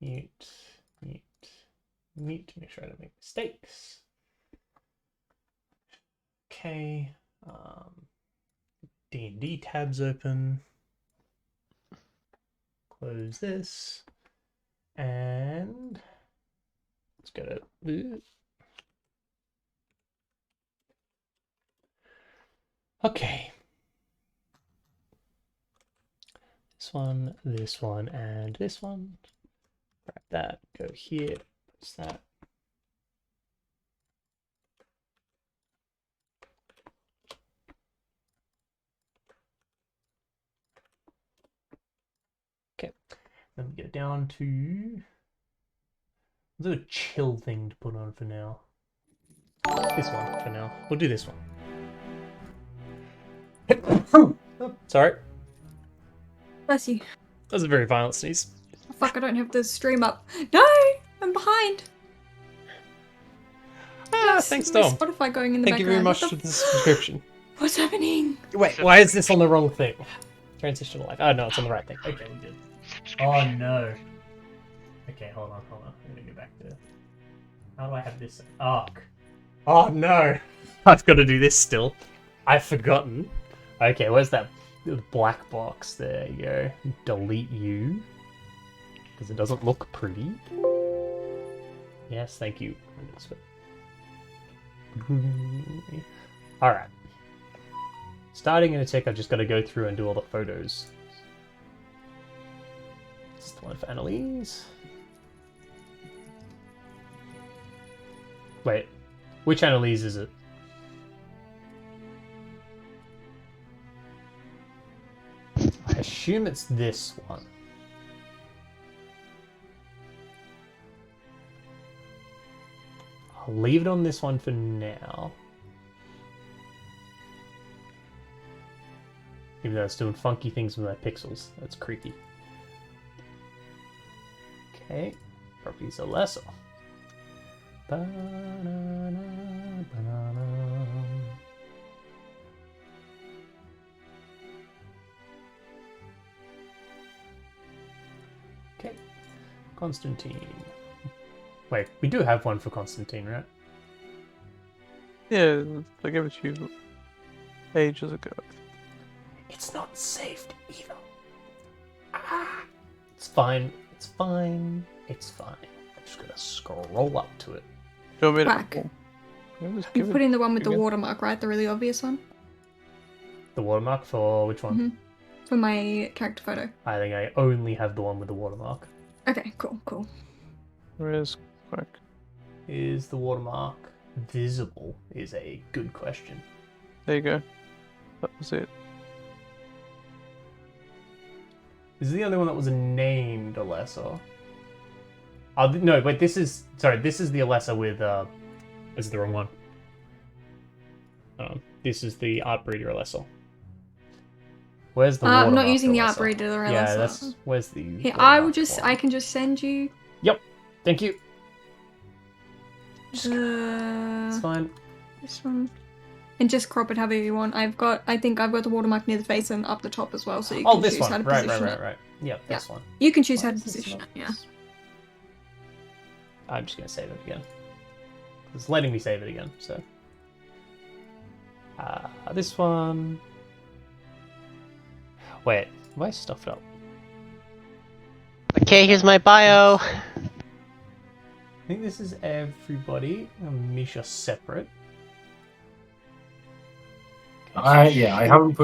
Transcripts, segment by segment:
Mute, mute, mute. Make sure I don't make mistakes. Okay. DnD tabs open. Close this. And let's go to... Okay. This one, and this one. Grab that, go here, press that. Okay, then we get down to... Let's do a chill thing to put on for now. This one for now. We'll do this one. Oh, sorry. Bless you. That was a very violent sneeze. Oh, fuck, I don't have the stream up. No! I'm behind! Thanks, Tom. Spotify going in the Thank you very background. much for the subscription. What's happening? Wait, why is this on the wrong thing? Transition to life. Oh, no, it's on the right thing. Okay, we did. Oh, no. Okay, hold on. I'm gonna go back to... How do I have this? Arc. Oh, no. I've got to do this still. I've forgotten. Okay, where's that black box? There you go. Delete you. Because it doesn't look pretty. Yes, thank you. Alright. Starting in a tick, I've just got to go through and do all the photos. This is the one for Annalise. Wait, which Annalise is it? I assume it's this one. I'll leave it on this one for now. Even though it's doing funky things with my pixels. That's creepy. Okay. Properties are lesser. Banana, banana. Okay. Constantine. Wait, we do have one for Constantine, right? Yeah, I gave it to you ages ago. It's not saved either. Ah, it's fine. It's fine. It's fine. I'm just gonna scroll up to it. Do you want me to... Back. Yeah, just You give put it in the one with the again. watermark, right? The really obvious one? The watermark for which one? Mhm. For my character photo. I think I only have the one with the watermark. Okay, cool. Where is Quack? Is the watermark visible? Is a good question. There you go. That was it. This is the only one that was named Alessa. Oh, no, wait, this is... Sorry, this is the Alessa with... This is the wrong one. This is the Art Breeder Alessa. Where's the watermark I'm not using the Alessa? Art Breeder Alessa. Yeah, that's... Where's the... Here, watermark I one? can just send you... Yep, thank you. It's This fine. one. And just crop it however you want. I think I've got the watermark near the face and up the top as well, so you Oh, can this choose one. how to Right. position it. Yep, this one. You can choose Why how to is this position not- it, yeah. I'm just gonna save it again. It's letting me save it again, so. This one. Wait, have I stuffed up? Okay, here's my bio. I think this is everybody. Misha separate. I haven't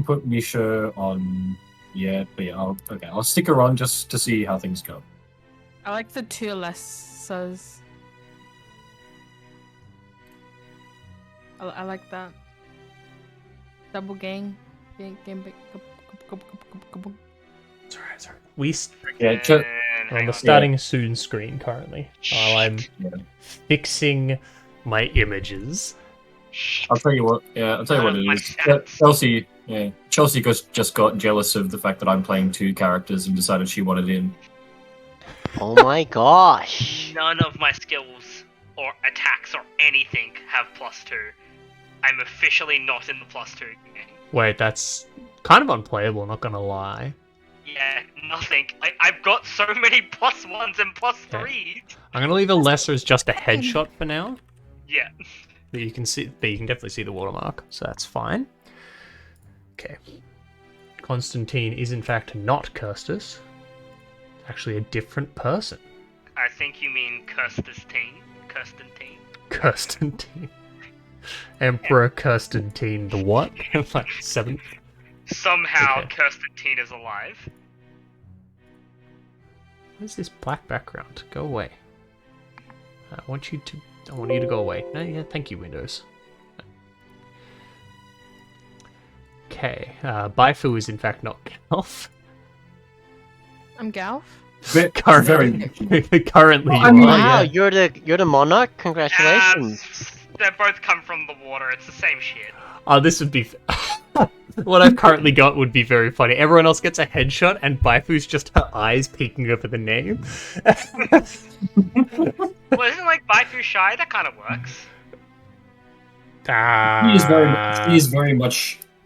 put Misha on yet, but yeah, I'll stick around just to see how things go. I like the two Alessas. I like that. Double gang. Gang. Sorry. We Yeah, we're on the starting soon screen currently. While I'm fixing my images. I'll tell you what. Yeah, I'll tell you what it is. Chelsea. Yeah, Chelsea just got jealous of the fact that I'm playing two characters and decided she wanted in. Oh my gosh. None of my skills or attacks or anything have +2. I'm officially not in the +2 game. Wait, that's kind of unplayable, not gonna lie. Yeah, nothing. I've got so many +1s and +3s. I'm gonna leave a lesser as just a headshot for now. Yeah. But you can see, but you can definitely see the watermark, so that's fine. Okay. Constantine is in fact not Kirstus. Actually a different person. I think you mean Kirstantine. Kirstantine. Constantine. Emperor Constantine the what? Like 7th? Somehow Okay. Kirstantine is alive. What is this black background? Go away. I want you to go away. No, yeah, thank you, Windows. Okay, Baifu is in fact not Galf. I'm Galf. Very. Currently, I you mean, are, Wow, yeah. you're the monarch. Congratulations. They both come from the water. It's the same shit. Oh, this would be... What I've currently got would be very funny. Everyone else gets a headshot, and Baifu's just her eyes peeking over the name. Well, isn't like Baifu shy? That kind of works.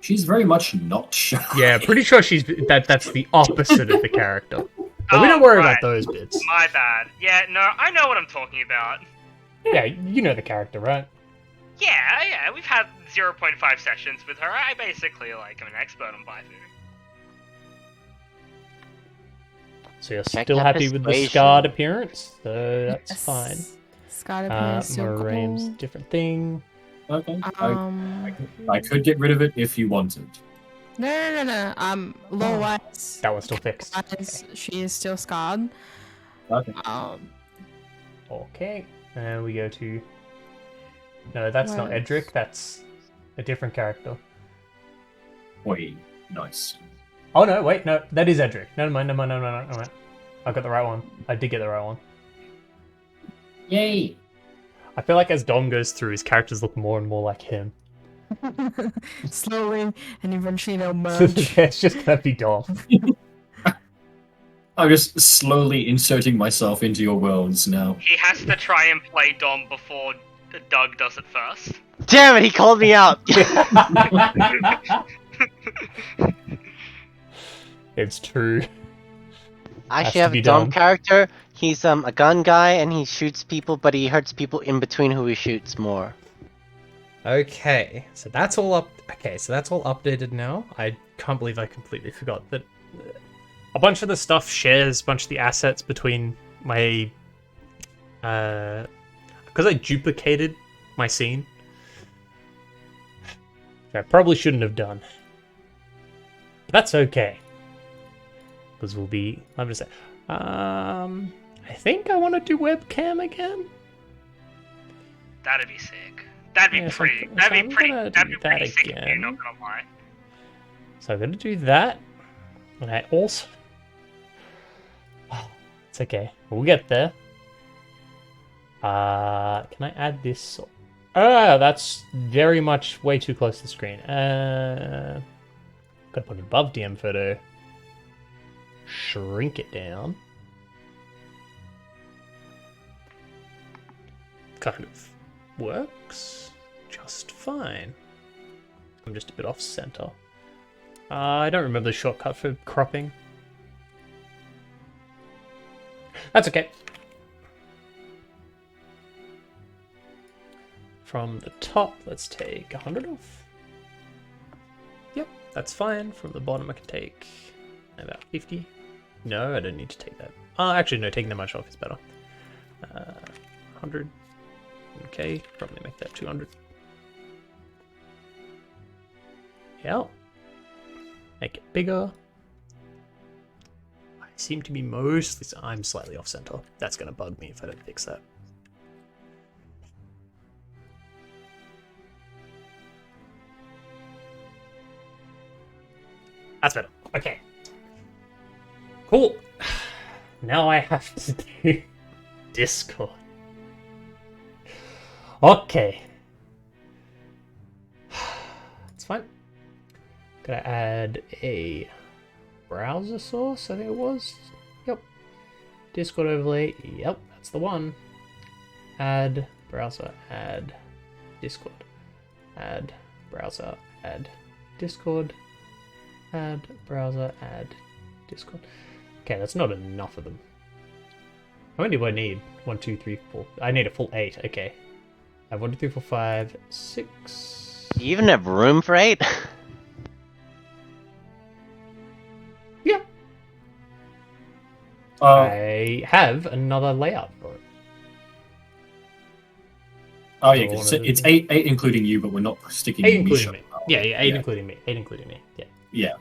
She's very much not shy. Yeah, pretty sure that's the opposite of the character. But we don't worry about those bits. My bad. Yeah, no, I know what I'm talking about. Yeah, you know the character, right? Yeah, we've had 0.5 sessions with her. I basically, like, am an expert on Baifu. So you're Check still that happy with the persuasion. scarred appearance, so that's Yes. fine. Scott appears so Moraim's cool. different thing. Okay. Um, I could get rid of it if you wanted. no. Low wise. That one's still fixed. She is still scarred. Okay. Okay, and we go to... No, that's not Right. Edric, that's a different character. Wait, nice. Oh no, wait, no, that is Edric. No, no. I got the right one. I did get the right one. Yay! I feel like as Dom goes through, his characters look more and more like him. Slowly, and eventually they'll Yeah, merge. it's just gonna be Dom. I'm just slowly inserting myself into your worlds now. He has to try and play Dom before Doug does it first. Damn it, he called me out. It's true. I Has actually to have be a Dom done. character. He's a gun guy and he shoots people, but he hurts people in between who he shoots more. Okay, so that's all up. Okay, so that's all updated now. I can't believe I completely forgot that a bunch of the stuff shares a bunch of the assets between my because I duplicated my scene. Which I probably shouldn't have done. But that's okay. Because we'll be... I'm just saying... I think I want to do webcam again. That'd be sick. That'd be Yeah, so pretty. I'm That'd be pretty. gonna That'd do be pretty that sick. You're again. not gonna lie. So I'm going to do that. And I also... It's okay. We'll get there. Can I add this? That's very much way too close to the screen. Gotta put it above DM photo. Shrink it down. Kind of works just fine. I'm just a bit off center. I don't remember the shortcut for cropping. That's okay. From the top, let's take 100 off. Yep, that's fine. From the bottom, I can take about 50. No, I don't need to take that. Actually, no, taking that much off is better. 100. Okay, probably make that 200. Yeah. Make it bigger. I seem to be mostly... I'm slightly off center. That's going to bug me if I don't fix that. That's better. Okay. Cool. Now I have to do Discord. Okay. It's fine. Gotta add a browser source, I think it was. Yep. Discord overlay. Yep, that's the one. Add browser, add Discord. Add browser, add Discord. Add browser, add Discord. Okay, that's not enough of them. How many do I need? 1, 2, 3, 4. I need a full 8. Okay. I have 1, 2, 3, 4, 5, 6. Do you even have room for 8? Yeah. I have another layout for it. Oh yeah, 'cause it's eight including you, but we're not sticking 8 including Misha. me. Yeah, 8 including me. 8 including me. Yeah. Yeah.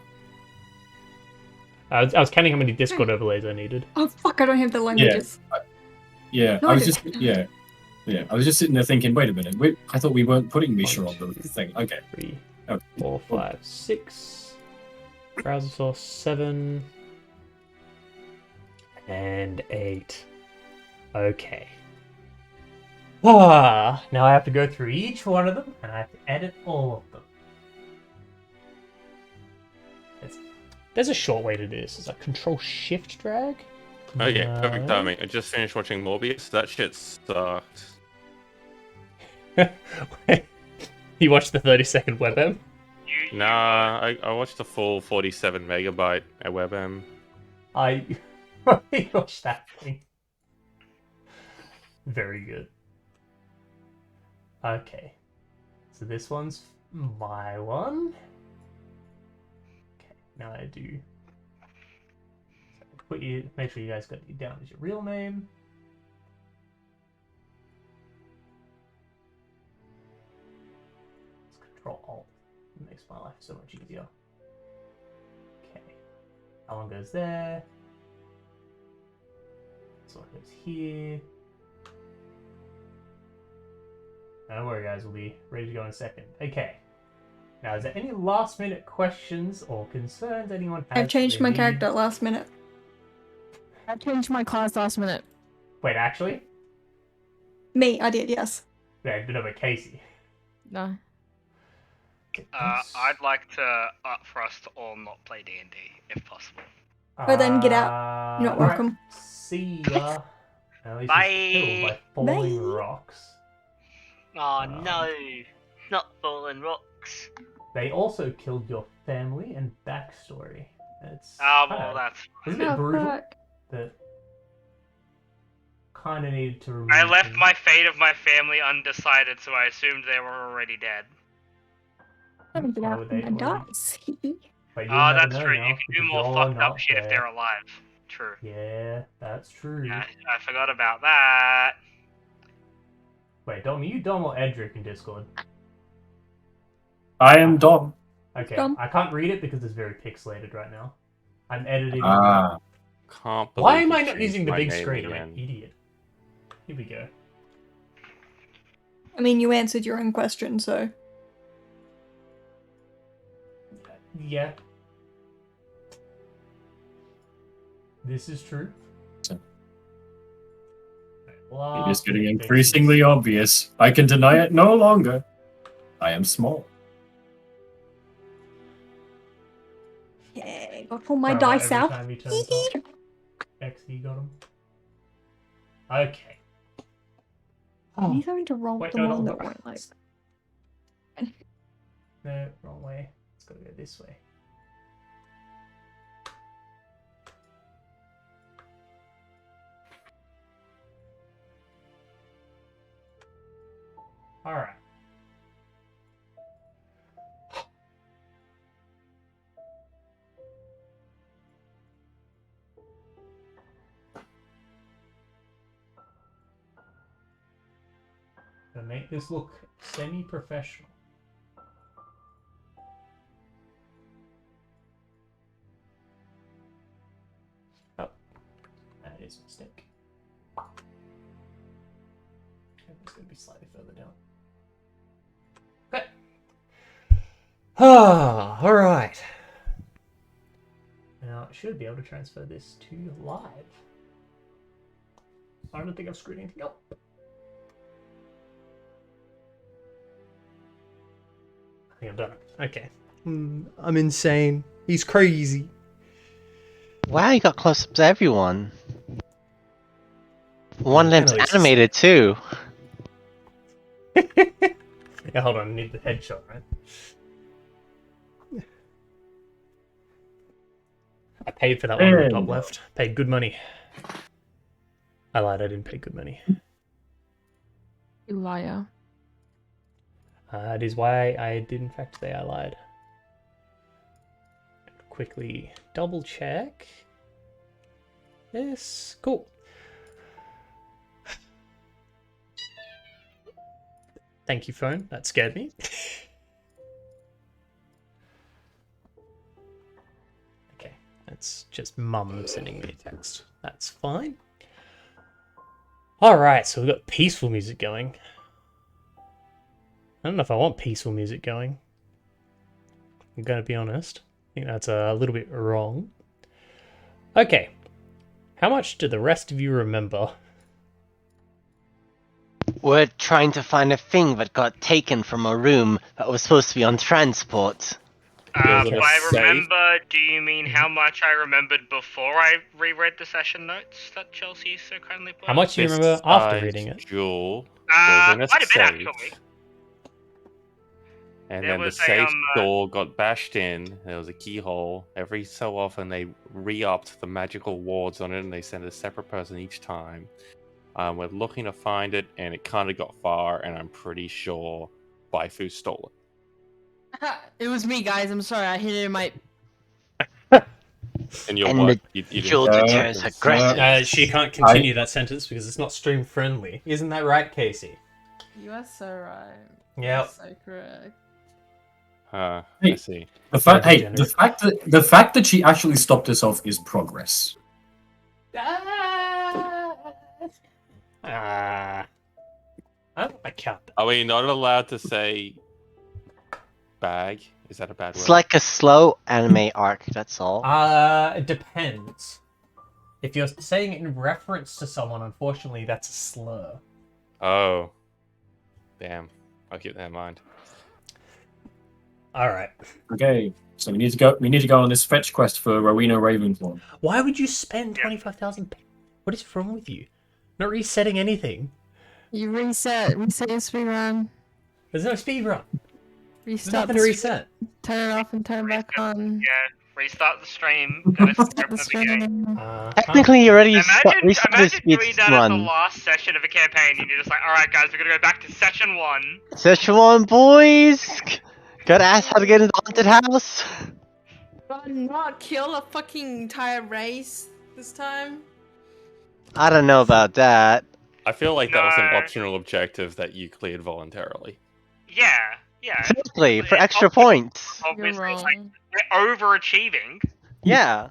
I was counting how many Discord overlays I needed. Oh fuck! I don't have the languages. Yeah, No, I I was didn't. just yeah. I was just sitting there thinking, wait a minute, I thought we weren't putting Misha on the thing. Okay. 3, Okay. 4, 5, 6. Browser source 7. And 8. Okay. Now I have to go through each one of them, and I have to edit all of them. There's a short way to do this. It's like Control-Shift drag. Oh yeah, perfect No. timing. I just finished watching Morbius. That shit sucked. You watched the 30-second WebM? Nah, I watched the full 47 megabyte at WebM. I watched that thing. Very good. Okay. So this one's my one. Okay, now I do. Make sure you guys got it down as your real name. Let's Control Alt. It makes my life so much easier. Okay. That one goes there. This one goes here. Don't worry, guys. We'll be ready to go in a second. Okay. Now, is there any last-minute questions or concerns anyone has? I've changed my character at last minute. I changed my class last minute. Wait, actually? Me, I did, yes. Yeah, but Casey. No. I'd like to for us to all not play D&D if possible. Oh, then get out. You're not alright. welcome. See ya. At least Bye. he's killed by falling Bye. rocks. Oh no, not fallen rocks. They also killed your family and backstory. It's Oh kinda- well, that's. It's a bit Oh, brutal, fuck. but kind of needed to remove. I left them. my fate of my family undecided, so I assumed they were already dead. Let me get Why out would from they- the dice. But you'll Oh, never that's know true. now, You can do because more you're fucked up not shit if there. they're alive. True. Yeah, that's true. Yeah, I forgot about that. Wait, Dom, are you Dom or Edric in Discord? I am Dom. Okay, Dom. I can't read it because it's very pixelated right now. I'm editing. Ah. Can't believe Why am you I not changed using the my big name screen? I'm again. an idiot. Here we go. I mean, you answered your own question, so. Yeah. This is true. It is getting increasingly obvious. I can deny it no longer. I am small. Yeah, gotta pull my dice out. XD got him. Okay. I need something to roll Wait, the no, one no, that no. won't like. No, wrong way. It's gotta go this way. Alright. To make this look semi-professional. Oh, that is a mistake. It's going to be slightly further down. Okay. Ah, all right. Now I should be able to transfer this to live. I don't think I've screwed anything up. I think I've done it. Okay. I'm insane. He's crazy. Wow, you got close-ups of everyone. One of them's Annalise. animated too. Yeah, hold on. I need the headshot, right? I paid for that one on the top Hey. left. Paid good money. I lied, I didn't pay good money. You liar. It is why I did in fact say I lied. Quickly double check. This. Cool. Thank you, phone. That scared me. Okay, that's just mum sending me a text. That's fine. Alright, so we've got peaceful music going. I don't know if I want peaceful music going. I'm gonna be honest. I think that's a little bit wrong. Okay. How much do the rest of you remember? We're trying to find a thing that got taken from a room that was supposed to be on transport. It was in a By safe. remember, do you mean how much I remembered before I reread the session notes that Chelsea so kindly put? How much do you This remember after size reading it? Jewel was in a Quite a bit safe, actually. and There then the was a, safe door got bashed in. There was a keyhole. Every so often, they re-upped the magical wards on it, and they sent a separate person each time. We're looking to find it, and it kind of got far, and I'm pretty sure Baifu stole it. It was me, guys. I'm sorry. I hit it in my. And you're And what? the You jewel didn't- deterrence aggressive. She can't continue that sentence because it's not stream friendly. Isn't that right, Casey? You are so right. Yep. You're so correct. I Hey. see. The fact, Very hey, degenerate. the fact that she actually stopped herself is progress. I don't know if I count that. Are we not allowed to say bag? Is that a bad word? It's like a slow anime arc, that's all. It depends. If you're saying it in reference to someone, unfortunately, that's a slur. Oh. Damn. I'll keep that in mind. All right. Okay, so we need to go. We need to go on this fetch quest for Rowena Ravenclaw. Why would you spend 25,000? What is wrong with you? Not resetting anything. You reset your speed run. There's no speed run. There's Restart nothing the to reset. Turn it off and turn it back on. Yeah, restart the stream. Gotta start Start the from the beginning. stream. Technically, you already Imagine restarted speed doing that at the run. last session of a campaign, and you're just like, alright guys, we're gonna go back to session 1. Session 1, boys! Gotta ask how to get into the haunted house. God, not kill a fucking entire race this time. I don't know about that. I feel like that was an No. optional objective that you cleared voluntarily. Yeah, yeah. Exactly, for It's extra obvious- points. You're Obviously, wrong. like, we're overachieving. Yeah.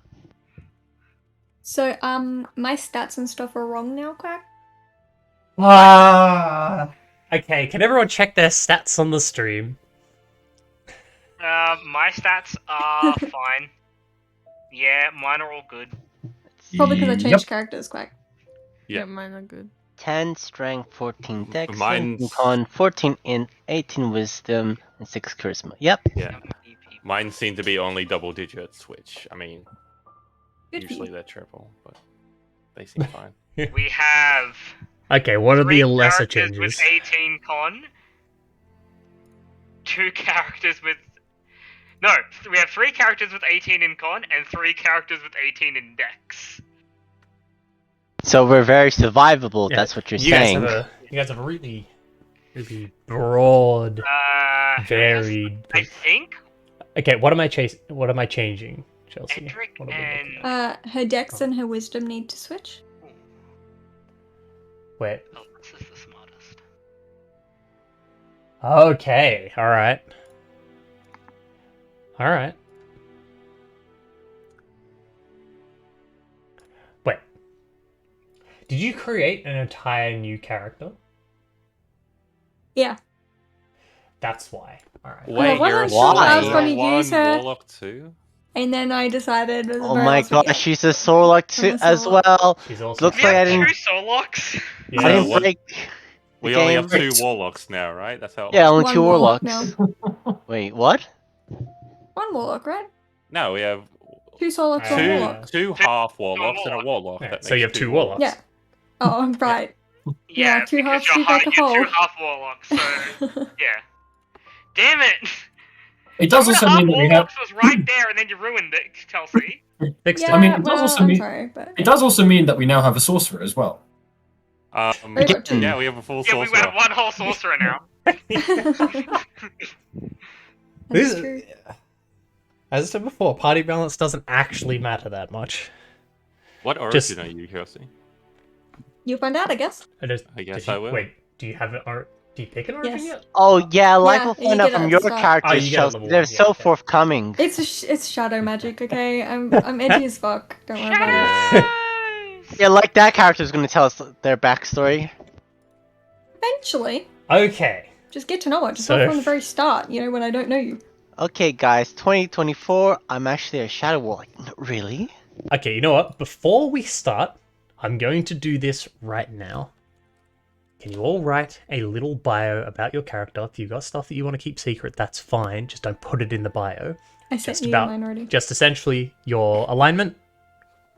So, my stats and stuff are wrong now, Quack? Okay, can everyone check their stats on the stream? My stats are fine. Yeah, mine are all good. Probably because I changed Yep. characters, Quack. Yeah. Yeah, mine are good. 10 strength, 14 dex, Mine's- 17 con, 14 int, 18 wisdom, and 6 charisma. Yep. Yeah. Mine seem to be only double digits, which, I mean, Good for usually you. they're triple, but they seem fine. We have Okay, what are the 3 lesser characters changes? with 18 con, 2 characters with... No, we have 3 characters with 18 in con, and 3 characters with 18 in dex. So we're very survivable, Yeah, that's what you're you saying. You guys have a really, really broad, varied. I think Okay, what am I changing, Chelsea? Edric What are we looking at? and... Her dex and her wisdom need to switch. Wait. Oh, this is the smartest. Okay. All right. All right. Wait. Did you create an entire new character? Yeah. That's why. All right. Wait, wasn't you're a sure I was Warlock gonna one, use her. Warlock 2? And then I decided... it was Oh very my last minute. gosh, she's a Sorlock too I'm a as Sorlock. well. She's also. Looks We like I have didn't- 2 Solocks. Yeah. I didn't what? break We the only game. have 2 Warlocks now, right? That's how. Yeah, only One 2 warlock warlocks. now. Wait, what? One warlock, right? No, we have 2 Solocks, Two- one two warlock. two half Warlocks and a Warlock. Yeah, That so you makes have 2 warlocks. Yeah. Oh, right. Yeah, Yeah, 2 because halves, 2 back a you're hole. 2 half Warlocks, so... yeah. Damn it! It does also mean that we have. was right there, and then you ruined it, Chelsea. Fixed Yeah, it. I mean, it does well, also I'm mean- sorry, but It does also mean that we now have a sorcerer as well. Yeah, we have a full Yeah, we sorcerer. have one whole sorcerer now. This- that's true. As I said before, party balance doesn't actually matter that much. What Just- origin are you, Kelsey? You'll find out, I guess. I just, I guess did you- I will. Wait, do you have it? Or do you pick an origin Yes. yet? Oh yeah, like Yeah, we'll you find out get it from at your the start. Oh, characters, you get it Chelsea. level They're one, so yeah, okay. forthcoming. It's shadow magic, okay? I'm edgy as fuck. Don't worry about it. Yeah, like that character's gonna tell us their backstory. Eventually, Okay. just get to know it. Just So- not from the very start. You know, when I don't know you. Okay, guys, 2024. I'm actually a shadow warlock. Really? Okay, you know what? Before we start, I'm going to do this right now. Can you all write a little bio about your character? If you've got stuff that you want to keep secret, that's fine. Just don't put it in the bio. I sent Just you about- mine already. Just essentially your alignment,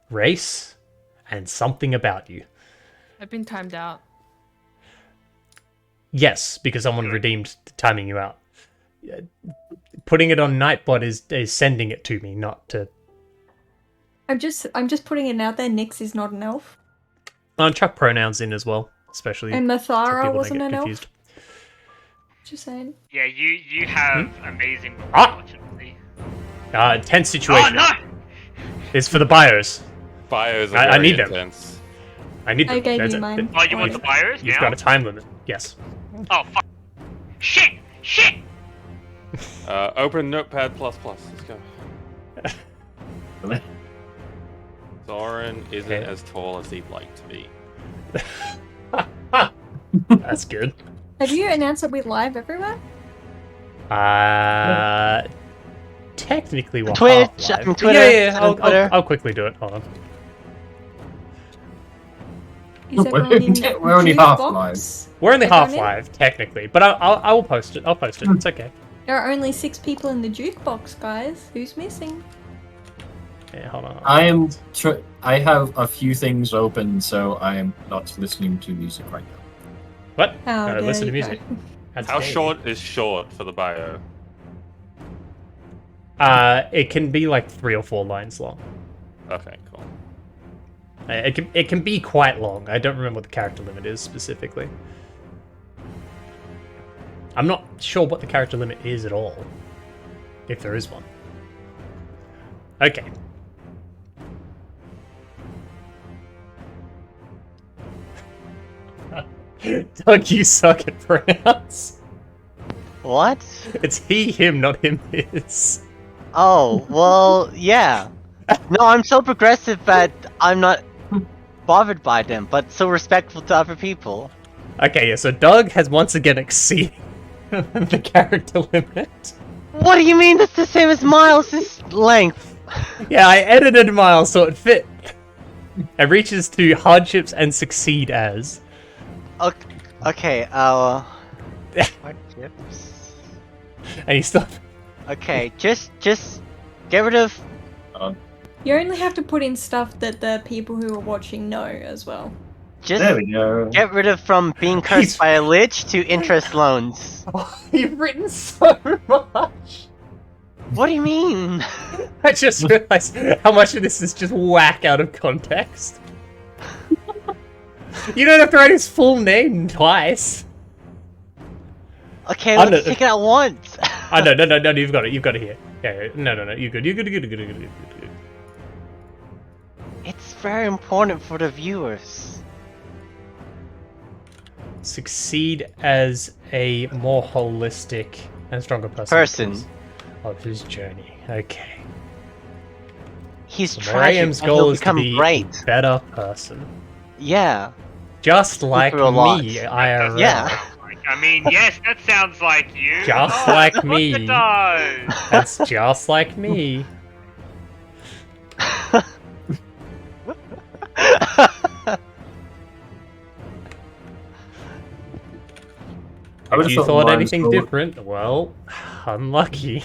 race, and something about you. I've been timed out. Yes, because someone redeemed timing you out. Putting it on Nightbot is sending it to me, not to... I'm just putting it out there. Nyx is not an elf, chuck pronouns in as well, especially and so Mathara people don't wasn't get an confused. elf. Just saying. Yeah, you have amazing rules, Ah! unfortunately. Tense Oh situation. no! It's for the bios. Bios are I very need them. intense. I need I them. gave There's you a- mine. Oh, you want the bios You've now? got a time limit. Yes. Oh fuck! Shit! Shit! Open Notepad++. Let's go. Really? Thorin isn't Okay. as tall as he'd like to be. That's good. Have you announced that we're live everywhere? Technically, we're Twitch, half live. Twitter, Yeah, Twitter. I'll quickly do it. Hold on. Is everyone in We're only Jukebox? half live. We're only Everyone half in? live, technically, but I will post it. I'll post it. It's okay. There are only 6 people in the jukebox, guys. Who's missing? Yeah, hold on. I have a few things open, so I am not listening to music right now. What? How No, dare listen to you music. go. That's How gay. short is short for the bio? It can be like 3 or 4 lines long. Okay, cool. It can be quite long. I don't remember what the character limit is specifically. I'm not sure what the character limit is at all, if there is one. Okay. Doug, you suck at pronouns. What? It's he, him, not him, his. Oh, well, yeah. No, I'm so progressive that I'm not bothered by them, but so respectful to other people. Okay, yeah, so Doug has once again exceeded the character limit. What do you mean that's the same as Miles' length? Yeah, I edited Miles so it fit. It reaches to hardships and succeed as. Okay, hardships. And he's still. Okay, just get rid of. You only have to put in stuff that the people who are watching know as well. There Just we go. get rid of from being He's- cursed by a lich to interest loans. You've written so much. What do you mean? I just realized how much of this is just whack out of context. You don't have to write his full name twice. Okay, I'm let's not- take it at once. Oh, no, you've got it here. Yeah, no, you're good. You're good. It's very important for the viewers. Succeed as a more holistic and stronger person. Of his journey. Okay. He's So tragic, Miriam's but goal he'll is to become be great. a better person. Yeah, Just like through a lot. me, IRL. yeah. I mean, yes, that sounds like you. Just Oh, like of course me. It does. That's just like me. I would've If you thought Mariam's anything goal- different, well, unlucky.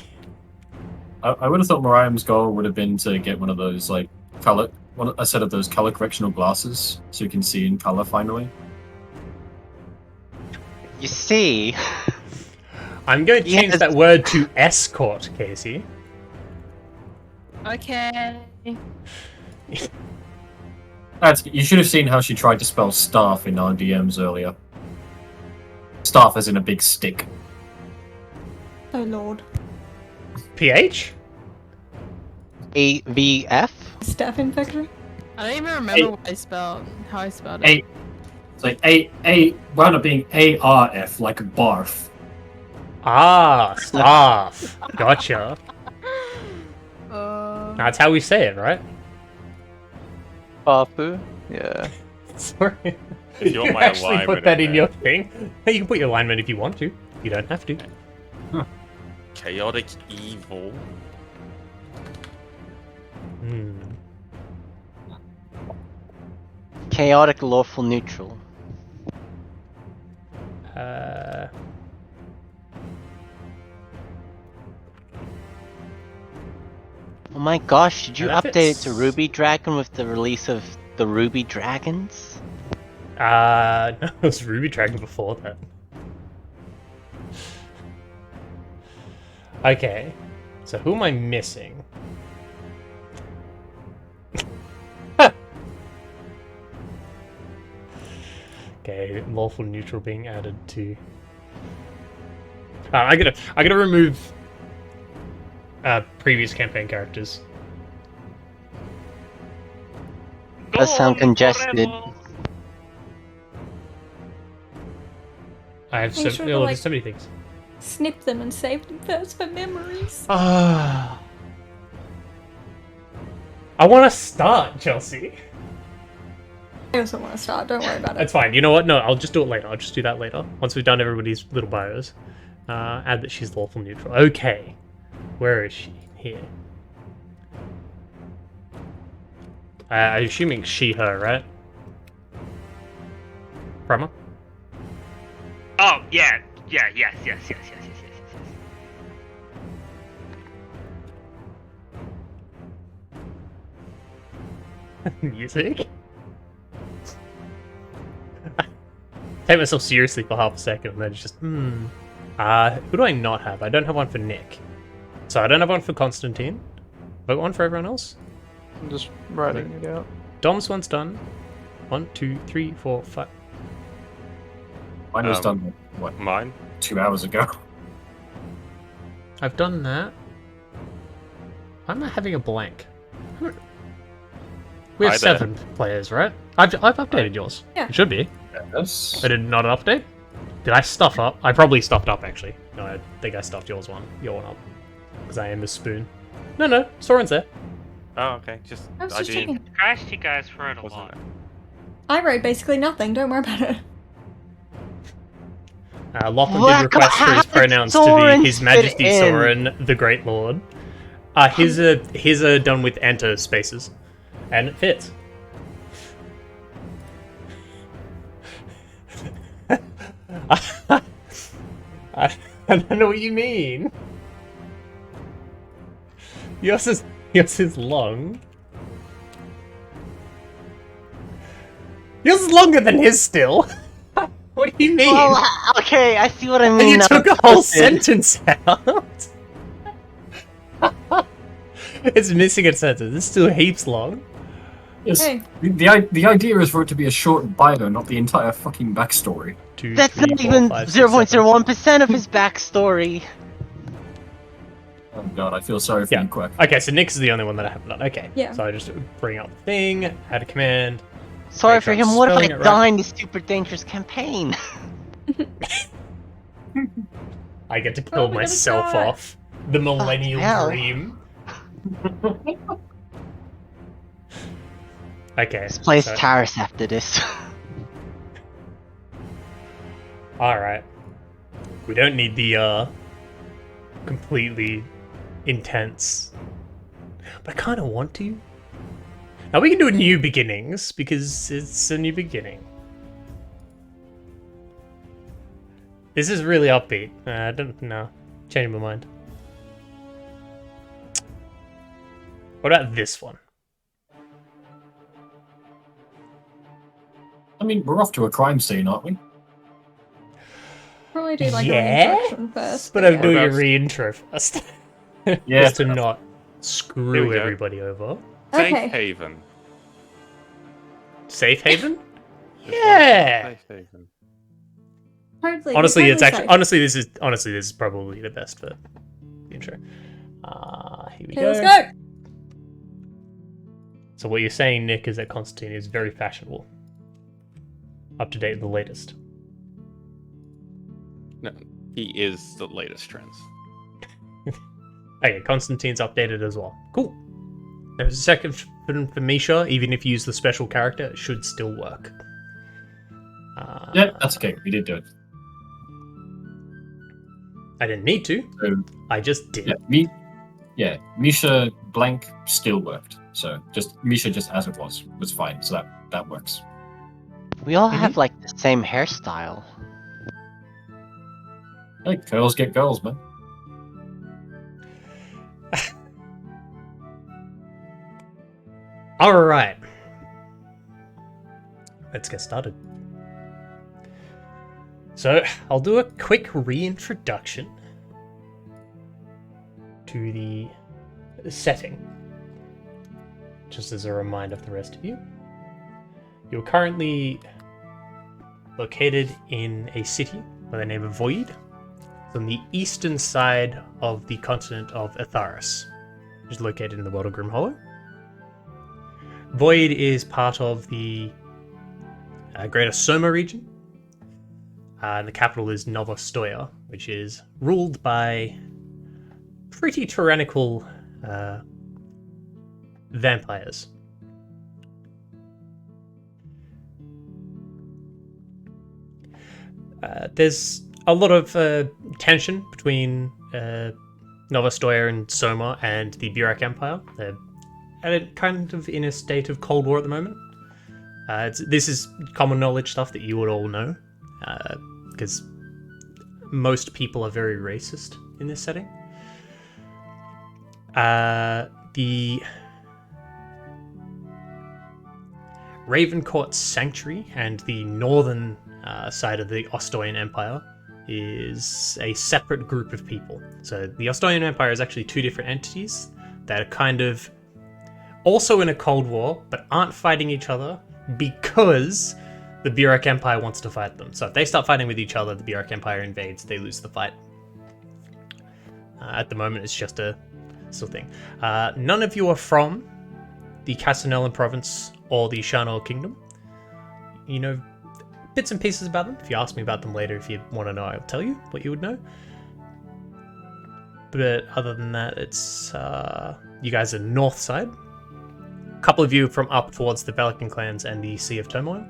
I would have thought Mariam's goal would have been to get one of those like a set of those color correctional glasses, so you can see in color finally. You see, I'm going to change Yes. that word to escort, Casey. Okay. You should have seen how she tried to spell staff in our DMs earlier. Staff as in a big stick. Oh lord. PH? AVF? Staph infection? I don't even remember how I spelled it. It's like wound up being ARF, like a barf. Ah, staff. Gotcha. Uh, That's how we say it, right? Bafu? Yeah. Sorry. If you want my actually alignment put that in in your thing. Hey, you can put your alignment if you want to. You don't have to. Chaotic evil. Hmm. Chaotic lawful neutral. Oh my gosh, did you Now that update it fits. to Ruby Dragon with the release of the Ruby Dragons? No, it was Ruby Dragon before that. Okay, so who am I missing? Okay, lawful neutral being added to. I gotta remove previous campaign characters. Does sound Go on, congested. Morello. I have Are so, you sure to, oh, like- there's so many things. Snip them and save them first for memories. Ah. I want to start, Chelsea. I also want to start, don't worry about it. That's fine. You know what? No, I'll just do it later. I'll just do that later. Once we've done everybody's little bios. Add that she's lawful neutral. Okay. Where is she? Here. I'm assuming she, her, right? Prima? Oh, yeah. Yeah, yes. Music? Take myself seriously for half a second and then it's just, who do I not have? I don't have one for Nick. So I don't have one for Constantine. Have I got one for everyone else? I'm just writing it out. Dom's one's done. 1, 2, 3, 4, 5. Mine was done, what, Mine? 2 hours ago? I've done that. I'm not having a blank. We have Hi there. 7 players, right? I've updated yours. Yeah. It should be. Yes. I did not update. Did I stuff up? I probably stuffed up actually. No, I think I stuffed your one up. Because I am a spoon. No, Soren's there. Oh, okay. Just I was just checking. Asked you guys for it a Wasn't lot. it? I wrote basically nothing, don't worry about it. Lachlan What? did request for How his did pronouns to Soren be His fit Majesty in? Soren, the Great Lord. His are done with enter spaces. And it fits. I don't know what you mean. Yours is long. Yours is longer than his still. What do you mean? Well, okay, I see what I And mean. you now. took a whole sentence out. It's missing a sentence. It's still heaps long. Yes. Hey. The idea is for it to be a short bio, not the entire fucking backstory. 2, That's 3, not 4, even 5, 6, 7. 0.01% of his backstory. Oh god, I feel sorry for Yeah. you, Quack. Okay, so Nick's the only one that I haven't done. Okay. Yeah. So I just bring up the thing, add a command. Sorry Make for sure I'm him, what if I spelling it right. die in this super dangerous campaign? I get to Oh, kill we're gonna myself die. off. The millennial hell. dream. Okay. This place so- Taris after this. Alright. We don't need the completely intense. But I kinda want to. Now we can do new beginnings, because it's a new beginning. This is really upbeat. I don't know. Changing my mind. What about this one? I mean, we're off to a crime scene, aren't we? From probably do like a Yes, reintroduction first. but I'm yeah. doing a What about- reintro first. Yeah. Just to not Here screw we go. everybody over. Okay. Safe haven. Safe haven? Just one Yeah. Safe haven. Totally. Honestly, totally it's actually safe. honestly this is probably the best for the intro. Here we Okay, go. let's go. So what you're saying, Nick, is that Constantine is very fashionable, up to date with the latest. No, he is the latest trends. Okay, Constantine's updated as well. Cool. There's a second for Misha. Even if you use the special character, it should still work. Yeah, that's okay. We did do it. I didn't need to. So, I just did. Misha blank still worked. So just Misha just as it was fine. So that works. We all have like the same hairstyle. Hey, girls get girls, man. All right. Let's get started. So, I'll do a quick reintroduction to the setting, just as a reminder for the rest of you. You're currently located in a city by the name of Void. It's on the eastern side of the continent of Atharis, which is located in the world of Grim Hollow. Void is part of the greater Soma region. And the capital is Nova Stoya, which is ruled by pretty tyrannical vampires. There's a lot of tension between Nova Stoya and Soma and the Burak Empire. They're kind of in a state of Cold War at the moment. This is common knowledge stuff that you would all know, because most people are very racist in this setting. The Ravencourt Sanctuary and the northern side of the Ostoyan Empire is a separate group of people. So the Ostoyan Empire is actually two different entities that are kind of also in a Cold War, but aren't fighting each other because the Burak Empire wants to fight them. So if they start fighting with each other, the Burak Empire invades, they lose the fight. At the moment, it's just a still thing. None of you are from the Castanelan province or the Shanor Kingdom. You know bits and pieces about them. If you ask me about them later, if you want to know, I'll tell you what you would know. But other than that, it's you guys are north side. A couple of you from up towards the Belican clans and the Sea of Turmoil.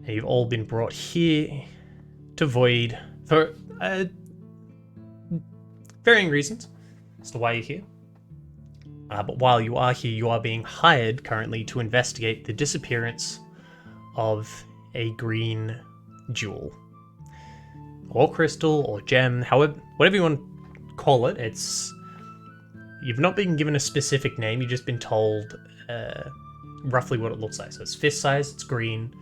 And you've all been brought here to Void for varying reasons as to why you're here. But while you are here, you are being hired currently to investigate the disappearance of a green jewel. Or crystal, or gem, however, whatever you want to call it. You've not been given a specific name, you've just been told roughly what it looks like. So it's fist size, it's green,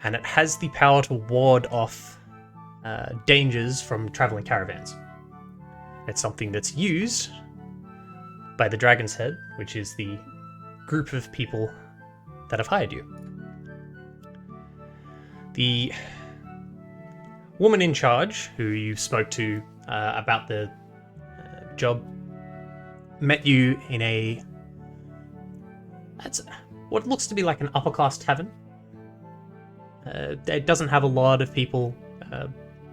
and it has the power to ward off dangers from traveling caravans. It's something that's used by the Dragon's Head, which is the group of people that have hired you. The woman in charge, who you spoke to about the job, met you in that's what looks to be like an upper class tavern. It doesn't have a lot of people,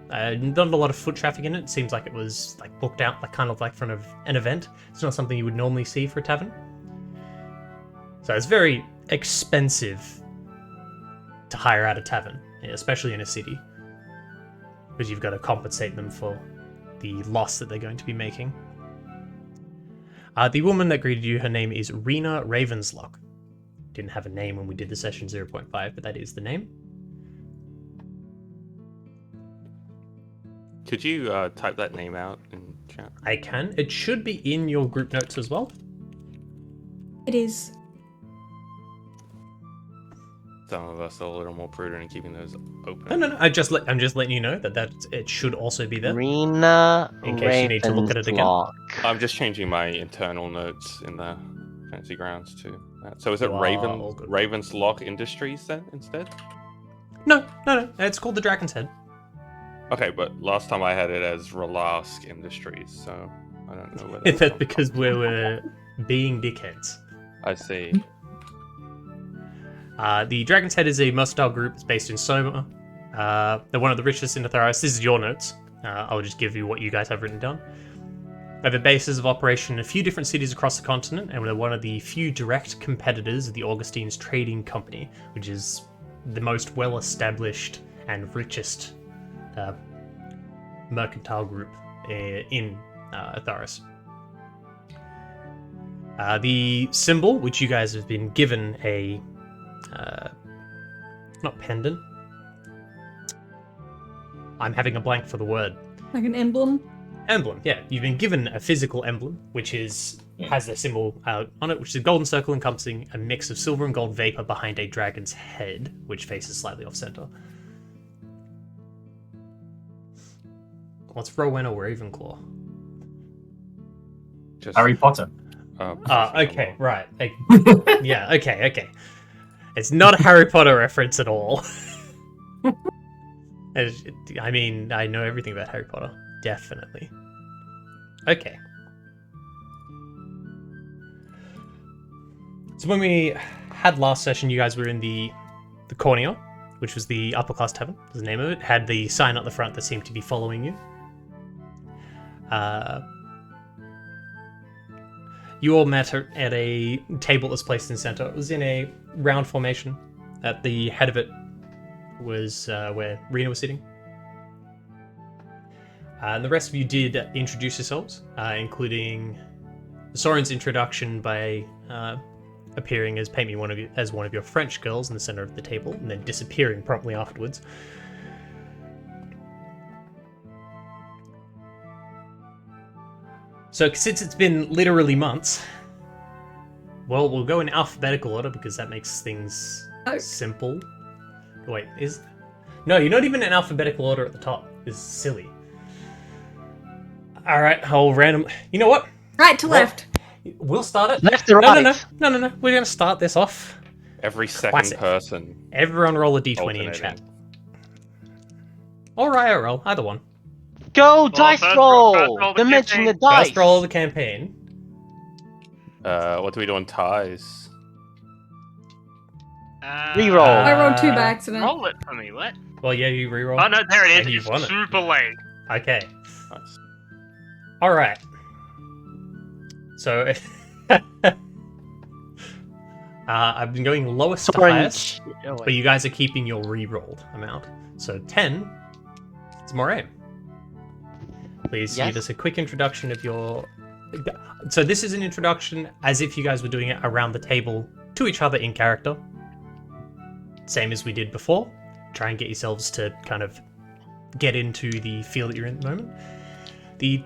not a lot of foot traffic in it. It seems like it was like booked out, like kind of like for an event. It's not something you would normally see for a tavern. So it's very expensive to hire out a tavern, especially in a city, because you've got to compensate them for the loss that they're going to be making. The woman that greeted you, her name is Rena Ravenslock. Didn't have a name when we did the session 0.5, but that is the name. Could you type that name out in chat? I can. It should be in your group notes as well. It is. some of us are a little more prudent in keeping those open. No. I'm just letting you know that it should also be there. Rena In case you need to look at it again. Ravenslock. I'm just changing my internal notes in the fancy grounds to that. So is it You are all good. Raven's Lock Industries then instead? No. It's called the Dragon's Head. Okay, but last time I had it as Relask Industries, so I don't know where That's that's because we were being dickheads. I see. The Dragon's Head is a mercantile group that's based in Savoie. They're one of the richest in Atharis. This is your notes. I'll just give you what you guys have written down. They have bases of operation in a few different cities across the continent, and they're one of the few direct competitors of the Augustine's Trading Company, which is the most well-established and richest mercantile group in Atharis. The symbol, which you guys have been given a not pendant. I'm having a blank for the word. Like an emblem? Emblem, yeah. You've been given a physical emblem, which has the symbol on it, which is a golden circle encompassing a mix of silver and gold vapor behind a dragon's head, which faces slightly off-center. What's Rowena or Ravenclaw? Just Harry Potter. Okay, right. Yeah, okay. It's not a Harry Potter reference at all. I mean, I know everything about Harry Potter. Definitely. Okay. So when we had last session, you guys were in the Cornea, which was the upper class tavern, was the name of it. Had the sign up the front that seemed to be following you. You all met at a table that was placed in the center. It was in a round formation. At the head of it was where Rena was sitting. And the rest of you did introduce yourselves, including Soren's introduction by appearing as paint me as one of your French girls in the center of the table, and then disappearing promptly afterwards. So since it's been literally months, well, we'll go in alphabetical order because that makes things simple. Wait, no, you're not even in alphabetical order at the top. This is silly. All right, I'll random. You know what? Right to left. We'll start it. Left to right. No. We're gonna start this off. every second Classic. person. Everyone roll a d20 in chat. Or IRL, either one. Go dice first roll. roll the Dimension the campaign. dice. First roll of the campaign. What do we do on ties? Reroll. I rolled 2 by accident. Roll it for me, what? Well, yeah, you reroll. Oh no, there it And is. you've It's won it. super late. Okay. Nice. All right. So, I've been going lowest to highest, but you guys are keeping your re-rolled amount. So 10 is Moraine. Please Yes. give us a quick introduction of your... So this is an introduction as if you guys were doing it around the table to each other in character. Same as we did before. Try and get yourselves to kind of get into the feel that you're in at the moment. The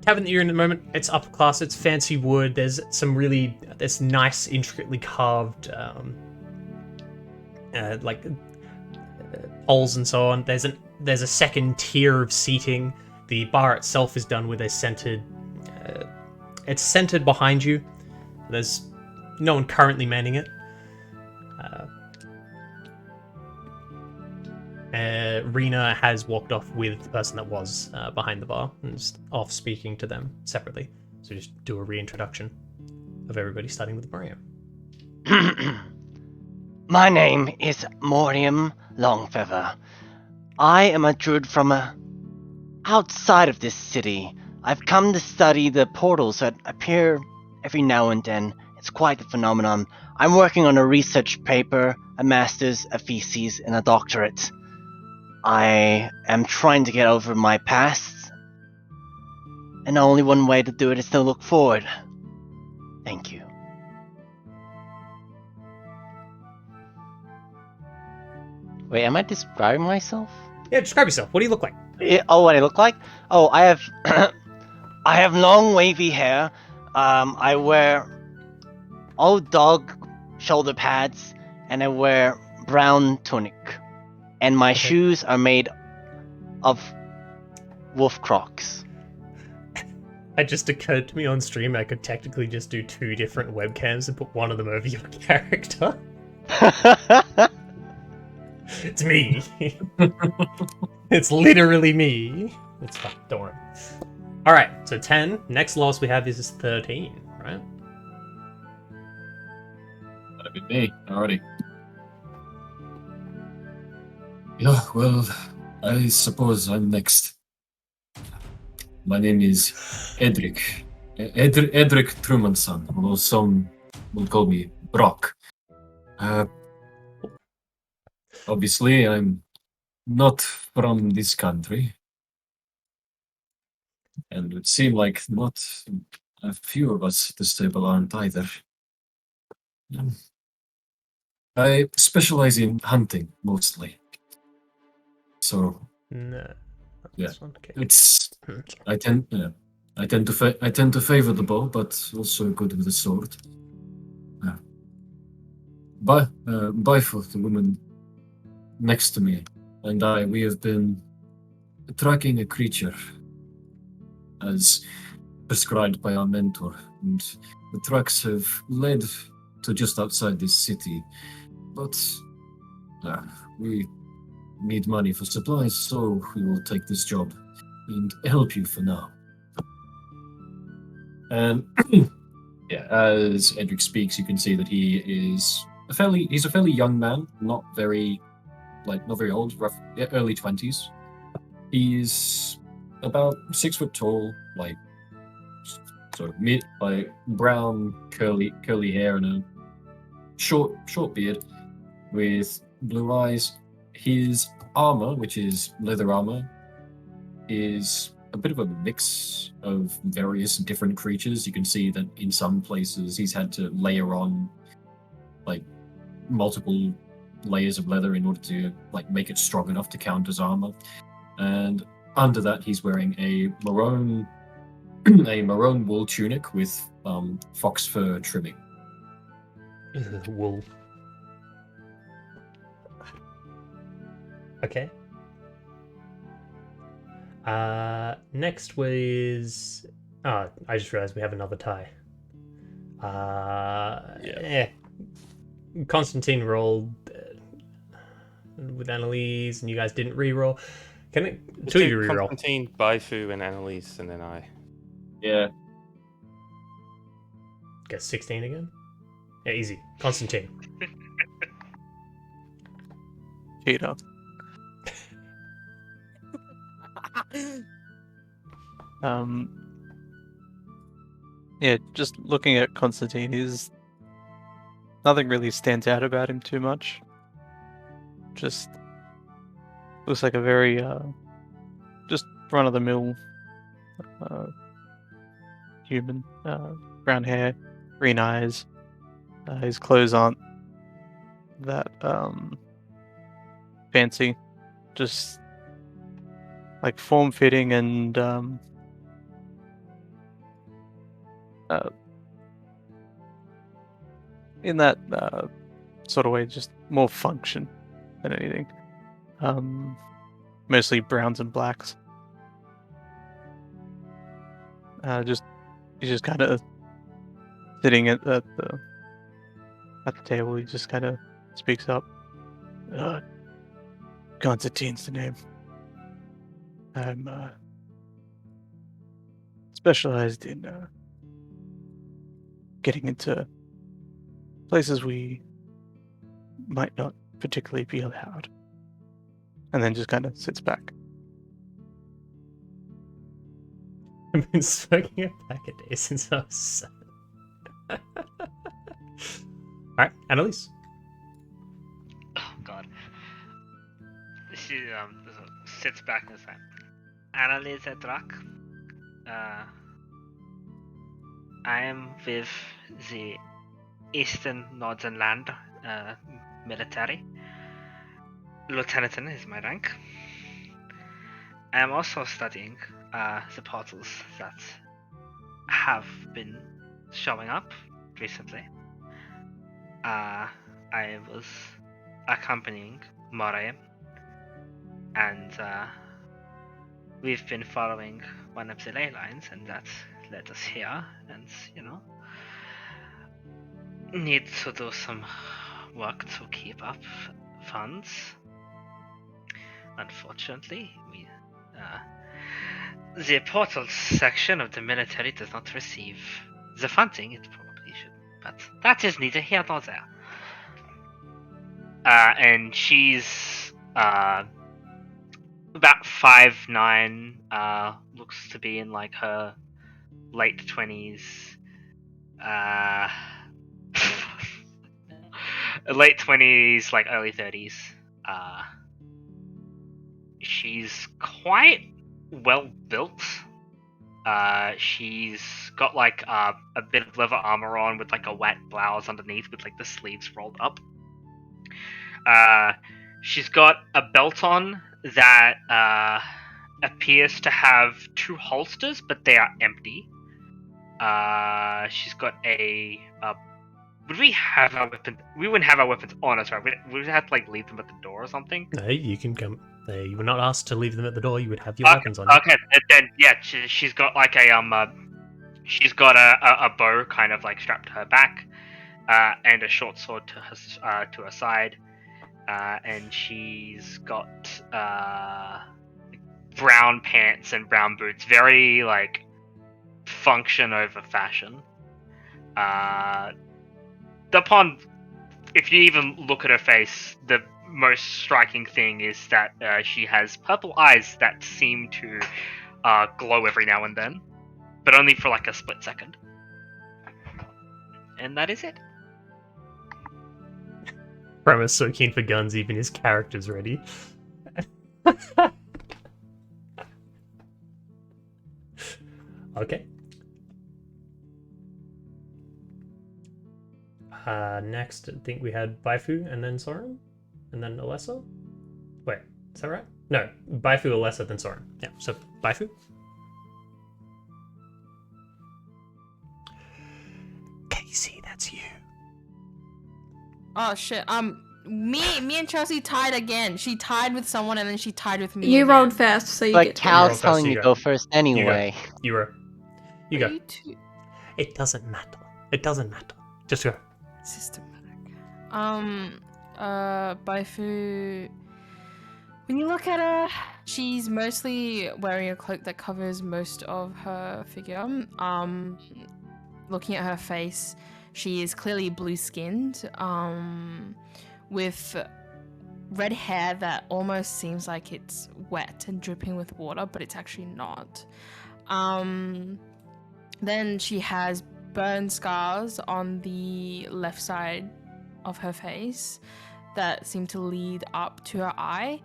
tavern that you're in at the moment, it's upper class, it's fancy wood, there's nice, intricately carved holes and so on. There's a second tier of seating. The bar itself is done with a scented... it's centered behind you. There's no one currently manning it. Rena has walked off with the person that was behind the bar and is off speaking to them separately. So just do a reintroduction of everybody, starting with Maria. My name is Morium Longfeather. I am a druid from outside of this city. I've come to study the portals that appear every now and then. It's quite a phenomenon. I'm working on a research paper, a master's, a thesis, and a doctorate. I am trying to get over my past, and only one way to do it is to look forward. Thank you. Wait, am I describing myself? Yeah, describe yourself. What do you look like? What I look like? Oh, I have, I have long wavy hair. I wear old dog shoulder pads and I wear brown tunic, and my Okay. shoes are made of wolf crocs. It just occurred to me on stream I could technically just do 2 different webcams and put one of them over your character. It's me. It's literally me. It's fine, don't worry. Alright, so 10. Next lowest we have is 13, right? That'd be me already. Yeah, well, I suppose I'm next. My name is Edric. Edric Trumanson, although some will call me Brock. Obviously, I'm not from this country. And it would seem like not a few of us at this table aren't either. I specialize in hunting mostly. So No. Yeah. This one? Okay. it's I tend to favor the bow, but also good with the sword. Byfoot, the woman next to me, and we have been tracking a creature as prescribed by our mentor, and the tracks have led to just outside this city, but we need money for supplies, so we will take this job and help you for now. And yeah, as Edric speaks, you can see that he's a fairly young man, not very old, early 20s. He's about 6 foot tall, sort of brown curly hair and a short beard with blue eyes. His armor, which is leather armor, is a bit of a mix of various different creatures. You can see that in some places he's had to layer on multiple layers of leather in order to make it strong enough to count as armor. And under that he's wearing a maroon wool tunic with fox fur trimming. Wool. Okay. Next was... Oh, I just realized we have another tie. Yeah. Constantine rolled with Annalise, and you guys didn't re-roll. Can it... Let's 2 do you re-roll. Constantine, Baifu, and Annalise, and then I. Yeah. Get 16 again? Yeah, easy. Constantine. Cheater. Yeah, just looking at Constantine, nothing really stands out about him too much. Just looks like a very just run-of-the-mill human. Brown hair, green eyes. His clothes aren't that fancy, just form-fitting and in that sort of way, just more function than anything. Mostly browns and blacks. He's just kind of sitting at the table. He just kind of speaks up. Constantine's the name. I'm specialized in getting into places we might not particularly be allowed. And then just kind of sits back. I've been smoking a pack a day since I was 7. Alright, Annalise. Oh god. She sits back and says, Annalise Drak. I am with the Eastern Northern Land military. Lieutenant is my rank. I am also studying the portals that have been showing up recently. I was accompanying Moray, and we've been following one of the ley lines, and that led us here, and, need to do some work to keep up funds. Unfortunately, the portal section of the military does not receive the funding it probably should, but that is neither here nor there. And she's about 5'9", looks to be in like her late 20s, late 20s, like early 30s. She's quite well built. She's got like a bit of leather armor on with like a white blouse underneath with like the sleeves rolled up. She's got a belt on that appears to have 2 holsters, but they are empty. She's got a. Would we have our weapons? We wouldn't have our weapons on us, right? We'd have to like leave them at the door or something. No, you can come. You were not asked to leave them at the door. You would have your weapons on you. Okay, then yeah, she's got like she's got a bow kind of like strapped to her back, and a short sword to her side, and she's got brown pants and brown boots, very like function over fashion. If you even look at her face, the most striking thing is that she has purple eyes that seem to glow every now and then, but only for like a split second. And that is it. Bram is so keen for guns, even his character's ready. Okay. Next, I think we had Baifu and then Soren, and then Alessa. Wait, is that right? No, Baifu, Alessa, then Soren. Yeah, so Baifu. Casey, that's you. Oh shit. Me and Chelsea tied again. She tied with someone and then she tied with me. You again. rolled first, so you But get to roll Cal's first, telling you me go. go first anyway. You were. You Are go. you two It doesn't matter. It doesn't matter. Just go. systematic? Baifu. When you look at her, she's mostly wearing a cloak that covers most of her figure. Looking at her face, she is clearly blue-skinned, with red hair that almost seems like it's wet and dripping with water, but it's actually not. Then she has burn scars on the left side of her face that seem to lead up to her eye.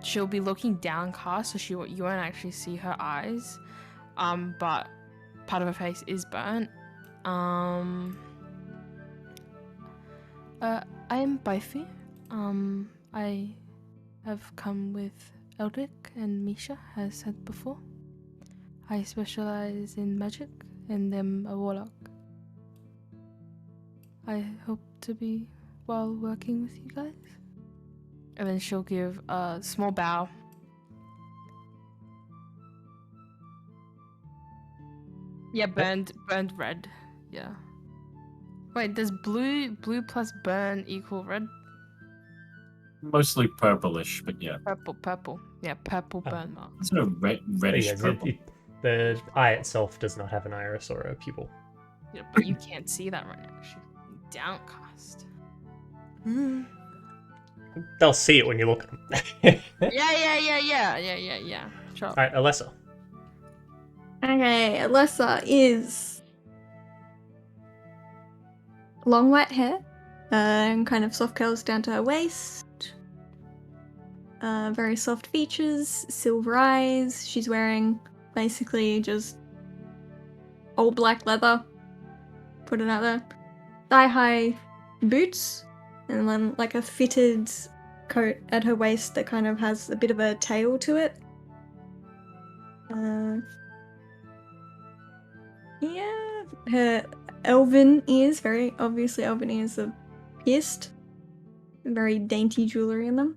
She'll be looking downcast, so you won't actually see her eyes. But part of her face is burnt. I am Baifu. I have come with Eldrick and Misha, as said before. I specialize in magic and am a warlock. I hope to be while working with you guys. And then she'll give a small bow. Yeah, burned red. Yeah. Wait, does blue plus burn equal red? Mostly purplish, but yeah. Purple. Yeah, purple burn mark. It's no reddish Yes, purple. the eye itself does not have an iris or a pupil. Yeah, but you can't see that right now. She's downcast. They'll see it when you look at them. Yeah. Sure. Alright, Alessa. Okay, Alessa is long white hair, and kind of soft curls down to her waist. Very soft features, silver eyes. She's wearing basically just all black leather. Put it out there. Thigh-high boots, and then like a fitted coat at her waist that kind of has a bit of a tail to it. Yeah, her elven ears, very obviously elven ears are pierced. Very dainty jewelry in them.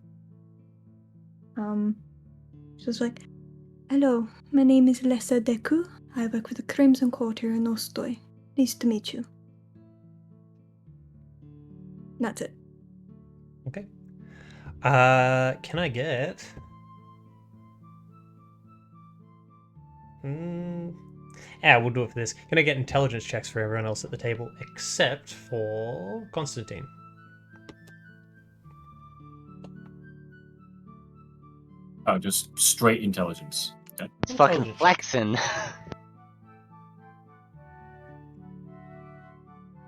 She's like, "Hello, my name is Lessa Deku. I work with the Crimson Court here in Ostoy. Nice to meet you." That's it. Okay. Can I get? Yeah, we'll do it for this. Can I get intelligence checks for everyone else at the table except for Constantine? Oh, just straight intelligence. Okay. It's fucking Intelligence. flexing.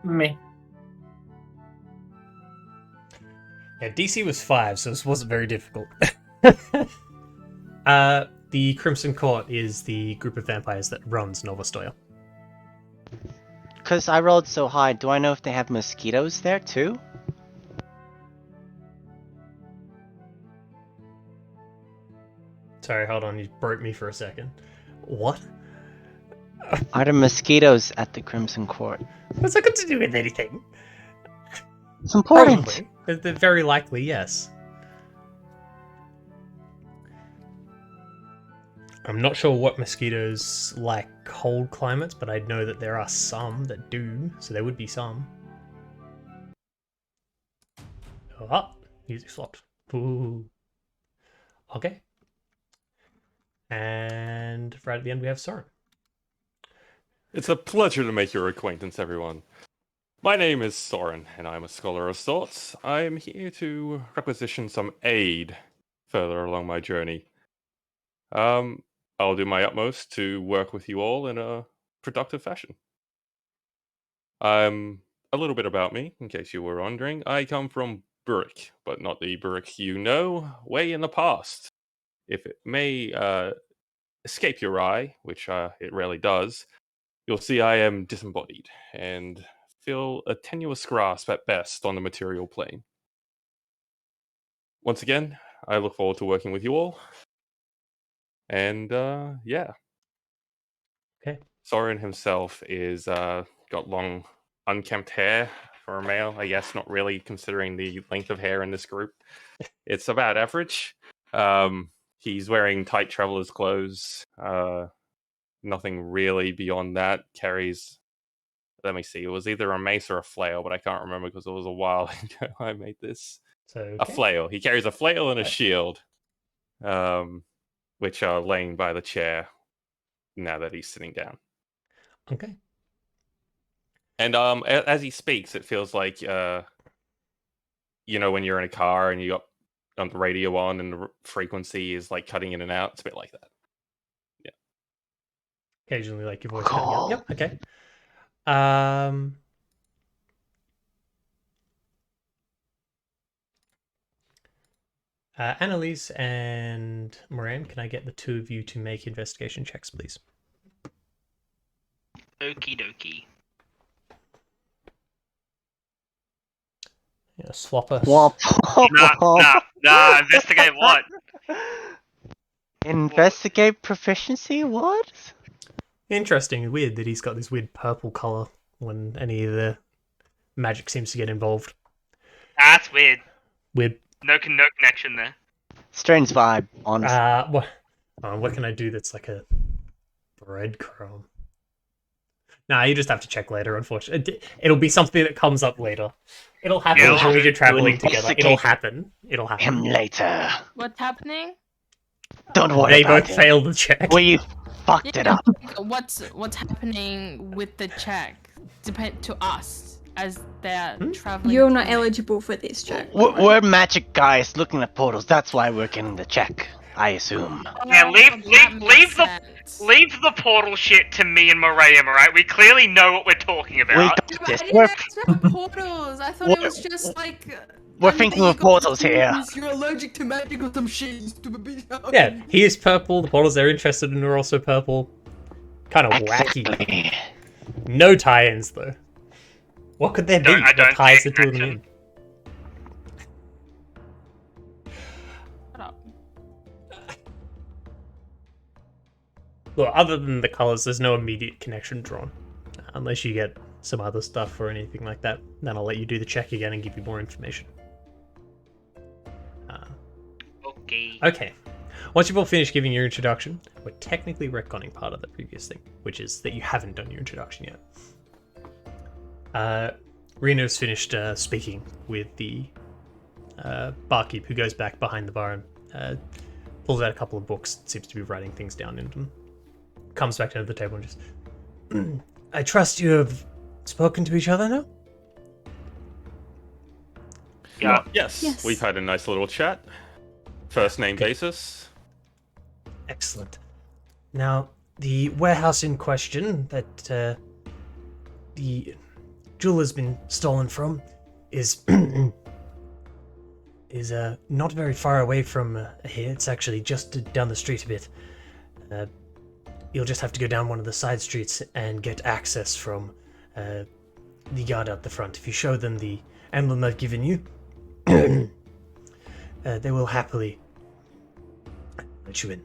Me. Yeah, DC was 5, so this wasn't very difficult. The Crimson Court is the group of vampires that runs Novostoya. Because I rolled so high, do I know if they have mosquitoes there too? Sorry, hold on, you broke me for a second. What? Are there mosquitoes at the Crimson Court? What's that got to do with anything? It's important. Probably. They're very likely, yes. I'm not sure what mosquitoes like cold climates, but I know that there are some that do, so there would be some. Oh, music stopped. Ooh. Okay. And right at the end we have Soren. It's a pleasure to make your acquaintance, everyone. My name is Soren, and I'm a scholar of sorts. I'm here to requisition some aid further along my journey. I'll do my utmost to work with you all in a productive fashion. A little bit about me, in case you were wondering. I come from Burrick, but not the Burrick you know, way in the past. If it may escape your eye, which it rarely does, you'll see I am disembodied and feel a tenuous grasp at best on the material plane. Once again, I look forward to working with you all. And yeah. Okay. Soren himself is got long, unkempt hair for a male, I guess, not really considering the length of hair in this group. It's about average. He's wearing tight traveler's clothes. Nothing really beyond that. Carries, let me see, it was either a mace or a flail, but I can't remember because it was a while ago I made this. So okay. A flail. He carries a flail and a shield, which are laying by the chair now that he's sitting down. Okay. And as he speaks, it feels like when you're in a car and you got on the radio on and the frequency is like cutting in and out. It's a bit like that. Yeah. Occasionally, like your voice cutting out. Yep. Okay. Annalise and Moran, can I get the two of you to make investigation checks, please? Okie dokie. Yeah, swap us. Nah, investigate what? Investigate proficiency? What? Interesting and weird that he's got this weird purple color when any of the magic seems to get involved. That's weird. Weird. No connection there. Strange vibe, honestly. What can I do that's like a breadcrumb? Nah, you just have to check later, unfortunately. It'll be something that comes up later. It'll happen as long as you're traveling together. It'll happen. Him later. What's happening? Don't worry They about both it. failed the check. We fucked it up. What's happening with the check? Depend to us as they're traveling. You're not through it. eligible for this check. We're magic guys looking at portals. That's why we're getting the check, I assume. Yeah, leave the portal shit to me and Miriam, alright? We clearly know what we're talking about. We Yeah, got but this. I didn't expect portals. I thought it was just like. We're thinking of portals here. You're allergic to magic or some shit. You stupid bitch. Yeah, he is purple. The portals they're interested in are also purple. Kind of wacky. Exactly. No tie-ins though. What could there be I that don't ties see the two of them in? connection. Shut up. Well, other than the colors, there's no immediate connection drawn, unless you get some other stuff or anything like that, then I'll let you do the check again and give you more information. Okay. Okay. Once you've all finished giving your introduction, we're technically retconning part of the previous thing, which is that you haven't done your introduction yet. Reno's finished speaking with the barkeep, who goes back behind the bar and pulls out a couple of books, seems to be writing things down in them. Comes back down to the table and just... I trust you have spoken to each other now? Yeah. Yes, we've had a nice little chat. First name basis. Excellent. Now, the warehouse in question that the jewel has been stolen from is not very far away from here. It's actually just down the street a bit. You'll just have to go down one of the side streets and get access from the guard out the front. If you show them the emblem I've given you, they will happily let you in.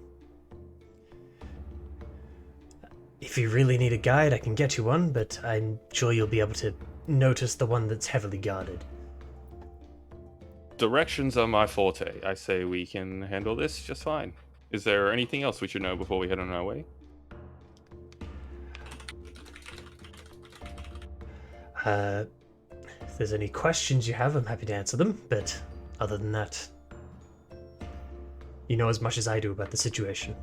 If you really need a guide, I can get you one, but I'm sure you'll be able to notice the one that's heavily guarded. Directions are my forte. I say we can handle this just fine. Is there anything else we should know before we head on our way? If there's any questions you have, I'm happy to answer them, but other than that, you know as much as I do about the situation.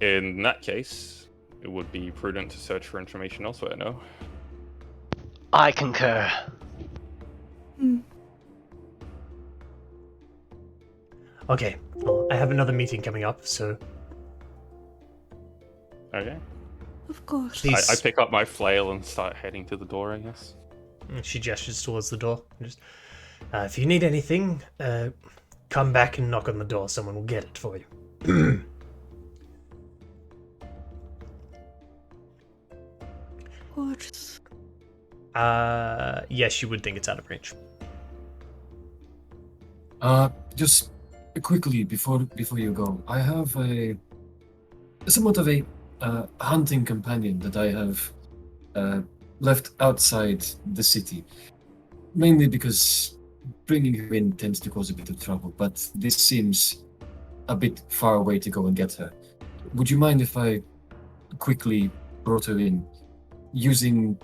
In that case, it would be prudent to search for information elsewhere, no? I concur. Okay, well, I have another meeting coming up, so Okay. Of course. please. I pick up my flail and start heading to the door, I guess. She gestures towards the door. Just, if you need anything, come back and knock on the door. Someone will get it for you. Gorgeous. Yes, you would think it's out of range. Just quickly before you go, I have somewhat of a hunting companion that I have left outside the city, mainly because bringing her in tends to cause a bit of trouble. But this seems a bit far away to go and get her. Would you mind if I quickly brought her in, using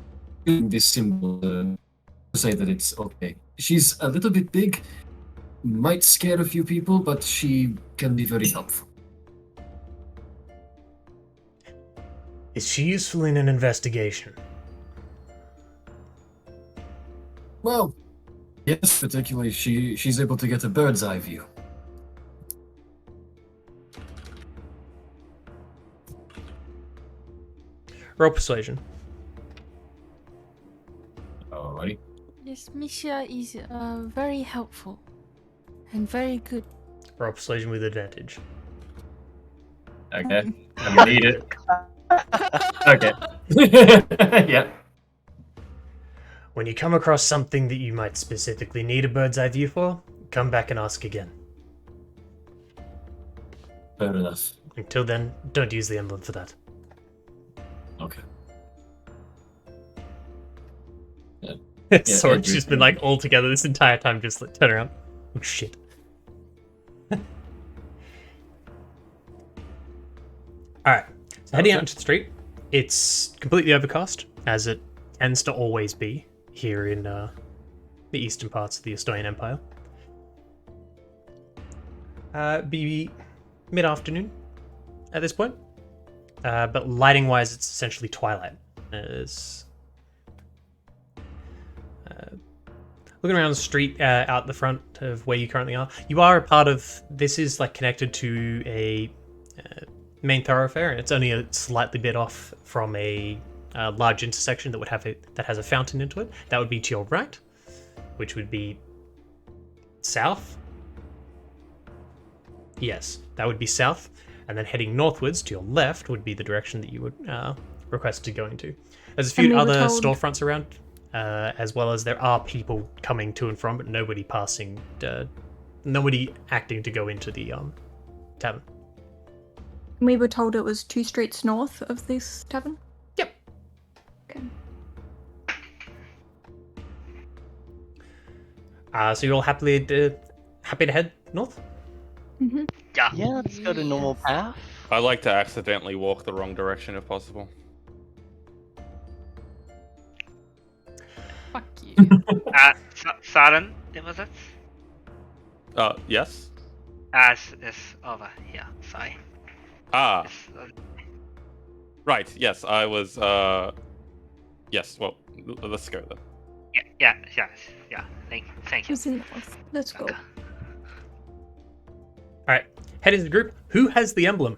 this symbol to say that it's okay? She's a little bit big. Might scare a few people, but she can be very helpful. Is she useful in an investigation? Well, yes, particularly she's able to get a bird's eye view. Roll persuasion. Alrighty. Yes, Misha is very helpful and very good. Roll persuasion with advantage. Okay. I need it. Okay. Yeah. When you come across something that you might specifically need a bird's eye view for, come back and ask again. Fair enough. Until then, don't use the emblem for that. Okay. Sword's just been like all together this entire time, just like turn around. Oh shit. Alright, so heading out into the street, it's completely overcast, as it tends to always be here in the eastern parts of the Estonian Empire. Be mid-afternoon at this point, but lighting-wise, it's essentially twilight. As looking around the street out the front of where you currently are, you are a part of. This is like connected to a main thoroughfare, and it's only a slightly bit off from a large intersection that would have that has a fountain into it. That would be to your right, which would be south. Yes, that would be south, and then heading northwards to your left would be the direction that you would request to go into. There's a few other storefronts around, as well as there are people coming to and from, but nobody passing, nobody acting to go into the tavern. We were told it was 2 streets north of this tavern. Yep. Okay. So you're all happy to head north? Mm-hmm. Yeah. Yeah, let's go to normal path. I like to accidentally walk the wrong direction if possible. Fuck you. Saren, was it? Yes. It's over here. Sorry. Ah, It's, right. Yes, I was. Yes. Well, let's go then. yeah. Thank you. Who's in north? Let's go. Okay. Alright, head into the group. Who has the emblem?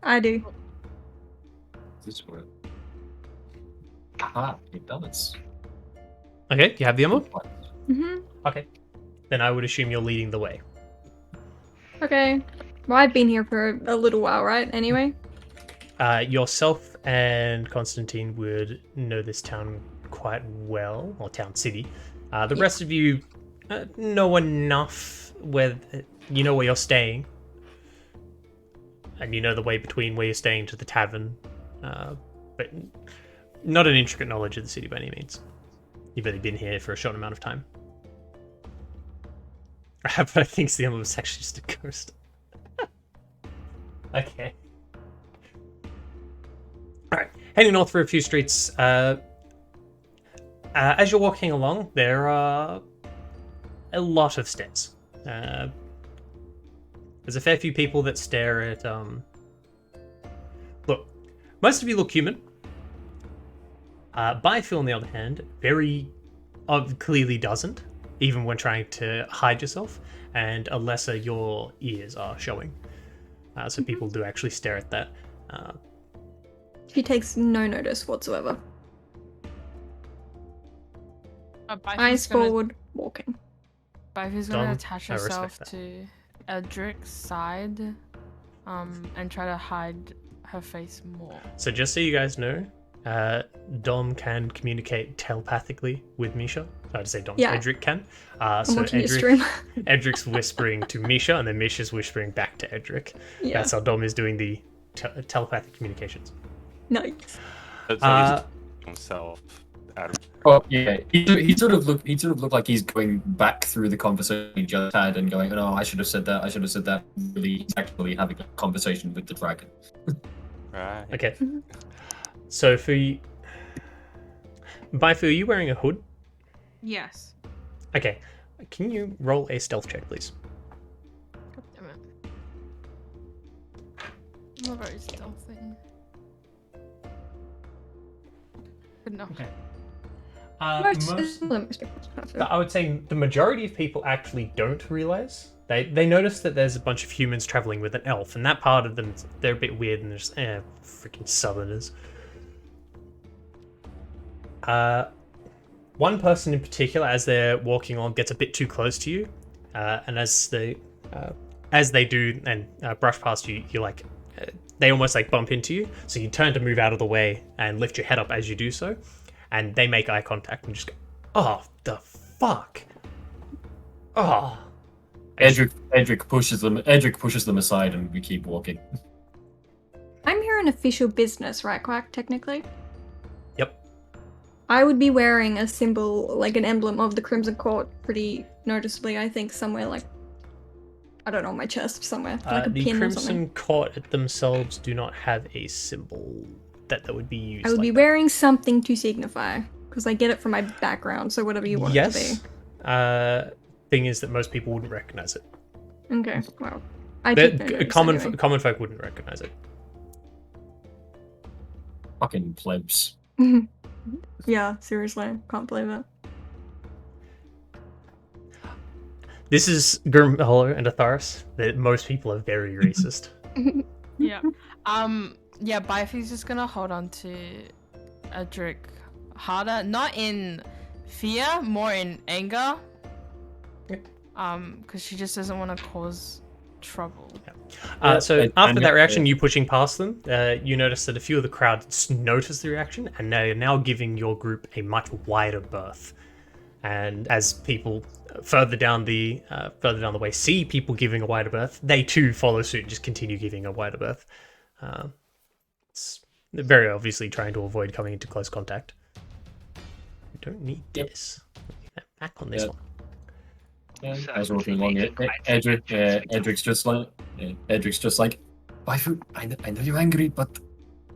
I do. This way. Aha, it does. Okay, you have the emblem? Mm-hmm. Okay. Then I would assume you're leading the way. Okay. Well, I've been here for a little while, right? Anyway. Yourself and Constantine would know this town quite well, or town city. The rest of you know enough where you know where you're staying, and you know the way between where you're staying to the tavern, but not an intricate knowledge of the city by any means. You've only been here for a short amount of time. But I think the emblem is actually just a ghost. Okay. Alright, heading north for a few streets. As you're walking along, there are a lot of stairs. There's a fair few people that stare at... Look, most of you look human. Byfield, on the other hand, very clearly doesn't, even when trying to hide yourself, and Alessa, your ears are showing. So people do actually stare at that. She takes no notice whatsoever. Eyes forward, walking. Byfi's Dom, gonna attach I respect herself that. to Eldric's side, and try to hide her face more. So just so you guys know, Dom can communicate telepathically with Misha. I had to say Dom. Yeah. Edric can. I'm So watching your stream. Edric's whispering to Misha, and then Misha's whispering back to Edric. Yeah. That's how Dom is doing the telepathic communications. Nice. So he's himself out of. Oh yeah, he sort of looked like he's going back through the conversation he just had and going, "Oh, I should have said that. I should have said that." Really, he's actually having a conversation with the dragon. Right. Okay. So for you, Byfu, are you wearing a hood? Yes. Okay. Can you roll a stealth check, please? God damn it. I'm not very stealthy. Good enough. Okay. I would say the majority of people actually don't realize. They notice that there's a bunch of humans traveling with an elf, and that part of them, they're a bit weird and they're just, freaking southerners. One person in particular, as they're walking on, gets a bit too close to you, and as they do and brush past you, you like, they almost like bump into you. So you turn to move out of the way and lift your head up as you do so, and they make eye contact and just go, "Oh, the fuck! Oh." Edric pushes them aside, and we keep walking. I'm here in official business, right, Quack, technically? Yep. I would be wearing a symbol, like an emblem of the Crimson Court, pretty noticeably, I think, somewhere like, I don't know, on my chest somewhere, like a The pin or Crimson something. Court themselves do not have a symbol that would be used. I would be wearing something to signify, because I get it from my background, so whatever you want it to Yes. Thing is that most people wouldn't recognize it. be. Okay, well, I take no notice Common folk wouldn't recognize it. Fucking plebs. anyway. Yeah, seriously, can't believe it. This is Grimhollow and Atharis. That most people are very racist. Yeah. Yeah, Byfi's just gonna hold on to Edric harder, not in fear, more in anger. Because she just doesn't want to cause trouble. So after that reaction, you pushing past them, you notice that a few of the crowd notice the reaction, and they're now giving your group a much wider berth. And as people further down the way see people giving a wider berth, they too follow suit and just continue giving a wider berth. It's very obviously trying to avoid coming into close contact. We don't need Yep. this. Back on this Yep. one. And So as we're walking they along, make it quite significant. Edric's just like, Waifu, I know you're angry, but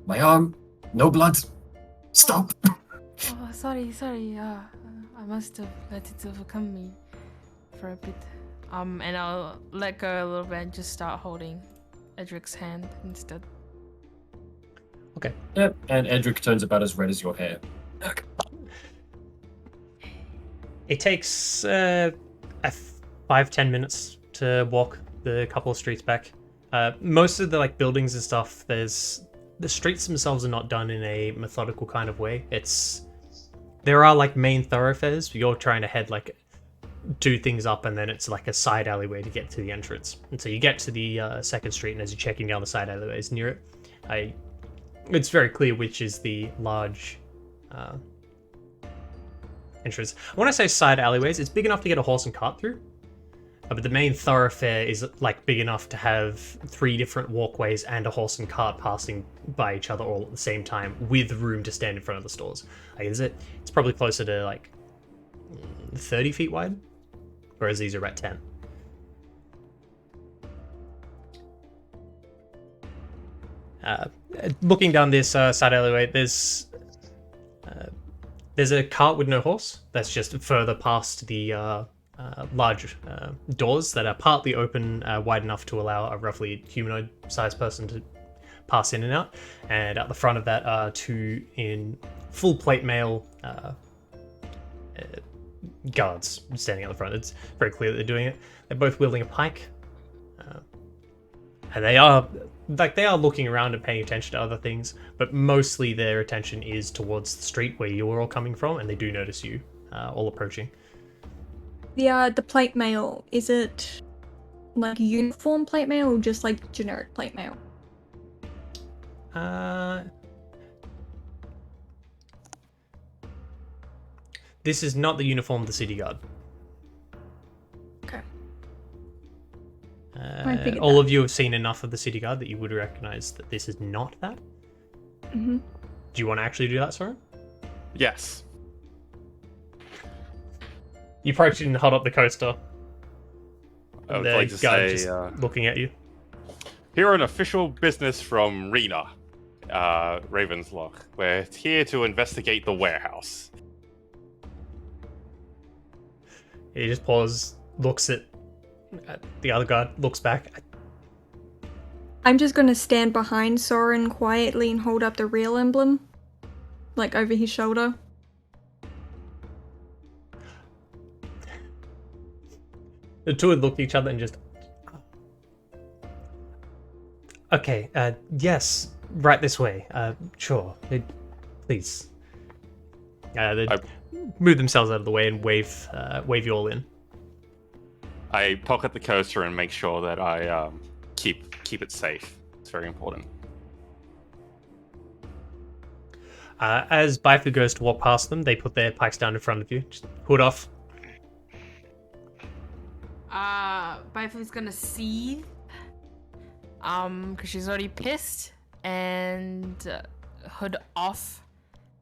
my arm, no blood. Stop. Oh, sorry. I must have let it overcome me for a bit. And I'll let go a little bit and just start holding Edric's hand instead. Yep. And Edric turns about as red as your hair. It takes 5-10 minutes to walk the couple of streets back. Most of the like buildings and stuff, the streets themselves are not done in a methodical kind of way. There are like main thoroughfares, but you're trying to head like 2 things up, and then it's like a side alleyway to get to the entrance. And so you get to the second street, and as you're checking down the side alleyways near it, it's very clear which is the large entrance. When I say side alleyways, it's big enough to get a horse and cart through. But the main thoroughfare is like big enough to have 3 different walkways and a horse and cart passing by each other all at the same time, with room to stand in front of the stores. Like, it's probably closer to like 30 feet wide, whereas these are about 10. Looking down this side alleyway, there's a cart with no horse that's just further past the large doors that are partly open wide enough to allow a roughly humanoid-sized person to pass in and out. And at the front of that are 2 in full plate mail guards standing at the front. It's very clear that they're doing it. They're both wielding a pike, and they are looking around and paying attention to other things, but mostly their attention is towards the street where you are all coming from, and they do notice you all approaching. The plate mail, is it like uniform plate mail or just like generic plate mail? This is not the uniform of the city guard. Okay. I figured All that. of you have seen enough of the city guard that you would recognize that this is not that. Mm-hmm. Do you want to actually do that, Soren? Yes. You approach and hold up the coaster. I would The like to guard say, just looking at you. here an official business from Rena, Ravenslock. We're here to investigate the warehouse. He just pauses, looks at the other guard, looks back. I'm just gonna stand behind Soren quietly and hold up the real emblem, like over his shoulder. The 2 would look at each other and just... Okay, yes, right this way. Sure, please. They move themselves out of the way and wave you all in. I pocket the coaster and make sure that I keep it safe. It's very important. As Baifu goes to walk past them, they put their pikes down in front of you. Just hood off. Baifu's gonna seethe. Because she's already pissed, and hood off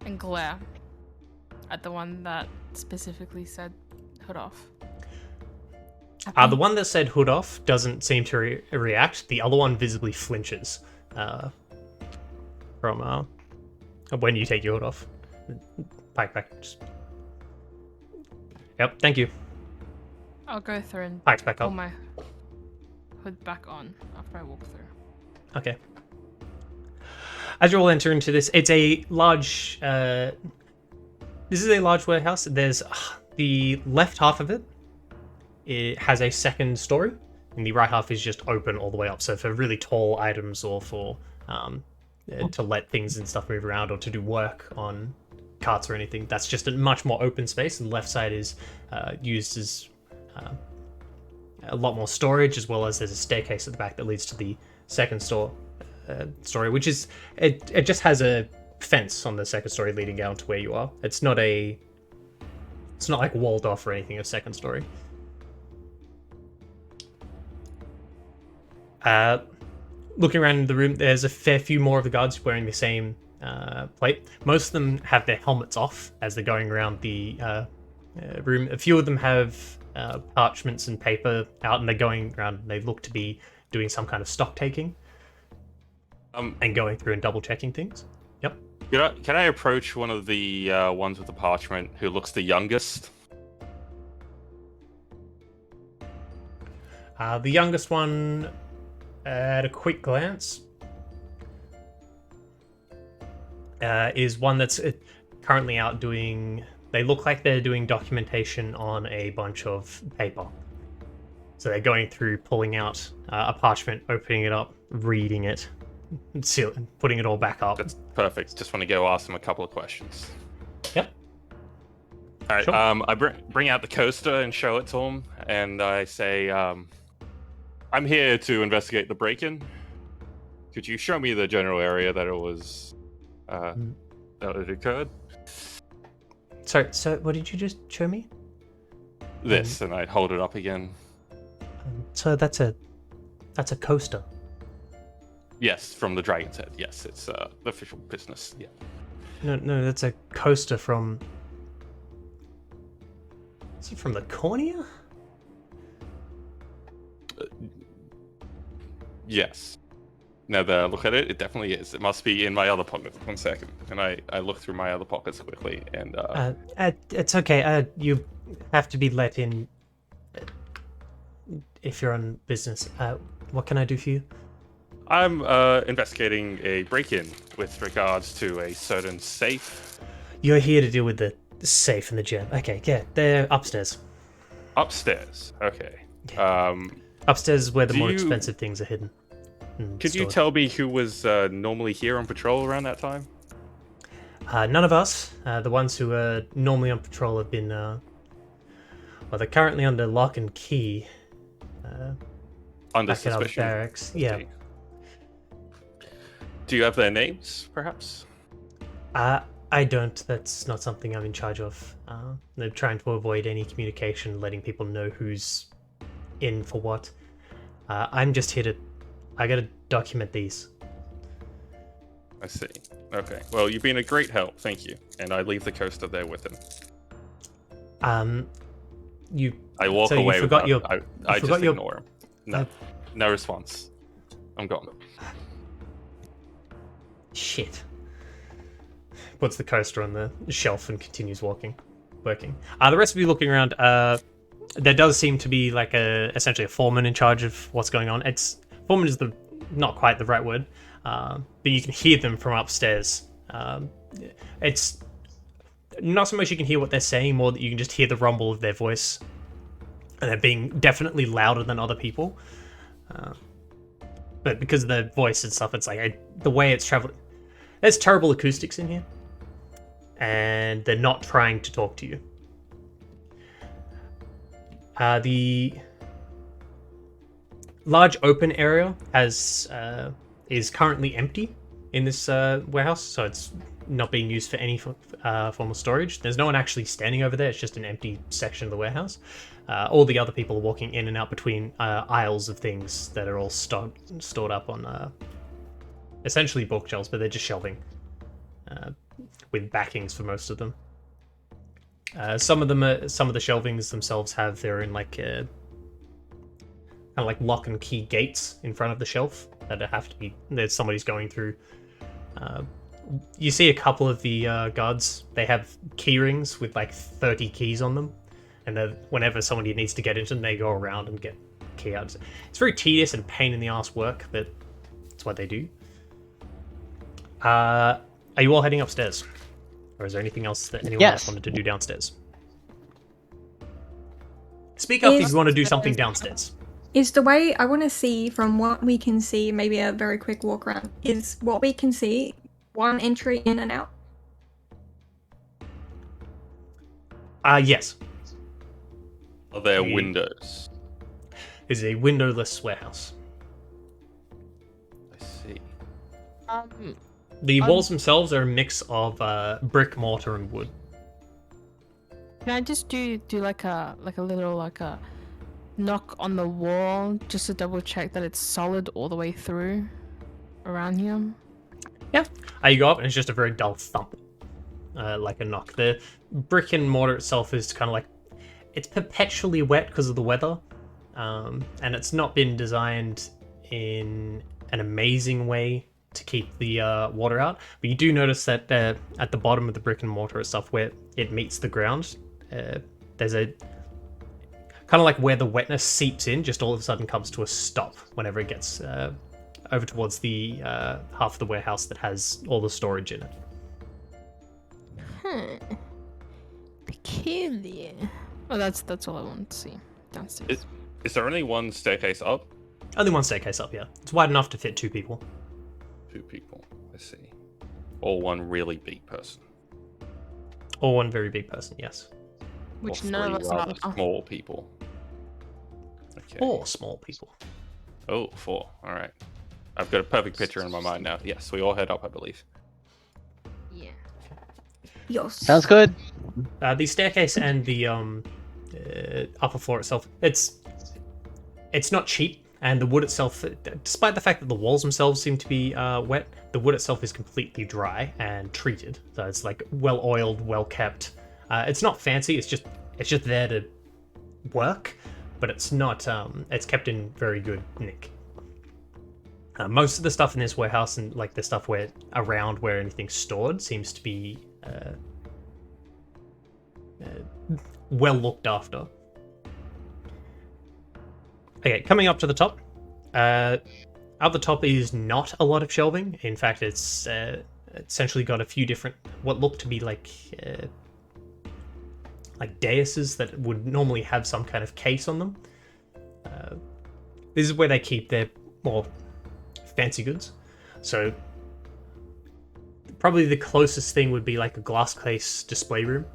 and glare at the one that specifically said hood off. The one that said hood off doesn't seem to react. The other one visibly flinches from when you take your hood off. Pike back. Yep, thank you. I'll go through and Pike's back pull up. my hood back on after I walk through. Okay. As you all enter into this, it's a large... this is a large warehouse. There's the left half of it. It has a second story, and the right half is just open all the way up. So for really tall items, or for to let things and stuff move around, or to do work on carts or anything, that's just a much more open space. And the left side is used as a lot more storage, as well as there's a staircase at the back that leads to the second story, which is it just has a fence on the second story leading down to where you are. It's not like walled off or anything. A second story. Looking around the room, there's a fair few more of the guards wearing the same plate. Most of them have their helmets off as they're going around the room. A few of them have parchments and paper out, and they're going around. And they look to be doing some kind of stock taking and going through and double checking things. Yep. Can I approach one of the ones with the parchment who looks the youngest? The youngest one, at a quick glance, is one that's currently out doing... They look like they're doing documentation on a bunch of paper. So they're going through, pulling out a parchment, opening it up, reading it, putting it all back up. That's perfect. Just want to go ask them a couple of questions. Yep. All right. Sure. I bring out the coaster and show it to them, and I say, "I'm here to investigate the break-in. Could you show me the general area that it was that it occurred?" Sorry. So, what did you just show me? This, and I hold it up again. So that's a coaster. Yes, from the Dragon's Head. Yes, it's the official business. Yeah. No, that's a coaster from... Is it from the cornea? Yes. Now that I look at it, it definitely is. It must be in my other pocket. 1 second. And I look through my other pockets quickly, and... It's okay. You have to be let in if you're on business. What can I do for you? I'm investigating a break-in with regards to a certain safe. You're here to deal with the safe and the gem. Okay, yeah, they're upstairs. Upstairs? Okay. Upstairs is where the more you- expensive things are hidden. Could you stored. tell me who was normally here on patrol around that time? None of us. The ones who are normally on patrol have been... well, they're currently under lock and key. Under Back at our suspicion? barracks. Yeah. Okay. Do you have their names, perhaps? I don't. That's not something I'm in charge of. They're trying to avoid any communication, letting people know who's in for what. I'm just here to... I gotta document these. I see. Okay. Well, you've been a great help. Thank you. And I leave the coaster there with him. You... I walk So you away forgot with your- that. I just forgot your- ignore him. No. No response. I'm gone. Shit. Puts the coaster on the shelf and continues working. The rest of you looking around, there does seem to be like essentially a foreman in charge of what's going on. Foreman is not quite the right word, but you can hear them from upstairs. It's not so much you can hear what they're saying, more that you can just hear the rumble of their voice, and they're being definitely louder than other people. But because of their voice and stuff, it's like the way it's traveling. There's terrible acoustics in here, and they're not trying to talk to you. The large open area is currently empty in this warehouse, so it's not being used for any form of storage. There's no one actually standing over there. It's just an empty section of the warehouse. All the other people are walking in and out between aisles of things that are all stored up on essentially bookshelves, but they're just shelving with backings for most of them. Some of the shelvings themselves they're in like kind of like lock and key gates in front of the shelf that have to be there's somebody's going through. You see a couple of the guards. They have key rings with like 30 keys on them, and whenever somebody needs to get into them, they go around and get key out. It's very tedious and pain in the ass work, but it's what they do. Are you all heading upstairs? Or is there anything else that anyone else wanted to do downstairs? Speak up if you want to do something downstairs. Is the way I want to see from what we can see, maybe a very quick walk around, is what we can see one entry in and out? Yes. Are there windows? It's a windowless warehouse. I see. The walls themselves are a mix of brick, mortar, and wood. Can I just do like a little knock on the wall just to double check that it's solid all the way through around here? Yeah. You go up and it's just a very dull thump, like a knock. The brick and mortar itself is kind of like, it's perpetually wet because of the weather, and it's not been designed in an amazing way to keep the water out. But you do notice that at the bottom of the brick and mortar itself, where it meets the ground, there's a kind of like where the wetness seeps in, just all of a sudden comes to a stop whenever it gets over towards the half of the warehouse that has all the storage in it. Peculiar. Oh, that's all I want to see downstairs. Is there only one staircase up? Only one staircase up, yeah. It's wide enough to fit 2 people. 2 people. I see. Or one really big person. Or one very big person, yes. Which or none of 3 us rather are. small people. Okay. 4 small people. Oh, 4. All right. I've got a perfect picture in my mind now. Yes, we all head up, I believe. Yeah. Yes. Sounds good. The staircase and the upper floor itself, it's not cheap, and the wood itself, despite the fact that the walls themselves seem to be wet, the wood itself is completely dry and treated. So it's like well oiled, well kept. It's not fancy. It's just there to work, but it's not. It's kept in very good nick. Most of the stuff in this warehouse and like the stuff around where anything's stored seems to be well looked after. Okay, coming up to the top. At the top is not a lot of shelving. In fact, it's essentially got a few different, what look to be like daises that would normally have some kind of case on them. This is where they keep their more fancy goods. So probably the closest thing would be like a glass case display room,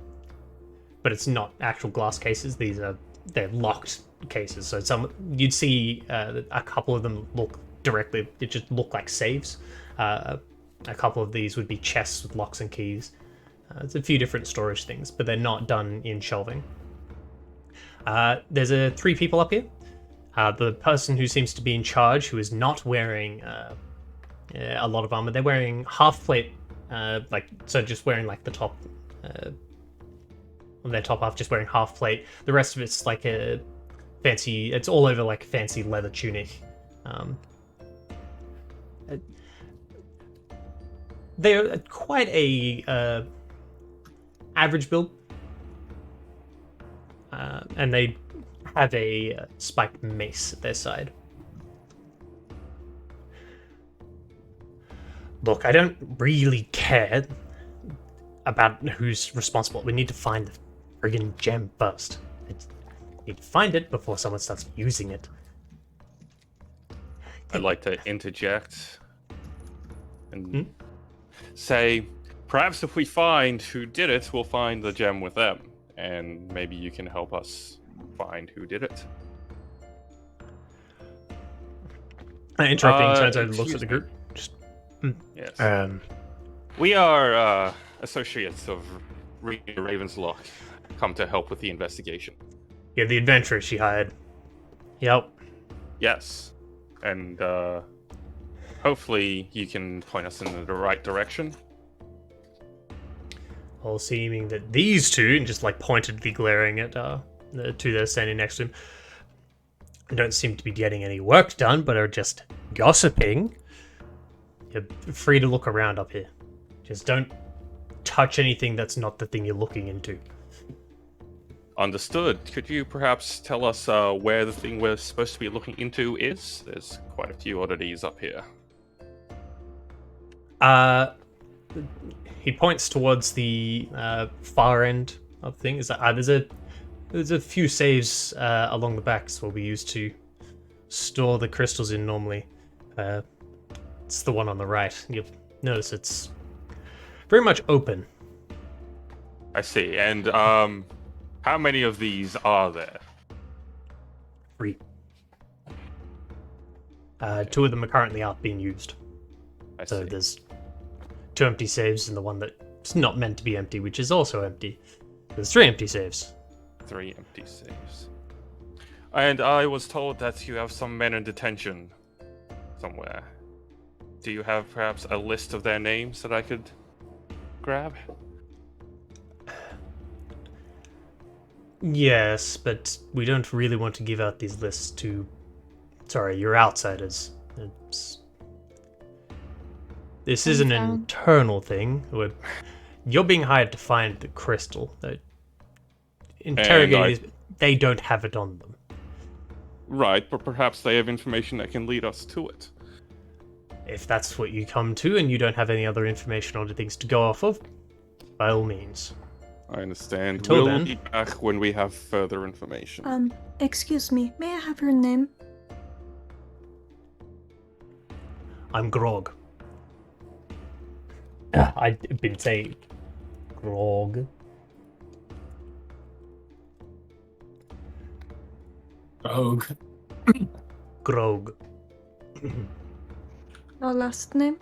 but it's not actual glass cases. They're locked cases. So you'd see a couple of them just look like safes. A couple of these would be chests with locks and keys. It's a few different storage things, but they're not done in shelving. There's 3 people up here. The person who seems to be in charge, who is not wearing a lot of armor, they're wearing half plate, just wearing like the top, on their top half, just wearing half plate. The rest of it's like a fancy, it's all over like fancy leather tunic. They're quite a average build, and they have a spiked mace at their side. Look, I don't really care about who's responsible. We need to find the friggin' gem first. We need to find it before someone starts using it. I'd like to interject and say, perhaps if we find who did it, we'll find the gem with them, and maybe you can help us find who did it. Interrupting, turns over and looks at the group. Yes. We are associates of Rita Ravenslock, come to help with the investigation. Yeah, the adventurer she hired. Yep. Yes. And hopefully you can point us in the right direction. All seeming that these two, and just like pointedly glaring at the two that are standing next to him, don't seem to be getting any work done, but are just gossiping. You're free to look around up here. Just don't touch anything that's not the thing you're looking into. Understood. Could you perhaps tell us where the thing we're supposed to be looking into is? There's quite a few oddities up here. He points towards the far end of things. There's a few saves along the backs where we used to store the crystals in normally. It's the one on the right. You'll notice it's very much open. I see. And how many of these are there? 3. 2 of them are currently out being used. I So see. there's 2 empty saves and the one that's not meant to be empty, which is also empty. There's 3 empty saves. 3 empty saves. And I was told that you have some men in detention somewhere. Do you have perhaps a list of their names that I could grab? Yes, but we don't really want to give out these lists to... Sorry, you're outsiders. This is an Confound. internal thing. You're being hired to find the crystal. Interrogators, they don't have it on them. Right, but perhaps they have information that can lead us to it. If that's what you come to and you don't have any other information or things to go off of, by all means. I understand. Until We'll then. be back when we have further information. Excuse me, may I have her name? I'm Grog. I've been saying Grog. Rogue. Grog. Your last name?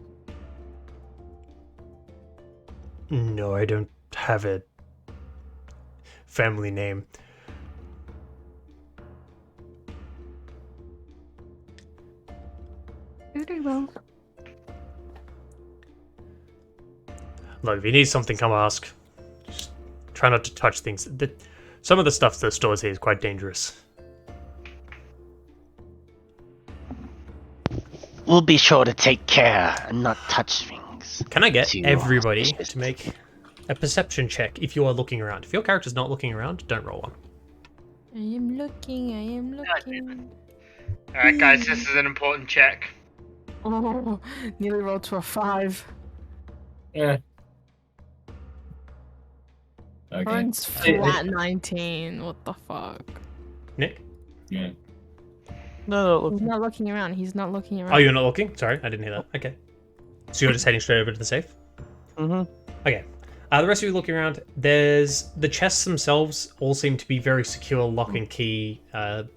No, I don't have a family name. Very well. Look, if you need something, come ask. Just try not to touch things. Some of the stuff the stores here is quite dangerous. We'll be sure to take care and not touch things. Can I get To everybody suspicious. to make a perception check if you are looking around? If your character's not looking around, don't roll one. I am looking. Alright, guys, this is an important check. Oh, nearly rolled to a 5. Yeah. Okay. Burns flat 19. What the fuck? Nick? Yeah. No, He's not looking around. He's not looking around. Oh, you're not looking? Sorry, I didn't hear that. Okay. So you're just heading straight over to the safe? Mm-hmm. Okay. The rest of you looking around, there's... The chests themselves all seem to be very secure, lock and key. I'm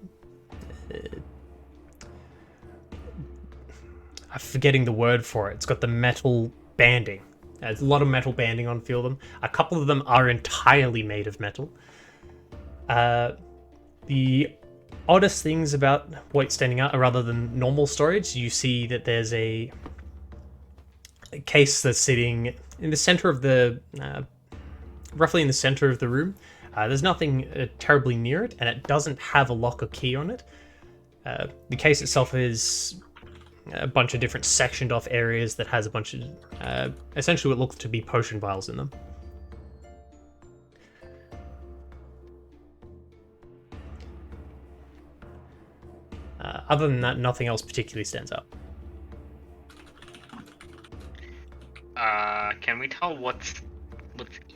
forgetting the word for it. It's got the metal banding. There's a lot of metal banding on a few of them. A couple of them are entirely made of metal. The oddest things about what's standing out, rather than normal storage, you see that there's a case that's sitting in the center of the... roughly in the center of the room. There's nothing terribly near it, and it doesn't have a lock or key on it. The case itself is a bunch of different sectioned off areas that has a bunch of essentially what looks to be potion vials in them. Other than that, nothing else particularly stands out. Can we tell what's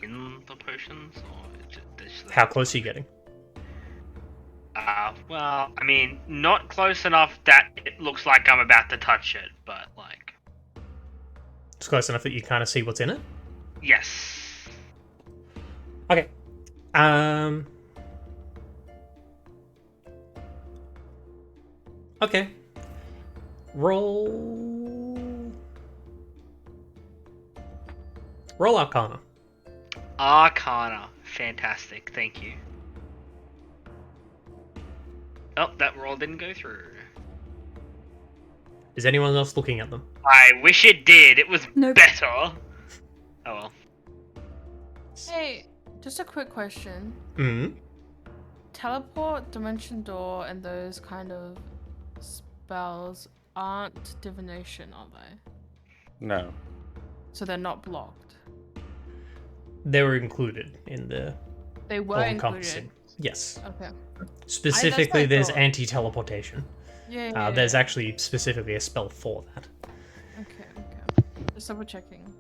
in the potions? Or How close are you getting? Well, I mean, not close enough that it looks like I'm about to touch it, but like... It's close enough that you kind of see what's in it? Yes. Okay. Okay. Roll Arcana. Arcana. Fantastic, thank you. Oh, that roll didn't go through. Is anyone else looking at them? I wish it did, it was Nope. better. Oh well. Hey, just a quick question. Hmm. Teleport, Dimension Door, and those kind of spells aren't divination, are they? No. So they're not blocked. They were included in the They were all-encompassing. included. Yes. Okay. Specifically, I there's thought. anti-teleportation. Yeah. There's actually specifically a spell for that. Okay. Just double checking.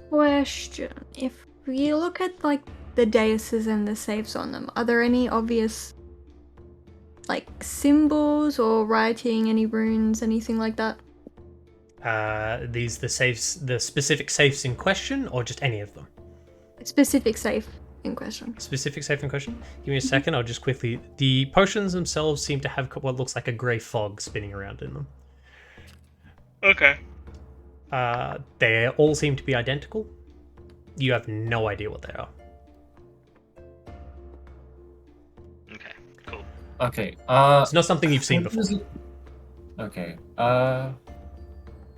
Question. If you look at, like, the daises and the safes on them, are there any obvious, like, symbols or writing, any runes, anything like that? These the safes, the specific safes in question, or just any of them? Specific safe in question. Specific safe in question? Give me a second, I'll just quickly... The potions themselves seem to have what looks like a grey fog spinning around in them. Okay. They all seem to be identical. You have no idea what they are. Okay, cool. Okay. It's not something you've seen before. Okay.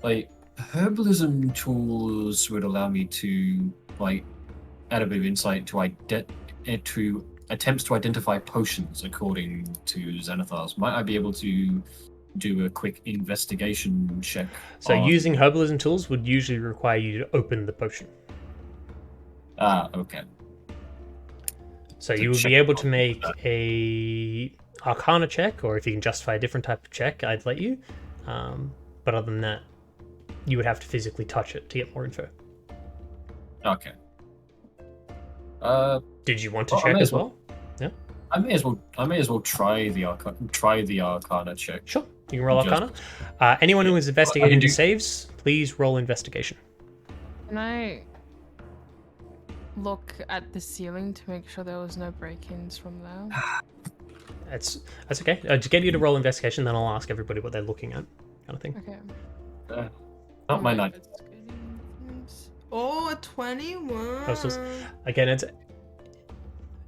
Like, herbalism tools would allow me to like add a bit of insight to attempts to identify potions according to Xanathar's. Might I be able to do a quick investigation check? So using herbalism tools would usually require you to open the potion. Okay. So To you would check be able the to make a Arcana check, or if you can justify a different type of check, I'd let you. But other than that, you would have to physically touch it to get more info. Okay. Did you want to Well, I check may as as well. well? Yeah. I may as well try the Arcana check. Sure. You can roll Just- Arcana. Anyone who is investigating do- the saves, please roll investigation. Can I look at the ceiling to make sure there was no break-ins from there? That's okay. To get you to roll investigation, then I'll ask everybody what they're looking at, kind of thing. Okay. Not my night. Oh, a 21. Again,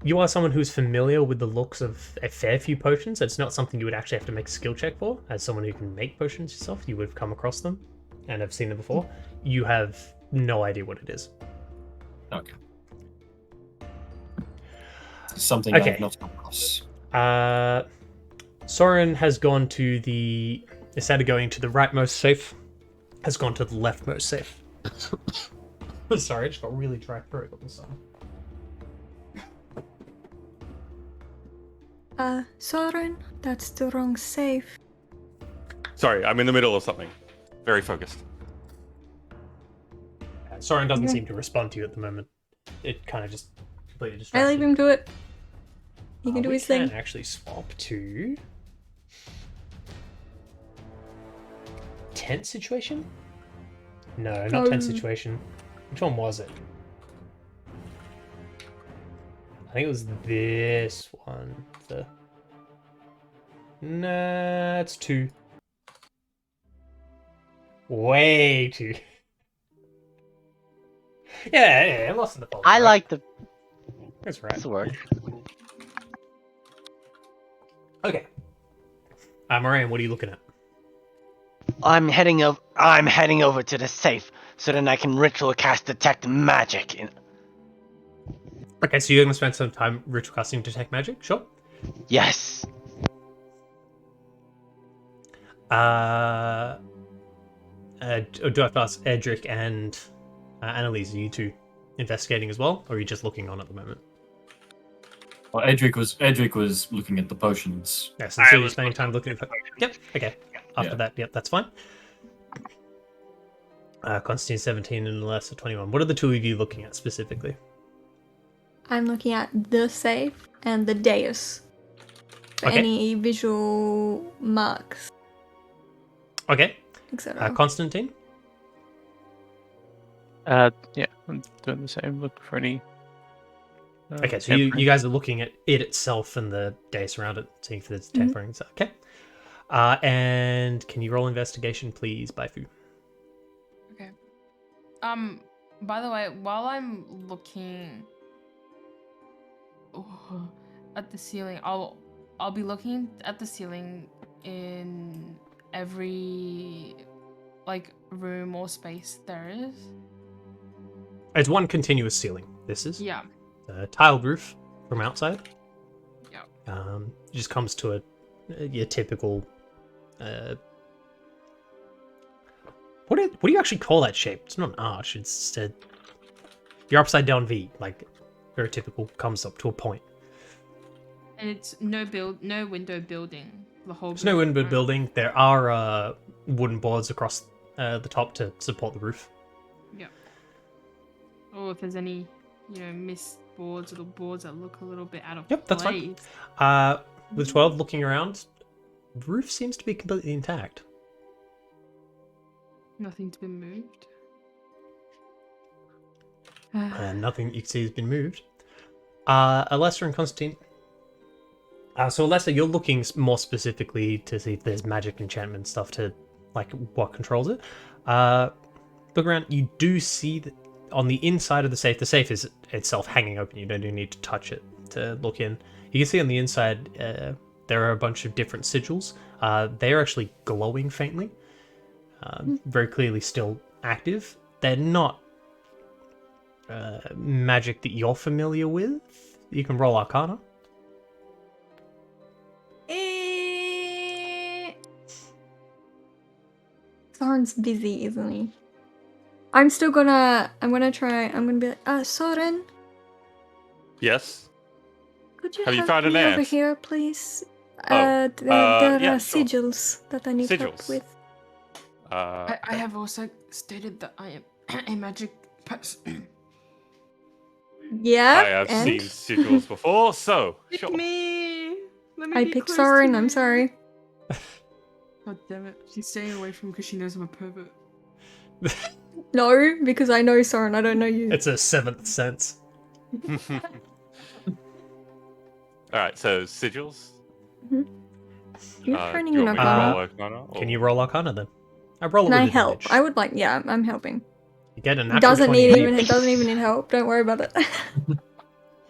you are someone who's familiar with the looks of a fair few potions. It's not something you would actually have to make a skill check for. As someone who can make potions yourself, you would have come across them and have seen them before. You have no idea what it is. Okay. Something Okay. I've not come across. Soren has gone to instead of going to the rightmost safe, has gone to the leftmost safe. Sorry, I just got really dry throat all of a sudden. Soren, that's the wrong safe. Sorry, I'm in the middle of something. Very focused. Soren doesn't Okay. seem to respond to you at the moment. It kind of just completely I distracts leave you. him to it. He can do We his thing. can actually swap to tent situation? No, not tent situation. Which one was it? I think it was this one. Nah, it's 2. Way too. Yeah, I'm lost in the fault. I like the. That's right. That's the word. Okay. Moran, what are you looking at? I'm heading over to the safe so then I can ritual cast detect magic. Okay, so you're going to spend some time ritual casting detect magic? Sure. Yes. Do I have to ask Edric and Annalise, are you two investigating as well? Or are you just looking on at the moment? Well, Edric was looking at the potions. Yes, and so you're spending time looking at the... Yep, okay. After Yeah. that, yep, that's fine. Constantine 17 and Alessa 21. What are the two of you looking at specifically? I'm looking at the safe and the dais for Okay. any visual marks, Okay. etc. Constantine? Yeah, I'm doing the same. Look for any. Okay, so you guys are looking at it itself and the dais around it, seeing if there's tempering. So, okay. And can you roll investigation, please, Baifu? Okay. By the way, while I'm looking at the ceiling, I'll be looking at the ceiling in every room or space there is. It's one continuous ceiling. This is Yeah. tiled roof from outside. Yeah. It just comes to your typical. What do you actually call that shape? It's not an arch. It's your upside down V, like very typical. Comes up to a point. And it's no window building. The whole. There's no window right? building. There are wooden boards across the top to support the roof. Yeah. Or if there's any, missed boards or the boards that look a little bit out of Yep, that's place. fine. With 12 looking around, the roof seems to be completely intact. Nothing's been moved. And nothing you can see has been moved. Alessa and Constantine. So Alessa, you're looking more specifically to see if there's magic enchantment stuff to, what controls it. Look around, you do see that on the inside of the safe is itself hanging open. You don't even need to touch it to look in. You can see on the inside there are a bunch of different sigils. They are actually glowing faintly. very clearly still active. They're not magic that you're familiar with. You can roll Arcana. Soren's busy, isn't he? I'm gonna be like, Soren, Yes. could you Have you help found an me over ant? here, please? Oh, There are yeah, sure. sigils that I need help Sigils. with. I have also stated that I am a magic person. Yeah, I have and seen sigils before, so Pick sure. me! Let me I be picked close Soren, to I'm you. sorry. God damn it. She's staying away from because she knows I'm a pervert. No, because I know Soren, I don't know you. It's a seventh sense. Alright, so sigils. You're Do turning you in want me to Arcana. roll Arcana? Can or- you roll Arcana then? I roll it Can I with help? advantage. I would like, yeah, I'm helping. You get an It natural doesn't 20 need anyway. it doesn't even need help. Don't worry about it.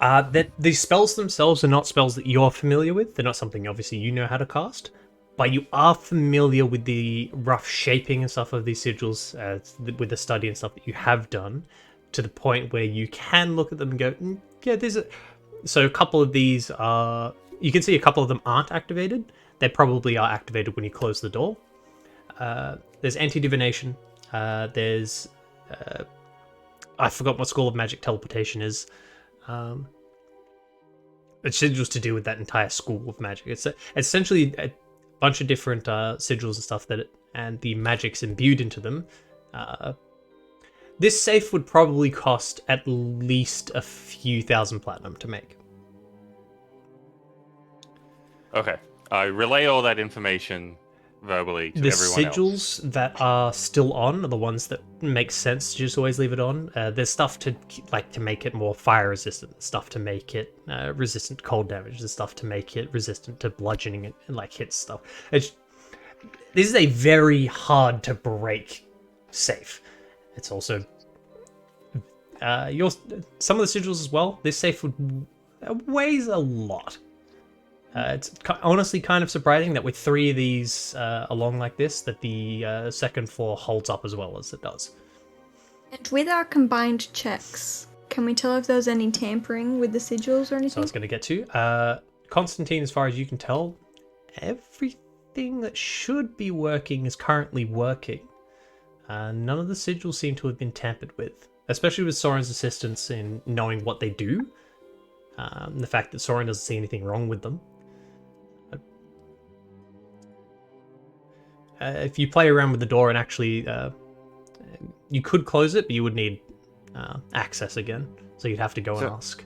That the spells themselves are not spells that you're familiar with. They're not something obviously you know how to cast, but you are familiar with the rough shaping and stuff of these sigils, with the study and stuff that you have done, to the point where you can look at them and go, yeah, there's a. So a couple of these are. You can see a couple of them aren't activated. They probably are activated when you close the door. There's anti-divination. There's. I forgot what School of Magic teleportation is. It's sigils to do with that entire school of magic. It's essentially a bunch of different sigils and stuff and the magic's imbued into them. This safe would probably cost at least a few thousand platinum to make. Okay. I relay all that information verbally to The everyone else. sigils that are still on are the ones that make sense to just always leave it on. There's stuff to make it more fire resistant, stuff to make it resistant to cold damage, there's stuff to make it resistant to bludgeoning and hit stuff. This is a very hard to break safe. It's also some of the sigils as well. This safe weighs a lot. It's honestly kind of surprising that with 3 of these along like this, that the second floor holds up as well as it does. And with our combined checks, can we tell if there's any tampering with the sigils or anything? So I was going to get to Constantine. As far as you can tell, everything that should be working is currently working. None of the sigils seem to have been tampered with, especially with Soren's assistance in knowing what they do. The fact that Soren doesn't see anything wrong with them. If you play around with the door and actually, you could close it, but you would need access again, so you'd have to go and ask.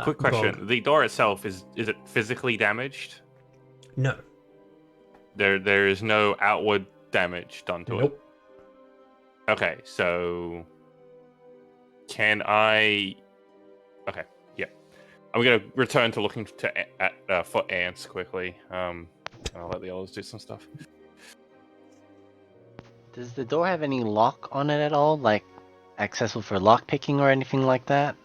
Quick question: Grog. the door itself is it physically damaged? No. There is no outward damage done to Nope. it. Okay, so can I? Okay, yeah. I'm gonna return to looking for ants quickly. I'll let the others do some stuff. Does the door have any lock on it at all? Like accessible for lock picking or anything like that?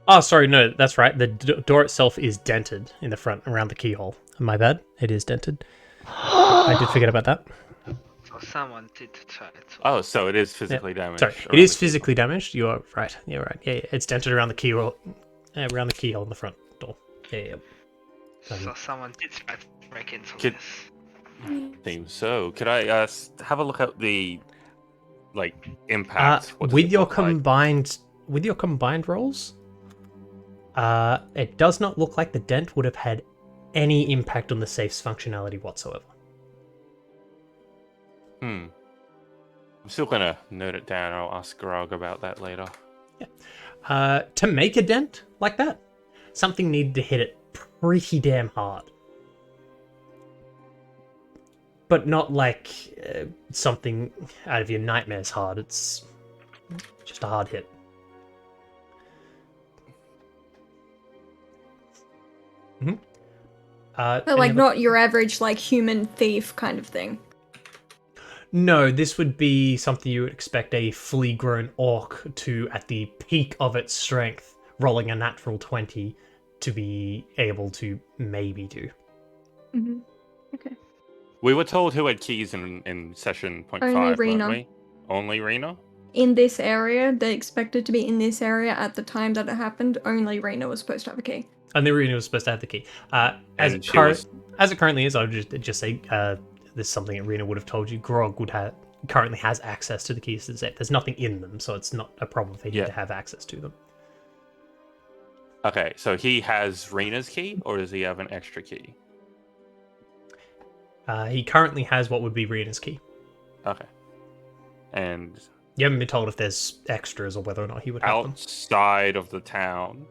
Oh, sorry, no, that's right. The door itself is dented in the front around the keyhole. My bad. It is dented. I did forget about that. So someone did try to. Oh, so it is physically damaged. Sorry, it around is the physically damaged. You are right. You're right. Yeah, it's dented around the keyhole, in the front door. Yeah. So someone did try to break into Kid- this. Seems so. Could I have a look at the impact? What does With it your look like? combined rolls, it does not look like the dent would have had any impact on the safe's functionality whatsoever. I'm still gonna note it down. I'll ask Grog about that later. To make a dent like that, something needed to hit it pretty damn hard. But not like something out of your nightmares hard. It's just a hard hit. Mm-hmm. So like not your average like human thief kind of thing. No, this would be something you would expect a fully grown orc to, at the peak of its strength, rolling a natural 20 to be able to maybe do. Mm-hmm. Okay. We were told who had keys in session point Only 5, Rena. weren't we? Only Rena? In this area, they expected to be in this area at the time that it happened. Only Rena was supposed to have a key. And the Rena was supposed to have the key. As And it she was- currently is, I would just say this is something that Rena would have told you. Grog currently has access to the keys to the safe. There's nothing in them, so it's not a problem for him to have access to them. Okay, so he has Rena's key, or does he have an extra key? He currently has what would be Rena's key. Okay. And You haven't been told if there's extras or whether or not he would have them. outside of the town,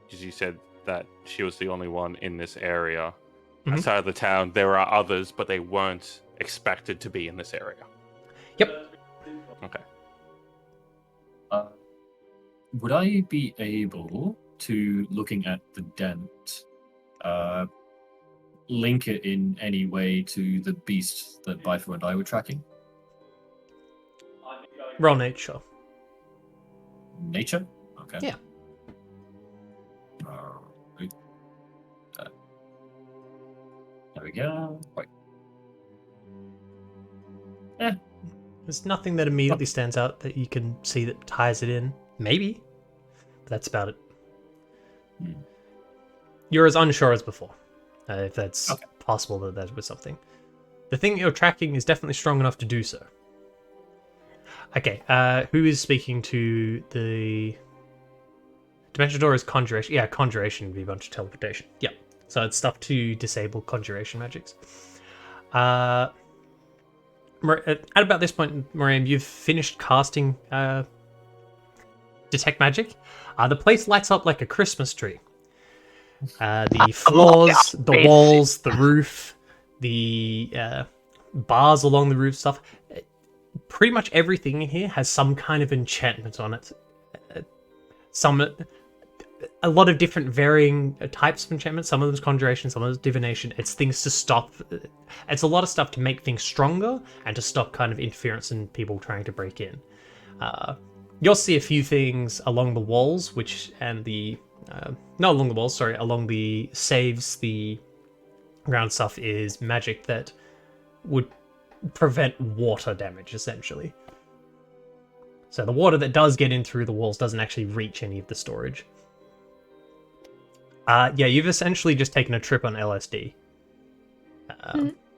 because you said that she was the only one in this area. Mhm. Outside of the town, there are others, but they weren't expected to be in this area. Yep. Okay. Would I be able to, looking at the dent, link it in any way to the beast that Byfu and I were tracking? Roll nature. Nature? Okay. Yeah. Right. There we go. Right. There's nothing that immediately stands out that you can see that ties it in. Maybe. But that's about it. You're as unsure as before. If that's possible that was something. The thing you're tracking is definitely strong enough to do so. Okay, who is speaking to the... Dimension Door is Conjuration. Yeah, Conjuration would be a bunch of teleportation. Yeah, so it's stuff to disable Conjuration magics. At about this point, Miriam, you've finished casting Detect Magic. The place lights up like a Christmas tree. The floors, the walls, the roof, the bars along the roof stuff. Pretty much everything in here has some kind of enchantment on it. A lot of different varying types of enchantment. Some of them's conjuration, some of them's divination. It's things to stop. It's a lot of stuff to make things stronger and to stop kind of interference and people trying to break in. You'll see a few things along the walls, along the saves. The ground stuff is magic that would prevent water damage, essentially. So the water that does get in through the walls doesn't actually reach any of the storage. Yeah, you've essentially just taken a trip on LSD.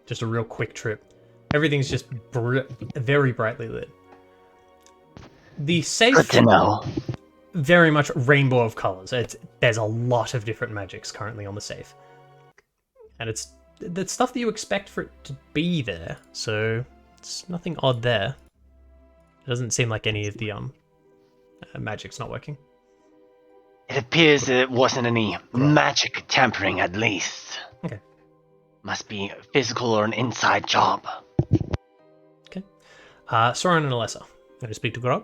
Just a real quick trip. Everything's just very brightly lit. The safe... Good to know. Very much rainbow of colors. There's a lot of different magics currently on the safe. And it's the stuff that you expect for it to be there, so it's nothing odd there. It doesn't seem like any of the magic's not working. It appears that it wasn't any magic tampering, at least. Okay. Must be physical or an inside job. Okay. Soren and Alessa. Going to speak to Grog?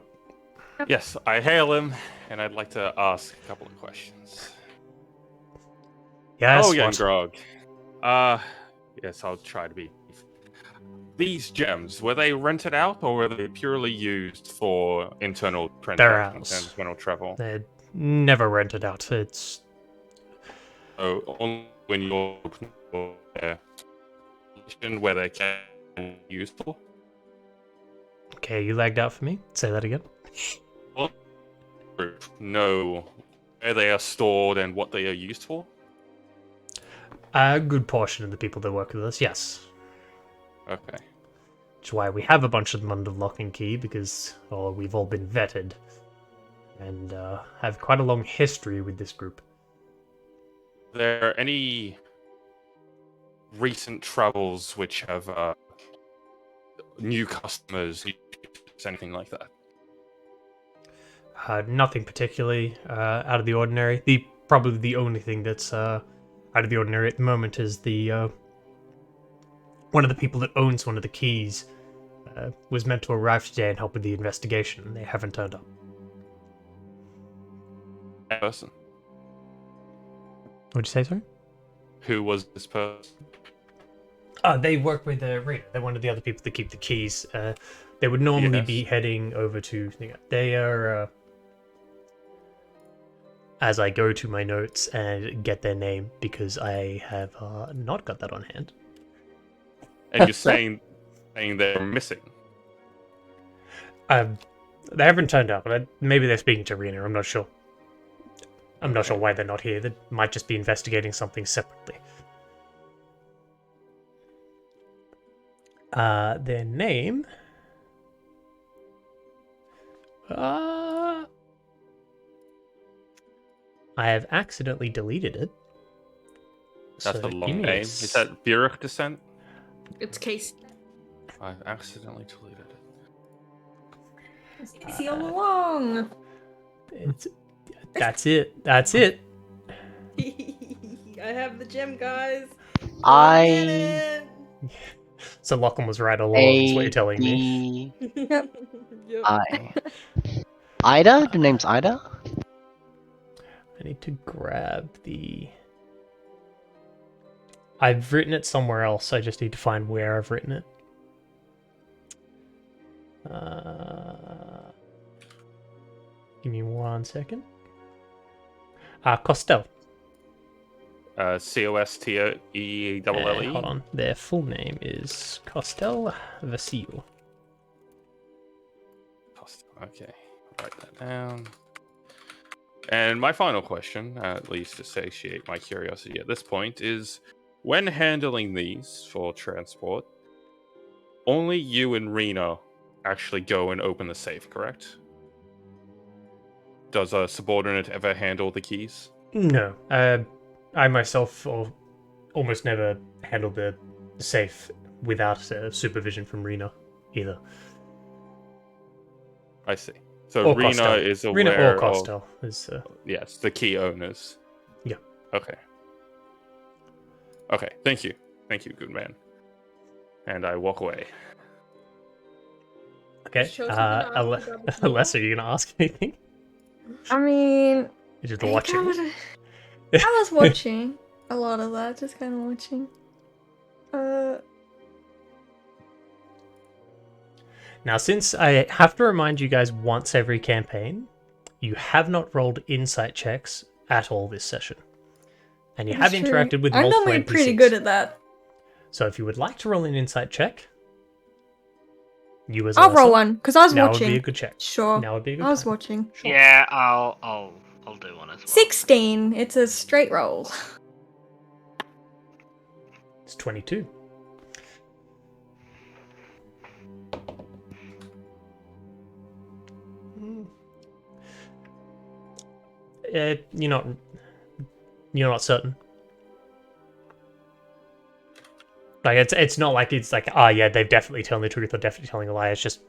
Yes, I hail him, and I'd like to ask a couple of questions. Yes. Young Grog. Yes, I'll try to be. These gems, were they rented out, or were they purely used for internal transactions and internal travel? They're never rented out. It's... So, only when you're where they can be useful? Okay, you lagged out for me. Say that again. Know where they are stored and what they are used for? A good portion of the people that work with us, yes. Okay. Which is why we have a bunch of them under lock and key, because we've all been vetted. And have quite a long history with this group. Are there any recent travels which have new customers, anything like that? Nothing particularly out of the ordinary. Probably the only thing that's out of the ordinary at the moment is the one of the people that owns one of the keys was meant to arrive today and help with the investigation, and they haven't turned up. Person. What'd you say, sorry? Who was this person? They work with Rita. They're one of the other people that keep the keys. They would normally be heading over to... They are... as I go to my notes and get their name, because I have not got that on hand. And you're saying they're missing. They haven't turned up, but maybe they're speaking to Rena. I'm not sure. I'm not sure why they're not here. They might just be investigating something separately. Their name. I have accidentally deleted it. That's So a give long me a name. Is that Burek descent? It's Casey. I've accidentally deleted it. Casey all along. That's it. That's it. I have the gem, guys. I So Lachlan was right all along, is what you're telling me. Yep. I. Ida? The name's Ida? I need to grab the... I've written it somewhere else, I just need to find where I've written it. Give me 1 second. Costel. Costeelle. Hold on. Their full name is Costel Vasil. Okay, write that down. And my final question, at least to satiate my curiosity at this point, is when handling these for transport, only you and Rena actually go and open the safe, correct? Does a subordinate ever handle the keys? No. I myself almost never handle the safe without supervision from Rena either. I see. So Or Rena Costel. is Rena aware or Costel is... yes, the key owners. Yeah. Okay. Okay, thank you. Thank you, good man. And I walk away. Okay. Alessa, are you going to ask anything? I mean, You're just I watching. was watching a lot of that, just kind of watching. Now, since I have to remind you guys once every campaign, you have not rolled insight checks at all this session. And you have That's true. interacted with I'm multiple normally NPCs. pretty good at that. So if you would like to roll an insight check, you as I'll roll Alyssa, one because I was now would be a watching. good check. Sure, Now would be a good I was time. watching. Sure. Yeah, I'll do one as well. 16. It's a straight roll. It's 22. You're not certain. Like it's not like it's like yeah, they've definitely telling the truth or definitely telling a lie. It's just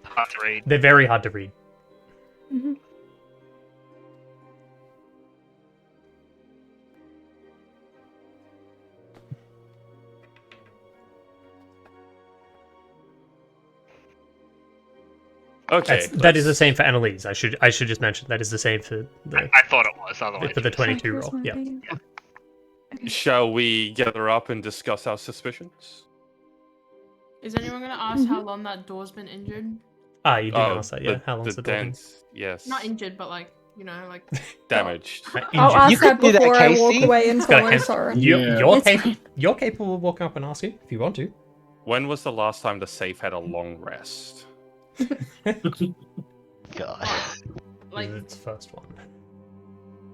Hard to read. they're very hard to read. Mm-hmm. Okay. That is the same for Annalise. I should just mention that is the same for the I thought it was, otherwise. for the 22 That's roll. my Yeah. opinion. Shall we gather up and discuss our suspicions? Is anyone gonna ask how long that door's been injured? You did ask that, yeah. How long's the door been? dent? Yes. Not injured, but like, you know, like Damaged. I'll ask You that could do that, before I walk Casey. away and It's got follow hands- Soren. Yeah. You're capable of walking up and asking if you want to. When was the last time the safe had a long rest? God. like It's the first one.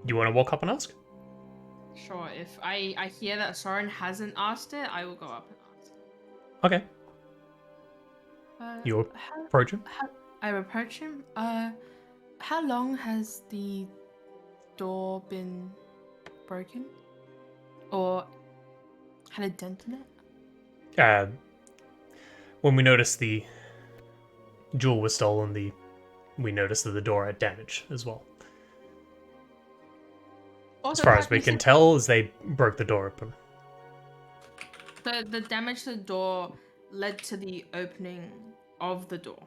You want to walk up and ask? sure. If I hear that Soren hasn't asked it, I will go up and ask. Okay. You approach him. I approach him. How long has the door been broken, or had a dent in it? When we noticed the jewel was stolen, we noticed that the door had damage as well. Also, As far as we you can said tell, as they broke the door open. the damage to the door led to the opening of the door.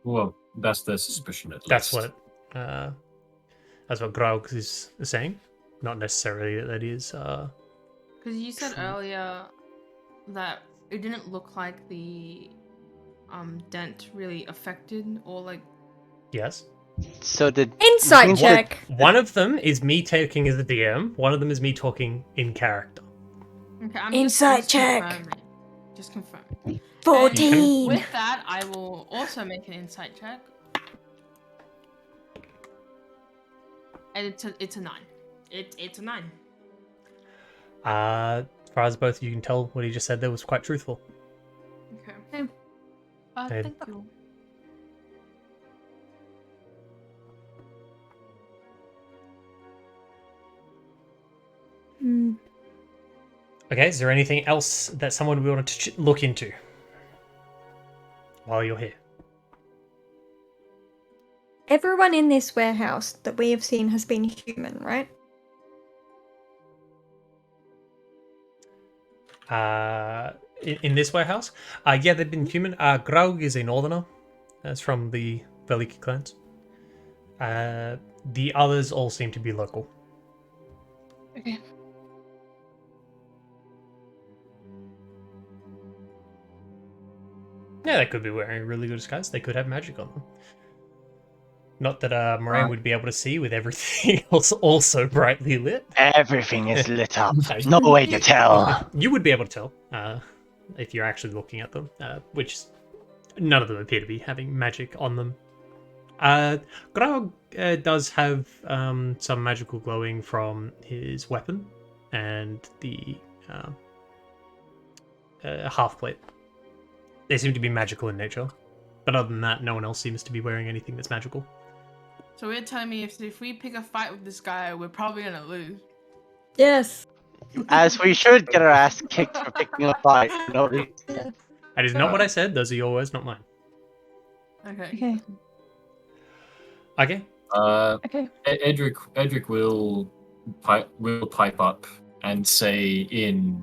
Well, that's their suspicion at That's least. what Graug is saying. Not necessarily that is. Because you said earlier that it didn't look like the dent really affected or like. Yes. So did Insight What- check. One of them is me taking as the DM. One of them is me talking in character. Okay, I'm Insight just check. confirming. Just confirm. 14! With that, I will also make an insight check. And it's a 9. It's a 9. As far as both of you can tell, what he just said there was quite truthful. Okay. Okay. And- Thank you. Hmm. Okay, is there anything else that someone would want to look into while you're here? Everyone in this warehouse that we have seen has been human, right? In this warehouse? Yeah, they've been human. Graug is a northerner. That's from the Veliki clans. The others all seem to be local. Okay. Yeah, they could be wearing a really good disguise. They could have magic on them. Not that Moraine would be able to see with everything else also brightly lit. Everything is lit up. No way to tell. You would be able to tell if you're actually looking at them, which none of them appear to be having magic on them. Graug does have some magical glowing from his weapon and the half plate. They seem to be magical in nature, but other than that, no one else seems to be wearing anything that's magical. So you're telling me if we pick a fight with this guy, we're probably gonna lose. Yes. As we should get our ass kicked for picking a fight. No reason. That is not what I said. Those are your words, not mine. Okay. Okay. Okay. Okay. Edric will pipe up and say in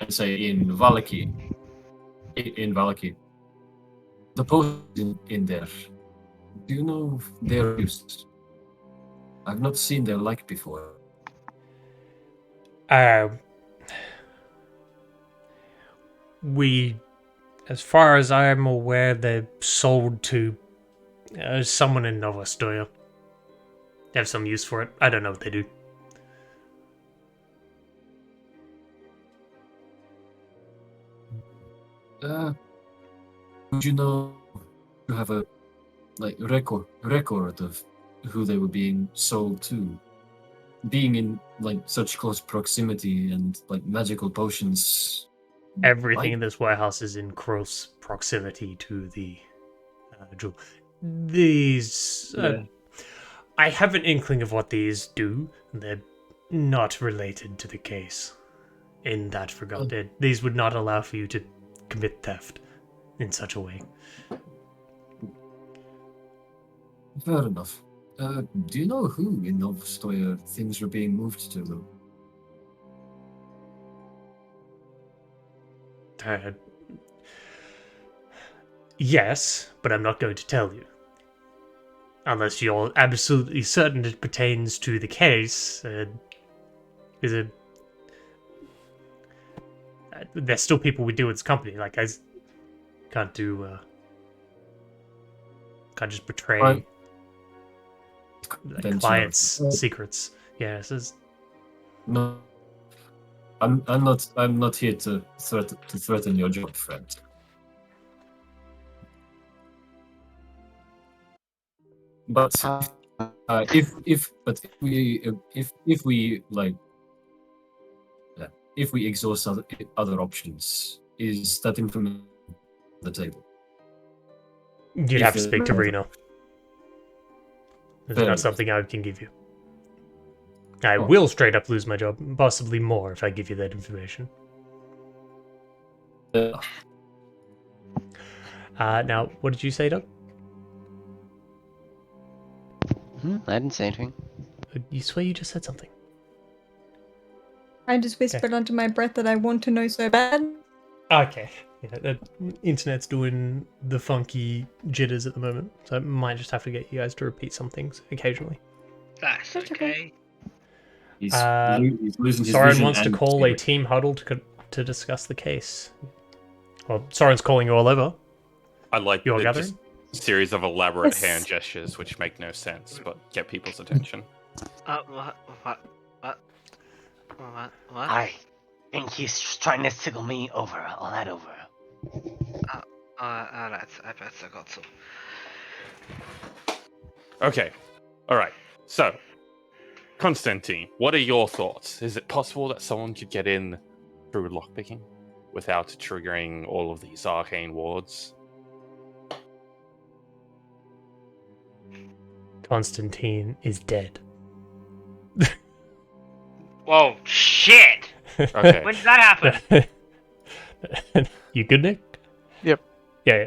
Valaki. In Valaki. The post in there. Do you know their use? I've not seen their like before. We, as far as I'm aware, they're sold to someone in Nova Stoya. They have some use for it. I don't know what they do. Would you know you have a record of who they were being sold to? Being in such close proximity and magical potions. Everything in this warehouse is in close proximity to the jewel. These... I have an inkling of what these do. They're not related to the case in that regard. These would not allow for you to commit theft in such a way. Fair enough. Do you know who in Novostoya things are being moved to? Yes, but I'm not going to tell you. Unless you're absolutely certain it pertains to the case. There's still people we deal with this company. Like, I can't do... can't just betray clients' secrets. Yeah, this is... No, I'm not here to threaten your job, friend. But if we exhaust other options, is that information on the table? You'd have to speak to Reno. It's not something I can give you. I will straight up lose my job, possibly more if I give you that information. Now, what did you say, Doug? I didn't say anything. You swear you just said something. I just whispered under my breath that I want to know so bad. Okay. Yeah, the internet's doing the funky jitters at the moment, so I might just have to get you guys to repeat some things occasionally. That's okay. He's losing his Soren vision wants to and call a spirit. team huddle to discuss the case. Well, Soren's calling you all over. I like You're the gathering? series of elaborate Yes. hand gestures which make no sense but get people's attention. What? I think he's trying to signal me over. All that over. I bet I got to. Okay. All right. So, Constantine, what are your thoughts? Is it possible that someone could get in through lockpicking without triggering all of these arcane wards? Constantine is dead. Whoa, shit! Okay. When did that happen? You good, Nick? Yep. Yeah.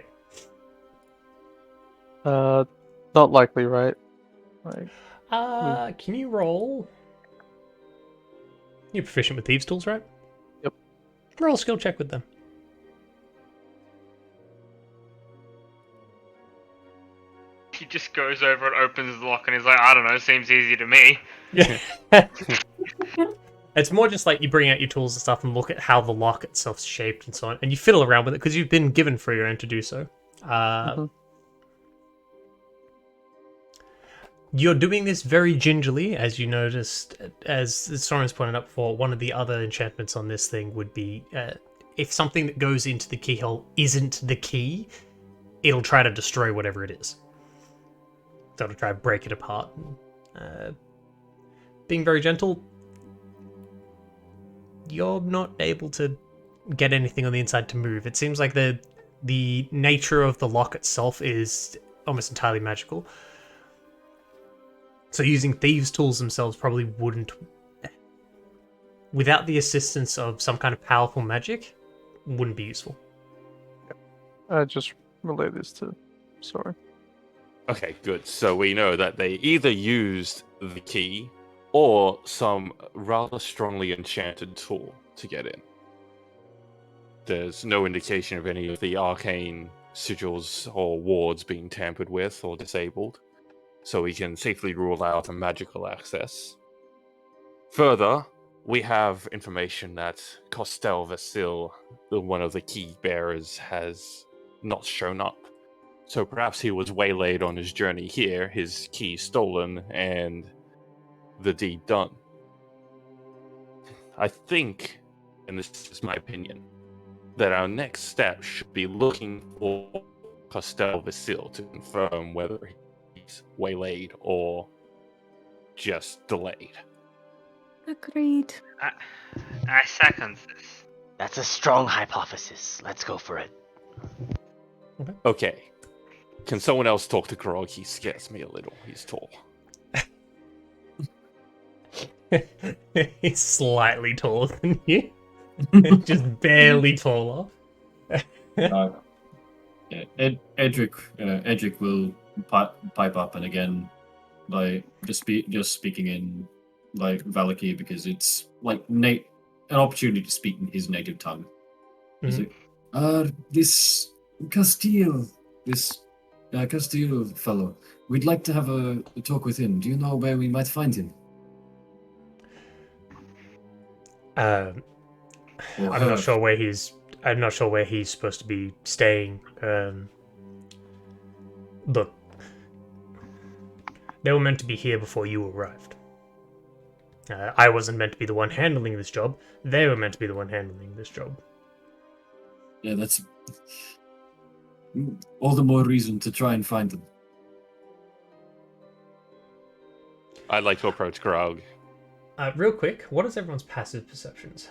Not likely, right? Like, Can you roll? You're proficient with thieves' tools, right? Yep. Roll a skill check with them. He just goes over and opens the lock and he's like, I don't know, seems easy to me. Yeah. It's more just like you bring out your tools and stuff and look at how the lock itself's shaped and so on, and you fiddle around with it because you've been given free rein to do so. You're doing this very gingerly, as you noticed, as Soren's pointed out before. One of the other enchantments on this thing would be if something that goes into the keyhole isn't the key, it'll try to destroy whatever it is. So it'll try to break it apart. Being very gentle, you're not able to get anything on the inside to move. It seems like the nature of the lock itself is almost entirely magical. So using thieves' tools themselves probably wouldn't, without the assistance of some kind of powerful magic, wouldn't be useful. I just relay this to Soren. Okay, good. So we know that they either used the key or some rather strongly enchanted tool to get in. There's no indication of any of the arcane sigils or wards being tampered with or disabled, so we can safely rule out a magical access. Further, we have information that Costel Vasil, one of the key bearers, has not shown up. So perhaps he was waylaid on his journey here, his key stolen, and the deed done. I think, and this is my opinion, that our next step should be looking for Costel Vasil to confirm whether he's waylaid or just delayed. Agreed. I second this. That's a strong hypothesis. Let's go for it. Okay. Can someone else talk to Grog? He scares me a little. He's tall. He's slightly taller than you. Just barely taller. Edric will pipe up, and again, like just speaking in like Valaki, because it's like an opportunity to speak in his native tongue. He's like, this Castile fellow, we'd like to have a talk with him. Do you know where we might find him? I'm not sure where he's supposed to be staying. Look, they were meant to be here before you arrived. I wasn't meant to be the one handling this job. They were meant to be the one handling this job. Yeah, that's all the more reason to try and find them. I'd like to approach Grog. Real quick, what is everyone's passive perceptions?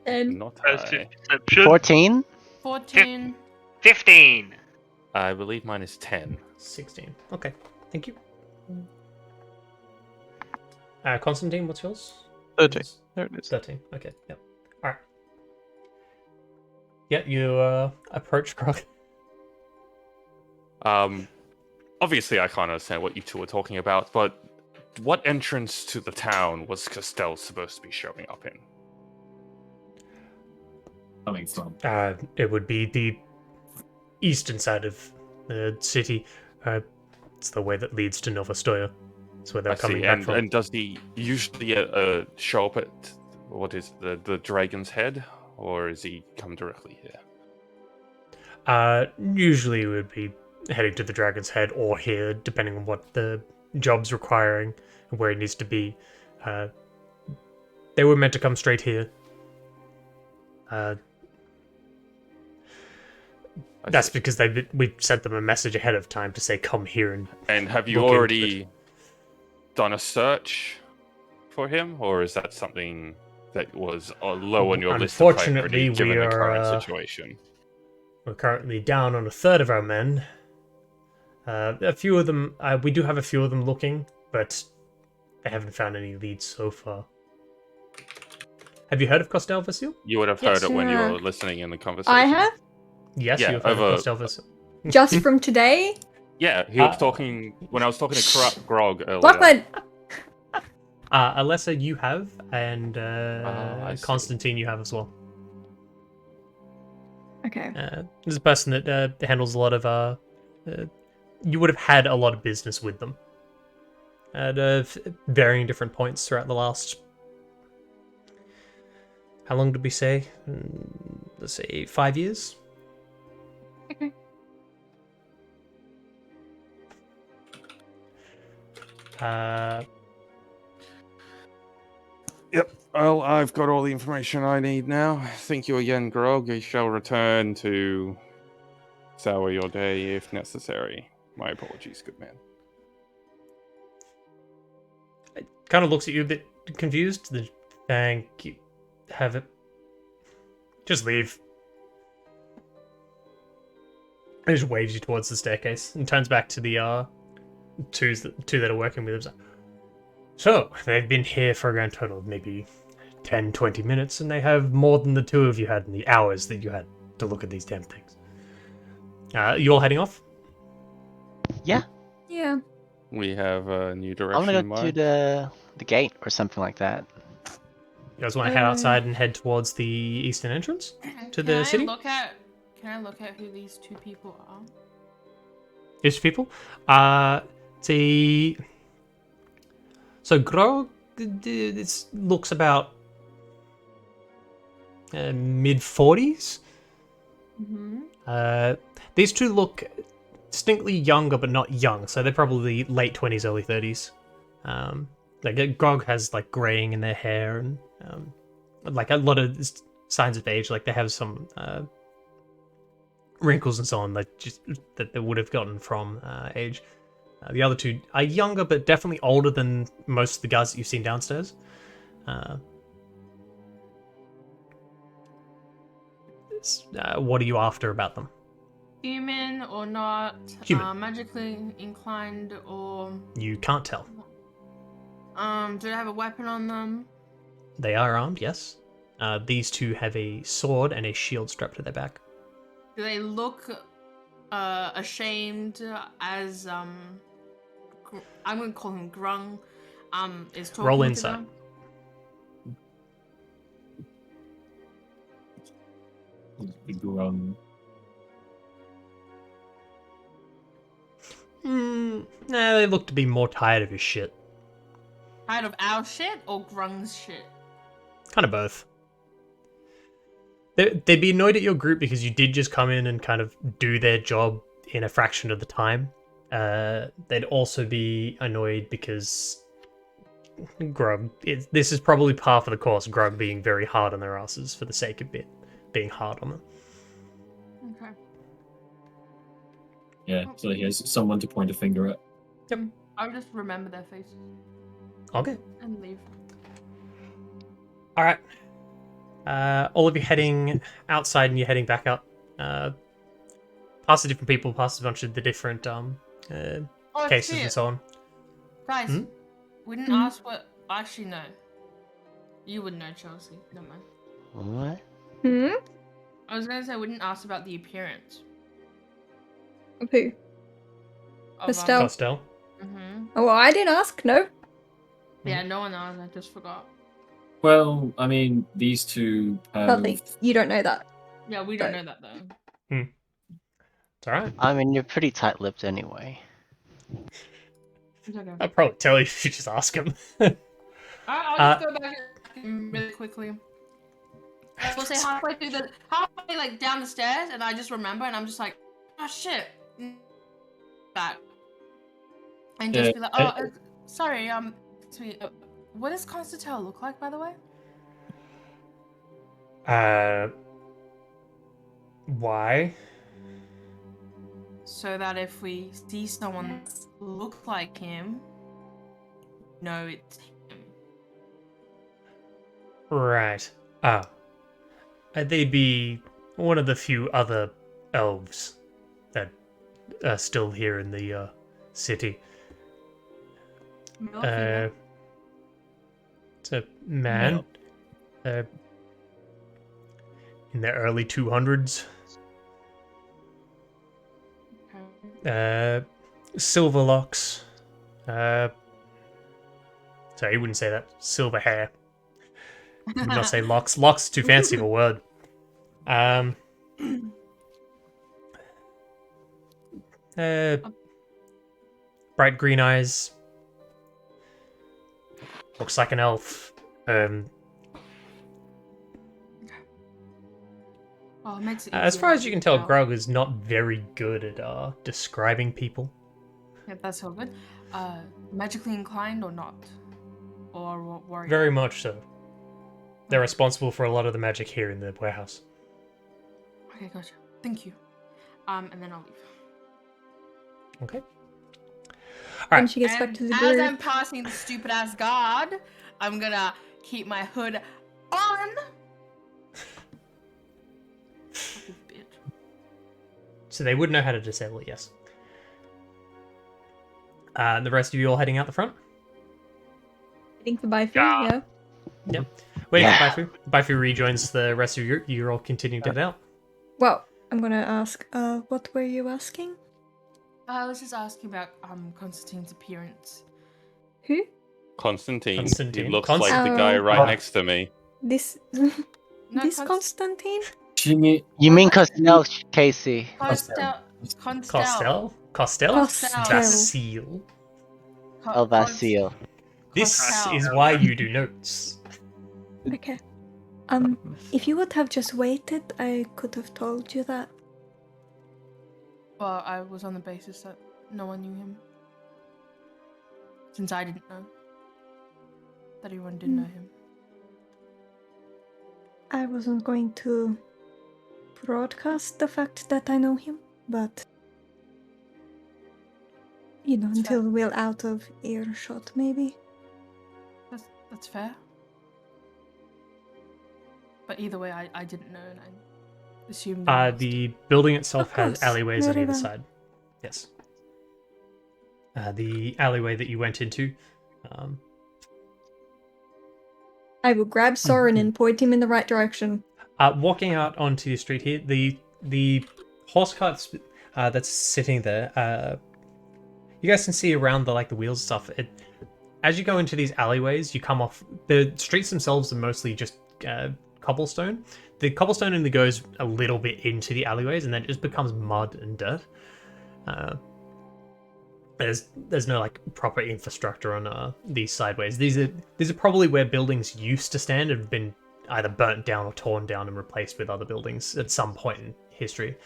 And Not high. Perception. 14? 14. 15. I believe mine is 10. 16. Okay, thank you. Constantine, what's yours? 13. There it is. 13. Okay, yep. Alright. Yeah, you approach Grog. Obviously I can't understand what you two are talking about, but what entrance to the town was Costel supposed to be showing up in? Coming from. It would be the eastern side of the city. It's the way that leads to Novostoya. It's where they're I coming see. back from. And does he usually show up at, what is the Dragon's Head? Or is he come directly here? Usually it would be heading to the Dragon's Head or here, depending on what the job's requiring and where it needs to be. They were meant to come straight here. That's because we sent them a message ahead of time to say come here And have you look into already done a search for him, or is that something that was low on your list of Unfortunately, priority given we the current are, situation? We're currently down on a third of our men. A few of them, we do have a few of them looking, but they haven't found any leads so far. Have you heard of Costel Vasil? You would have Yes, heard it when you sir. were listening in the conversation. I have? Yes, Yeah, you've heard over- of Costel Vasil. Just from today? Yeah, he was talking when I was talking to Grog earlier. Blackbird! Alessa, you have, and I see. Constantine, you have as well. Okay. There's a person that handles a lot of. You would have had a lot of business with them at varying different points throughout the last. How long did we say? Let's say 5 years. Okay. Yep. Well, I've got all the information I need now. Thank you again, Grog. I shall return to sour your day if necessary. My apologies, good man. Kind of looks at you a bit confused. Thank you. Have it. Just leave. He just waves you towards the staircase and turns back to the two that are working with him. So, they've been here for a grand total of maybe 10, 20 minutes, and they have more than the two of you had in the hours that you had to look at these damn things. You all heading off? Yeah, Yeah. We have a new I direction want to in go to mind. the gate or something like that. You guys want to head outside and head towards the eastern entrance to the city? Can I look at who these two people are? These people? So Grog, this looks about mid-40s. Mm-hmm. These two look distinctly younger, but not young, so they're probably late 20s, early 30s. Like Grog has like graying in their hair and like a lot of signs of age. Like they have some wrinkles and so on that they would have gotten from age. The other two are younger, but definitely older than most of the guys that you've seen downstairs. What are you after about them? Human or not? Human. Magically inclined or? You can't tell. Do they have a weapon on them? They are armed, yes. These two have a sword and a shield strapped to their back. Do they look ashamed as I'm gonna call him Grung is talking Roll to insight. them? Nah, they look to be more tired of his shit. Tired of our shit or Grung's shit? Kind of both. They'd be annoyed at your group because you did just come in and kind of do their job in a fraction of the time. They'd also be annoyed because Grub. This is probably par for the course. Grub being very hard on their asses for the sake of being hard on them. Okay. Yeah, so he has someone to point a finger at. Yep. I'll just remember their faces Okay. and leave. All right. All of you heading outside and you're heading back up. Past the different people, past a bunch of the different cases and so on. Guys, Hmm? we didn't ask what. Actually, no. You would know, Chelsea. Never mind. What? I was gonna say we didn't ask about the appearance Of who? of Estelle. Costel. Mm-hmm. Oh, well, I didn't ask, no. Yeah, no one asked. I just forgot. Well, I mean, these two have... Nothing. You don't know that. Yeah, we don't Right. know that though. It's alright. I mean, you're pretty tight-lipped anyway. It's okay. I'll probably tell you if you just ask him. I'll just go back really quickly. We'll say halfway like down the stairs, and I just remember, and I'm just like, oh shit, back, and just be like, oh, sorry, sweet. What does Constantine look like, by the way? Why? so that if we see someone that looks like him, no, it's him. Right. They'd be one of the few other elves that are still here in the city. Male or female? It's a man. In the early 200s. Okay. Silver locks. Sorry, you wouldn't say that. Silver hair. You would not say locks. Locks too fancy of a word. Bright green eyes. Looks like an elf. Well, it makes it As easier far not as you to can tell, tell. Grug is not very good at describing people. Yeah, that's all good. Magically inclined or not? Or what warrior? Very much so. They're Okay. responsible for a lot of the magic here in the warehouse. Okay, gotcha. Thank you. And then I'll leave. Okay. When Alright. she gets back And to the as group. I'm passing the stupid ass guard, I'm gonna keep my hood on. Fucking bitch. So they would know how to disable it, yes. And the rest of you all heading out the front? Waiting for Baifu, Yeah. yeah. Waiting Yeah. for Baifu. Baifu rejoins the rest of you. You're all continuing to head out. Well, I'm gonna ask, what were you asking? I was just asking about Constantine's appearance. Who? Constantine. Constantine. He looks like the Oh. guy right Oh. next to me. This No, this Constantine? Jimmy, You mean Costello, Casey? Constel. Costel? Costel? Costel. Vasile. El Vacil. This Costel. is why you do notes. Okay. If you would have just waited, I could have told you that. Well, I was on the basis that no one knew him. Since I didn't know. That everyone did know him. I wasn't going to broadcast the fact that I know him, but you know, That's fair. until we're out of earshot, maybe. That's fair. But either way, I didn't know, and I assumed. The building itself Of has course, alleyways on very either well. side. Yes. The alleyway that you went into. I will grab Soren and point him in the right direction. Walking out onto the street here, the horse cart that's sitting there. You guys can see around the wheels and stuff. As you go into these alleyways, you come off the streets themselves are mostly just cobblestone. The cobblestone only goes a little bit into the alleyways, and then it just becomes mud and dirt. There's no proper infrastructure on these sideways. These are probably where buildings used to stand and have been either burnt down or torn down and replaced with other buildings at some point in history.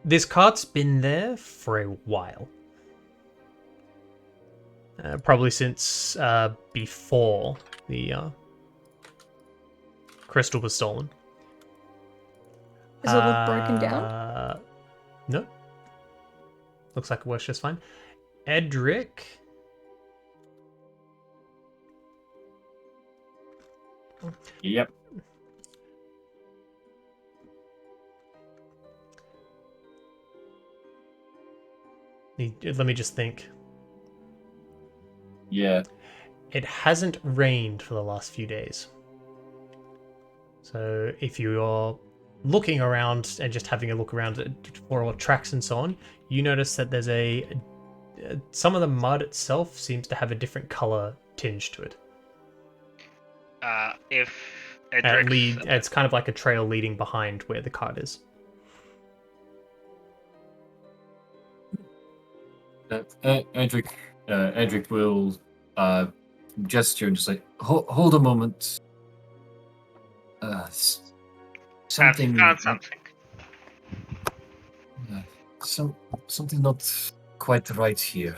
This cart's been there for a while. Probably since before the crystal was stolen. Does it look broken down? No. Looks like it works just fine. Edric. yep. Let me just think. Yeah. It hasn't rained for the last few days. So if you're looking around and just having a look around for tracks and so on, you notice that there's some of the mud itself seems to have a different color tinge to it. If And Edric's, it's kind of like a trail leading behind where the cart is. Edric will gesture and just say, hold a moment. Something. found something. Something not quite right here.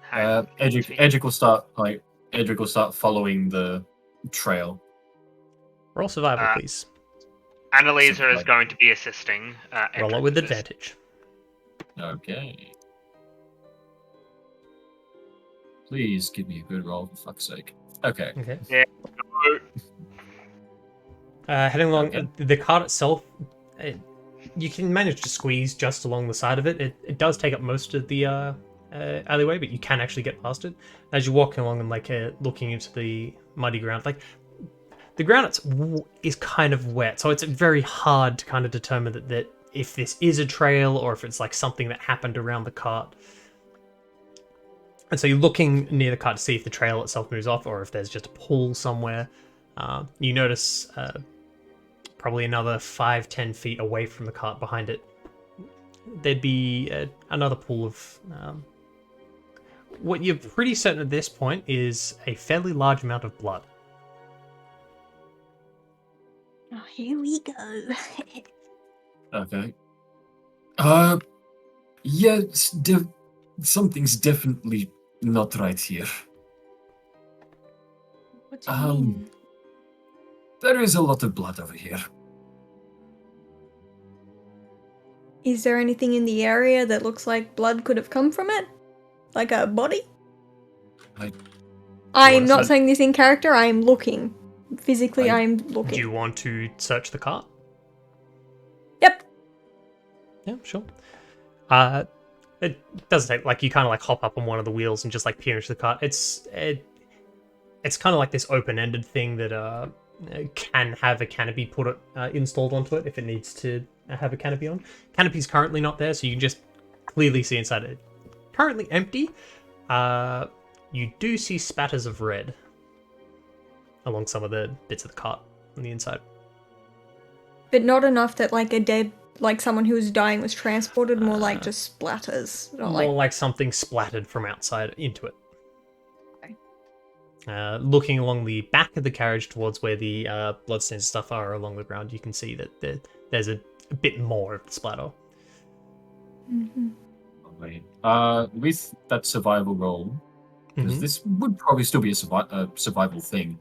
Hang on, let me- Edric will start following the trail. Roll survival, Uh, please. Annalisa is going to be assisting. Roll it Edric with this. advantage. Okay. Please give me a good roll, for fuck's sake. Okay. Okay. Yeah. Heading along, Okay. the cart itself, you can manage to squeeze just along the side of it. It does take up most of the alleyway, but you can actually get past it. As you're walking along and looking into the muddy ground, the ground is kind of wet, so it's very hard to kind of determine that if this is a trail or if it's like something that happened around the cart. And so you're looking near the cart to see if the trail itself moves off or if there's just a pool somewhere. You notice probably another 5-10 feet away from the cart behind it, there'd be another pool of... what you're pretty certain at this point is a fairly large amount of blood. Oh, here we go. Okay. Yeah, something's definitely not right here. What do you mean? There is a lot of blood over here. Is there anything in the area that looks like blood could have come from it? Like a body? I'm not saying this in character, I'm looking. Physically, I'm looking. Do you want to search the cart? Yep. Yeah, sure. It doesn't take, you kind of hop up on one of the wheels and just peer into the cart. It's kind of like this open-ended thing that can have a canopy installed onto it if it needs to have a canopy on. Canopy's currently not there, so you can just clearly see inside it. Currently empty. You do see spatters of red along some of the bits of the cart on the inside. But not enough that a dead, someone who was dying was transported, more just splatters. Not More like something splattered from outside into it. Okay. Looking along the back of the carriage towards where the bloodstains and stuff are along the ground, you can see that there's a bit more of the splatter. Mm-hmm. Wait. With that survival roll, because Mhm. this would probably still be a survival thing,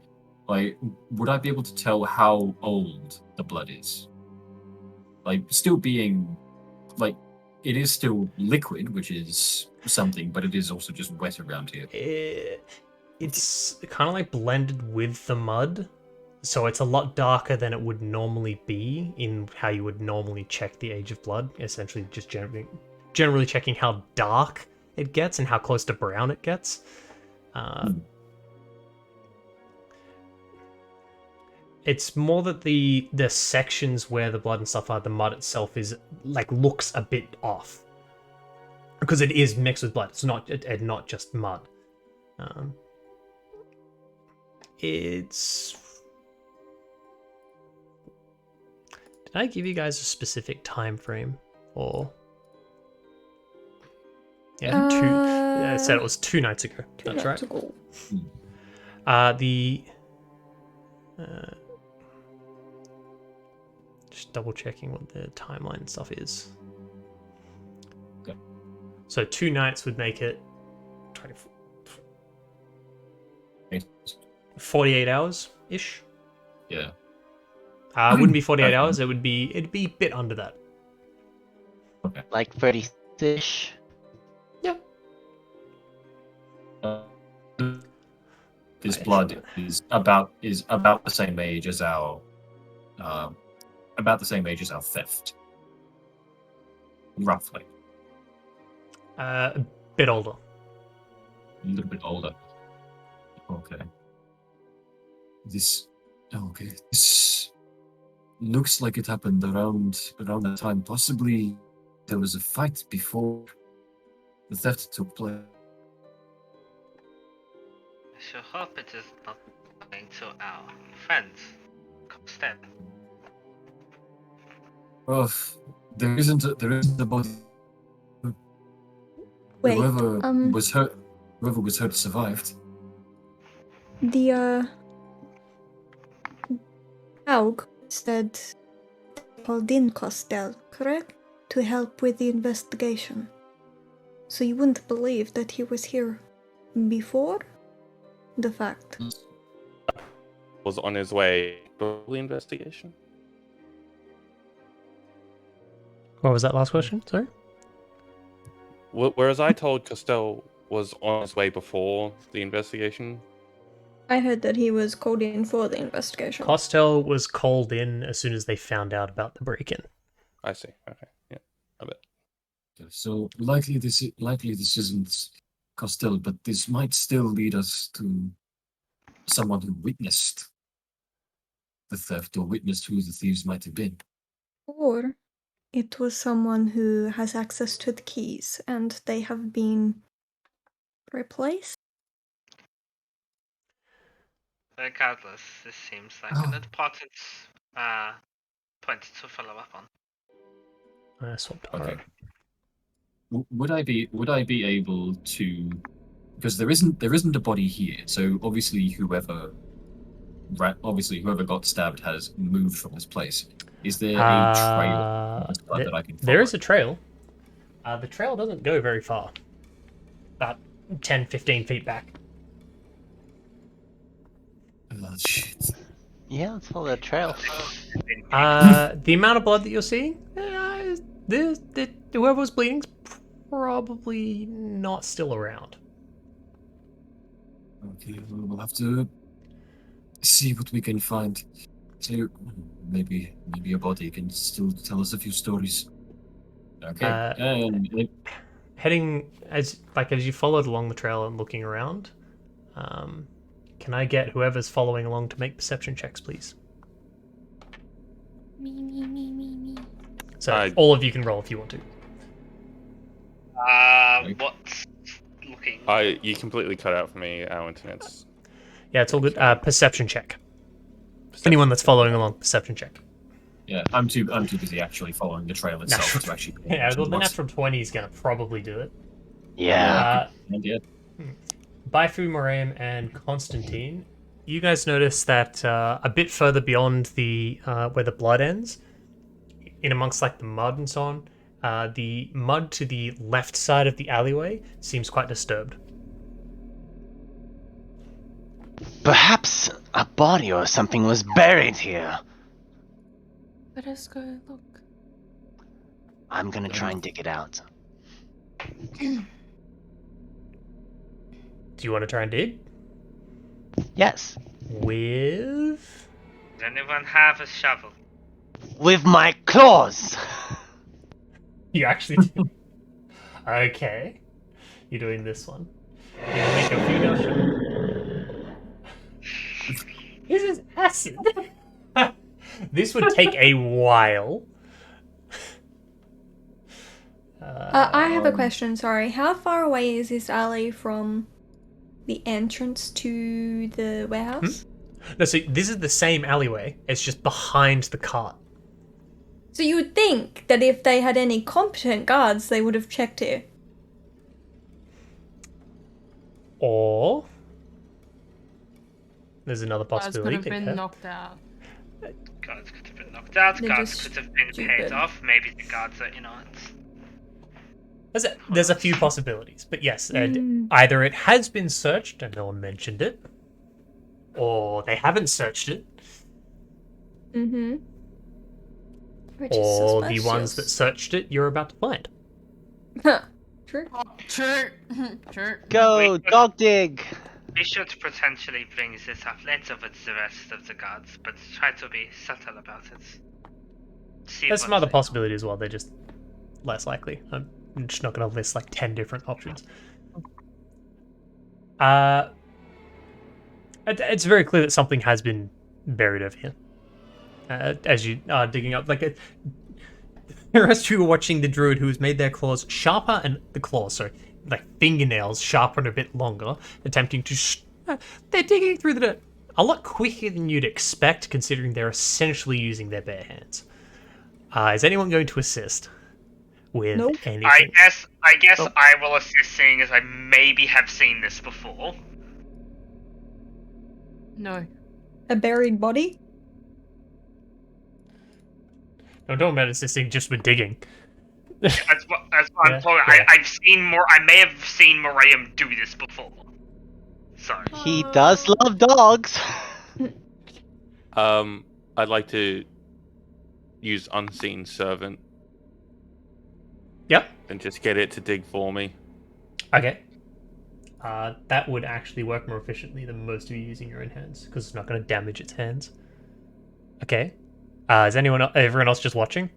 would I be able to tell how old the blood is? Still being, it is still liquid, which is something, but it is also just wet around here. It's kind of blended with the mud, so it's a lot darker than it would normally be in how you would normally check the age of blood. Essentially, just generally checking how dark it gets and how close to brown it gets. It's more that the sections where the blood and stuff are, the mud itself is looks a bit off because it is mixed with blood. It's not just mud. It's. Did I give you guys a specific time frame or? Yeah, I said it was 2 nights ago. That's right. Ago. Just double checking what the timeline and stuff is. Okay. So 2 nights would make it 24, 48 hours ish. Yeah. It wouldn't be 48 Okay. hours. It'd be a bit under that. Okay. 30-ish. Yeah. This blood is about the same age as our theft, roughly. A bit older. A little bit older. Okay. This looks like it happened around that time. Possibly there was a fight before the theft took place. I sure hope it is not going to our friends. Instead. Oh, there isn't a body. Wait, Whoever was hurt survived. the Haug said Paladin Costel, correct? To help with the investigation. So you wouldn't believe that he was here before the fact. Was on his way to the investigation. What was that last question? Sorry. Whereas I told Costello was on his way before the investigation. I heard that he was called in for the investigation. Costello was called in as soon as they found out about the break-in. I see. Okay. Yeah. I bet. So likely this isn't Costello, but this might still lead us to someone who witnessed the theft or witnessed who the thieves might have been. Or it was someone who has access to the keys and they have been replaced. Regardless, this seems like an important point to follow up on. Swapped Okay. arrow. Would I be able to, because there isn't a body here, so obviously whoever got stabbed has moved from this place. Is there a trail that I can follow? There is a trail. The trail doesn't go very far. About 10, 15 feet back. Oh, shit. Yeah, let's follow that trail. The amount of blood that you're seeing, whoever was bleeding's probably not still around. Okay, we'll have to see what we can find. So maybe a body can still tell us a few stories. Okay. Heading as you followed along the trail and looking around, can I get whoever's following along to make perception checks, please? Me. So all of you can roll if you want to. What's looking? You completely cut out for me. Our internet's. Yeah, it's all good. Perception check. Anyone that's following along, perception check. Yeah, I'm too busy actually following the trail itself to actually. Yeah, well, the natural 20 is going to probably do it. Yeah. Baifu, Moraim, and Constantine, you guys notice that a bit further beyond the where the blood ends, in amongst like the mud and so on, the mud to the left side of the alleyway seems quite disturbed. Perhaps a body or something was buried here. Let us go look. I'm gonna try and dig it out. Do you want to try and dig? Yes. With? Does anyone have a shovel? With my claws! You actually do. Okay. You're doing this one. You're gonna make a female shovel. This is acid. This would take a while. I have a question, sorry. How far away is this alley from the entrance to the warehouse? No, so this is the same alleyway. It's just behind the cart. So you would think that if they had any competent guards, they would have checked here. Or there's another Guards possibility. could have been knocked out. Guards could have been knocked out. They're Guards just could have been paid stupid. off. Maybe the guards are, it's... There's a few possibilities, but yes, either it has been searched and no one mentioned it, or they haven't searched it, Mm-hmm. Which or is the ones that searched it you're about to find. True. True. Go, dog dig! We should potentially bring this up later with the rest of the guards, but try to be subtle about it. See There's what some other they- possibilities as well, they're just less likely. I'm just not going to list like 10 different options. It's very clear that something has been buried over here. As you are digging up, the rest of you are watching the druid who's made their claws sharper and fingernails sharper and a bit longer, attempting to. They're digging through the dirt a lot quicker than you'd expect, considering they're essentially using their bare hands. Is anyone going to assist with Nope. anything? I guess Oh. I will assist, seeing as I maybe have seen this before. No. A buried body? I'm talking about assisting just with digging. That's what Yeah, I'm talking. yeah. I've seen more. I may have seen Moraim do this before. So He does love dogs! I'd like to use unseen servant and just get it to dig for me. Okay. That would actually work more efficiently than most of you using your own hands, because it's not going to damage its hands. Okay. Is everyone else just watching?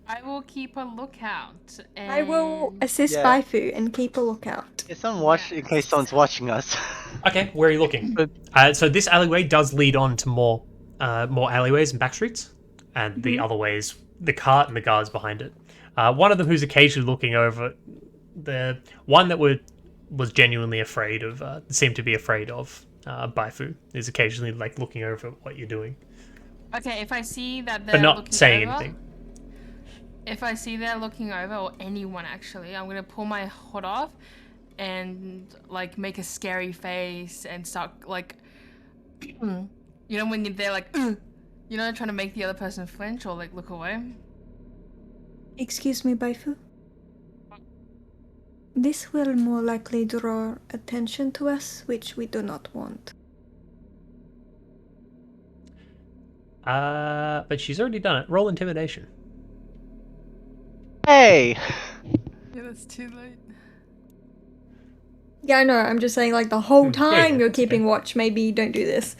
I will keep a lookout. And... I will assist Yeah. Baifu and keep a lookout. Is someone watch in case someone's watching us? Okay, where are you looking? So this alleyway does lead on to more alleyways and back streets, and the other ways, the cart and the guards behind it. One of them who's occasionally looking over, the one that was genuinely afraid of, seemed to be afraid of Baifu, is occasionally like looking over what you're doing, Okay, if I see that they're but not looking saying over, anything. If I see they're looking over, or anyone actually, I'm gonna pull my hood off and like make a scary face and start like, you know, when they're like, you know, trying to make the other person flinch or like look away. Excuse me, Baifu. This will more likely draw attention to us, which we do not want. But she's already done it. Roll intimidation. Hey! Yeah, that's too late. Yeah, I know. I'm just saying, like, the whole Yeah, time you're it's okay. keeping watch, maybe don't do this.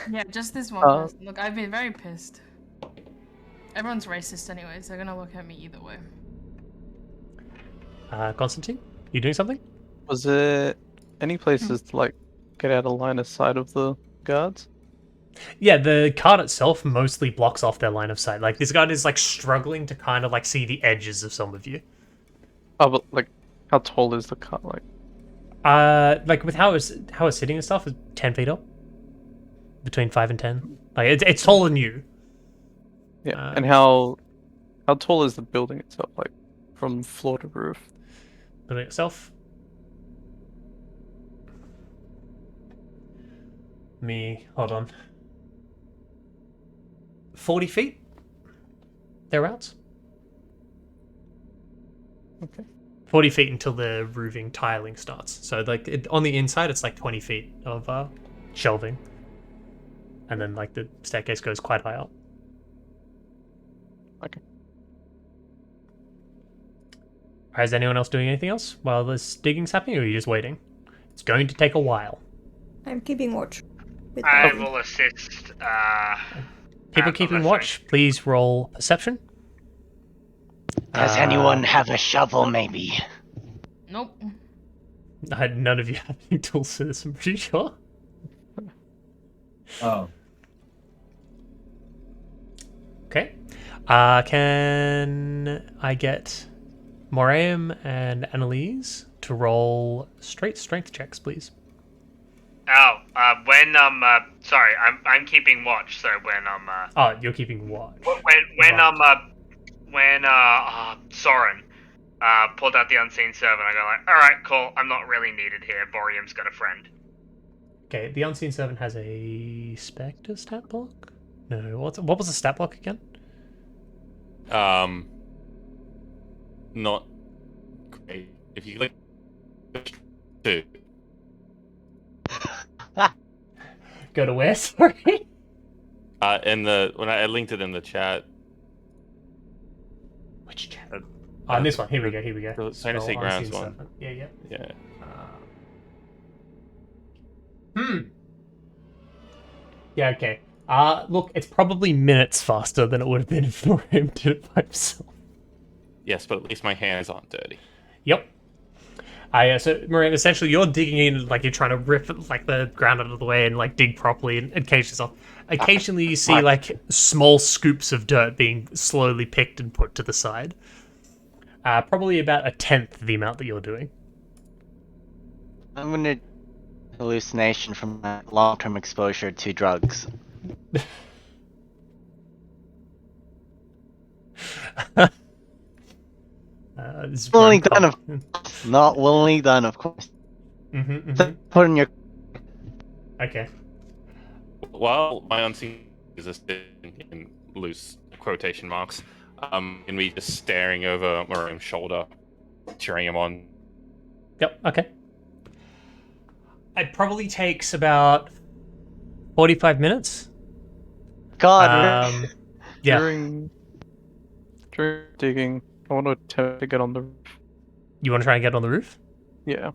Yeah, just this one person. Look, I've been very pissed. Everyone's racist anyways. They're gonna look at me either way. Constantine, you doing something? Was there any places to like get out of line of sight of the guards? Yeah, the cart itself mostly blocks off their line of sight. Like, this guard is, like, struggling to kind of, like, see the edges of some of you. Oh, but like, how tall is the cart? Like, Like, with how it's sitting and stuff, is 10 feet up. Between 5 and 10. Like, it's taller than you. yeah, and how tall is the building itself? Like, from floor to roof? Building itself. Hold on. 40 feet? Thereabouts. Okay. 40 feet until the roofing tiling starts. So, like, on the inside, it's like 20 feet of shelving. And then, like, the staircase goes quite high up. Okay. Is anyone else doing anything else while this digging's happening, or are you just waiting? It's going to take a while. I'm keeping watch. With I Baifu. will assist. People I'm keeping listening. watch, please roll perception. Does anyone have a shovel, maybe? Nope. None of you have any tools for this, I'm pretty sure. Oh. Okay. Can I get Moraim and Annalise to roll straight strength checks, please? Oh, sorry, I'm keeping watch. So when Oh, you're keeping watch. when Soren pulled out the unseen servant, I go like, all right, cool. I'm not really needed here. Borium's got a friend. Okay, the unseen servant has a spectre stat block. No, what was the stat block again? Not great. If you click 2. Go to where? Sorry. When I linked it in the chat. Which chat? Oh, this one. Here we go. The Spell Fantasy Grounds unseen one. servant. Yeah. Yeah. Yeah, okay. Look, it's probably minutes faster than it would have been for him to do it by himself. Yes, but at least my hands aren't dirty. Yep. So, Maria, essentially, you're digging in, like, you're trying to rip, like, the ground out of the way and, like, dig properly and encase yourself. Occasionally, you see, like, small scoops of dirt being slowly picked and put to the side. Probably about 1/10 the amount that you're doing. I'm gonna hallucination from that long-term exposure to drugs. This is Willingly very done, not willingly done, of course. Put in your. Okay. While my unseen is in loose quotation marks, and me just staring over Miriam's shoulder, cheering him on. Yep, okay. It probably takes about 45 minutes. God. Yeah. During digging, I want to attempt to get on the roof. You want to try and get on the roof? Yeah.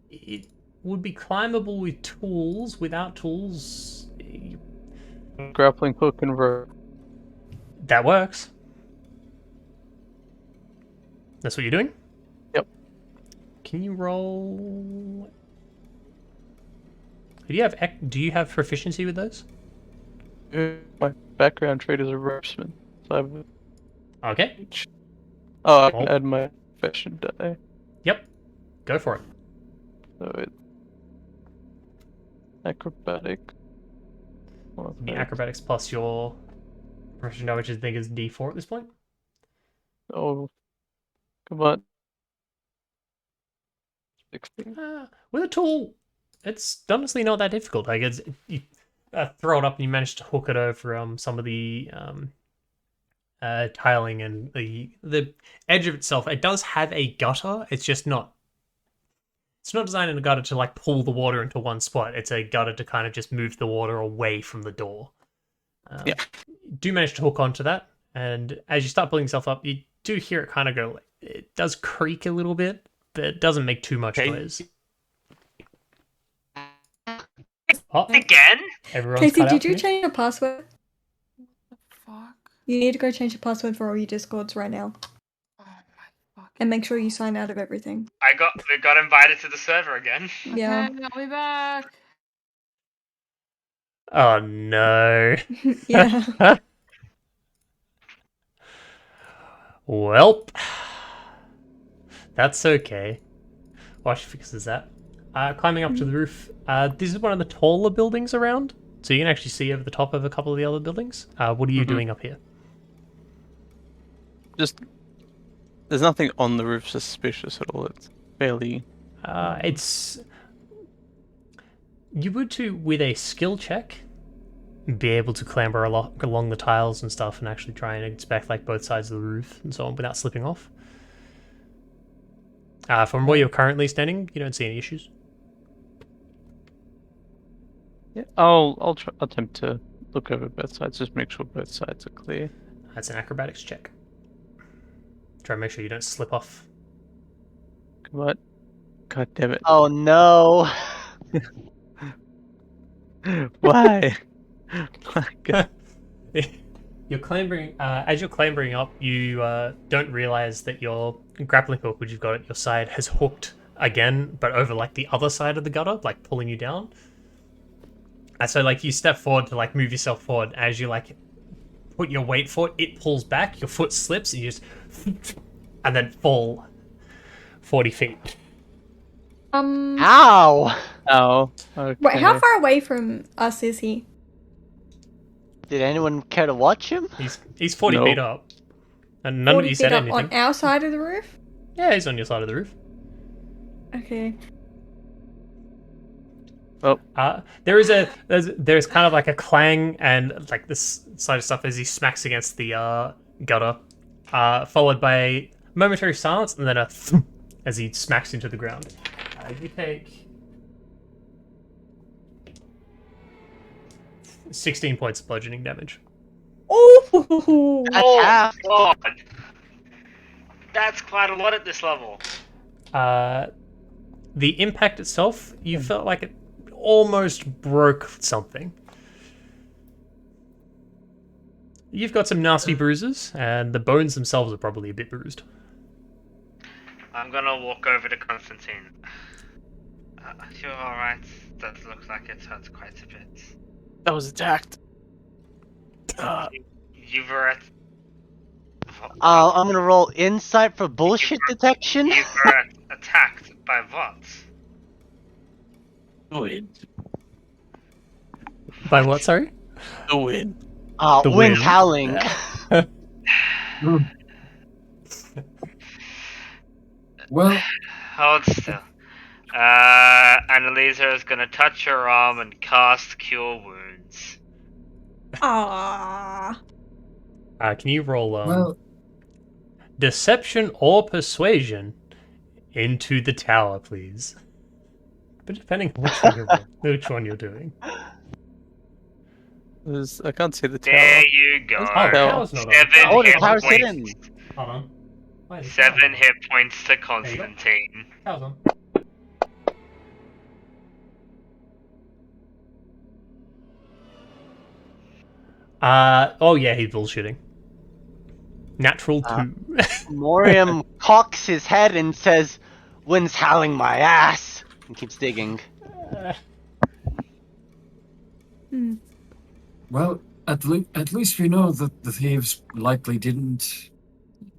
It would be climbable with tools. Without tools, Grappling hook and rope. that works. That's what you're doing? Yep. Can you roll? Do you have proficiency with those? My background trait is a ropesman. So I have Okay. I can Oh. add my profession die. Yep. Go for it. So it's acrobatic. The acrobatics plus your profession, which I think is D4 at this point. Oh, come on. 16. With a tool, it's honestly not that difficult. Like you throw it up and you manage to hook it over some of the tiling and the edge of itself. It does have a gutter. It's just not. It's not designed in a gutter to like pull the water into one spot. It's a gutter to kind of just move the water away from the door. Yeah. Do manage to hook onto that, and as you start pulling yourself up, you do hear it kind of go. It does creak a little bit, but it doesn't make too much noise. Oh, Again? everyone's Casey, cut out did you for me? change your password? Fuck. You need to go change your password for all your Discords right now. Oh my fuck. And make sure you sign out of everything. We got invited to the server again. Yeah. Okay, I'll be back. Oh no. Yeah. Welp. That's okay. While she fixes that. Climbing up to the roof. This is one of the taller buildings around, so you can actually see over the top of a couple of the other buildings. What are you doing up here? Just there's nothing on the roof suspicious at all. It's fairly. It's you would with a skill check be able to clamber along the tiles and stuff and actually try and inspect like both sides of the roof and so on without slipping off. From where you're currently standing, you don't see any issues. Yeah, I'll attempt to look over both sides. Just make sure both sides are clear. That's an acrobatics check. Try and make sure you don't slip off. Come on. God damn it. Oh no. Why? My God. You're clambering. As you're clambering up, you don't realize that your grappling hook, which you've got at your side, has hooked again, but over like the other side of the gutter, like pulling you down. And so, like, you step forward to like move yourself forward. As you like put your weight forward, it pulls back. Your foot slips, and you just and then fall 40 feet. Ow! Oh. Okay. Wait, how far away from us is he? Did anyone care to watch him? He's 40 Nope. feet up, and none of 40 you said feet up anything. on our side of the roof? Yeah, he's on your side of the roof. Okay. Well, There's kind of like a clang and like this side of stuff as he smacks against the gutter, followed by a momentary silence and then a thump as he smacks into the ground. You take 16 points of bludgeoning damage. Oh! That's Oh half. god. That's quite a lot at this level. The impact itself, you felt like it almost broke something. You've got some nasty bruises, and the bones themselves are probably a bit bruised. I'm gonna walk over to Constantine. You're alright. That looks like it hurts quite a bit. that was attacked. You were at. I'm gonna roll insight for bullshit detection. You were attacked by what? The wind. By what, sorry? The wind. The Wind wind. howling. Well, Hold still. Annalisa is gonna touch your arm and cast Cure Wounds. Ah. Can you roll well, deception or persuasion into the tower, please? But depending on which one you're doing. I can't see the tower. There you go. Oh, the Tower. tower's not on. 7 Oh, the hit tower's points. hidden. Hold on. Why is the 7 tower hit points to you go. Constantine. Tower's on. Oh yeah, he's bullshitting. Natural 2. Morium cocks his head and says, "Wind's howling my ass," and keeps digging. Hmm. Well, at least we know that the thieves likely didn't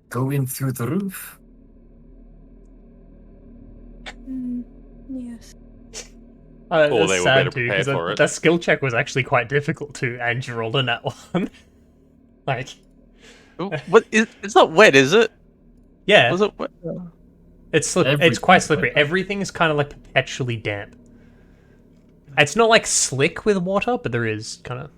go in through the roof. Yes. Or That's they were sad better too, prepared for it. that skill check was actually quite difficult too, and you rolled in that one. Like, Ooh, what is? It's not wet, is it? yeah, Was it wet? it's Everything's quite like slippery. that. Everything is kind of like perpetually damp. It's not like slick with water, but there is kind of.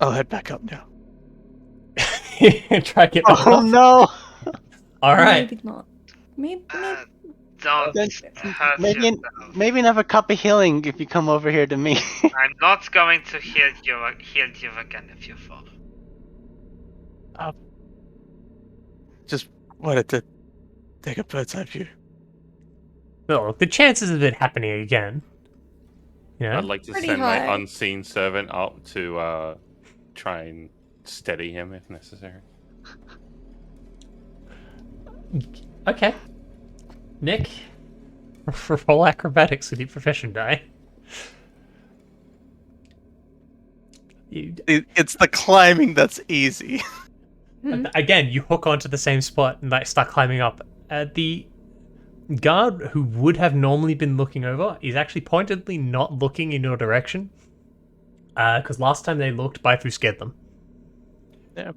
I'll head back up now. Try to get back Oh up. no! All right. Maybe not. Maybe. Don't Then hurt maybe yourself. maybe another cup of healing if you come over here to me. I'm not going to heal you again if you fall. Just wanted to take a bird's eye view. Well, the chances of it happening again. You know? I'd like to Pretty send high. my unseen servant up to try and steady him if necessary. Okay. Nick, roll acrobatics with your profession die. It's the climbing that's easy. Again, you hook onto the same spot and like start climbing up. The guard who would have normally been looking over is actually pointedly not looking in your direction. Because last time they looked, Baifu scared them. Yeah.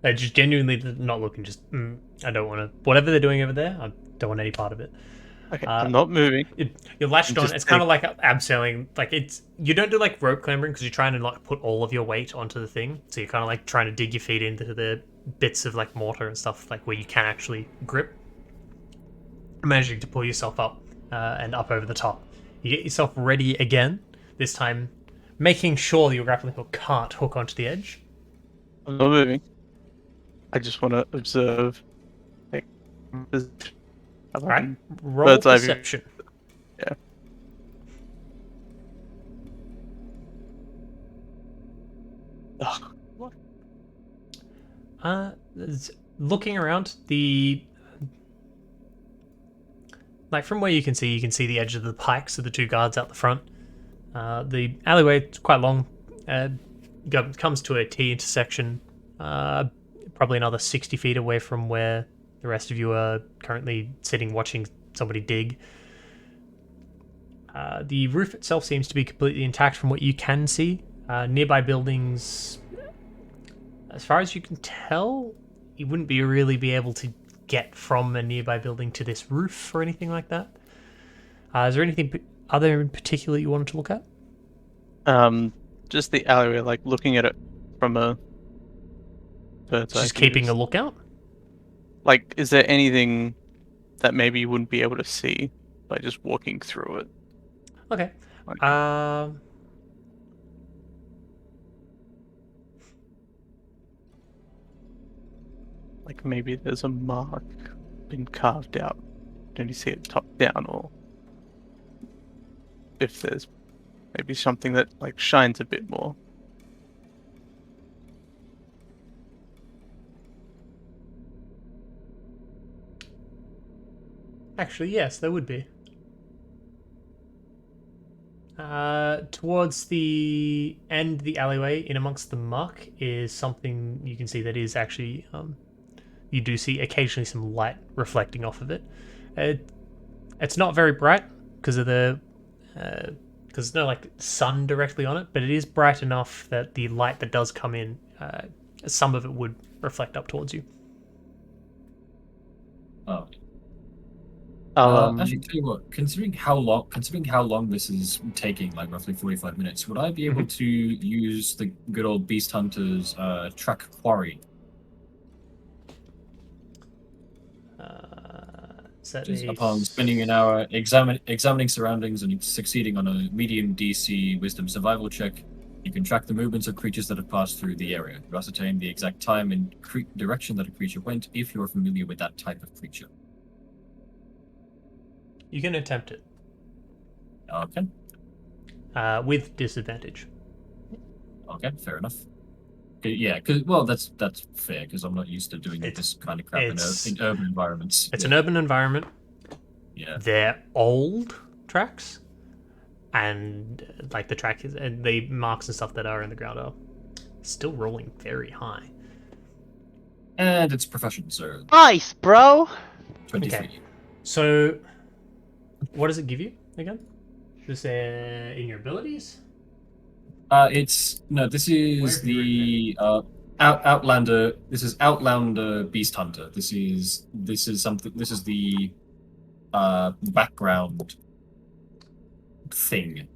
They're just genuinely not looking. Just I don't want to. Whatever they're doing over there, I don't want any part of it. Okay, I'm not moving. You're lashed on. Just It's kind of like abseiling. Like it's you don't do like rope clambering because you're trying to like put all of your weight onto the thing. So you're kind of like trying to dig your feet into the bits of like mortar and stuff like where you can actually grip. Managing to pull yourself up and up over the top. You get yourself ready again. This time, making sure your grappling hook can't hook onto the edge. I'm not moving. I just want to observe. Like, All right, roll bird's eye view. perception. Yeah. Ugh. Looking around, like from where you can see the edge of the pikes of the two guards out the front. The alleyway is quite long. Comes to a T intersection, probably another 60 feet away from where the rest of you are currently sitting watching somebody dig. The roof itself seems to be completely intact from what you can see. Nearby buildings, as far as you can tell, you wouldn't really be able to get from a nearby building to this roof or anything like that. Is there anything other in particular you wanted to look at? Just the alleyway, like looking at it from a bird's eye Just view. keeping a lookout? Like, is there anything that maybe you wouldn't be able to see by just walking through it? Okay. Like- Like maybe there's a mark been carved out. Don't you see it top down, or if there's maybe something that like shines a bit more. Actually, yes, there would be. Towards the end of the alleyway, in amongst the muck, is something you can see that is actually, you do see occasionally some light reflecting off of it. It's not very bright because of the, because there's no like sun directly on it, but it is bright enough that the light that does come in, some of it would reflect up towards you. Oh. Um, Actually, tell you what. Considering how long this is taking, like roughly 45 minutes, would I be able to use the good old Beast Hunter's track quarry set Which is a upon spending an hour examining surroundings and succeeding on a medium DC Wisdom survival check, you can track the movements of creatures that have passed through the area. You ascertain the exact time and direction that a creature went if you're familiar with that type of creature. You can attempt it. Okay. With disadvantage. Okay, fair enough. Yeah, well, that's fair because I'm not used to doing this kind of crap in urban environments. It's an urban environment. Yeah. They're old tracks, and like the track is, and the marks and stuff that are in the ground are still rolling very high. And it's profession, so Nice, bro. 23. Okay. So, what does it give you again? Is this in your abilities? This is the Outlander. This is Outlander Beast Hunter. This is something. This is the background thing.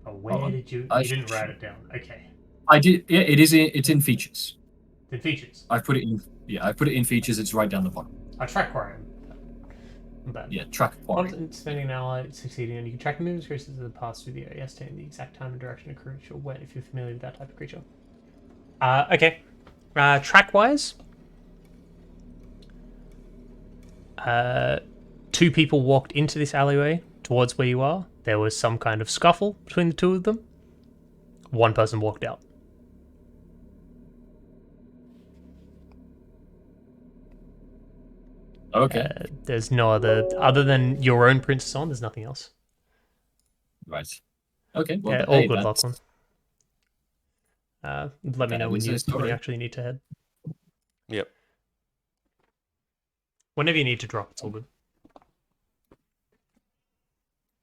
Oh, where did you? You didn't write it down. Okay. I did. Yeah, it is. It's in features. The features. I put it in. Yeah, I put it in features. It's right down the bottom. I track where I am. But Yeah, track quarry. once spending an hour succeeding, and you can track the movements of creatures that pass through the area, ascertain the exact time and direction a creature went if you're familiar with that type of creature. Okay. Track-wise, 2 people walked into this alleyway towards where you are. There was some kind of scuffle between the 2 of them. 1 person walked out. Okay. There's no other than your own princess on. There's nothing else. Right. Okay. Well, Yeah, all good, Lachlan. Let me know when you actually need to head. Yep. Whenever you need to drop, it's all good.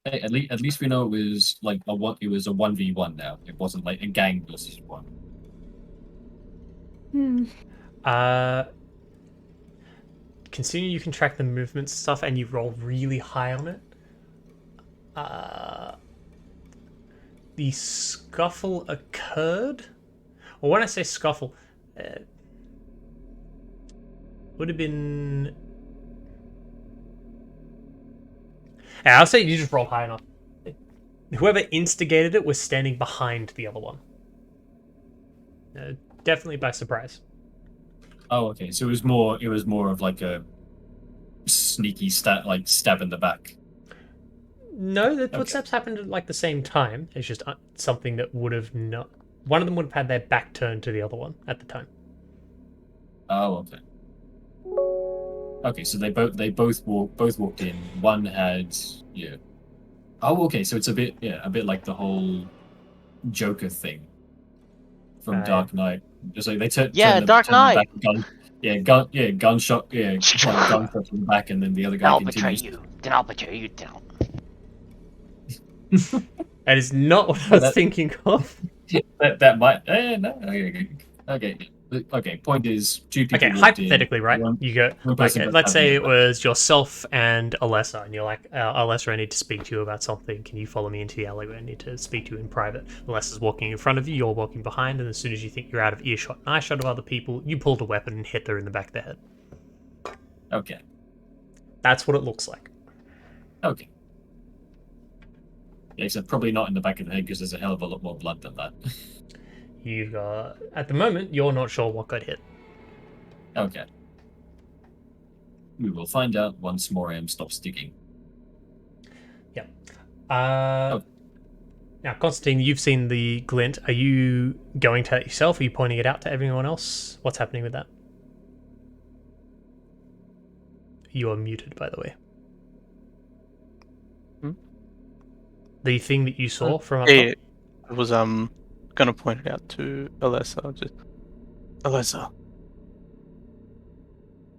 Hey, at least we know it was like it was a 1v1 now. It wasn't like a gang versus one. Considering you can track the movements and stuff and you roll really high on it, the scuffle occurred. Or when I say scuffle, would have been. Yeah, I'll say you just roll high enough. Whoever instigated it was standing behind the other one. Definitely by surprise. Oh, okay. So it was more of like a sneaky stab in the back. No, the footsteps happened at like the same time. It's just something that would have not. One of them would have had their back turned to the other one at the time. Oh, okay. Okay, so they both walked in. One had Oh, okay. So it's a bit like the whole Joker thing from Dark Knight. Just like they turn Dark Knight. Gunshot to the back, and then the other guy I'll continues. betray you. Then I'll betray you. That is not what I was thinking of. That might. No. Okay. Point is, 2 people. Okay, hypothetically, right? You go. person Okay, let's say it was yourself and Alessa, and you're like, Alessa, I need to speak to you about something. Can you follow me into the alleyway? I need to speak to you in private. Alessa's walking in front of you. You're walking behind, and as soon as you think you're out of earshot and eyeshot of other people, you pulled a weapon and hit her in the back of the head. Okay. That's what it looks like. Okay. Yeah, except probably not in the back of the head because there's a hell of a lot more blood than that. You've got, at the moment, you're not sure what got hit. Okay. We will find out once Moriam stops digging. Yep. Now, Constantine, you've seen the glint. Are you going to it yourself? Are you pointing it out to everyone else? What's happening with that? You are muted, by the way. The thing that you saw from up top? I was gonna point it out to Alessa. Alessa.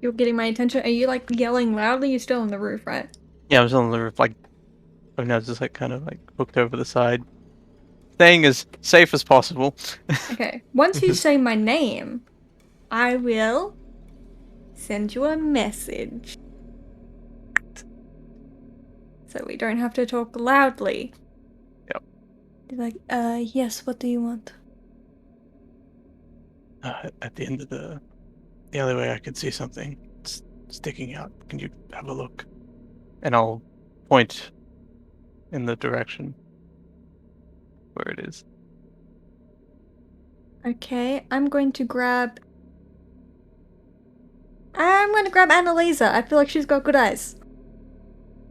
You're getting my attention. Are you like yelling loudly? You're still on the roof, right? Yeah, I was on the roof, like, I was just like kind of like hooked over the side, staying as safe as possible. Okay. Once you say my name, I will send you a message. So we don't have to talk loudly. Yep. You're like, yes, what do you want? At the end of the alleyway, I could see something sticking out. Can you have a look? and I'll point in the direction where it is. Okay, I'm going to grab Annalisa. I feel like she's got good eyes.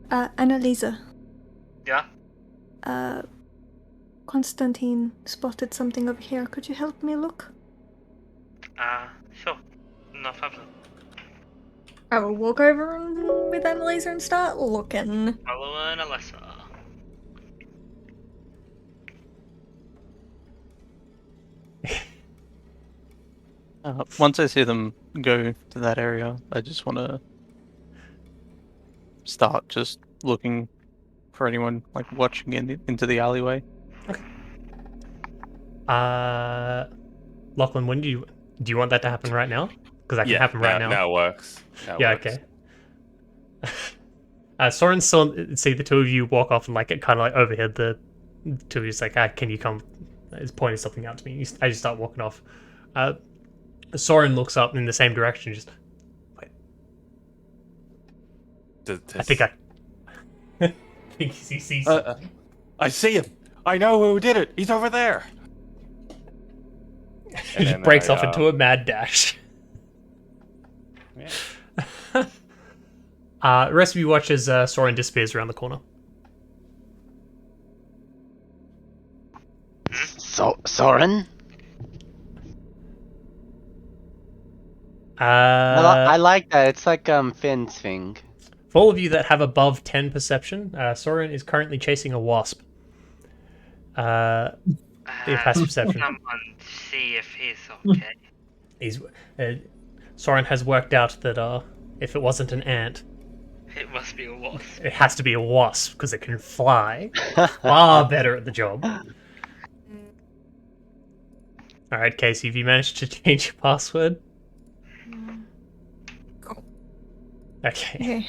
Annalisa. Yeah. Constantine spotted something over here. Could you help me look? Sure. No problem. I will walk over with Annalisa and start looking. Follow and Alyssa. Once I see them go to that area, I just want to start just looking for anyone like watching into the alleyway. Lachlan, when do you want that to happen right now? Because that can happen right now. Now it works. Okay. Soren saw see the two of you walk off and like it kind of like overhead the two of you. It's like, can you come? He's pointing something out to me. I just start walking off. Soren looks up in the same direction. Just wait. I think I think he sees. I see him. I know who did it. He's over there. He just breaks off into a mad dash. Yeah. The rest of you watch as Soren disappears around the corner. Soren? I like that. It's like Finn's thing. For all of you that have above 10 perception, Soren is currently chasing a wasp. Your passive perception. Someone see if he's okay. Soren has worked out that if it wasn't an ant, It must be a wasp. it has to be a wasp because it can fly. Far better at the job. Alright, Casey, have you managed to change your password? Cool. Okay. Okay.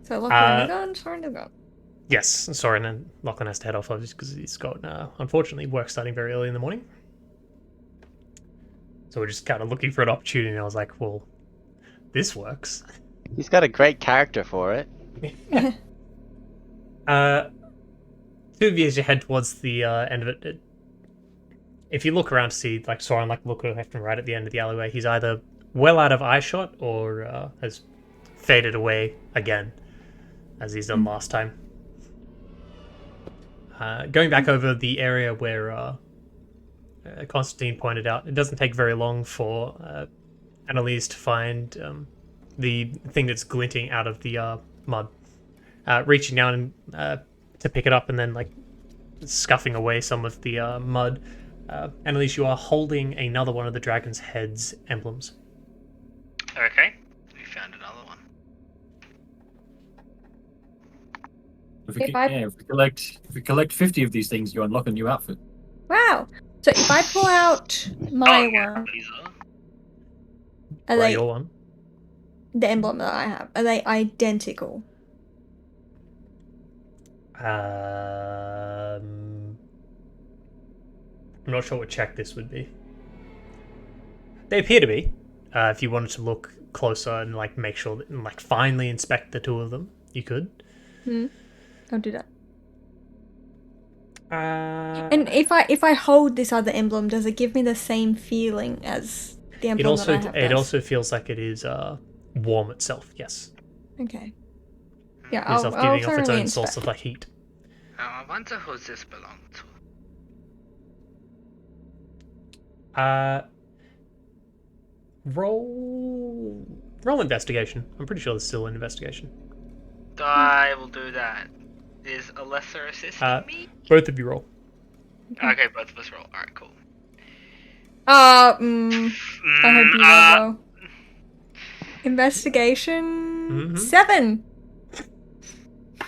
So Lachlan is gone, Soren is gone. Yes, Soren and Lachlan has to head off obviously because he's got, unfortunately, work starting very early in the morning. So we're just kind of looking for an opportunity, and I was like, well, this works. He's got a great character for it. Two of you as you head towards the end of it, if you look around to see, like, Soren, like, look left and right at the end of the alleyway, he's either well out of eyeshot or has faded away again, as he's done last time. Going back over the area where Constantine pointed out, it doesn't take very long for Annalise to find the thing that's glinting out of the mud. Reaching down to pick it up and then like scuffing away some of the mud. Annalise, you are holding another one of the dragon's head's emblems. Okay. We found another one. If we collect 50 of these things, you unlock a new outfit. Wow. So if I pull out my one, Lisa. are Right, they your one. the emblem that I have? Are they identical? I'm not sure what check this would be. They appear to be. If you wanted to look closer and like make sure that, and like finally inspect the two of them, you could. I'll do that. And And if I hold this other emblem, does it give me the same feeling as the emblem that I have? it does? also feels like it is warm itself. Yes, Okay. Yeah, it is I'll giving off its thoroughly own source inspect. of like heat. I wonder who this belonged to. Roll investigation. I'm pretty sure there's still an investigation. I will do that. Is a lesser assisting me? Both of you roll. Okay, both of us roll. Alright, cool. I hope you roll well. Investigation 7.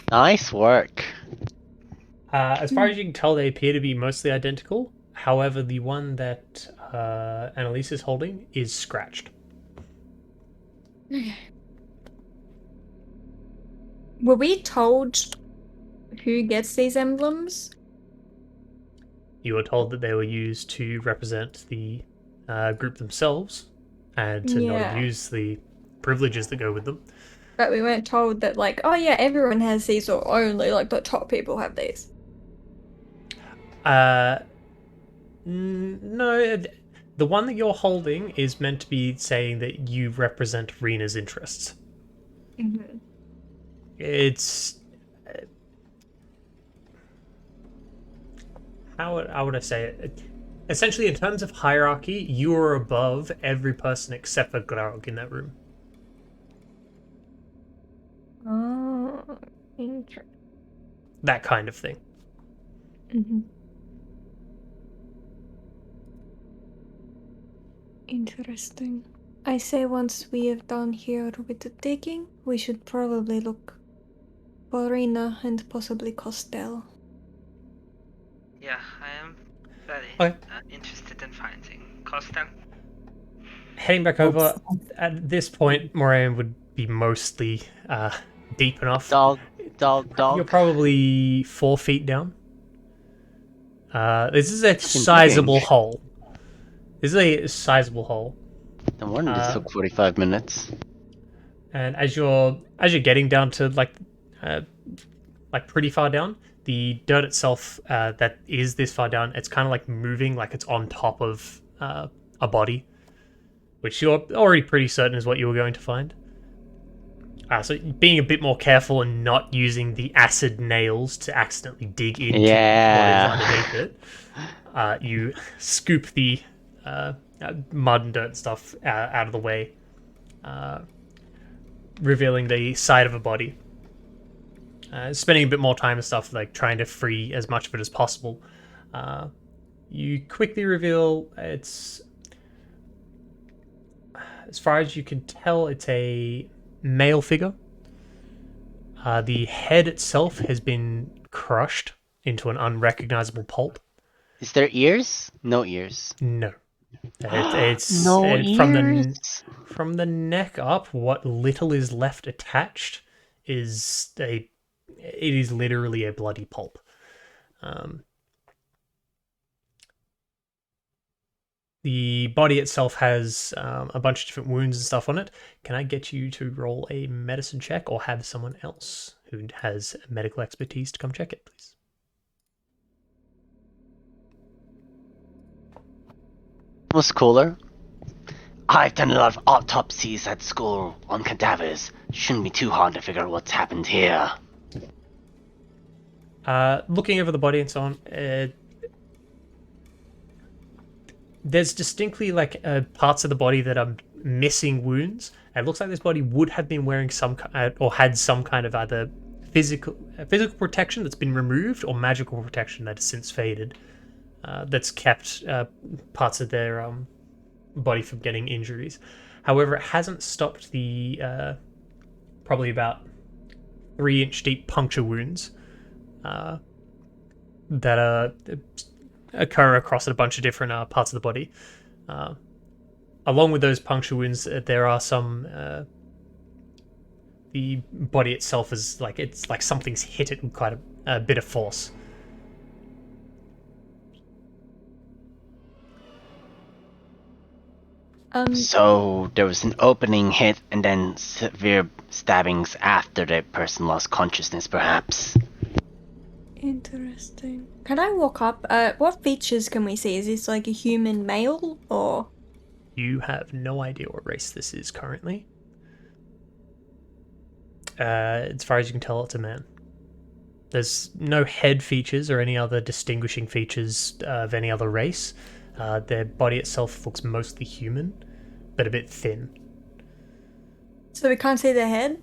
Nice work. As far as you can tell, they appear to be mostly identical. However, the one that Annalise is holding is scratched. Were we told who gets these emblems? You were told that they were used to represent the group themselves, and to Yeah. not use the privileges that go with them. But we weren't told that, like, oh yeah, everyone has these, or only like the top people have these. No, the one that you're holding is meant to be saying that you represent Rena's interests. Mm-hmm. It's how would I say it? Essentially, in terms of hierarchy, you are above every person except for Glorg in that room. Oh, interesting. That kind of thing. Mm-hmm. Interesting. I say once we have done here with the digging, we should probably look for Rina and possibly Costel. Yeah, I am very Okay. interested in finding Costa. Heading back over, at this point, Moran would be mostly deep enough. Dog. You're probably 4 feet down. This is a been sizable digging. hole. This is a sizable hole. No wonder this took 45 minutes. And as you're getting down to like pretty far down, the dirt itself that is this far down, it's kind of like moving, like it's on top of a body, which you're already pretty certain is what you were going to find. So being a bit more careful and not using the acid nails to accidentally dig into what is underneath it, you scoop the mud and dirt and stuff out of the way, revealing the side of a body. Spending a bit more time and stuff, like trying to free as much of it as possible. You quickly reveal it's, as far as you can tell, it's a male figure. The head itself has been crushed into an unrecognizable pulp. Is there ears? No ears. No. It's No ears? ears. From the neck up, what little is left attached is it is literally a bloody pulp. The body itself has a bunch of different wounds and stuff on it. Can I get you to roll a medicine check, or have someone else who has medical expertise to come check it, please? Was cooler. I've done a lot of autopsies at school on cadavers. Shouldn't be too hard to figure out what's happened here. Looking over the body and so on, there's distinctly like parts of the body that are missing wounds. It looks like this body would have been wearing some or had some kind of either physical protection that's been removed, or magical protection that has since faded. That's kept parts of their body from getting injuries. However, it hasn't stopped the probably about 3-inch deep puncture wounds that occur across a bunch of different parts of the body. Along with those puncture wounds, there are some. The body itself is like, it's like something's hit it with quite a bit of force. So there was an opening hit and then severe stabbings after the person lost consciousness, perhaps. Interesting. Can I walk up? What features can we see? Is this like a human male, or? You have no idea what race this is currently. As far as you can tell, it's a man. There's no head features or any other distinguishing features of any other race. Their body itself looks mostly human, but a bit thin. So we can't see their head?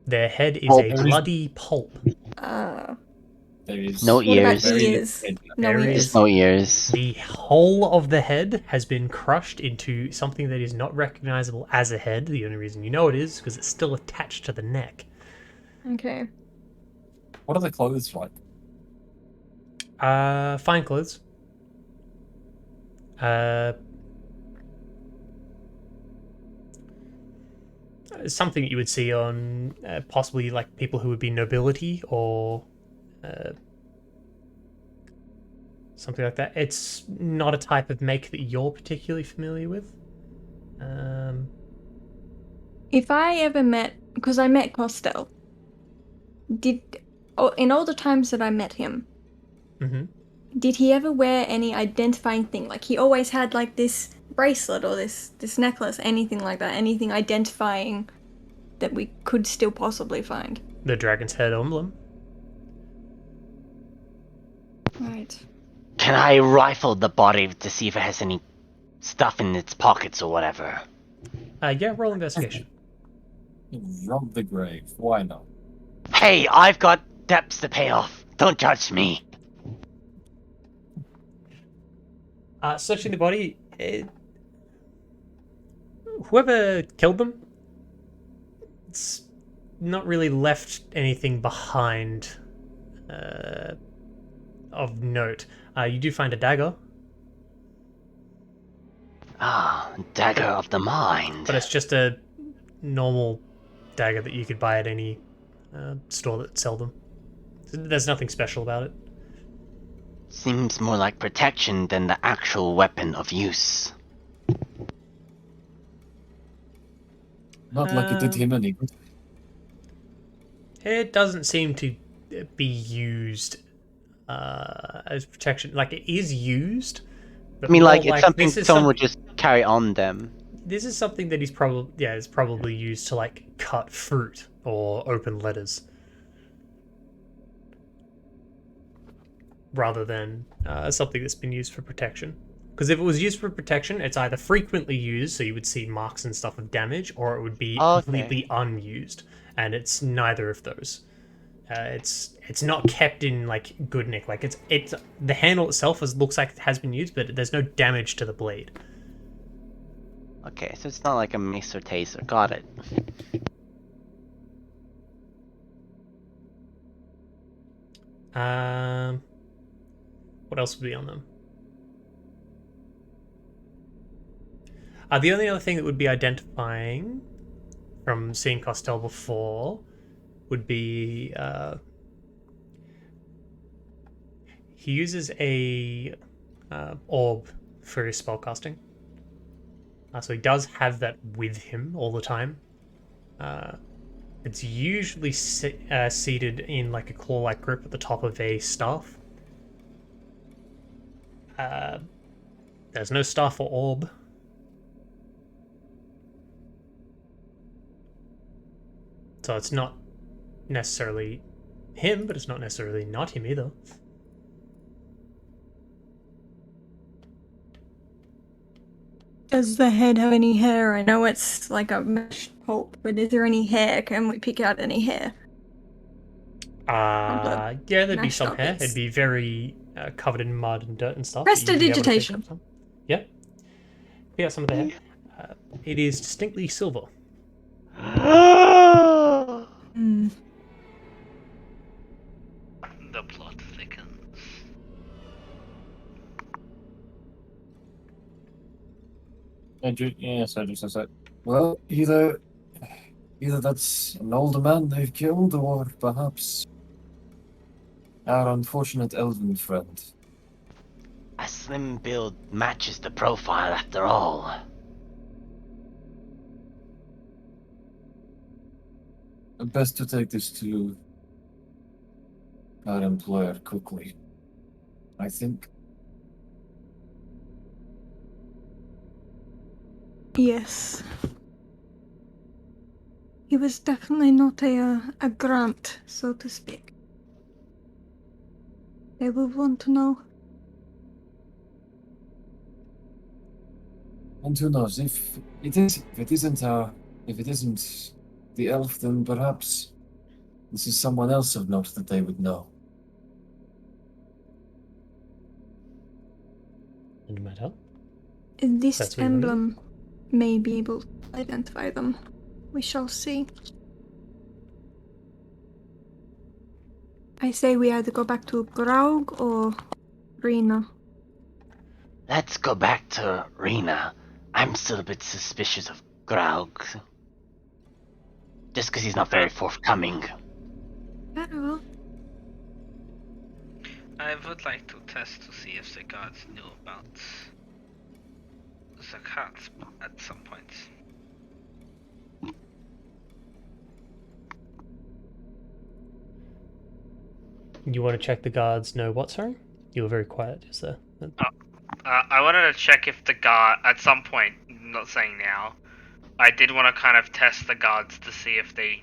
Their head is a bloody pulp. There is No What about ears. ears? No There ears. is- No ears. The whole of the head has been crushed into something that is not recognizable as a head. The only reason you know it is because it's still attached to the neck. Okay. What are the clothes like? Fine clothes. Something that you would see on possibly like people who would be nobility or something like that. It's not a type of make that you're particularly familiar with. If I ever met, because I met Costel, in all the times that I met him, Mm-hmm. did he ever wear any identifying thing? Like he always had like this bracelet or this necklace, anything like that, anything identifying that we could still possibly find. The dragon's head emblem. Right. Can I rifle the body to see if it has any stuff in its pockets or whatever? Yeah, roll investigation. Rob the grave. Why not? Hey, I've got debts to pay off. Don't judge me. Searching the body, whoever killed them, it's not really left anything behind of note. You do find a dagger, Ah, dagger of the mind. but it's just a normal dagger that you could buy at any store that sell them. There's nothing special about it. Seems more like protection than the actual weapon of use. Not like it did him any good. It doesn't seem to be used as protection. Like, it is used. But I mean, more like, it's something this is someone would just carry on them. This is something that is probably used to like cut fruit or open letters, rather than something that's been used for protection. Because if it was used for protection, it's either frequently used, so you would see marks and stuff of damage, or it would be completely unused, and it's neither of those. It's not kept in like good nick. Like it's the handle itself looks like it has been used, but there's no damage to the blade. Okay, so it's not like a mace or taser. Got it. What else would be on them? The only other thing that would be identifying from seeing Costel before would be he uses a orb for his spellcasting. So he does have that with him all the time. It's usually seated in like a claw-like grip at the top of a staff. There's no staff or orb. So it's not necessarily him, but it's not necessarily not him either. Does the head have any hair? I know it's like a mesh pulp, but is there any hair? Can we pick out any hair? Yeah, there'd be mashed some up hair. bits. It'd be very covered in mud and dirt and stuff. but you'd be able to pick Prestidigitation. up some. Yeah. Pick out some of the hair. It is distinctly silver. Hmm. The plot thickens. Andrew, yes, Andrew says that. Well, either that's an older man they've killed, or perhaps our unfortunate elven friend. A slim build matches the profile after all. Best to take this to our employer quickly, I think. Yes. He was definitely not a grant, so to speak. They will want to know. And who knows, if it isn't the elf, then perhaps this is someone else of note that they would know. No matter. This That's what you wanna do? emblem may be able to identify them. We shall see. I say we either go back to Graug or Rena. Let's go back to Rena. I'm still a bit suspicious of Graug. Just because he's not very forthcoming. Very well. I would like to test to see if the guards knew about the cat at some point. You want to check the guards know what, sorry? You were very quiet just there. I wanted to check if the guard, at some point, not saying now, I did want to kind of test the guards to see if they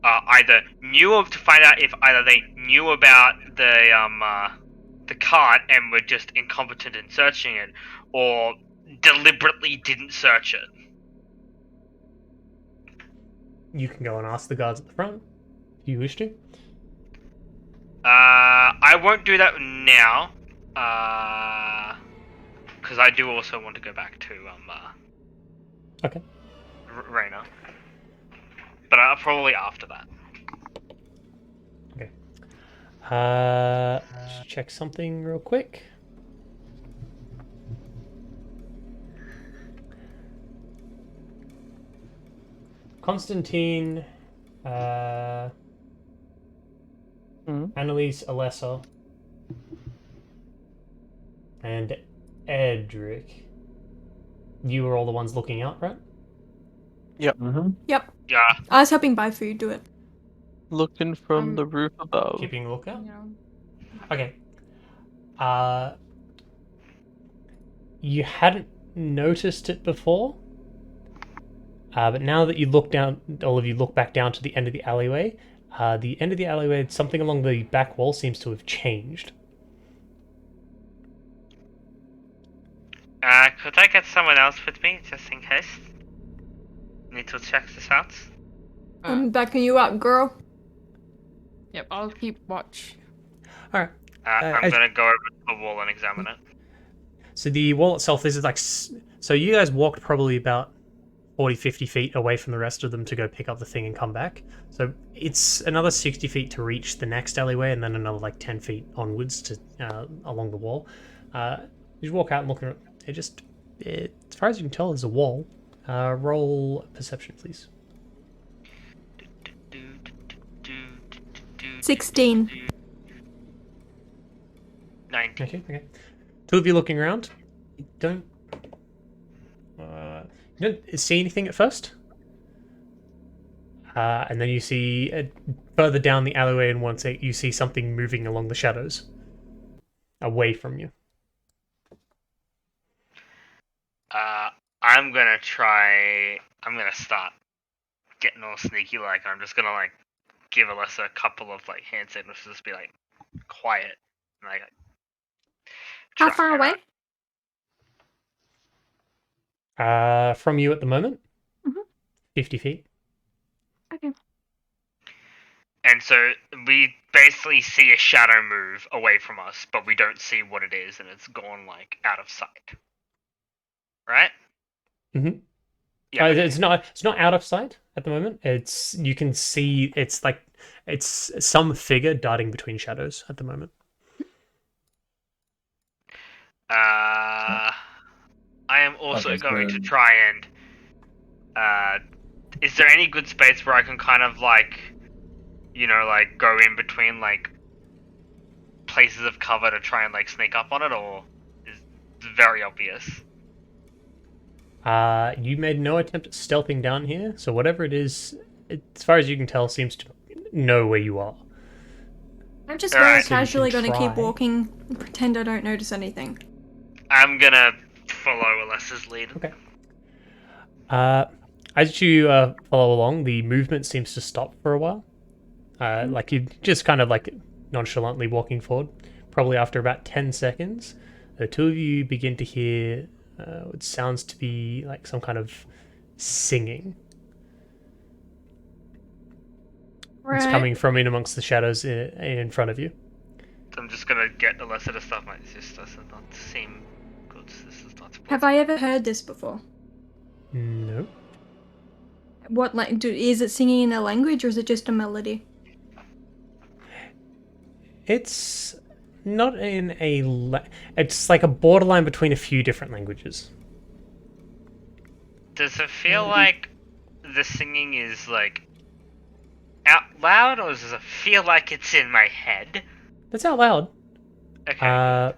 either knew of, to find out if either they knew about the cart and were just incompetent in searching it, or deliberately didn't search it. You can go and ask the guards at the front if you wish to. I won't do that now, because I do also want to go back to Okay. Reyna, but probably after that. Okay. Just check something real quick. Constantine, Annalise, Alessa, and Edric. You were all the ones looking out, right? Mm-hmm. Yep. Yeah. I was helping buy food do it. Looking from the roof above. Keeping a lookout? Yeah. Okay. You hadn't noticed it before, but now that you look down, all of you look back down to the end of the alleyway, something along the back wall seems to have changed. Could I get someone else with me, just in case? Need to check this out. I'm backing you up, girl. Yep, I'll keep watch. Alright. I'm gonna go over to the wall and examine it. So the wall itself, this is like... So you guys walked probably about 40, 50 feet away from the rest of them to go pick up the thing and come back. So it's another 60 feet to reach the next alleyway, and then another like 10 feet onwards to along the wall. You walk out and look at it. As far as you can tell, there's a wall. Roll perception, please. 16. 19. Okay. Two of you looking around. You don't see anything at first. And then you see further down the alleyway, and once you see something moving along the shadows, away from you. I'm gonna start getting all sneaky, like I'm just gonna like give Alessa a couple of like hand signals to just be like quiet, and like How try far and, away? From you at the moment, 50 feet. Okay. And so we basically see a shadow move away from us, but we don't see what it is, and it's gone like out of sight. Right? Mm-hmm. Yeah. It's not out of sight at the moment. You can see it's some figure darting between shadows at the moment. I am also Okay, going so- to try and. Is there any good space where I can kind of like, like go in between like places of cover to try and like sneak up on it, or is it very obvious? You made no attempt at stealthing down here, so whatever it is, as far as you can tell, seems to know where you are. I'm just Alright, very so you can casually going to keep try. walking and pretend I don't notice anything. I'm gonna follow Alessa's lead. Okay. As you follow along, the movement seems to stop for a while. Like you just kind of like nonchalantly walking forward. Probably after about 10 seconds, the two of you begin to hear what sounds to be like some kind of singing. It's coming from in amongst the shadows in front of you. I'm just gonna get Alessa to stop. This does not seem good. This is not. Have I ever heard this before? No. What is it singing in a language or is it just a melody? It's not in it's like a borderline between a few different languages. Does it feel like the singing is like out loud, or does it feel like it's in my head? That's out loud. Okay.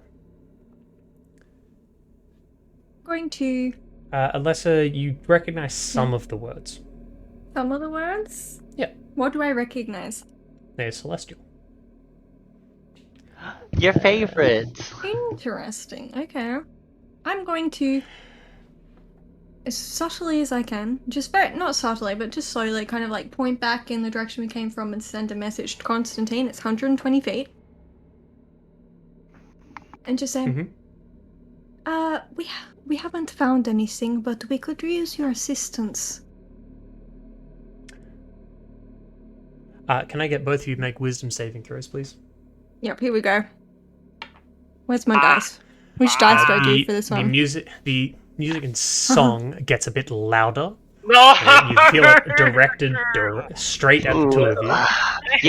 Going to Alessa, you recognize some of the words. some of the words? Yeah. What do I recognize? They're celestial. Your favorite. Interesting. Okay. I'm going to, as subtly as I can, just not subtly, but just slowly, kind of like point back in the direction we came from and send a message to Constantine. It's 120 feet. And just say, Mhm. we haven't found anything, but we could use your assistance. Can I get both of you to make wisdom saving throws, please? Yep, here we go. Where's my dice? Which dice do I do for this The one? music and song gets a bit louder. No! And you feel it directed straight at the two of you.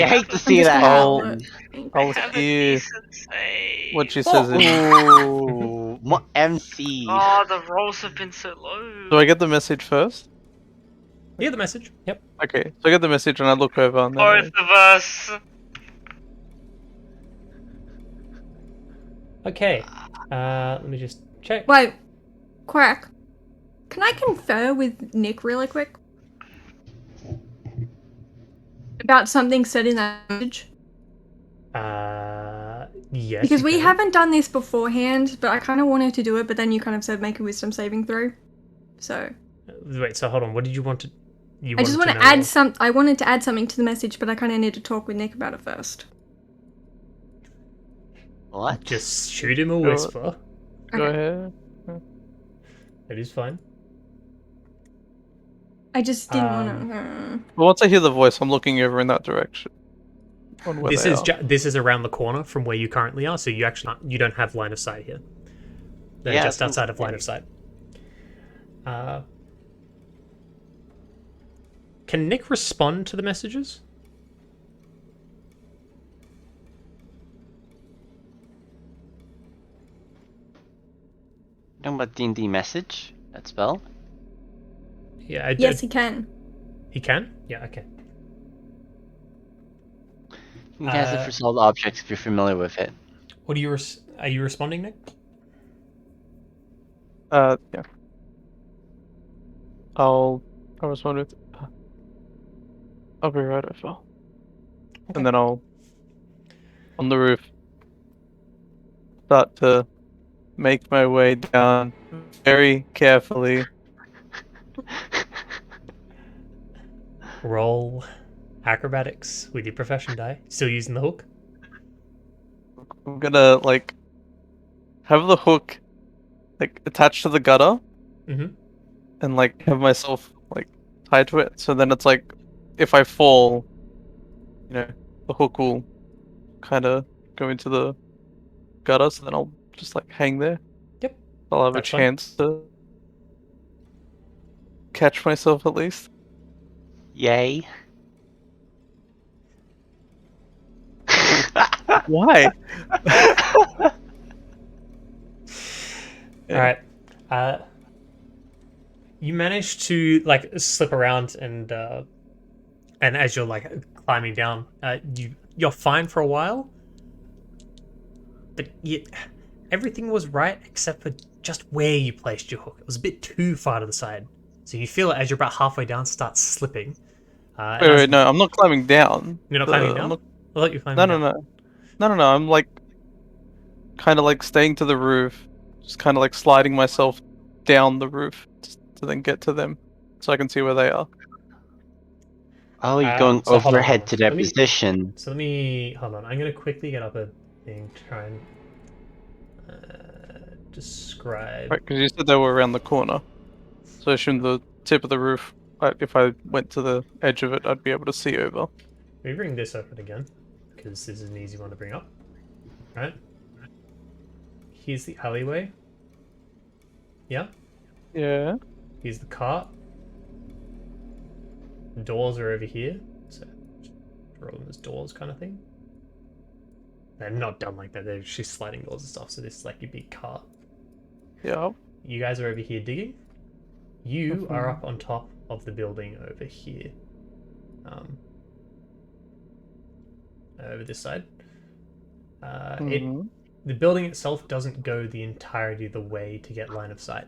You hate to I'm see just that gonna I'll- happen. I'll Have a hear decent save. what she says. In... Ooh, MC. Oh, the rolls have been so low. Do I get the message first? Hear the message. Yep. Okay, so I get the message and I look over and then Both of us. Okay. Let me just check. Wait, Quack. Can I confer with Nick really quick? About something said in that message? Yes. Because you we can. haven't done this beforehand, but I kind of wanted to do it, but then you kind of said make a wisdom saving throw. So. Wait. So hold on. What did you want to? I just want to add some. I wanted to add something to the message, but I kind of need to talk with Nick about it first. What? Just shoot him a Go- whisper. go Okay. ahead. It is fine. I just didn't want to. Well, once I hear the voice, I'm looking over in that direction. On where This they is are. this is around the corner from where you currently are, so you actually you don't have line of sight here. They're Yeah, just so- outside of line of sight. Can Nick respond to the messages? Talking about D&D message? That spell? Yeah. Yes, he can. He can. Yeah. Okay. You can cast it for solid objects if you're familiar with it. What are you? Are you responding, Nick? Yeah. I'll respond with. I'll be right over. Okay. And then I'll, on the roof, start to make my way down very carefully. Roll acrobatics with your profession die. Still using the hook. I'm gonna have the hook attached to the gutter Mm-hmm. and have myself tied to it. So then it's if I fall, the hook will kind of go into the gutter. So then I'll just hang there. Yep. I'll have That's a fine. chance to catch myself at least. Yay. Why? All right. You manage to slip around and as you're climbing down, you're fine for a while, but everything was right except for just where you placed your hook. It was a bit too far to the side, so you feel it as you're about halfway down start slipping. Wait, no, I'm not climbing down. You're not climbing down. I'm not- I thought you were climbing No, down. no. I'm kind of staying to the roof, just kind of sliding myself down the roof to then get to them, so I can see where they are. Oh, you're going So hold on, overhead hold on. to their Let me- position. So let me hold on. I'm gonna quickly get up a thing to try and describe. Right, because you said they were around the corner, so I assume the tip of the roof. If I went to the edge of it, I'd be able to see over. Let me bring this open again, because this is an easy one to bring up. Right? Here's the alleyway. Yeah? Yeah. Here's the cart. The doors are over here. So, just roll them as doors kind of thing. They're not done like that, they're just sliding doors and stuff, so this is like your big cart. Yeah. You guys are over here digging. You are up on top of the building over here. Over this side. The building itself doesn't go the entirety of the way to get line of sight.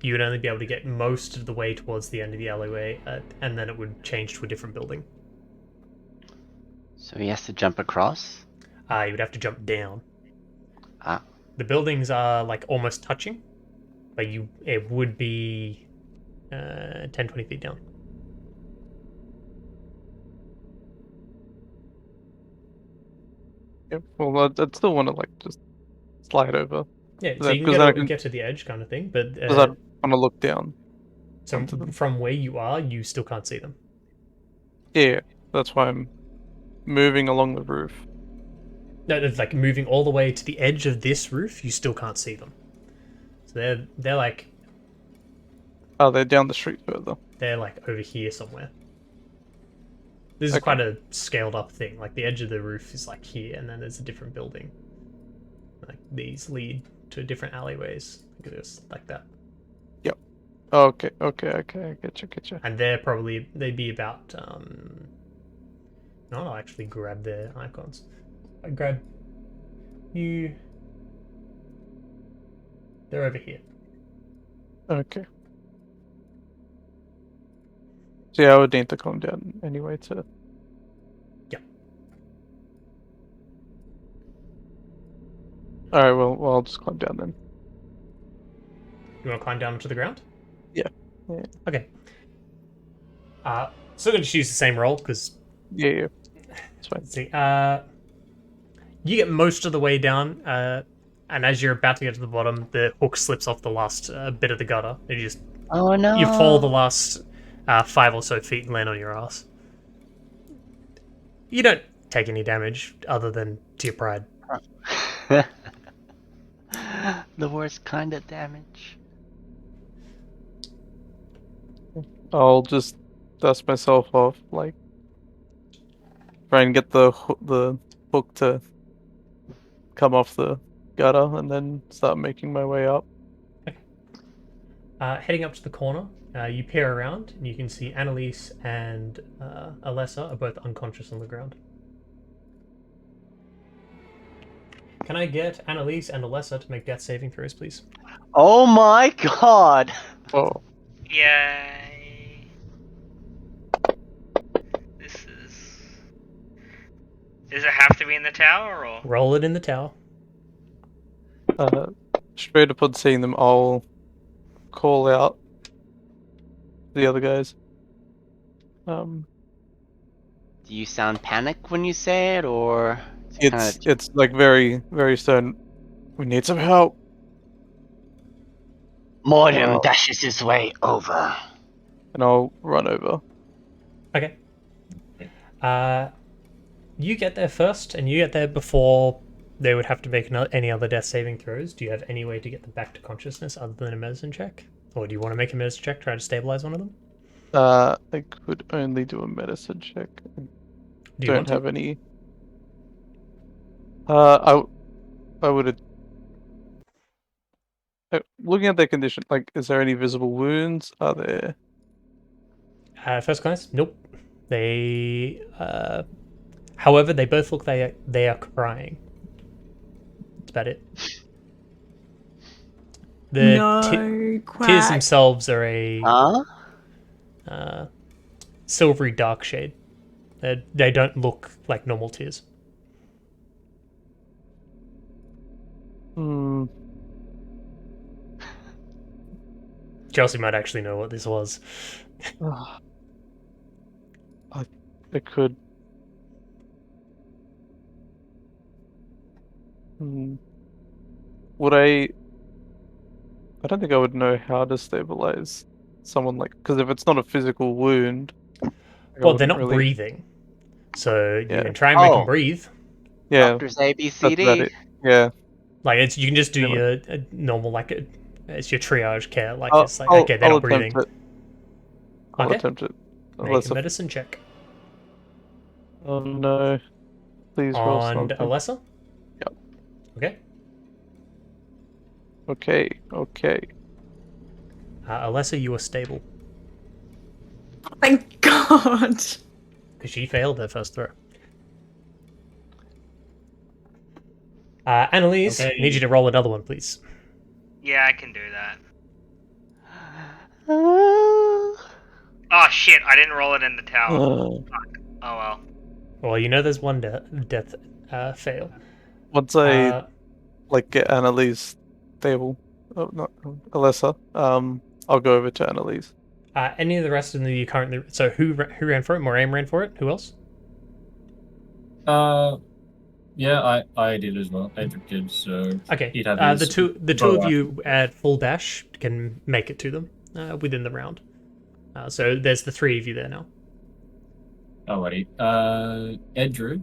You would only be able to get most of the way towards the end of the alleyway, and then it would change to a different building. So he has to jump across? You would have to jump down. Ah. The buildings are like almost touching, but it would be 10, 20 feet down. Yeah, well, I'd still want to like just slide over. Yeah, so That- you can because get, then I to, can- get to the edge kind of thing, but Because I want to look down. so onto them. from where you are, you still can't see them. Yeah, that's why I'm moving along the roof. No, it's like moving all the way to the edge of this roof, you still can't see them. So they're like Oh, they're down the street further. over here somewhere. This is Okay. quite a scaled up thing. Like the edge of the roof is like here, and then there's a different building. Like these lead to different alleyways. Look at this, like that. Okay, I get you. And they'd be about no, I'll actually grab their icons. I grab you. They're over here. Okay. So yeah, I would need to calm down anyway to... Yeah. Alright, well, I'll just climb down then. You want to climb down to the ground? Yeah. Okay. Still going to use the same roll because Yeah. That's fine. let's see. You get most of the way down, and as you're about to get to the bottom, the hook slips off the last bit of the gutter. And Oh no! you fall the last 5 or so feet and land on your ass. You don't take any damage other than to your pride. The worst kind of damage. I'll just dust myself off, like try and get the hook to come off the gutter, and then start making my way up. Heading up to the corner, you peer around and you can see Annalise and Alessa are both unconscious on the ground. Can I get Annalise and Alessa to make death saving throws, please? Oh my god! Oh, Yay. This is... Does it have to be in the tower, or...? Roll it in the tower. straight upon seeing them, I'll call out the other guys. Do you sound panicked when you say it, or it's It's like very, very stern. We need some help. Mortem Wow. dashes his way over. And I'll run over. Okay. You get there first, and you get there before they would have to make any other death saving throws. Do you have any way to get them back to consciousness other than a medicine check? Or do you want to make a medicine check, try to stabilize one of them? I could only do a medicine check. Do you want Don't to? have any. I would. Looking at their condition, like, is there any visible wounds? Are there? First glance, nope. They, however, they both look they are crying. That's about it. The No, quack. tears themselves are a Huh? silvery dark shade. They don't look like normal tears. Hmm. Chelsea might actually know what this was. I could. Would I don't think I would know how to stabilize someone, like, because if it's not a physical wound. Well, they're not breathing, so you Yeah. can try and make them Oh. breathe. Yeah, Doctors that's about ABCD. it. Yeah. Like you can just do Yeah, your normal it's your triage care. Like I'll- it's like I'll- okay, they're I'll not breathing. attempt it. I'll Okay. attempt it. Make Unless a medicine check oh no. Please roll on something. Alessa. Yep. Okay. Okay. Alessa, you are stable Thank God. because she failed her first throw. Annalise, Okay. I need you to roll another one, please. Yeah, I can do that. Uh, Oh shit, I didn't roll it in the tower. Uh, Oh well. Well, you know there's one death fail. Once I Uh, get Annalise stable, oh not Alyssa, I'll go over to Annalise. any of the rest of you currently... So who ran for it? Moraine ran for it? Who else? Yeah, I did as well. Edric did, so Okay. he'd have his The two of you at full dash can make it to them within the round. So there's the three of you there now. Alrighty. Edric,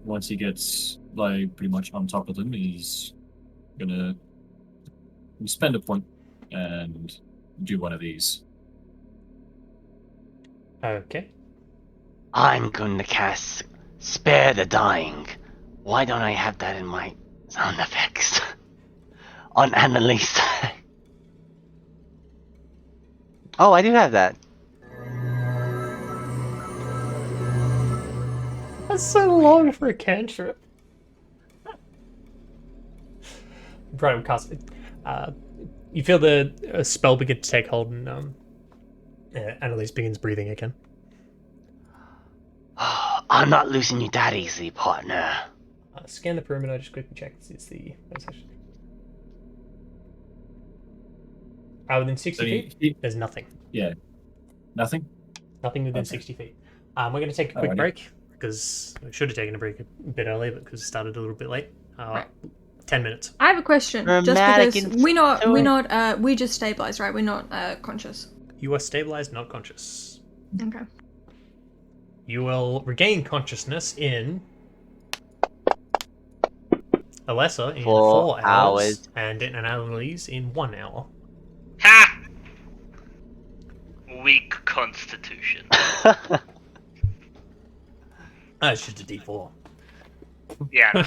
once he gets like pretty much on top of them, he's gonna spend a point and do one of these. Okay. I'm going to cast Spare the Dying. Why don't I have that in my sound effects? On Annalise. Oh, I do have that. That's so long for a cantrip. Right, cast it. You feel the spell begin to take hold, and Annalise begins breathing again. I'm not losing you that easily, partner. Scan the perimeter. Just quickly check. It's the within 60 feet. There's nothing. Yeah. Nothing? Nothing within Okay. 60 feet. We're going to take a quick Alrighty. break because we should have taken a break a bit earlier, but because it started a little bit late. Right. 10 minutes. I have a question. Dramatic Just because we just stabilized, right? We're not conscious. You are stabilized, not conscious. Okay. You will regain consciousness in Alessa in 4 hours, and in Annalise in 1 hour. Ha! Weak constitution. It's just a D4. Yeah.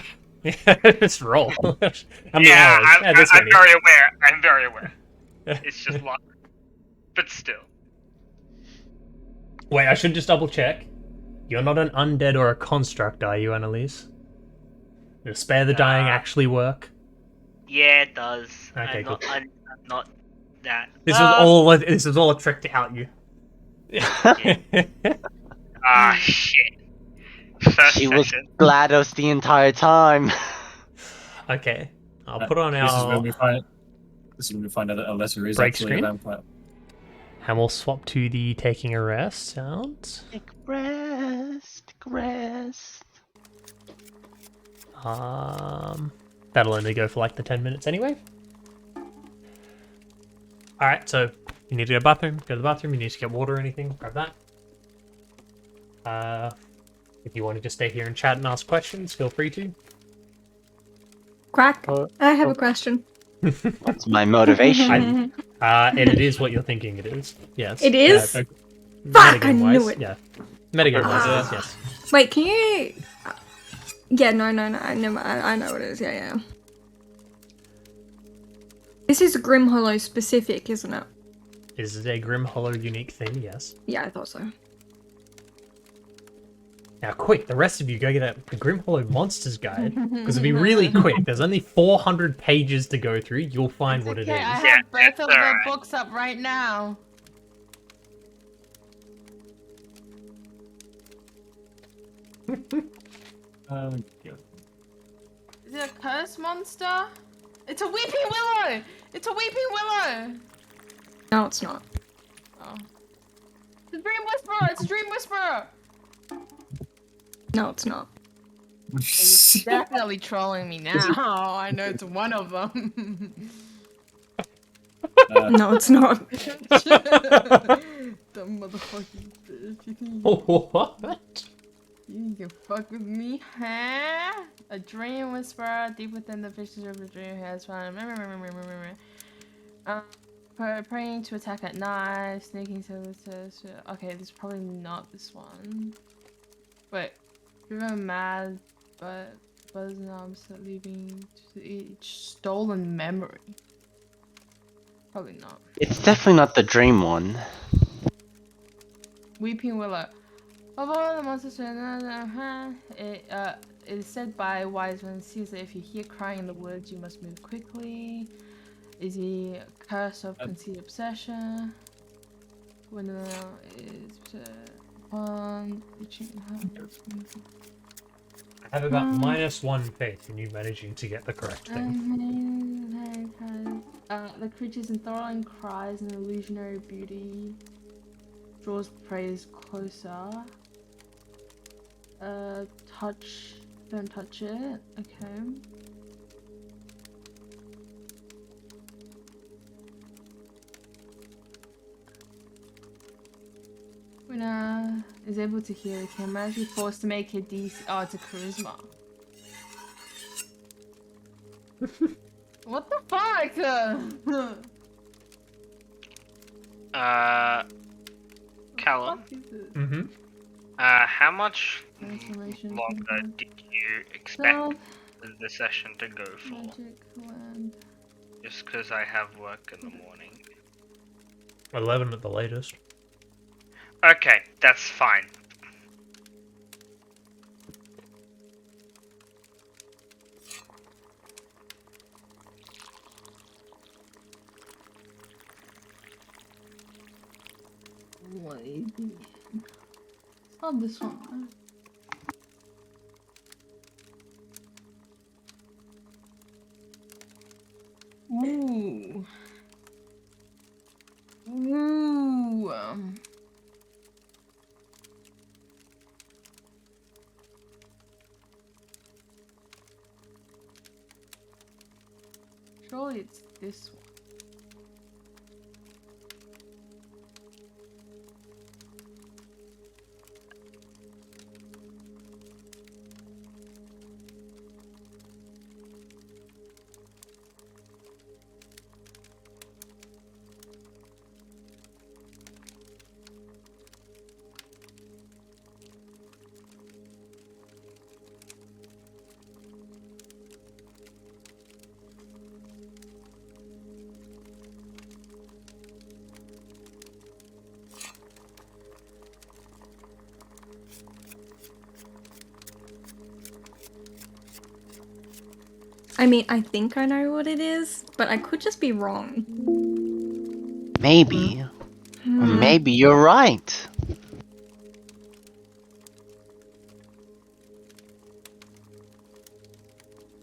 Just roll. How many Yeah, hours? I'm very aware. I'm very aware. It's just luck. But still. Wait, I should just double check. You're not an undead or a construct, are you, Annalise? Does Spare the Dying actually work? Yeah, it does. Okay, cool. I'm not that. This is all a trick to out you. Ah, shit. First She was session. GLaDOS the entire time. Okay, I'll put on This is when our we find. This is when we find out that Alessa is break actually screen. a vampire. and we'll swap to the taking a rest sound. Take rest. Take rest. That'll only go for like the 10 minutes anyway. Alright, so you need to go to the bathroom, go to the bathroom, you need to get water or anything, grab that. If you want to just stay here and chat and ask questions, feel free to. Quack, I have a question. What's my motivation? It is what you're thinking it is. Yes. It is? Fuck, I knew it. Yeah. Metagame wise, yes. Wait, can you... Yeah, no, I know what it is, yeah. This is Grim Hollow specific, isn't it? Is it a Grim Hollow unique thing? Yes. Yeah, I thought so. Now, quick, the rest of you go get the Grim Hollow Monsters Guide, because it'll be really quick. There's only 400 pages to go through. You'll find what it is. I have Yeah, both it's of the alright. books up right now. Yeah. Is it a curse monster? It's a weeping willow! It's a weeping willow! No, it's not. Oh. It's a dream whisperer! It's a dream whisperer! No, it's not. You're definitely trolling me now. I know it's one of them. No, it's not. Dumb motherfucking bitch. You think What? you can fuck with me, huh? A dream whisperer deep within the visions of a dream has found. Praying to attack at night, sneaking to the. Okay, this is probably not this one. Wait, driven mad, but knobs leaving to each stolen memory. Probably not. It's definitely not the dream one. Weeping Willow. Of all the monsters, it is said by wise men sees that if you hear crying in the woods, you must move quickly. Is he curse of conceit obsession? When is upon I have about -1 faith in you managing to get the correct thing. the creature's enthralling cries and illusionary beauty draws prey closer. Touch. Don't touch it. Okay. Winner is able to hear. Can magically forced to make a DC. Oh, it's a charisma. What the fuck? Callum, Mm-hmm. how much Transformation longer did you expect Self, the session to go for? magic land. Just because I have work in the morning. 11 at the latest. Okay, that's fine. Wait. It's not this one. Ooh. Ooh. Surely it's this one. I mean, I think I know what it is, but I could just be wrong. Maybe. Or Hmm. maybe you're right.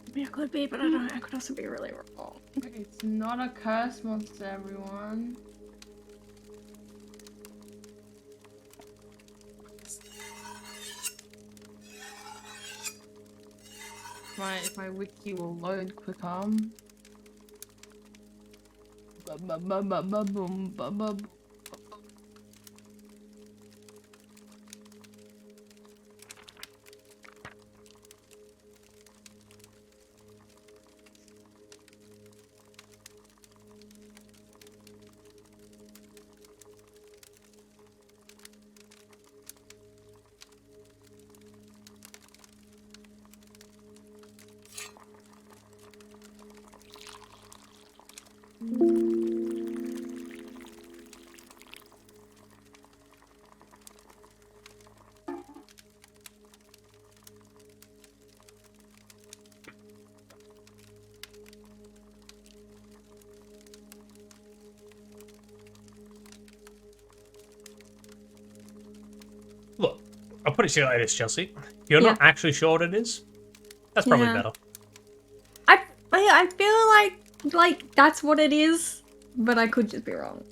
I mean, I could be, but I don't. I could also be really wrong. It's not a curse monster, everyone. If my wiki will load quicker. Look, I'll put it to you like this, Chelsea. You're not actually sure what it is? That's probably Yeah. better. I feel like that's what it is, but I could just be wrong.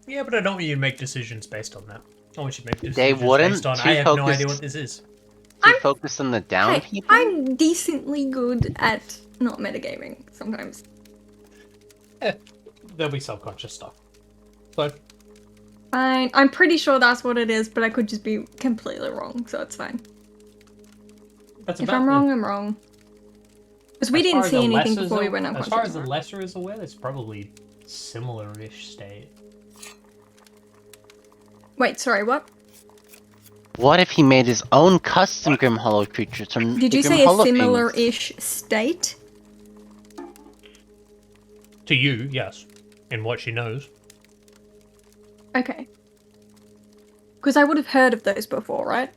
Yeah, but I don't want you to make decisions based on that. I want you to make decisions They wouldn't. based on, Too I have no focused- idea what this is. Too focused on the down Hey, people? I'm decently good at not metagaming sometimes. There'll be subconscious stuff. So, Fine. I'm pretty sure that's what it is, but I could just be completely wrong, so it's fine. that's If about I'm the- wrong, I'm wrong. Because we as far didn't as see the anything lesser's before we aw- went As unconscious. far as the lesser is aware, it's probably similar-ish state. Wait, sorry, what? What if he made his own custom Grim Hollow creatures from Did the you Grim say a Hollow things? similar-ish state? To you, yes. In what she knows. Okay. Because I would have heard of those before, right?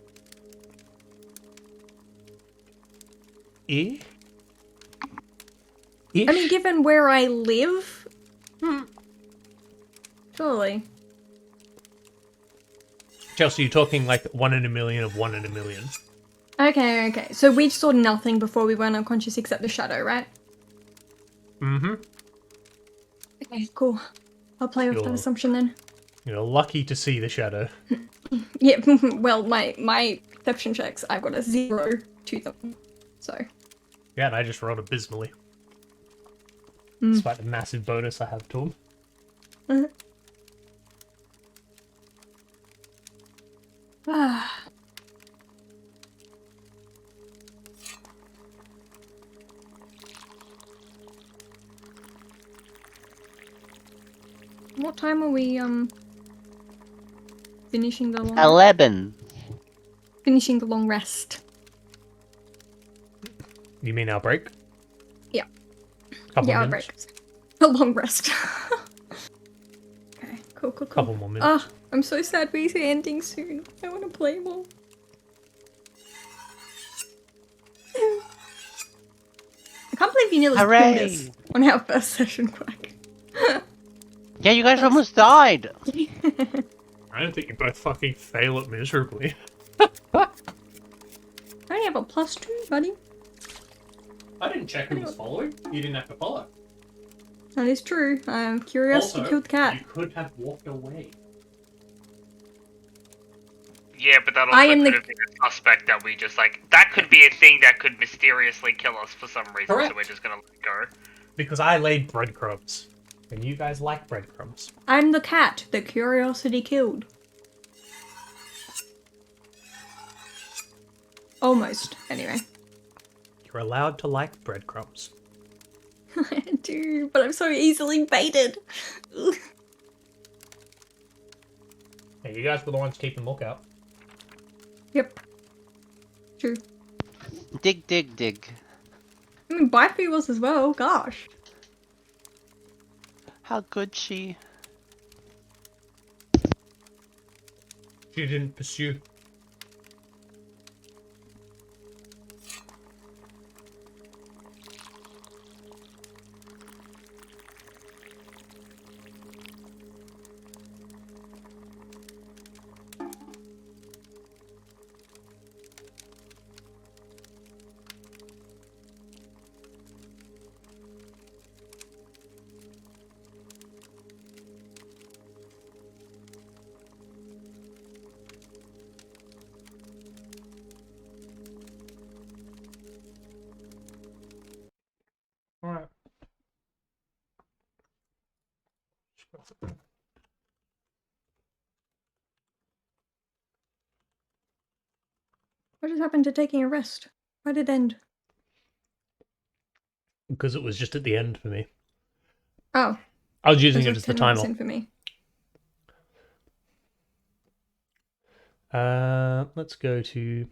Eh? I mean, given where I live... Surely. Chelsea, you're talking like 1 in a million of 1 in a million. Okay. So we saw nothing before we went unconscious except the shadow, right? Mm-hmm. Okay, cool. I'll play with that You're- assumption then. You're lucky to see the shadow. Yeah, well, my perception checks, I've got a 0 to them. So. Yeah, and I just rolled abysmally. Mm. Despite the massive bonus I have to him. Ah. What time are we finishing the long 11. finishing the long rest? You mean our break? Yeah. Couple Yeah, our minutes? break. A long rest. Okay, cool. Couple more minutes. Ah, I'm so sad we're ending soon. I want to play more. I can't believe you nearly killed Hooray! us on our first session, Quack. Yeah, you guys almost died. I don't think you both fucking fail it miserably. I only have a +2, buddy. I didn't check who was following. You didn't have to follow. That is true. Curiosity Also, killed the cat. you could have walked away. Yeah, but that I also am could the- have been a suspect that we just like. That could be a thing that could mysteriously kill us for some reason, Correct. so we're just gonna let it go. Because I laid breadcrumbs. And you guys like breadcrumbs. I'm the cat that curiosity killed. Almost, anyway. You're allowed to like breadcrumbs. I do, but I'm so easily baited. Ugh. Hey, you guys were the ones keeping lookout. Yep. True. Dig, dig, dig. I mean, Bifey was as well, gosh. How could she? She didn't pursue. Alright. What just happened to taking a rest? Why did it end? Because it was just at the end for me. Oh. I was using It it was as the 10 minutes timer. in for me. Let's go to...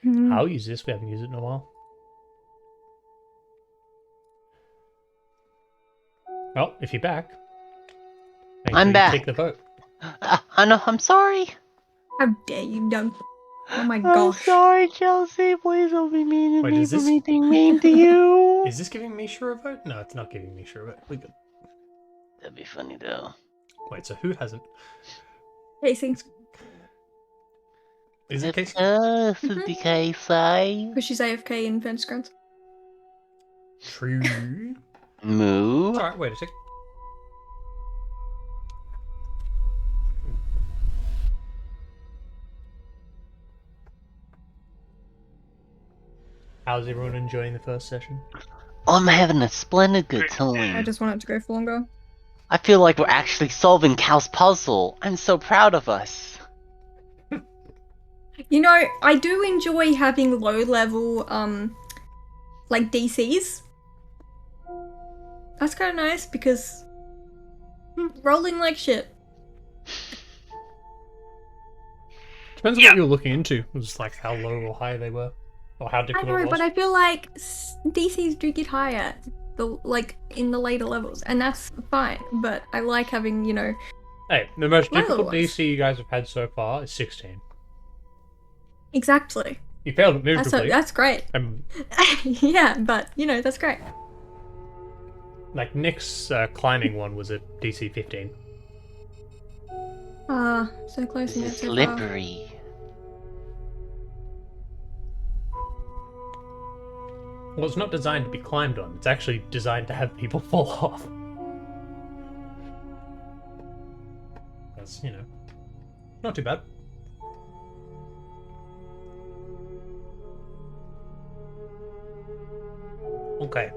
Hmm. I'll use this. We haven't used it in a while. Well, if you're back, make I'm sure you back. take the vote. I know, I'm sorry. How dare you, Doug? Oh my I'm gosh. sorry, Chelsea. Please don't be mean to Wait, me is for this- me being mean to you. Is this giving Misha a vote? No, it's not giving Misha a vote. We good. That'd be funny though. Wait, so who hasn't? Casey. Is it Casey? This is the case, I Because she's AFK in Fence Grounds. True. move. Alright, wait a sec. How's everyone enjoying the first session? I'm having a splendid good I time. just want it to go for longer. I feel like we're actually solving Cal's puzzle. I'm so proud of us. You know, I do enjoy having low level, like DCs. That's kind of nice because rolling like shit. Depends on Yeah. what you're looking into. It was like how low or high they were. Or how I difficult know, it was. but I feel like DCs do get higher, in the later levels, and that's fine. But I like having, you know, Hey, the most Lower difficult ones. DC you guys have had so far is 16. exactly. You failed it miserably. That's great. Yeah, but you know, that's great. like Nick's climbing one was a DC 15. Ah, so close and yet It's so far. slippery. Well, it's not designed to be climbed on. It's actually designed to have people fall off. That's, not too bad. Okay.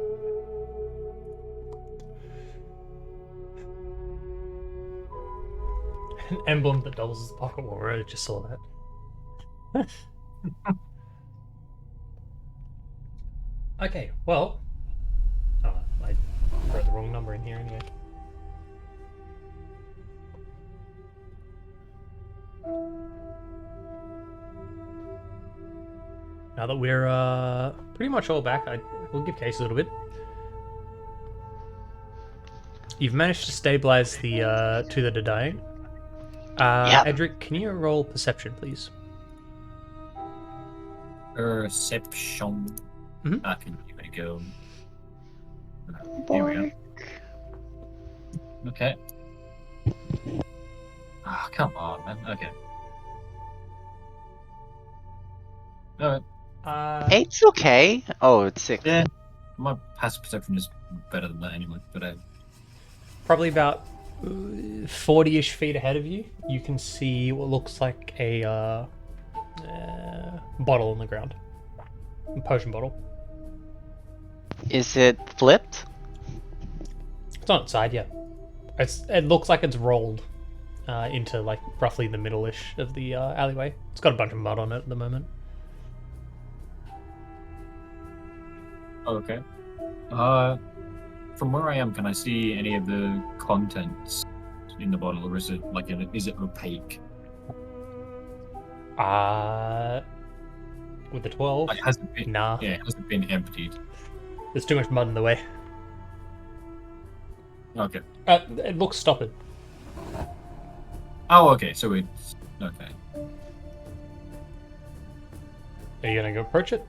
An emblem that doubles as a pocket warmer. I just saw that. Okay, well. Oh, I wrote the wrong number in here anyway. Now that we're pretty much all back, we'll give Case a little bit. You've managed to stabilize the two that are dying. Yep. Edric, can you roll perception, please? Perception. Mhm. I can give it a go. Here we go. Okay. Ah, come on, man. Okay. Alright. Eight's okay. Oh, it's 6. Yeah. My passive perception is better than that anyway, but Probably about 40-ish feet ahead of you, you can see what looks like a bottle on the ground. A potion bottle. Is it flipped? It's on its side, yeah. It looks like it's rolled into like roughly the middle-ish of the alleyway. It's got a bunch of mud on it at the moment. okay. From where I am, can I see any of the contents in the bottle, or is it is it opaque? With the 12, Like, has it been? nah. Yeah, has it been emptied? There's too much mud in the way. Okay. It looks stoppered. Oh, okay. So it's okay. Are you gonna go approach it?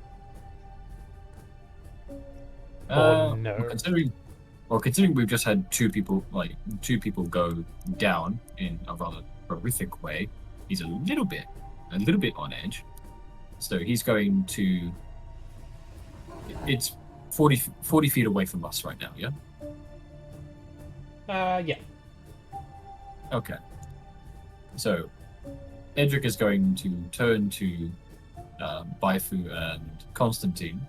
No. Considering we've just had two people go down in a rather horrific way, he's a little bit on edge. So he's going to. It's 40 feet away from us right now. Yeah. Yeah. Okay. So, Edric is going to turn to Baifu and Constantine.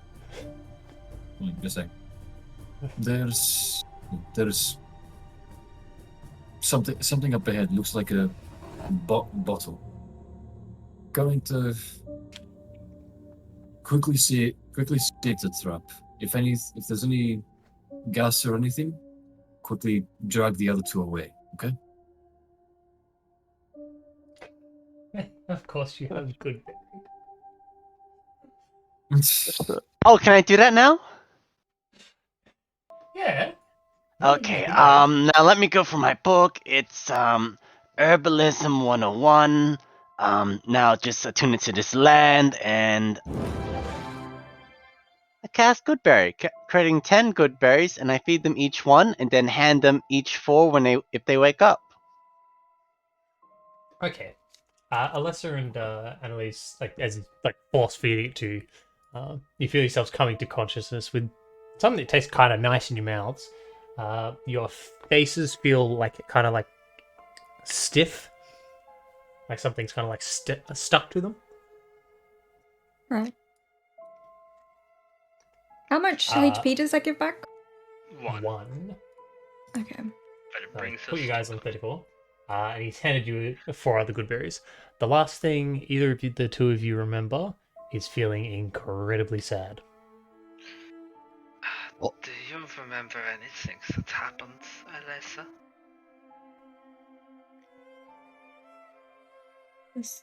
Just saying, there's something up ahead. Looks like a bottle. Going to quickly see the trap. If there's any gas or anything, quickly drag the other two away. Okay. Of course you have good. Oh, can I do that now? Yeah. Okay, now let me go for my book. It's Herbalism 101. Now just attune it to this land and I cast Goodberry, creating 10 good berries, and I feed them each one, and then hand them each 4 if they wake up. Okay. Alessa and Annalise, as force feeding it to you, you feel yourselves coming to consciousness with something that tastes kind of nice in your mouths. Your faces feel kind of stiff, like something's kind of stuck to them. Right. How much HP does that give back? One. Okay. But it brings Put us you guys on 34. And he's handed you 4 other good berries. The last thing either of you, the two of you, remember is feeling incredibly sad. Do you remember anything that happened, Alessa? Yes.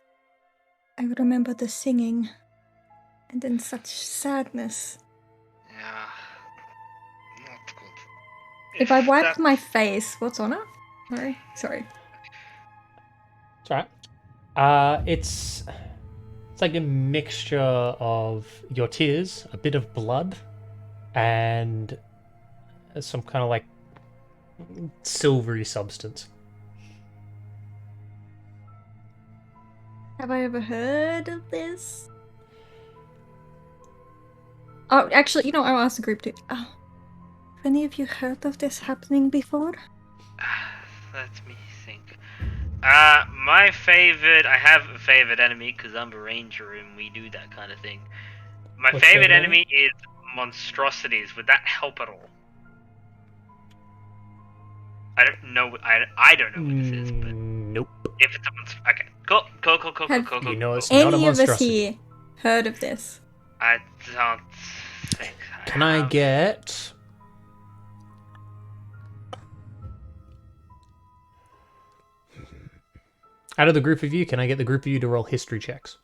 I remember the singing, and then such sadness. Yeah. Not good. If I wipe my face, what's on it? Sorry. It's alright. It's like a mixture of your tears, a bit of blood, and as some kind of like silvery substance. Have I ever heard of this? Oh, actually, you know, I'll ask the group too. Oh, have any of you heard of this happening before? Let me think. My favorite. I have a favorite enemy because I'm a ranger and we do that kind of thing. My What's favorite favorite enemy is monstrosities. Would that help at all? I don't know. I don't know what this is, but Nope. if it's a okay, cool. Have You know it's not a Any of us monstrosity. here heard of this? I don't think. Can I have. get... Out of the group of you, can I get the group of you to roll history checks?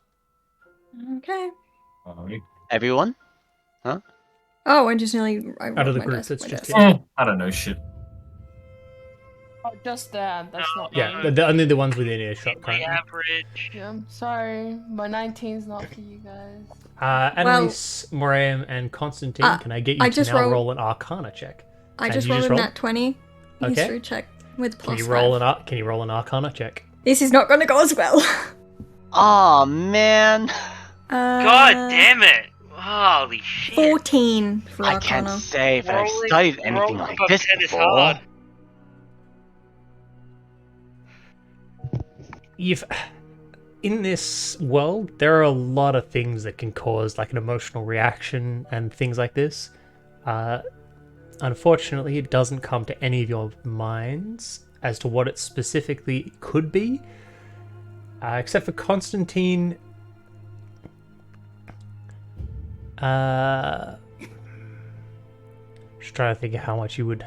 Okay. Alright. Everyone? Oh, I just nearly. I Out of rolled the my group dice that's with just my dice. I don't know shit. Oh, just that. That's not Yeah, me. only the ones within earshot My currently. average. Yeah, I'm sorry. My 19's not for you guys. Annalise, Moram, and Constantine, can I get you I to just now rolled- roll an Arcana check? I And just you rolled just a rolled? nat 20 Okay. history check with Can plus you roll 5. Can you roll an Arcana check? This is not going to go as well. Oh man, God damn it! Holy shit! 14 for I Arcana. can't say if I've Rolling- studied anything rolling like above this 10 is before. hard. In this world, there are a lot of things that can cause like an emotional reaction and things like this. Unfortunately, it doesn't come to any of your minds as to what it specifically could be, except for Constantine. Just trying to think of how much you would.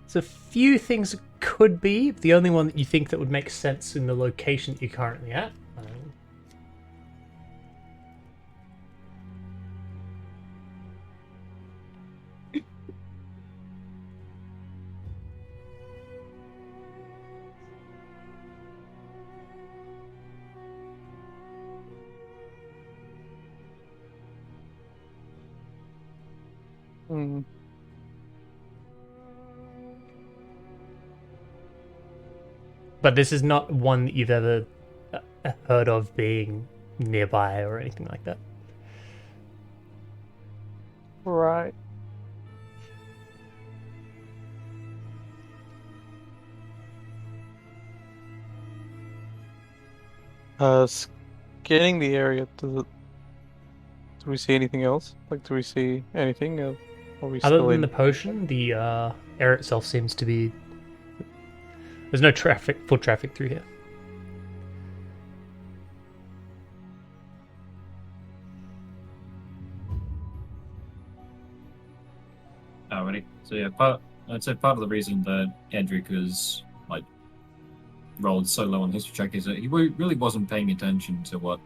There's a few things it could be. The only one that you think that would make sense in the location that you're currently at. Hmm. But this is not one that you've ever heard of being nearby or anything like that. Right. Scanning the area, do we see anything else? Like, do we see anything? Are we Other still than in? the potion, the air itself seems to be... There's no foot traffic through here. Alrighty. So yeah, I'd say part of the reason that Edric has like rolled so low on history check is that he really wasn't paying attention to what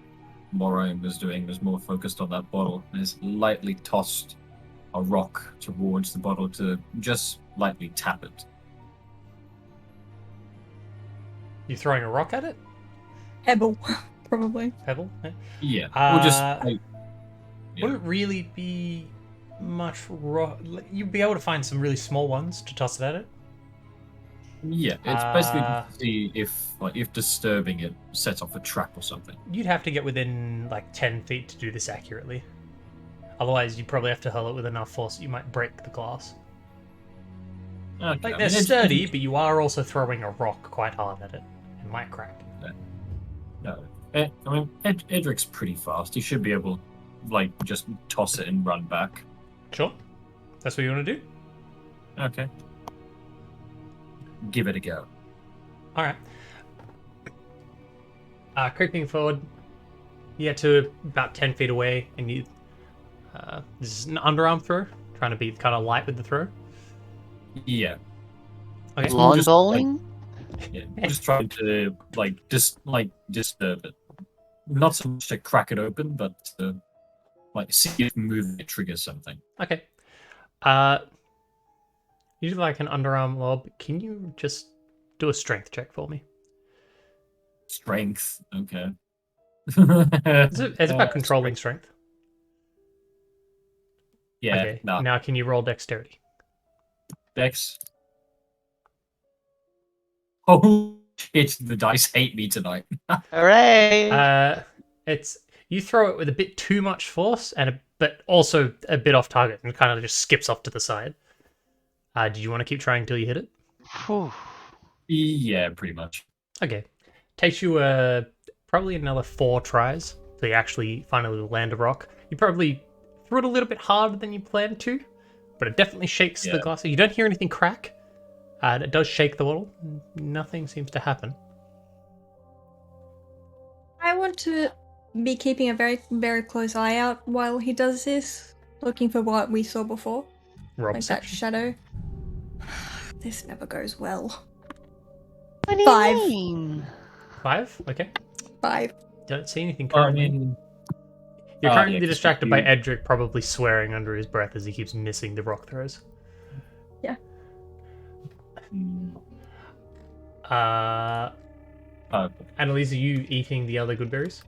Moraine was doing. He was more focused on that bottle and has lightly tossed a rock towards the bottle to just lightly tap it. You throwing a rock at it? Pebble, probably. Pebble? Yeah. Yeah. Or just like yeah. Wouldn't really be much rock. You'd be able to find some really small ones to toss it at it. Yeah, it's basically to see if disturbing it sets off a trap or something. You'd have to get within like 10 feet to do this accurately. Otherwise, you'd probably have to hurl it with enough force that you might break the glass. Okay, Like, I they're mean, it's- sturdy, but you are also throwing a rock quite hard at it. It might crack. No, I mean Edric's pretty fast. He should be able, like, just toss it and run back. Sure. That's what you want to do? Okay. Give it a go. Alright. Creeping forward, you get to about 10 feet away, and you... this is an underarm throw, trying to be kind of light with the throw. Yeah. Okay. Lawn just, bowling? Yeah, just trying to disturb it. Not so much to crack it open, but to see if moving it triggers something. Okay. Usually like an underarm lob. Can you just do a strength check for me? Strength. Okay. It's about controlling strength. Yeah, Okay. no. Now can you roll dexterity? Dex. Oh shit! The dice hate me tonight. Hooray! It's you throw it with a bit too much force but also a bit off target and kind of just skips off to the side. Do you want to keep trying until you hit it? Whew. Yeah, pretty much. Okay. Takes you probably another 4 tries till you actually finally land a rock. You probably threw it a little bit harder than you planned to, but it definitely shakes the Yeah. glass. You don't hear anything crack. It does shake the bottle. Nothing seems to happen. I want to be keeping a very, very close eye out while he does this, looking for what we saw before. Roll Like that perception. shadow. This never goes well. What do you 5. mean? 5? Okay. 5. Don't see anything I currently. mean, You're yeah, currently 'cause distracted by you- Edric probably swearing under his breath as he keeps missing the rock throws. mm, Annalise, are you eating the other good berries?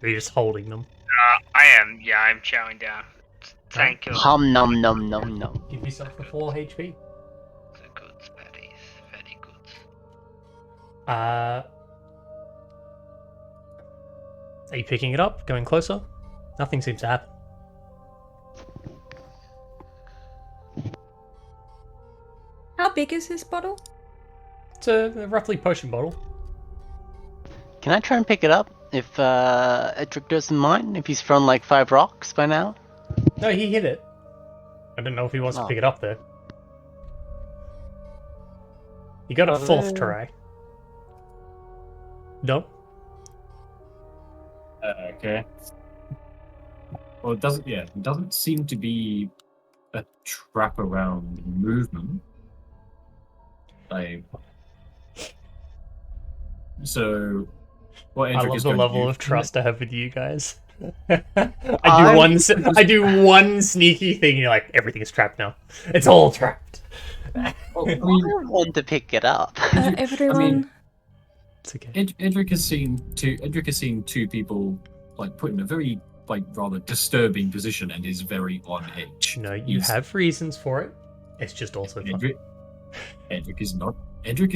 Or are you just holding them? I am. Yeah, I'm chowing down. Thank you. Hum num num num num. Give yourself the 4 HP. The goods, berries. Very good. Are you picking it up? Going closer? Nothing seems to happen. How big is this bottle? It's a roughly potion bottle. Can I try and pick it up? If Edric doesn't mind? If he's thrown like 5 rocks by now? No, he hit it. I don't know if he wants to Oh. pick it up though. You got a 4th try. No? okay. Well, it doesn't. Yeah, it doesn't seem to be a trap around movement. Like, so what I Edric love is the going to level do- of trust I have with you guys. I do one sneaky thing and you're like, everything is trapped now. It's all trapped. Well, I I mean, want to pick it up. Everyone. It's okay. Edric has seen two people like put in a very rather disturbing position and is very on edge. No, you have reasons for it. It's just also fun. Edric is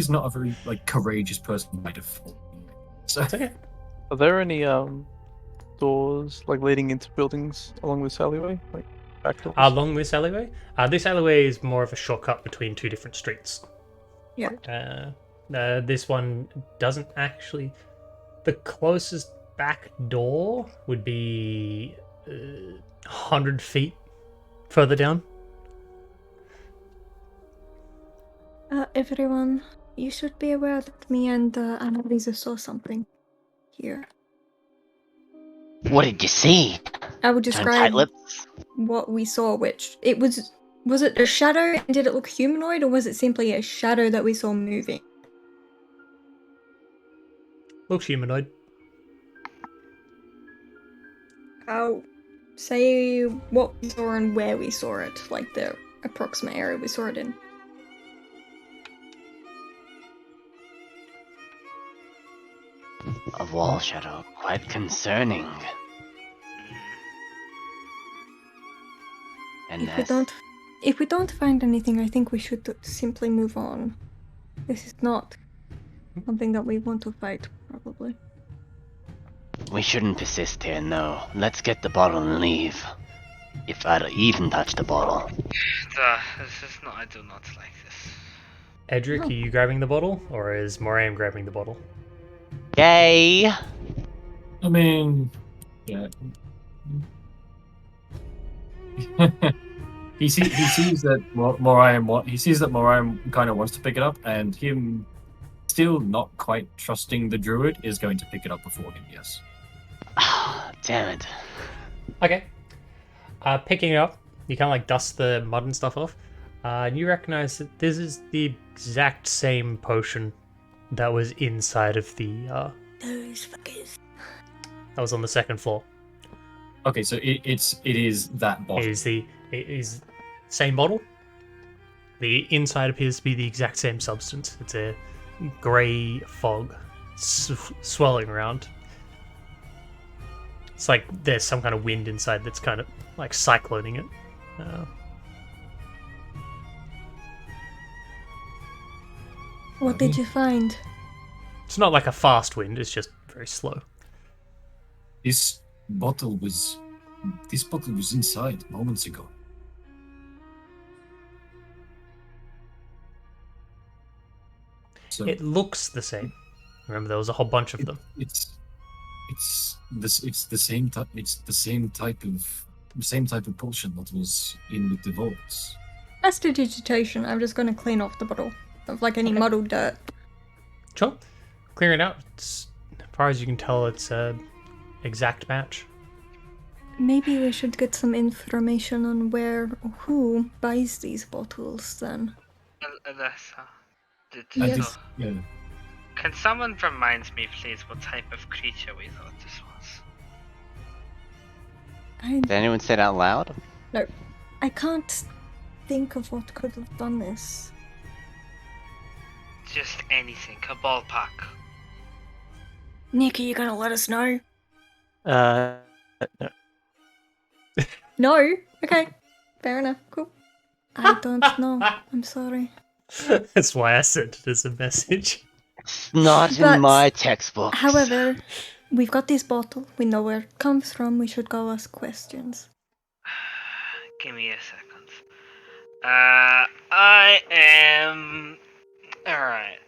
not a very courageous person by default. So It's okay. Are there any doors leading into buildings along this alleyway? Like back doors? Along this alleyway? This alleyway is more of a shortcut between 2 different streets. Yeah. This one doesn't actually... The closest back door would be 100 feet further down. Everyone, you should be aware that me and Annalisa saw something here. What did you see? I would Turn describe tight lips. what we saw, which it was it a shadow and did it look humanoid, or was it simply a shadow that we saw moving? Looks humanoid. I'll say what we saw and where we saw it, like the approximate area we saw it in. A wall shadow, quite concerning. And If we don't find anything, I think we should simply move on. This is not something that we want to fight, probably. we shouldn't persist here, no. Let's get the bottle and leave. If I'd even touch the bottle. This is not. I do not like this. Edric, are you grabbing the bottle, or is Moram grabbing the bottle? Yay! I mean, yeah. he sees that Moriam kind of wants to pick it up, and him still not quite trusting the druid is going to pick it up before him. Yes. Damn it. Okay. Picking it up, you kind of dust the mud and stuff off. And you recognize that this is the exact same potion that was inside of the Those fuckers. that was on the 2nd floor. Okay, so it is that bottle. It is same bottle. The inside appears to be the exact same substance. It's a grey fog swirling around. It's like there's some kind of wind inside that's kind of like cycloning it. What did you find? It's not like a fast wind, it's just very slow. This bottle was inside moments ago. So It looks the same. Remember, there was a whole bunch of them. it's the same type. It's the same type of potion that was in with the vaults. As to digitation, I'm just going to clean off the bottle of like any muddled dirt. Sure. Clear it out. As far as you can tell, it's a exact match. Maybe we should get some information on where or who buys these bottles then. Alyssa, And Yes. this- yeah. can someone remind me, please, what type of creature we thought this was? Did anyone say it out loud? I can't think of what could have done this. Just anything, a ballpark. Nick, are you gonna let us know? No. No? Okay. Fair enough. Cool. I don't know. I'm sorry. That's why I sent it as a message. It's not But- in my textbook. However, we've got this bottle. We know where it comes from. We should go ask questions. Give me a second. I am. Alright.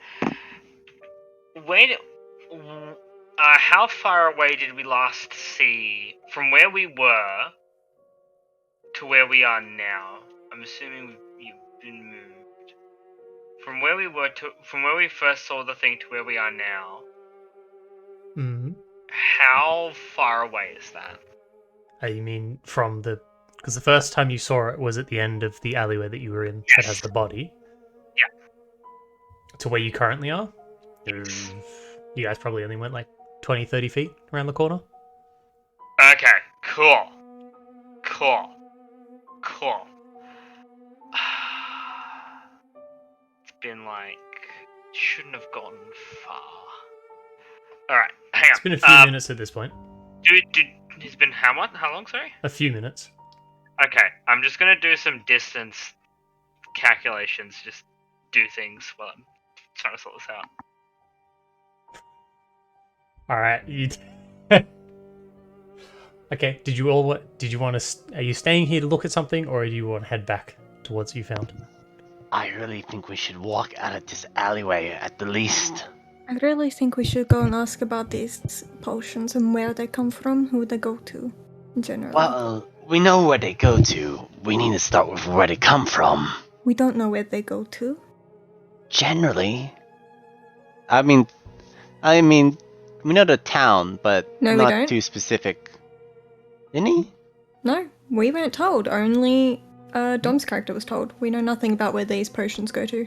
Wait. How far away did we last see from where we were to where we are now? I'm assuming you've been moved. From where we first saw the thing to where we are now. Mm-hmm. How far away is that? You mean from the... Because the first time you saw it was at the end of the alleyway that you were in that has the body. Yeah. To where you currently are? Yes. You guys probably only went like 20, 30 feet around the corner. Okay, cool. It's been like... shouldn't have gotten far. Alright, hang on. It's been a few minutes at this point. It's been how long, sorry? A few minutes. Okay, I'm just gonna do some distance calculations, just do things while I'm trying to sort this out. Alright, you... Okay, did you want to... Are you staying here to look at something, or do you want to head back towards what you found? I really think we should walk out of this alleyway at the least. I really think we should go and ask about these potions and where they come from, who they go to, in general. Well, we know where they go to. We need to start with where they come from. We don't know where they go to. Generally. I mean, we know the town, but No, we not don't. too specific. Didn't he? No, we weren't told. Only Dom's character was told. We know nothing about where these potions go to.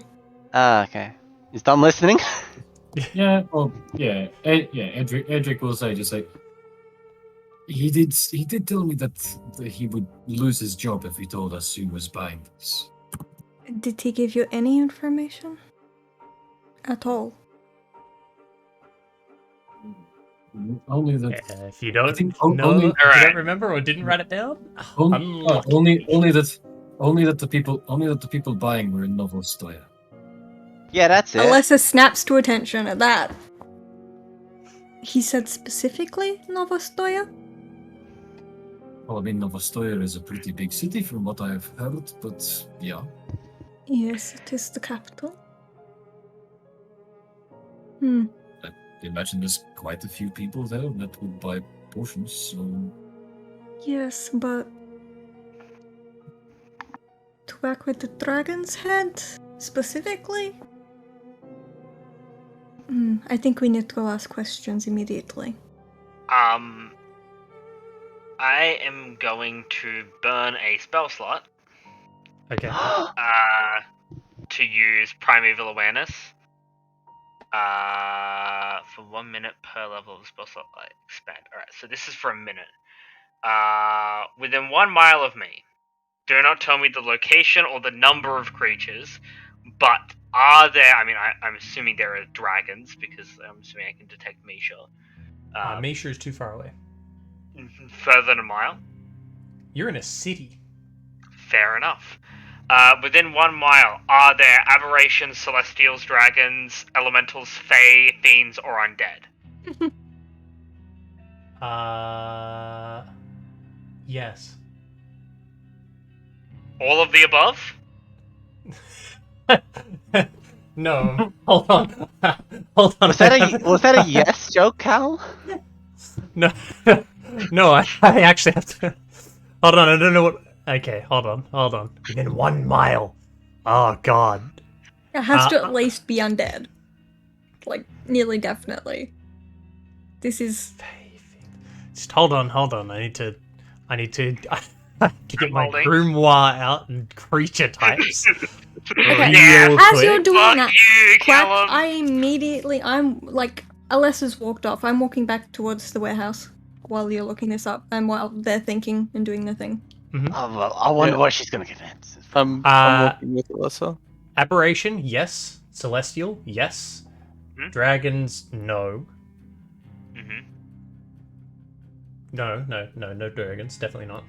Ah, okay. Is Dom listening? Yeah, well, yeah, Edric will say just like he did tell me that he would lose his job if he told us who was buying this. Did he give you any information? At all? Only that If you don't think know, only- if you Alright. don't remember or didn't write it down, unlucky. only that the people buying were in Novostoya. Yeah, that's it. Alessa snaps to attention at that. He said specifically Novostoya? Well, I mean, Novostoya is a pretty big city from what I have heard, but yeah. Yes, it is the capital. I imagine there's quite a few people there that would buy potions, so... Yes, but... to work with the dragon's head, specifically? I think we need to go ask questions immediately. I am going to burn a spell slot Okay. to use Primeval Awareness for 1 minute per level of the spell slot I expand. Alright, so this is for a minute. Within 1 mile of me, do not tell me the location or the number of creatures, but are there... I mean, I'm assuming there are dragons, because I'm assuming I can detect Misha. Misha is too far away. further than a mile. You're in a city. Fair enough. Within 1 mile, are there aberrations, celestials, dragons, elementals, fae, fiends, or undead? Yes. All of the above? No, hold on. Hold on. Was that a yes joke, Cal? No, no, I actually have to. Hold on, I don't know what. Okay, hold on. Within 1 mile. Oh, God. It has to at least be undead. Like, nearly definitely. This is... Just hold on. I need to get my Holding. grimoire out and creature types. Okay, Yeah, as quick. you're doing that, you, Quack, Callum. I'm like, Alessa's walked off. I'm walking back towards the warehouse while you're looking this up and while they're thinking and doing their thing. Oh, well, I wonder what she's gonna get answers. I'm walking with Alyssa. Aberration, yes. Celestial, yes. Hmm? Dragons, no. Mm-hmm. No dragons. Definitely not.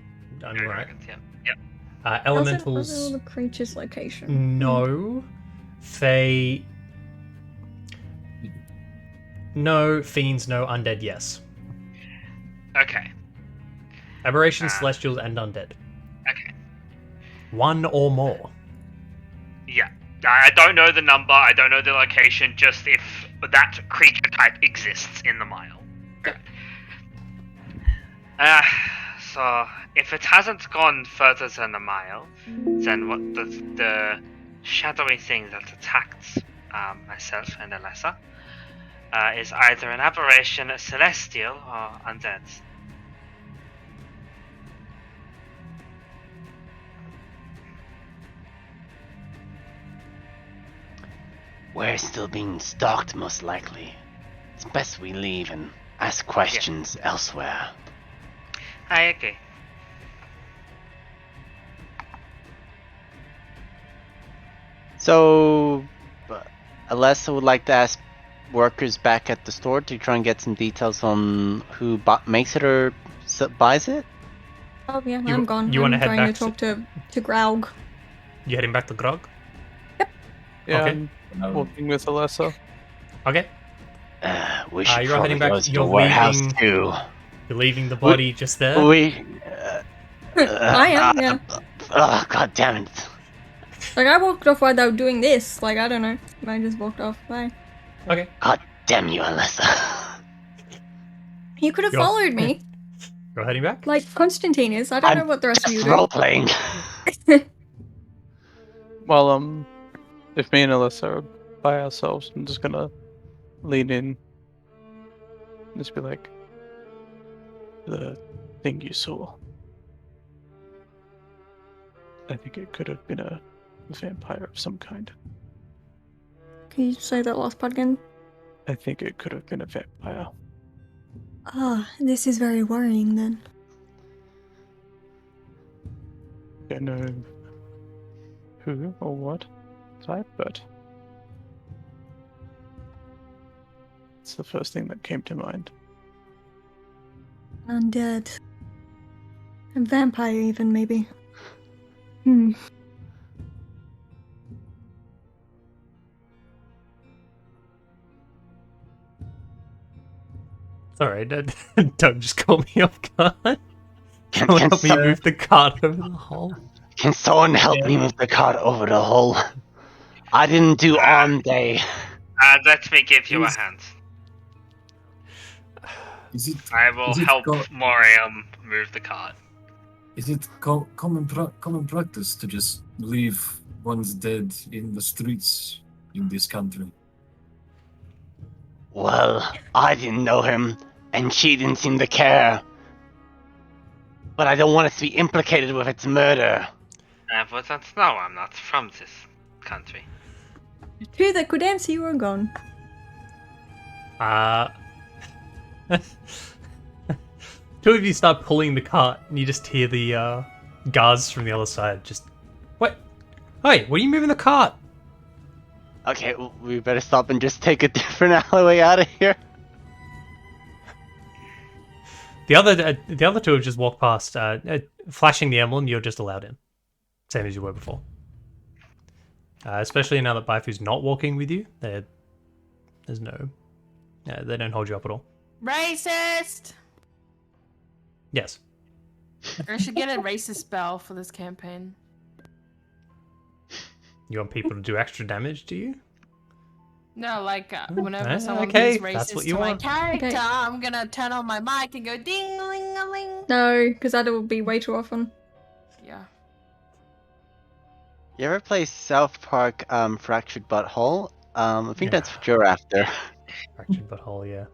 I'm No right. dragons, yeah. Yep. Elementals, How's it, the creature's location? no. Fae, no. Fiends, no. Undead, yes. Okay. Aberrations, celestials, and undead. Okay. 1 or more. Yeah. I don't know the number, I don't know the location, just if that creature type exists in the mile. So, if it hasn't gone further than a mile, then what the shadowy thing that attacked myself and Alessa is either an aberration, a celestial, or undead. We're still being stalked, most likely. It's best we leave and ask questions elsewhere. I agree. So, Alessa would like to ask workers back at the store to try and get some details on who makes it or buys it. Oh yeah, I'm gone. You want to I'm head trying back to talk to Graug. You heading back to Grog? Yeah, Okay. I'm walking with Alyssa. Okay. We should you're heading probably back- go to you're the warehouse leaving- too. You're leaving the body just there? I am, yeah. Oh, god damn it. Like, I walked off while they were doing this. Like, I don't know. I just walked off. Bye. Okay. God damn you, Alyssa. You could have You're- followed me. You're heading back? Like Constantine is. I don't know what the rest of you Just do. role playing. Well, if me and Alyssa are by ourselves, I'm just gonna lean in. Just be like, the thing you saw. I think it could have been a vampire of some kind. Can you say that last part again? I think it could have been a vampire. Ah, this is very worrying then. Don't know who or what type, but it's the first thing that came to mind. Undead. A vampire even, maybe. Sorry, don't just call me off guard. Can, Someone can, help me some- move the cart over the hole. can someone help me move the cart over the hole? I didn't do arm day. Let me give you a Is- hand. Is it I will Is it help go- Moriam move the cart. common practice to just leave one's dead in the streets in this country? Well, I didn't know him, and she didn't seem to care. But I don't want us to be implicated with its murder. I wouldn't know, I'm not from this country. Two that could answer you are gone. Two of you start pulling the cart, and you just hear the guards from the other side just, what? Hey, what are you moving the cart? Okay, we better stop and just take a different alleyway out of here. the other two have just walked past, flashing the emblem. You're just allowed in, same as you were before. Especially now that Baifu's not walking with you, there's no, they don't hold you up at all. Racist! Yes. I should get a racist spell for this campaign. You want people to do extra damage to you? No, like whenever someone okay, being that's what racist you to my want. character, Okay. I'm gonna turn on my mic and go ding-a-ling-a-ling. No, because that will be way too often. Yeah. You ever play South Park Fractured Butthole? I think Yeah. that's what you're after. Fractured butthole, yeah.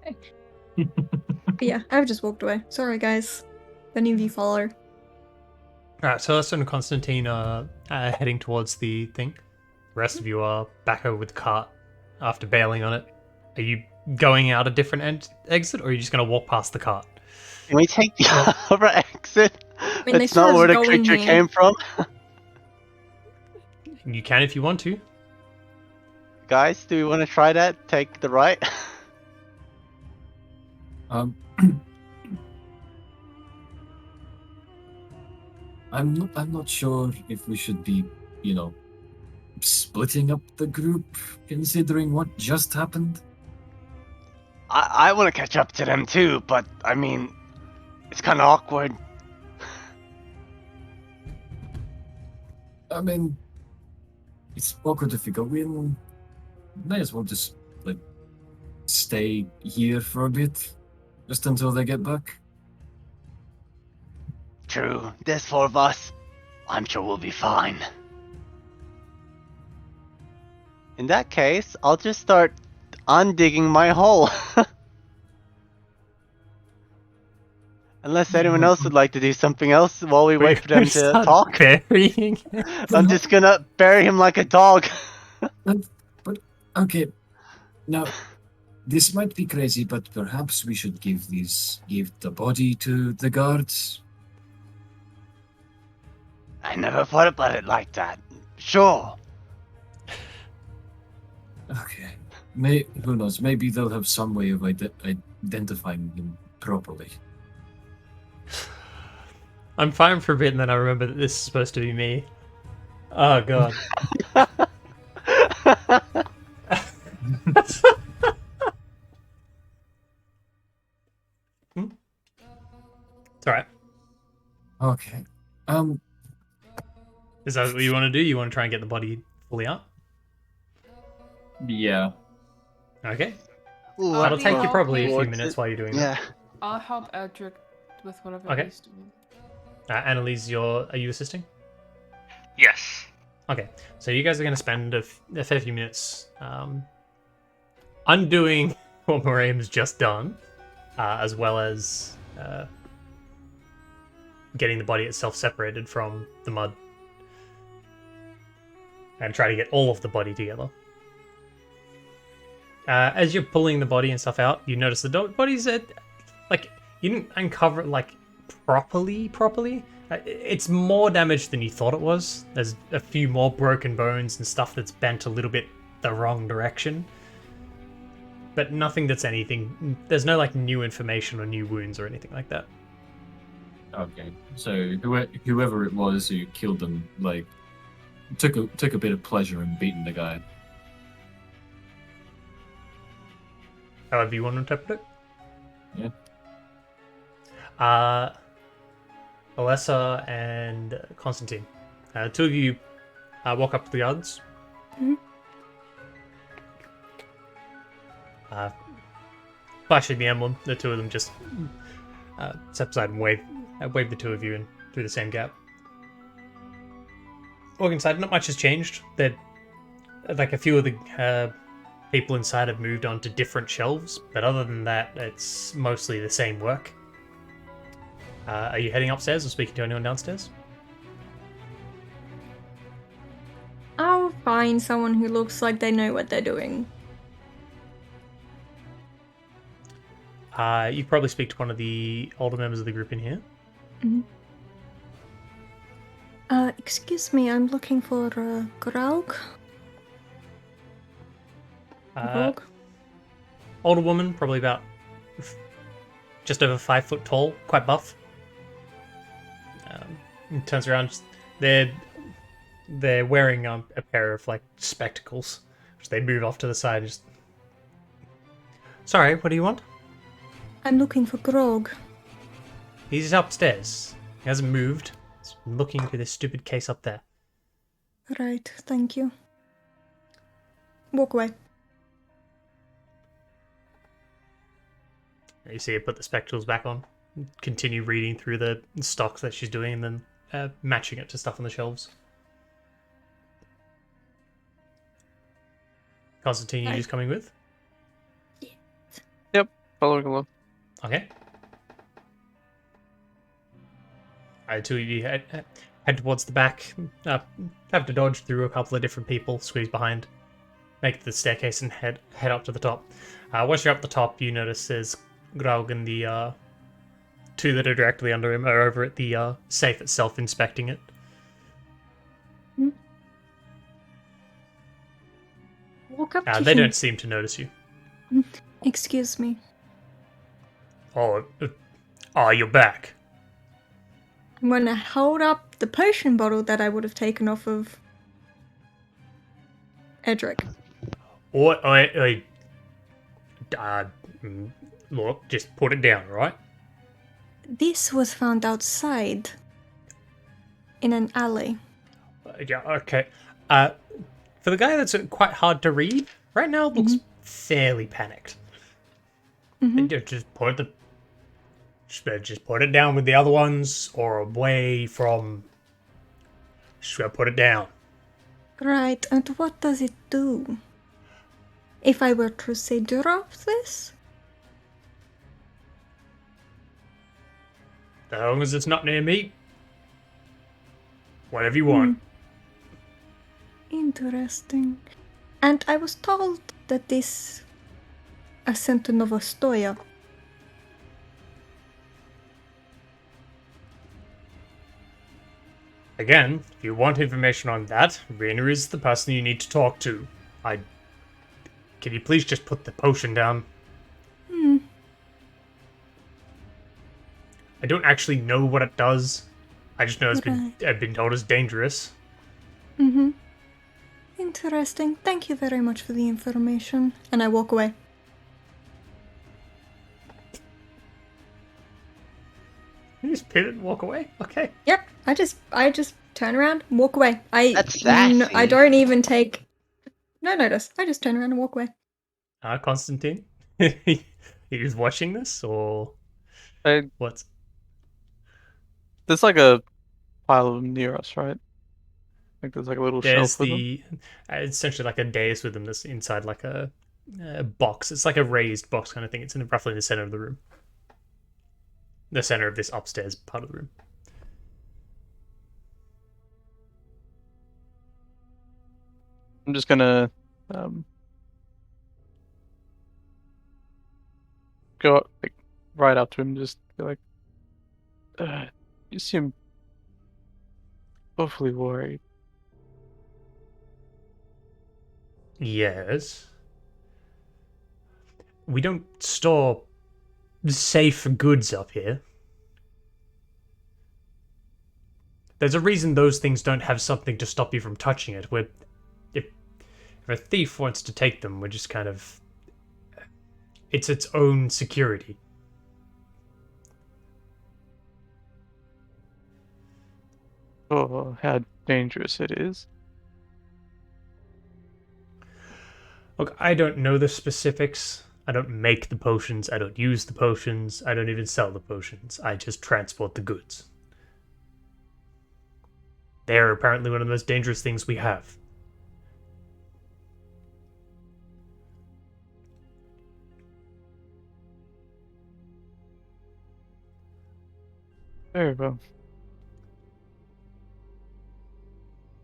But yeah, I've just walked away. Sorry, guys. If any of you follow. Alright, so Celeste and Constantine are heading towards the thing. The rest of you are back over with the cart after bailing on it. Are you going out a different exit, or are you just going to walk past the cart? Can we take the other exit? mean, they That's saw not us where the going creature here. came from. You can if you want to. Guys, do we want to try that? Take the right? I'm not sure if we should be, splitting up the group, considering what just happened. I want to catch up to them too, but I mean, it's kind of awkward. I mean, it's awkward if we go in. May as well just, stay here for a bit, just until they get back. True, there's 4 of us. I'm sure we'll be fine. In that case, I'll just start undigging my hole. Unless anyone else would like to do something else while we wait for them to Start talk. burying it. I'm just gonna bury him like a dog. But okay, now this might be crazy, but perhaps we should give the body to the guards. I never thought about it like that. Sure. Okay, who knows? Maybe they'll have some way of identifying him properly. I'm fine for a bit, and then I remember that this is supposed to be me. Oh god. It's alright. Okay. Is that what you want to do? You want to try and get the body fully up? Yeah. Okay. Ooh, That'll be take you helpful. probably a few Towards minutes it. while you're doing Yeah. I'll help Eldrick with whatever Okay. he's doing. that. Annalise, are you assisting? Yes. Okay, so you guys are going to spend a fair few minutes undoing what Miriam's just done, as well as getting the body itself separated from the mud, and try to get all of the body together. As you're pulling the body and stuff out, you notice the body's you didn't uncover it properly. It's more damage than you thought it was. There's a few more broken bones and stuff that's bent a little bit the wrong direction. But nothing that's anything. There's no new information or new wounds or anything like that. Okay. So whoever it was who killed them, took a bit of pleasure in beating the guy. However you want to interpret it. Yeah. Alessa and Constantine. Two of you walk up to the guards. Mhm. Flashing the emblem, the two of them just step aside and wave the two of you in through the same gap. Walk inside, not much has changed. They're a few of the people inside have moved on to different shelves, but other than that, it's mostly the same work. Are you heading upstairs or speaking to anyone downstairs? I'll find someone who looks like they know what they're doing. You probably speak to one of the older members of the group in here. Excuse me, I'm looking for Graug. Graug? Older woman, probably about just over 5 foot tall, quite buff. He turns around. They're wearing a pair of like spectacles, which they move off to the side. Just sorry, what do you want? I'm looking for Grog. He's upstairs. He hasn't moved. He's looking through this stupid case up there. Right, thank you. Walk away. You see her put the spectacles back on, continue reading through the stocks that she's doing, and then matching it to stuff on the shelves. Constantine, you just coming with? Yep, following along. Okay. Two of you head towards the back. Have to dodge through a couple of different people, squeeze behind, make the staircase, and head up to the top. Once you're up the top, you notice there's Graug and the two that are directly under him are over at the safe itself, inspecting it. Walk up to They him. don't seem to notice you. Excuse me. Oh, you're back. I'm gonna hold up the potion bottle that I would have taken off of Edric. What? Look, just put it down, right? This was found outside. In an alley. Yeah, okay. For the guy that's quite hard to read, right now looks fairly panicked. Just put it down with the other ones, or away from. Just put it down. Right, and what does it do? If I were to say drop this? As long as it's not near me. Whatever you want. Interesting. And I was told that this is sent to Novostoya. Again, if you want information on that, Rena is the person you need to talk to. Can you please just put the potion down? I don't actually know what it does. I just know I've been told it's dangerous. Interesting. Thank you very much for the information. And I walk away. You just pivot and walk away? Okay. Yep. I just turn around and walk away. That's sassy. I don't even take no notice. I just turn around and walk away. Constantine? You just watching this, or what? There's like a pile of them near us, right? Like there's like a little There's shelf with them. it's essentially like a dais with them that's inside like a box. It's like a raised box kind of thing. It's roughly in the center of the room. The center of this upstairs part of the room. I'm just gonna go up, like, right up to him, just be like, you seem awfully worried. Yes. We don't store safe goods up here. There's a reason those things don't have something to stop you from touching it. If a thief wants to take them, we're just kind of... It's its own security. Oh, how dangerous it is. Look, I don't know the specifics. I don't make the potions. I don't use the potions. I don't even sell the potions. I just transport the goods. They're apparently one of the most dangerous things we have. Very well.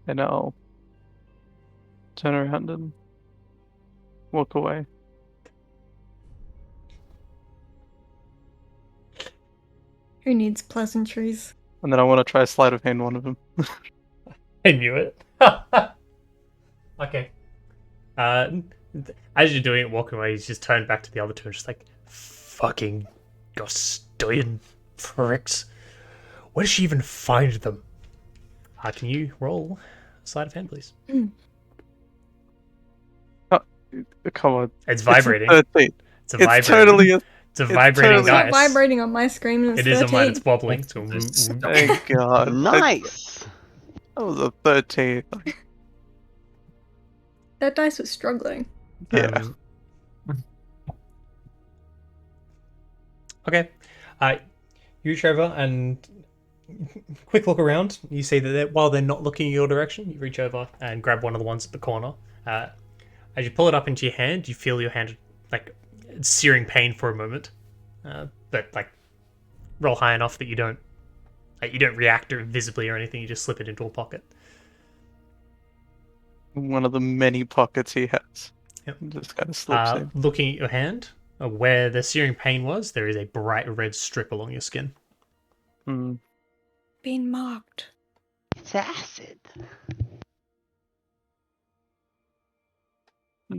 And I'll turn around and walk away. Who needs pleasantries? And then I want to try sleight of hand one of them. I knew it. Okay. As you're doing it, walking away, he's just turned back to the other two and just like, fucking Gostoyan pricks. Where does she even find them? Can you roll sleight of hand, please? Come on. It's vibrating. It's a 13. It's a It's vibrating. totally a... It's a vibrating It's not dice. vibrating on my screen. And it's It is 13. on mine. It's wobbling. It's going. Thank God. Nice. That was a 13. That dice was struggling. Yeah. Okay. You reach over and quick look around. You see that while they're not looking in your direction, you reach over and grab one of the ones at the corner. As you pull it up into your hand, you feel your hand like searing pain for a moment, but like roll high enough that you don't react or visibly or anything. You just slip it into a pocket. One of the many pockets he has. Yep. Just kind of slips in. Looking at your hand, where the searing pain was, there is a bright red strip along your skin. Hmm. Being marked. It's acid.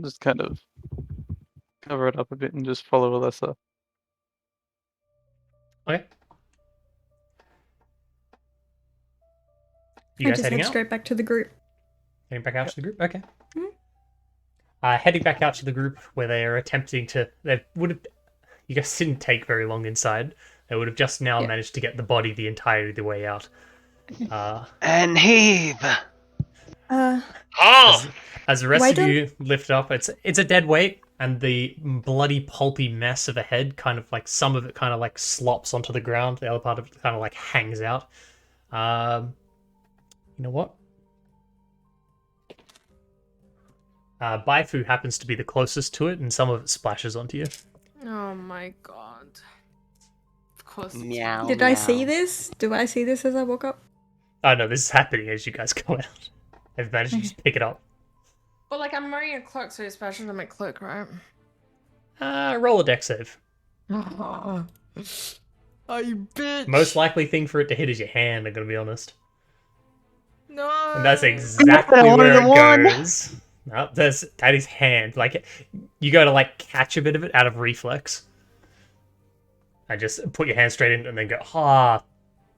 Just kind of cover it up a bit and just follow Alyssa. Okay. You I guys just heading head out? straight back to the group. Heading back out to the group? Okay. Mhm. Heading back out to the group where they are attempting to... You guys didn't take very long inside. They would have just now managed to get the body the entirety of the way out. And heave. Oh! As the rest Why of you lift up, it's a dead weight, and the bloody pulpy mess of a head kind of like, some of it kind of like slops onto the ground, the other part of it kind of like hangs out. You know what? Baifu happens to be the closest to it, and some of it splashes onto you. Oh my god. Of course. Meow. Did I see this? Do I see this as I walk up? Oh no, this is happening as you guys go out. I've managed to just pick it up. But like, I'm wearing a cloak, so it's splashed on my cloak, right? Roll a dex save. I bitch. Most likely thing for it to hit is your hand, I'm gonna be honest. No. And that's exactly I wanted where a it one. goes. No, that is hand. Like, you go to like catch a bit of it out of reflex. And just put your hand straight in and then go,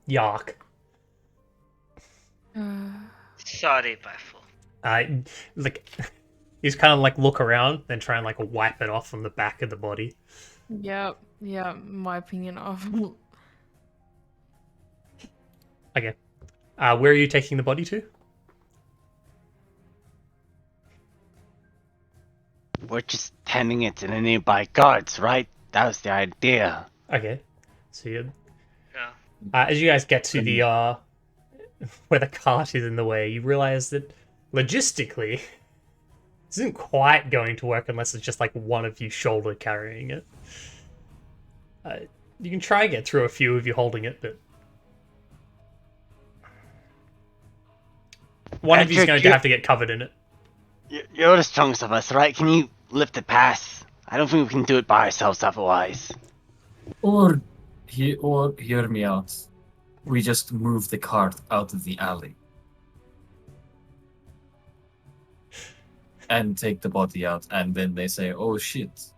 yuck. Sorry, Baffle. Like, you just kind of like look around, then try and like wipe it off from the back of the body. Yep. My opinion of. Okay. Where are you taking the body to? We're just tending it to the nearby guards, right? That was the idea. Okay. So you, Yeah. as you guys get to the where the cart is in the way, you realize that logistically, this isn't quite going to work unless it's just like one of you shoulder carrying it. You can try and get through a few of you holding it, but one of you is Edric, going to have to get covered in it. You're the strongest of us, right? Can you lift it past? I don't think we can do it by ourselves otherwise. Or hear me out. We just move the cart out of the alley. And take the body out, and then they say, oh shit.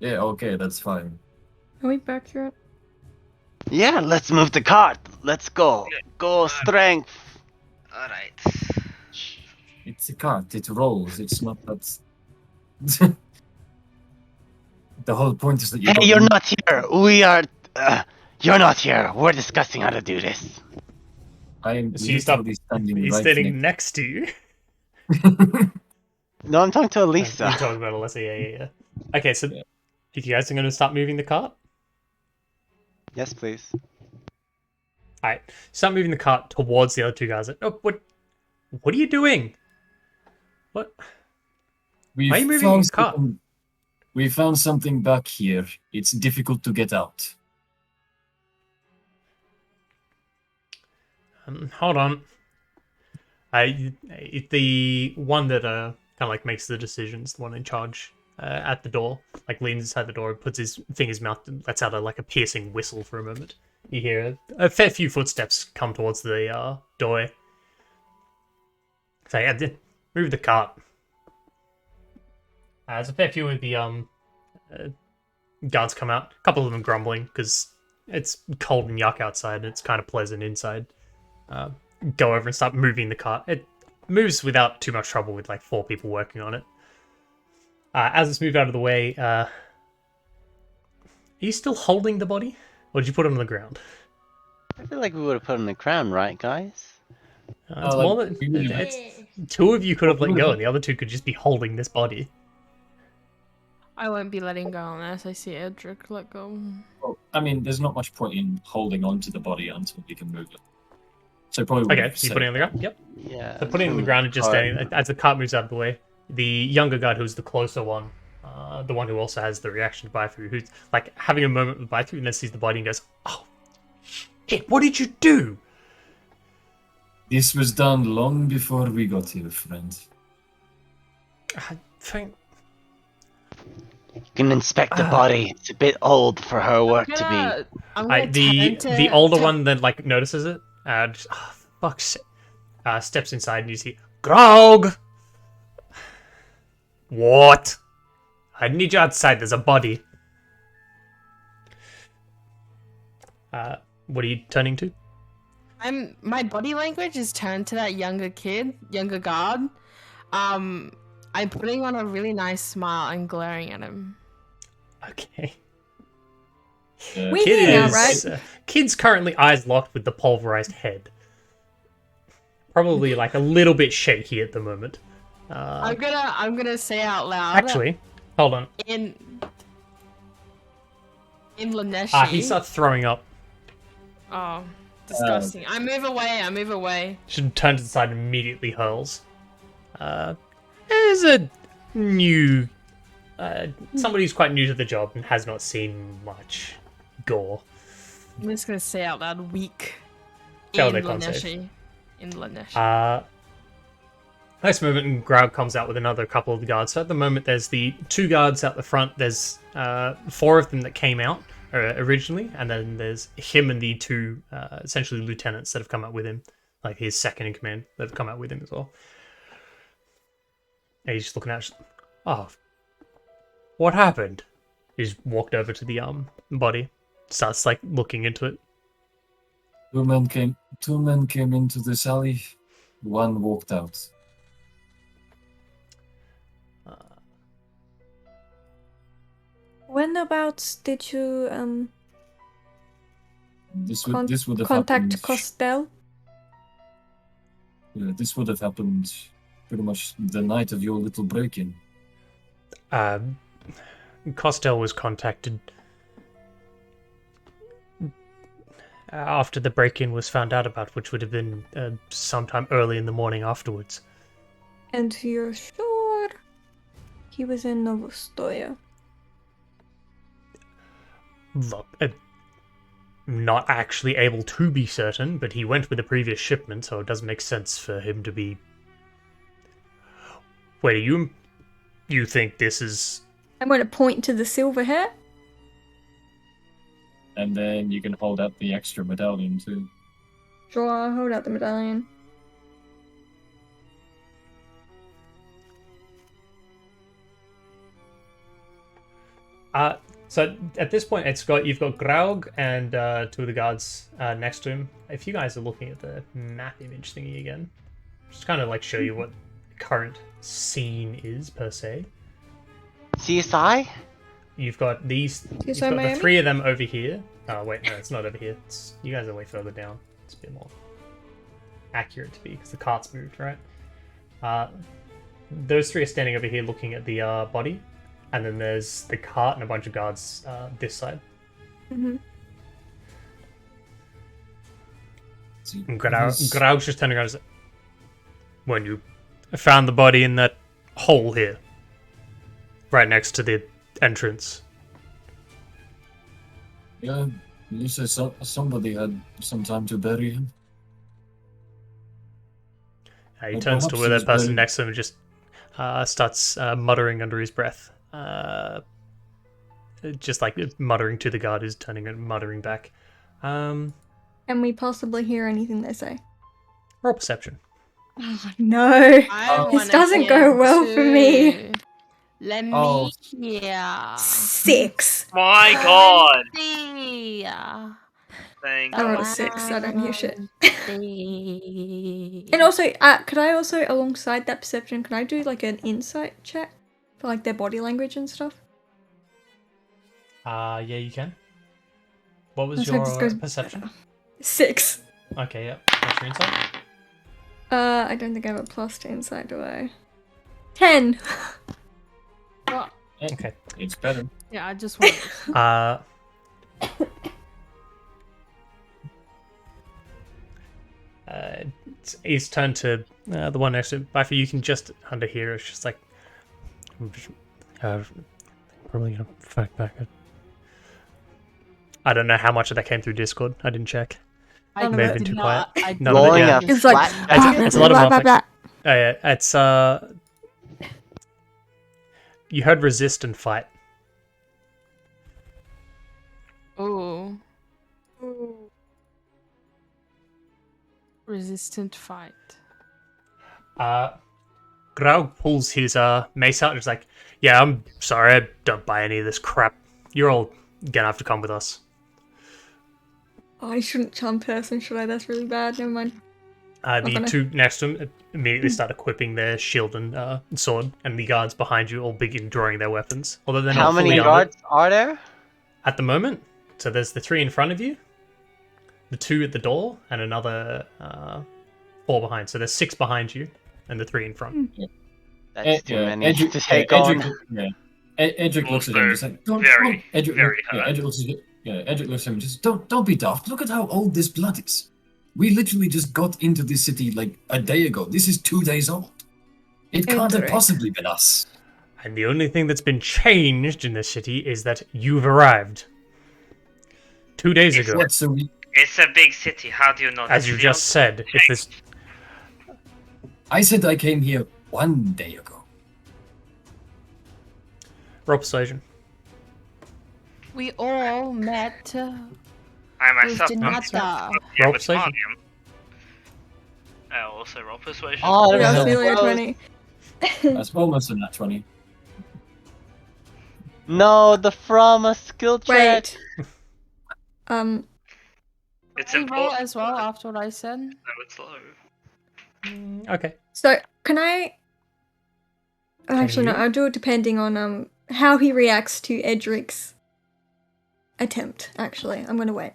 Yeah, okay, that's fine. Are we back yet? Yeah, let's move the cart. Let's go. Go strength. Alright. It's a cart, it rolls, it's not that... The whole point is that you Hey, don't you're move- not here. We are... you're not here. We're discussing how to do this. I am So you stop. literally standing He's right standing next to you. No, I'm talking to You're Elisa. talking about Alyssa, yeah. Okay, so Yeah. if you guys are going to start moving the cart, Yes, please. alright, start moving the cart towards the other two guys. Oh, what are you doing? What? We Why are you moving found your cart? We found something back here. It's difficult to get out. Hold on. The one that kind of like makes the decisions, the one in charge, at the door, like leans inside the door and puts his fingers in his mouth and lets out a piercing whistle for a moment. You hear a fair few footsteps come towards the doorway. So yeah, move the cart. There's a fair few of the guards come out. A couple of them grumbling because it's cold and yuck outside, and it's kind of pleasant inside. Go over and start moving the cart. It moves without too much trouble with like 4 people working on it. As it's moved out of the way, are you still holding the body? Or did you put it on the ground? I feel like we would have put it on the ground, right, guys? It's more than... It's, 2 of you could have let go, and the other 2 could just be holding this body. I won't be letting go unless I see Edric let go. Well, I mean, there's not much point in holding on to the body until you can move it. So probably. Okay, so you put it on the ground? Yep. Yeah. So putting it on the ground and just standing, as the cart moves out of the way, the younger guard who's the closer one, the one who also has the reaction to Baifu, who's like having a moment with Baifu and then sees the body and goes, "Oh, shit, what did you do?" This was done long before we got here, friend. I think... You can inspect the body. It's a bit old for her work to be. The older one then like notices it. Just, fuck's sake. Steps inside and you see Grog. What? I need you outside. There's a body. What are you turning to? My body language is turned to that younger guard. I'm putting on a really nice smile and glaring at him. Okay. We're here now, right? Kid's currently eyes locked with the pulverized head. Probably like a little bit shaky at the moment. I'm gonna say out loud. Actually, hold on. In Laneshi. He starts throwing up. Oh, disgusting! I move away. She turns to the side and immediately hurls. There's a new... somebody who's quite new to the job and has not seen much gore. I'm just gonna say out loud, weak. Fail In their con save. Laneshi. In Laneshi. Next moment, and Graug comes out with another couple of the guards. So at the moment, there's the 2 guards out the front. There's 4 of them that came out originally, and then there's him and the 2 essentially lieutenants that have come out with him, like his second in command that have come out with him as well. And he's just looking at it. Oh, what happened? He's walked over to the body, starts like looking into it. 2 men came into this alley. 1 walked out. When about did you This would have contact happened. Costel? This would have happened pretty much the night of your little break-in. Costel was contacted after the break-in was found out about, which would have been sometime early in the morning afterwards. And you're sure he was in Novostoya? Look, not actually able to be certain, but he went with the previous shipment, so it doesn't make sense for him to be... Wait, you think this is... I'm going to point to the silver hair. And then you can hold out the extra medallion too. Sure, I'll hold out the medallion. So at this point, you've got Graug and 2 of the guards next to him. If you guys are looking at the map image thingy again, just kind of like show you what the current scene is per se. CSI? You've got these. You've got the 3 of them over here. Oh wait, no, it's not over here. You guys are way further down. It's a bit more accurate to be because the cart's moved, right? Those 3 are standing over here looking at the body. And then there's the cart and a bunch of guards this side. Mm-hmm. And Graug's just turning around and says, when you found the body in that hole here, right next to the entrance. Yeah, you say somebody had some time to bury him. He turns to where that person next to him and just starts muttering under his breath. Just like muttering to the guard who's turning and muttering back. Can we possibly hear anything they say? Roll perception. Oh, no. This doesn't go well for me. Let Oh. me hear. 6. My god! See. Thank I rolled a God. 6, so I don't hear shit. See. And also, could I also, alongside that perception, can I do like an insight check for like their body language and stuff? Yeah, you can. What was Let's hope this your goes perception? better. 6. Okay, yep. What's your insight? I don't think I have a plus to insight, do I? 10. Well, Okay. It's better. yeah, I just want. He's turned to the one next to him. Bifer, you can just underhear. It's just like, probably gonna fight back. I don't know how much of that came through Discord. I didn't check. I May have been too quiet. None of it, Blowing yeah. a It's like, flat It's a lot of blah, blah, blah. Oh, yeah, it's you heard resist and fight. Oh. Resistant fight. Graug pulls his mace out and is like, yeah, I'm sorry, I don't buy any of this crap. You're all gonna have to come with us. Oh, I shouldn't charm person, should I? That's really bad. Never mind. The gonna- two next to him immediately start equipping their shield and sword, and the guards behind you all begin drawing their weapons. Although they're How not fully many armored guards are there? at the moment. So there's the 3 in front of you, the 2 at the door, and another 4 behind. So there's 6 behind you, and the 3 in front. That's too Yeah, many Edric, to take on. Edric looks at him just like, don't, Very, Edric, very yeah, hurt. Edric looks at him just, don't be daft. Look at how old this blood is. We literally just got into this city like a day ago. This is 2 days old. It can't have Edric. possibly been us. And the only thing that's been changed in this city is that you've arrived. 2 days ago. What, so we, It's a big city. How do you know? As the you city just said, if this I said I came here 1 day ago. roll persuasion. We all met I with myself Janata. Roll with persuasion. Marnium. I also roll persuasion. Oh, Yeah, there's it's so nearly a close. 20. That's almost a nat 20. No, the from a skill check. Wait. It's Can you roll important. as well after what I said? No, it's low. Okay. So, can I... Actually, no, you? I'll do it depending on how he reacts to Edric's attempt, actually. I'm gonna wait.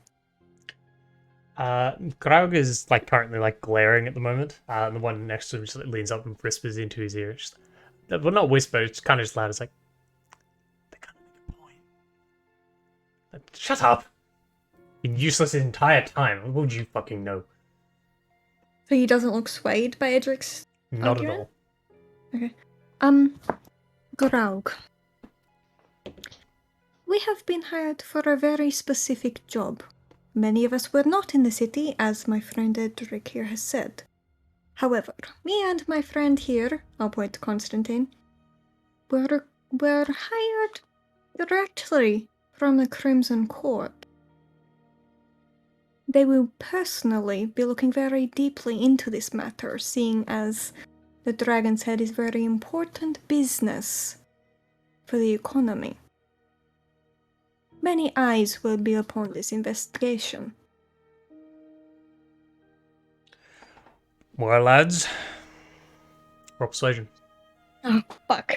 Graug is like currently like glaring at the moment. The one next to him just leans up and whispers into his ear. Just, well, not whisper. It's kind of just loud. It's like, they're kind of make a point. Like, shut up. Been useless the entire time. What would you fucking know? So he doesn't look swayed by Edric's Not argument? at all. Graug. We have been hired for a very specific job. Many of us were not in the city, as my friend Edric here has said. However, me and my friend here, I'll point to Constantine, were hired directly from the Crimson Court. They will personally be looking very deeply into this matter, seeing as the Dragon's Head is very important business for the economy. Many eyes will be upon this investigation. Well, lads. Roll persuasion. Oh, fuck.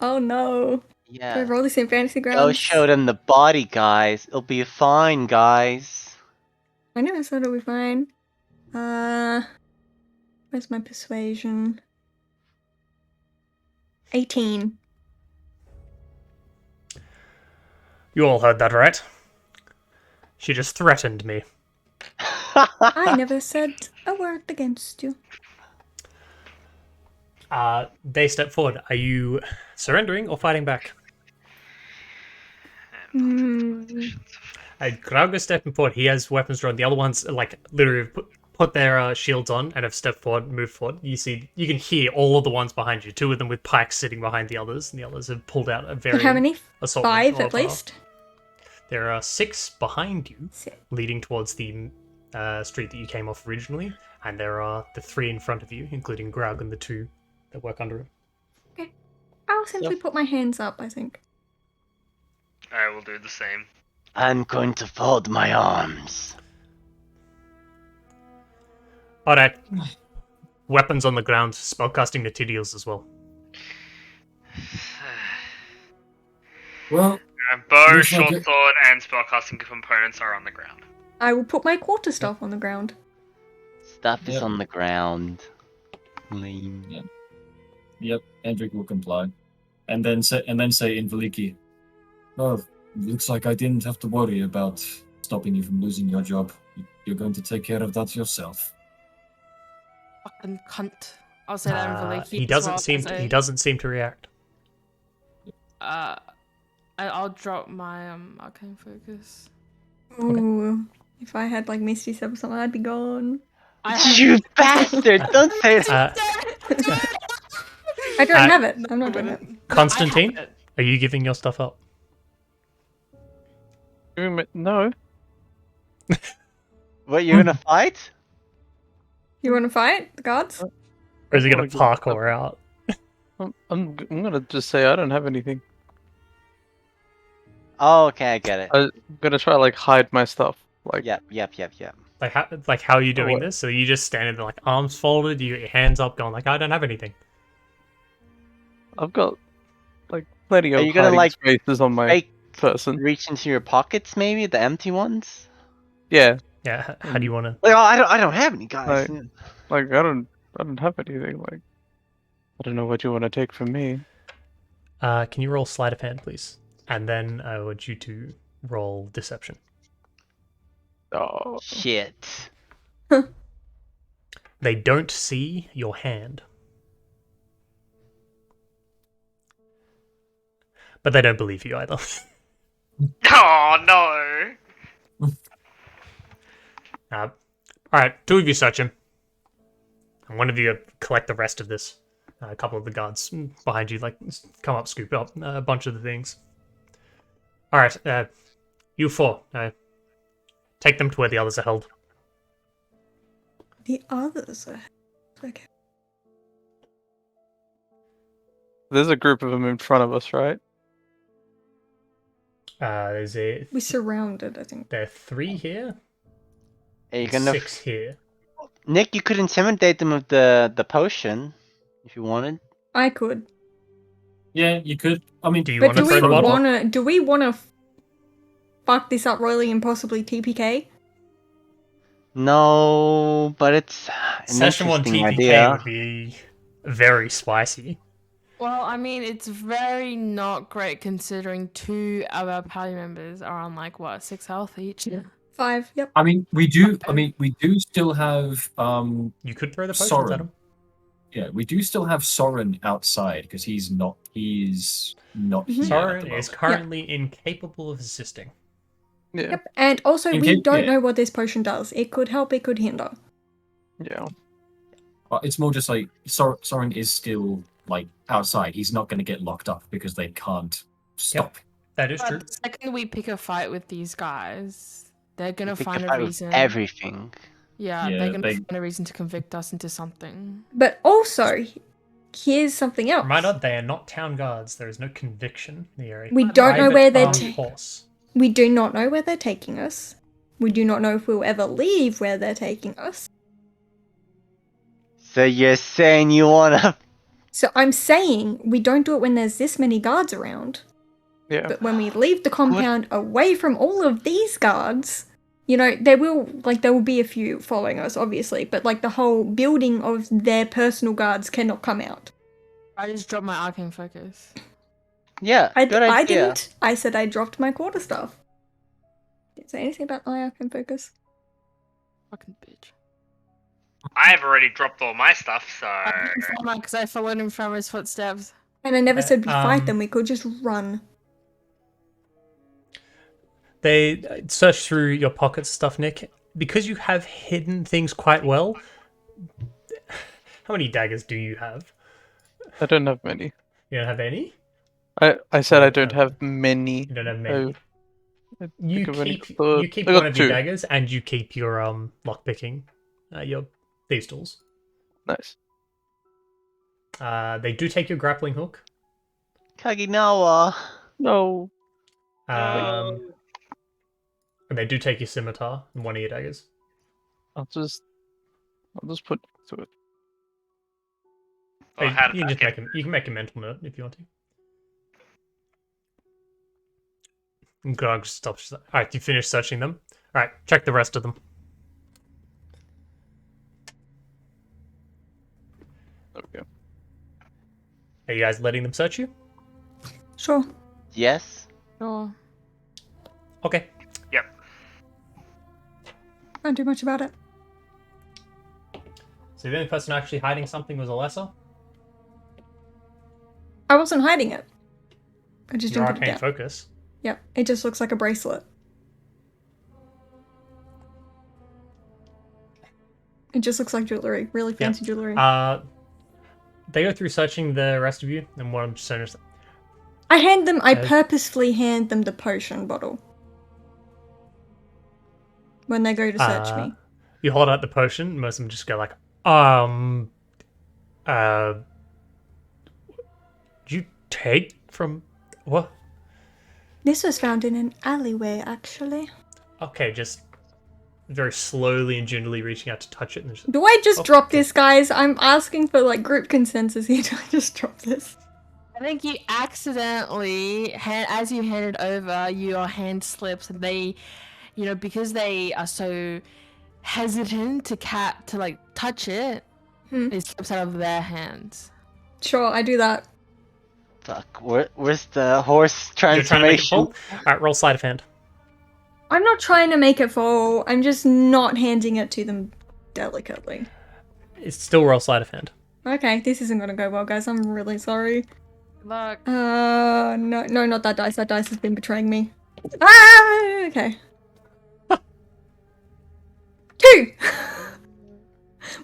Oh no. Do I Yeah. roll this in fantasy grounds? Go show them the body, guys. It'll be fine, guys. I know I said it'll be fine. Where's my persuasion? 18. You all heard that, right? She just threatened me. I never said a word against you. They step forward. Are you surrendering or fighting back? Graug is stepping forward. He has weapons drawn. The other ones, like, literally put their shields on and have stepped forward, moved forward. You can hear all of the ones behind you. 2 of them with pikes sitting behind the others, and the others have pulled out a very How many? assault 5 rifle. at least? There are 6 behind you, 6. leading towards the street that you came off originally, and there are the 3 in front of you, including Graug and the 2 that work under him. Okay. I'll simply put my hands up, I think. I will do the same. I'm going to fold my arms. Alright. Weapons on the ground, spellcasting materials as well. Well, Bow, looks like short it- sword, and spellcasting components are on the ground. I will put my quarterstaff on the ground. Stuff is Yep. on the ground. Lame. Yep, Hendrik will comply. And then say in Veliki, "Oh, looks like I didn't have to worry about stopping you from losing your job. You're going to take care of that yourself." Fucking cunt. I'll say that in Veliki. He doesn't seem to react. I'll drop my arcane focus. Ooh, if I had like Misty Step or something, I'd be gone. You bastard! Don't say that. I don't have it. I'm not doing it. Constantine, are you giving your stuff up? No. What, you're gonna fight? You want to fight the guards? Or is he going wanna to give parkour out? I'm gonna just say I don't have anything. Oh, okay, I get it. I'm gonna try like hide my stuff. Like Yep. Like how are you doing what? this? So you just standing there like arms folded, you got your hands up going like, I don't have anything. I've got like plenty of Are you gonna, hiding like, spaces on my Fake person. reach into your pockets, maybe the empty ones. Yeah. Yeah, how do you want to... Like, oh, I don't have any guys. Right. Like I don't have anything. Like I don't know what you want to take from me. Can you roll sleight of hand, please? And then I want you to roll deception. Oh. Shit. They don't see your hand. But they don't believe you either. Oh no! Alright, two of you search him. And one of you collect the rest of this. A couple of the guards behind you, like, come up, scoop up a bunch of the things. Alright, you four, take them to where the others are held. The others are... Okay. There's a group of them in front of us, right? There's We surrounded, I think. there are 3 here, Are you and gonna 6 here. Nick, you could intimidate them with the potion if you wanted. I could. Yeah, you could. I mean, Do you But want to do throw we the bottle? wanna... Do we wanna fuck this up royally and possibly TPK? No, but it's an Session 1 interesting TPK idea. would be very spicy. Well, I mean, it's very not great considering 2 of our party members are on like what 6 health each. Yeah. 5, yep. I mean, we do still have You could throw the potions Soren. at him. Yeah, we do still have Soren outside because he's not here. At the Soren moment. is currently incapable of assisting. Yeah. Yep. And also, In we case- don't yeah. know what this potion does. It could help, it could hinder. Yeah. But it's more just like Soren is still like outside. He's not going to get locked up because they can't stop. That is true. But the second we pick a fight with these guys, they're gonna Pick find a a fight with reason. everything. Yeah, Yeah, they're gonna they- find a reason to convict us into something. But also, here's something else. Reminder, they are not town guards. There is no conviction in the area. We don't know Private where they're armed force. We do not know where they're taking us. We do not know if we'll ever leave where they're taking us. So you're saying you wanna? So I'm saying we don't do it when there's this many guards around. Yeah. But when we leave the compound away from all of these guards, you know, there will be a few following us, obviously, but like the whole building of their personal guards cannot come out. I just dropped my arcane focus. Yeah, I good idea. didn't. I said I dropped my quarterstaff. Didn't say anything about my arcane focus. Fucking bitch. I've already dropped all my stuff, so Because I followed him from his footsteps. And I never said we fight um, them, we could just run. They search through your pockets stuff, Nick. Because you have hidden things quite well. How many daggers do you have? I don't have many. You don't have any? I said I don't have many. You don't have many. You think I've only keep got- you keep I got one of your 2. daggers, and you keep your lockpicking, your thieves' tools. Nice. They do take your grappling hook. Kaginawa. No. And they do take your scimitar and one of your daggers. I'll just put to it. Oh, how You can just okay. you can make a mental note if you want to. And Grog stops. Alright, you finish searching them. Alright, check the rest of them. Okay. Are you guys letting them search you? Sure. Yes. Sure. Okay. Yep. Can't do much about it. So the only person actually hiding something was Alessa? I wasn't hiding it. I just Your didn't put it arcane down. focus. Yep. It just looks like a bracelet. It just looks like jewelry. Really fancy jewelry. They go through searching the rest of you, and one just says, I purposefully hand them the potion bottle. When they go to search me. You hold out the potion, and most of them just go like, did you take from what? This was found in an alleyway, actually. Okay, just very slowly and gingerly reaching out to touch it. And just, Do I just drop this, guys? I'm asking for like group consensus here. Do I just drop this? I think you accidentally, as you hand it over, your hand slips, and they, because they are so hesitant to like touch it, it slips out of their hands. Sure, I do that. Fuck. Where's the horse you're trying to make it transformation? fall? Alright, roll sleight of hand. I'm not trying to make it fall. I'm just not handing it to them delicately. It's still roll sleight of hand. Okay, this isn't gonna go well, guys. I'm really sorry. Good luck. No, not that dice. That dice has been betraying me. Ah, okay. 2!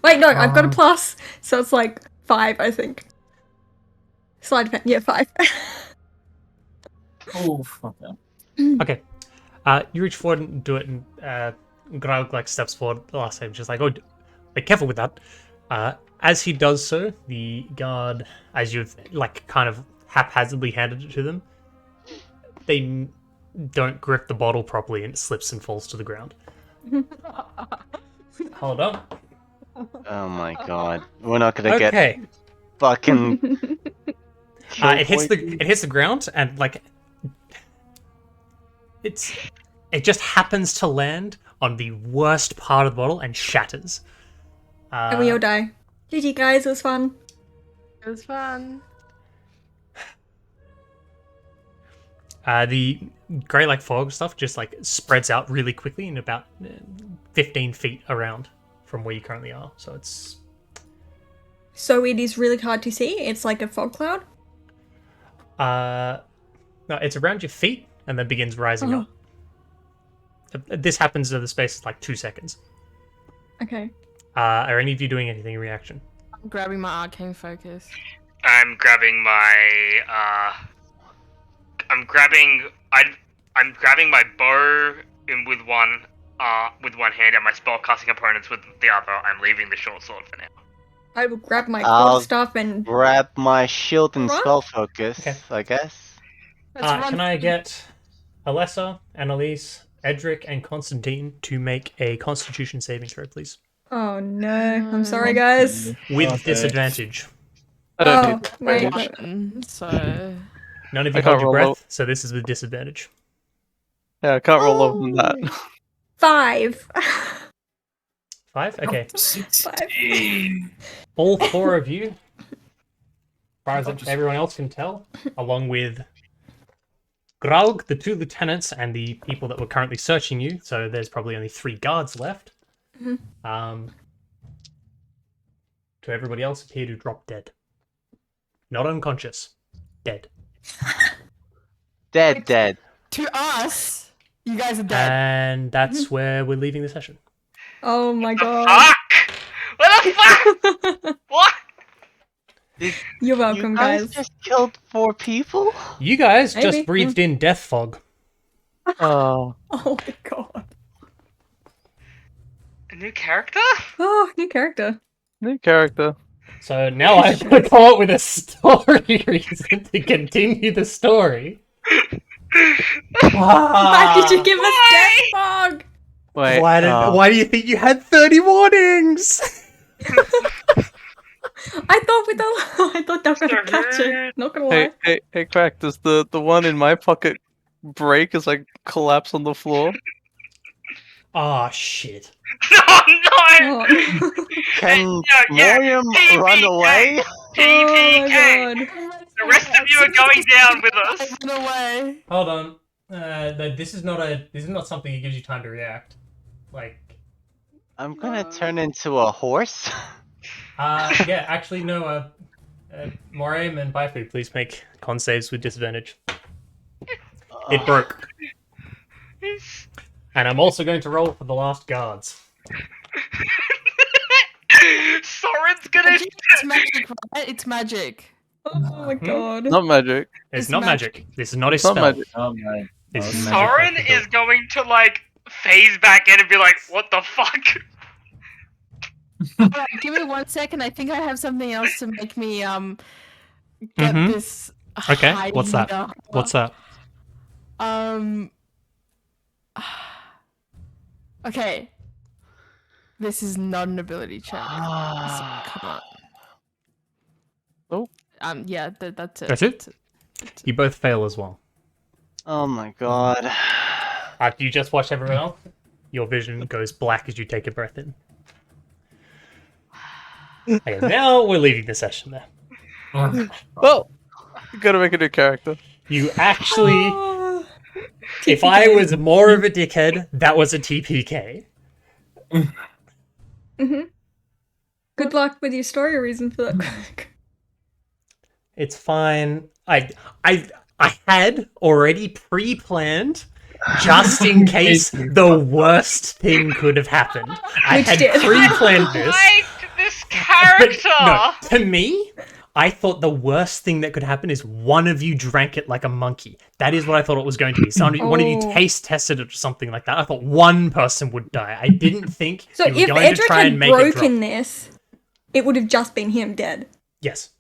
Wait, no, I've got a plus, so it's like 5, I think. Slide pen, yeah, 5. Oh, fuck that. Okay. You reach forward and do it, and Graug like steps forward the last time, just like, oh, be careful with that. As he does so, the guard, as you've like kind of haphazardly handed it to them, they don't grip the bottle properly, and it slips and falls to the ground. Hold on. Oh my god. We're not gonna get Okay. fucking. It hits the ground, and like it just happens to land on the worst part of the bottle and shatters. And we all die. GG, guys, it was fun. It was fun. The grey like fog stuff just like spreads out really quickly in about 15 feet around from where you currently are. So it's So it is really hard to see. It's like a fog cloud. no, it's around your feet and then begins rising up. This happens in the space of like 2 seconds. Okay. Are any of you doing anything in reaction? I'm grabbing my arcane focus. I'm grabbing my bow with one hand and my spellcasting opponents with the other. I'm leaving the short sword for now. I will grab my I'll quarterstaff and... Grab my shield and Run? spell focus, Okay. I guess. Can I get Alessa, Annalise, Edric, and Constantine to make a Constitution saving throw, please? Oh no, I'm sorry, guys. With Okay. disadvantage. I don't Oh, need that wait, advantage. wait. So None of I you can't hold your roll breath, low. so this is with disadvantage. Yeah, I can't roll lower than that. 5. 5? Okay. 16. All 4 of you, as far as everyone else can tell, along with Graug, the 2 lieutenants, and the people that were currently searching you, so there's probably only 3 guards left, to everybody else appear to drop dead. Not unconscious. Dead. Dead. to us, you guys are dead. And that's where we're leaving the session. Oh my The god. fuck? What the fuck? What? You're welcome, You guys. just killed 4 people? You guys Maybe. just breathed in death fog. Oh, Oh my god. A new character? Oh, new character. new character. So now I have to come up with a story reason to continue the story. Why did you give us death fog? Wait, Why do you think you had 30 warnings? I thought they were gonna catch it. Not gonna lie. hey, Crack, does the one in my pocket break as I collapse on the floor? Ah, shit. Oh no! Oh. Can Yeah, Morium TPK. run away? Oh my TPK. god. The rest of you are going down with us. Run away. Hold on. This is not something that gives you time to react. Like, I'm gonna turn into a horse. yeah, actually, no, Moraim and Baifu, please make con saves with disadvantage. It broke. And I'm also going to roll for the last guards. Soren's gonna. It's magic, right? It's magic. Oh my god. Not magic. It's It's not magic. magic. This is not a It's not spell. magic. Oh no. This is Soren magic. is going to like phase back in and be like, "What the fuck?" Alright, give me 1 second. I think I have something else to make me get Mhm. this. Okay, what's that? higher. What's that? Okay. This is not an ability check. So, come on. Oh. Yeah, that's it. That's it? You both fail as well. Oh my god. After you just watch everyone else, your vision goes black as you take a breath in. Okay, now we're leaving the session there. Well, you gotta make a new character. You actually, if I was more of a dickhead, that was a TPK. Good luck with your story reason for that. It's fine. I had already pre-planned just in case the worst thing could have happened. I Which had did. pre-planned this. Like this But character. no, to me, I thought the worst thing that could happen is one of you drank it like a monkey. That is what I thought it was going to be. One of you Oh. taste tested it or something like that. I thought one person would die. I didn't think So you were if going to Edric try and had make it drop. broken this, it would have just been him dead. Yes.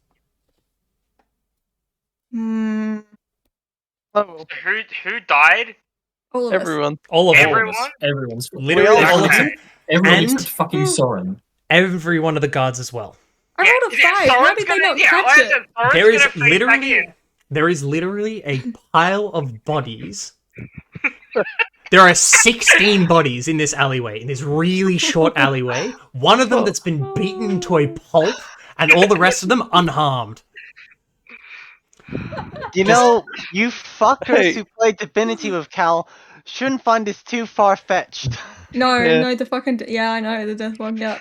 Hmm. Oh, Who died? All of us. everyone. All of them. Everyone? Everyone's Literally We all all of them. Everyone And- except fucking Soren. Every one of the guards as well. I rolled a 5. How did they not catch it? There is literally a pile of bodies. There are 16 bodies in this alleyway, in this really short alleyway. One of them that's been beaten to a pulp, and all the rest of them unharmed. You know, you fuckers Hey. who played Divinity with Cal shouldn't find this too far-fetched. No, Yeah. no, the fucking... Yeah, I know, the death one, yeah.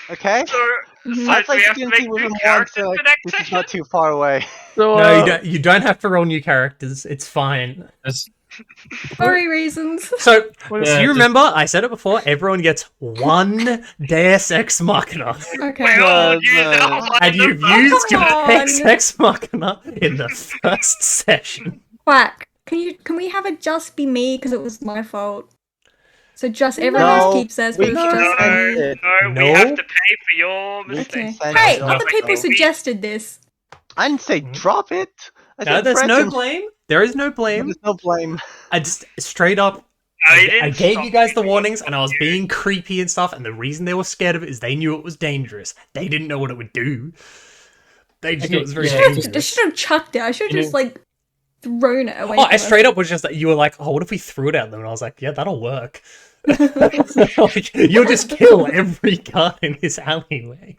Okay? So, Mhm. I so we played have to Divinity make with new him once, characters so like, for next this is session? not too far away. So, No, you don't have to roll new characters. It's fine. That's- Story reasons. So Yeah, you just- remember, I said it before, everyone gets one Deus Ex Machina. Okay. We all No, use no. our lines And you've of- used your Come Deus on. Ex Machina in the first session. Quack. Can we have it just be me because it was my fault? So just everyone No, else keeps theirs, but we it's can't just end me. it. No, we No. have to pay for your We mistakes. Okay. Send Hey, it other off. people We- suggested this. I didn't say drop it. I No, said there's no Brenton. blame. There is no blame. There's no blame. I just straight up. I I didn't gave stop you guys the you. warnings, and I was being creepy and stuff. And the reason they were scared of it is they knew it was dangerous. They didn't know what it would do. They just knew it was very Yeah, I dangerous. should have chucked it. I should have You just know- like thrown it away. Oh, from I straight up was just that you were like, "Oh, what if we threw it at them?" And I was like, "Yeah, that'll work." Like, you'll just kill every guard in this alleyway.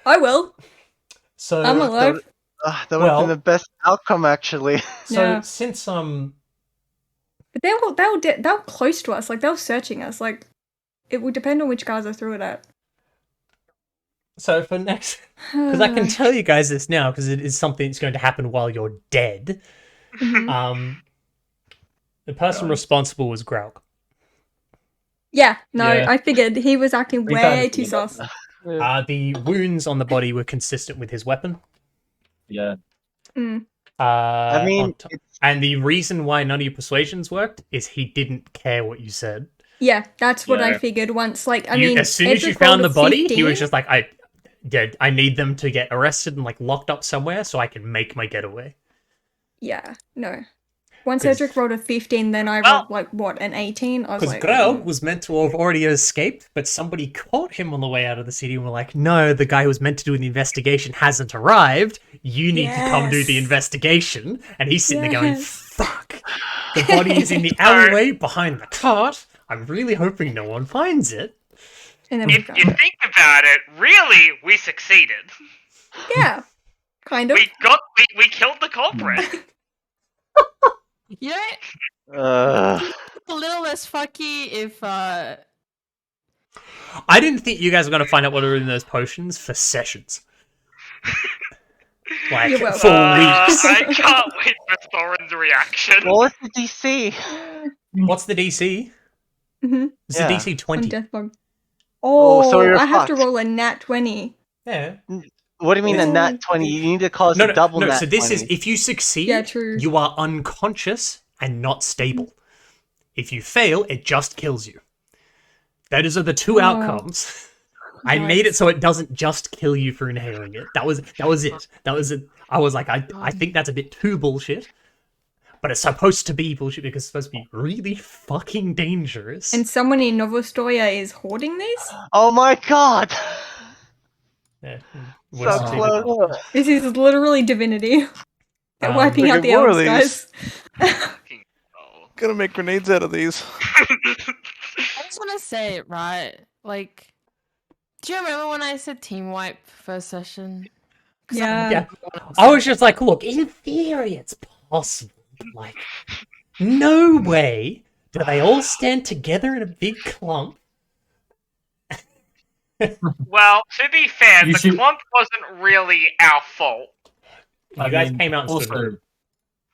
I will. So, I'm alive. That would have Well- been the best outcome, actually. so Yeah. since But they were close to us. Like they were searching us. Like it would depend on which guys I threw it at. so for next, because I can tell you guys this now because it is something that's going to happen while you're dead. Mhm. The person responsible was Grauk. Yeah. No, Yeah. I figured he was acting We way can't too do that. sus. The wounds on the body were consistent with his weapon. Yeah. Mm. I mean, and the reason why none of your persuasions worked is he didn't care what you said. Yeah, that's what I Yeah. figured. Once, like, I mean, As soon as you Edric found the rolled a body, he 15. was just like, yeah, I need them to get arrested and like locked up somewhere so I can make my getaway. Yeah, no. Once 'Cause- Cedric rolled a 15, then I Well- rolled like what, an 18? I was Because like, Grau was meant to have already escaped, but somebody caught him on the way out of the city and were like, no, the guy who was meant to do the investigation hasn't arrived. You need to come do the Yes. investigation. And he's sitting there going, Yes. fuck. The body is in the alleyway behind the cart. I'm really hoping no one finds it. and then we If you go. think about it, really, we succeeded. Yeah, kind of. We killed the culprit. You know, Uh, it's a little less fucky if I didn't think you guys were going to find out what were in those potions for sessions. Like, You're welcome. for weeks. I can't wait for Thorin's reaction. what was the DC? What's the DC? Mhm. It's Yeah. the DC On 20. Deathbog. Oh, Oh, so you're I have to fucked. roll a nat 20. Yeah. What do you mean a Oh. nat 20? You need to cause No, a double no, nat so this 20. is, if you succeed, Yeah, true. you are unconscious and not stable. If you fail, it just kills you. Those are the two Oh. outcomes. I made it so it doesn't just kill you for inhaling it. That was it. That was it. I was like, I think that's a bit too bullshit. But it's supposed to be bullshit because it's supposed to be really fucking dangerous. And someone in Novostoya is hoarding these? Oh my god! Yeah. So Worst secret. close. This is literally divinity. They're wiping look out at the more of elves, guys. Fucking hell. Gonna make grenades out of these. I just want to say, right? Like, do you remember when I said team wipe first session? 'Cause Yeah. Yeah. I was just like, look, in theory it's possible. But like, no way do they all stand together in a big clump. Well, to be fair, You the should- clump wasn't really our fault. You guys came out and stood in a also, group.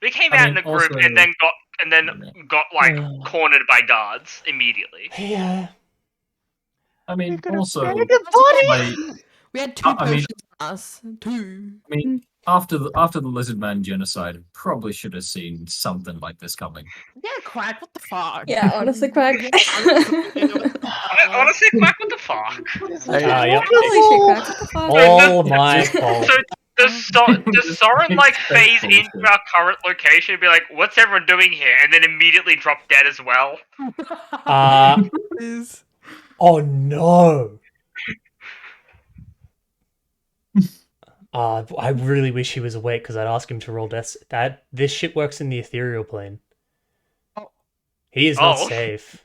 We came I out mean, in a group also- and then got like cornered by guards immediately. Yeah. I mean, You're gonna also, bury the body? like, We had two I mean- potions on us. Two. I mean, after the Lizard Man genocide, probably should have seen something like this coming. Yeah, Quack, what the fuck? Yeah, honestly, Quack. Honestly, Quack, what the fuck? Yep. Holy shit, Quack. What the fuck? All my fault. So does Soren like phase into our current location and be like, "What's everyone doing here?" and then immediately drop dead as well? Is- Oh no. I really wish he was awake because I'd ask him to roll deaths. This shit works in the ethereal plane. He is not Oh. safe.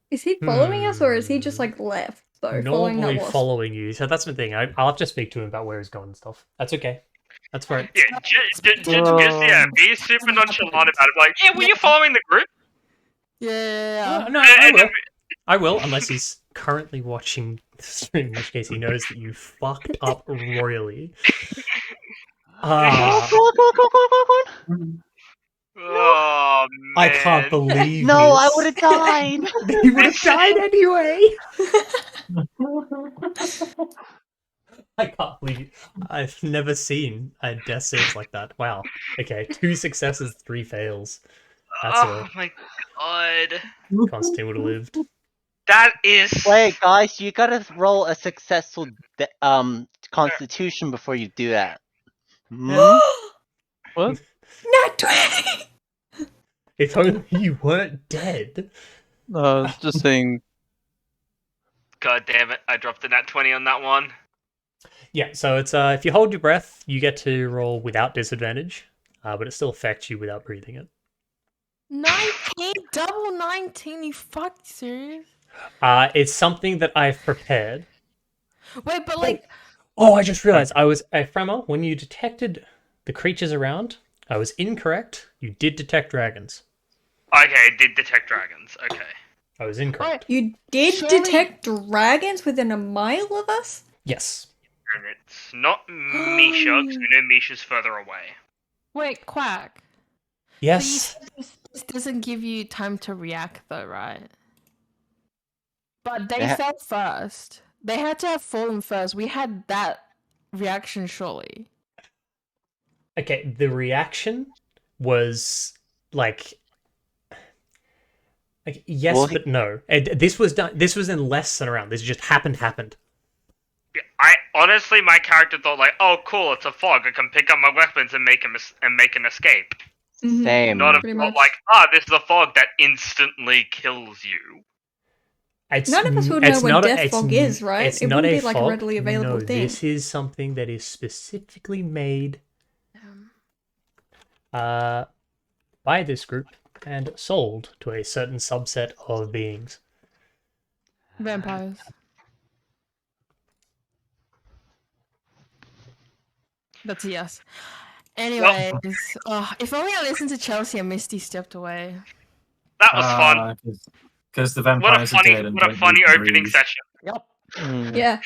Is he following us or is he just like left though? Following Normally that wasp? following you. So that's the thing. I'll have to speak to him about where he's going and stuff. That's okay. That's right. Yeah, be super nonchalant about it. Like, yeah, were you following the group? Yeah. No, And then I will, unless he's currently watching the stream, in which case he knows that you fucked up royally. Come on, come on. Oh man! I can't believe No, I this. would have died. He would have died anyway. I can't believe it. I've never seen a death saves like that. Wow. Okay, 2 successes, 3 fails. That's Oh my god! Constantine would have lived. That is. Wait, guys, you gotta roll a successful constitution before you do that. Hmm? What? Nat 20! If only you weren't dead. Just saying. God damn it! I dropped a nat 20 on that one. Yeah, so it's if you hold your breath, you get to roll without disadvantage, but it still affects you without breathing it. 19, double 19, you fucking serious? It's something that I've prepared. Wait, but like, Oh, I just realized I was Frema, when you detected the creatures around, I was incorrect. You did detect dragons. Okay, I did detect dragons. Okay. I was incorrect. You did Surely- detect dragons within a mile of us? Yes. And it's not Misha, because we know Misha's further away. wait, Quack. So Yes. you said this doesn't give you time to react, though, right? But they Yeah. fell first. They had to have fallen first. We had that reaction, surely. Okay, the reaction was like yes, Well, but no. This was done. This was in less than a round. This just happened. I honestly, my character thought like, oh, cool, it's a fog. I can pick up my weapons and make an escape. Mhm. Same. Not a Pretty thought much. like, this is a fog that instantly kills you. None of us would know what death fog is, right? It's It not wouldn't a be like a fog. readily available No, thing. this is something that is specifically made by this group and sold to a certain subset of beings. Vampires. That's a yes. Anyways, if only I listened to Chelsea and Misty stepped away. That was fun. Because the What a vampires are dead and what a don't funny need to opening breathe. session. Yep. Yeah.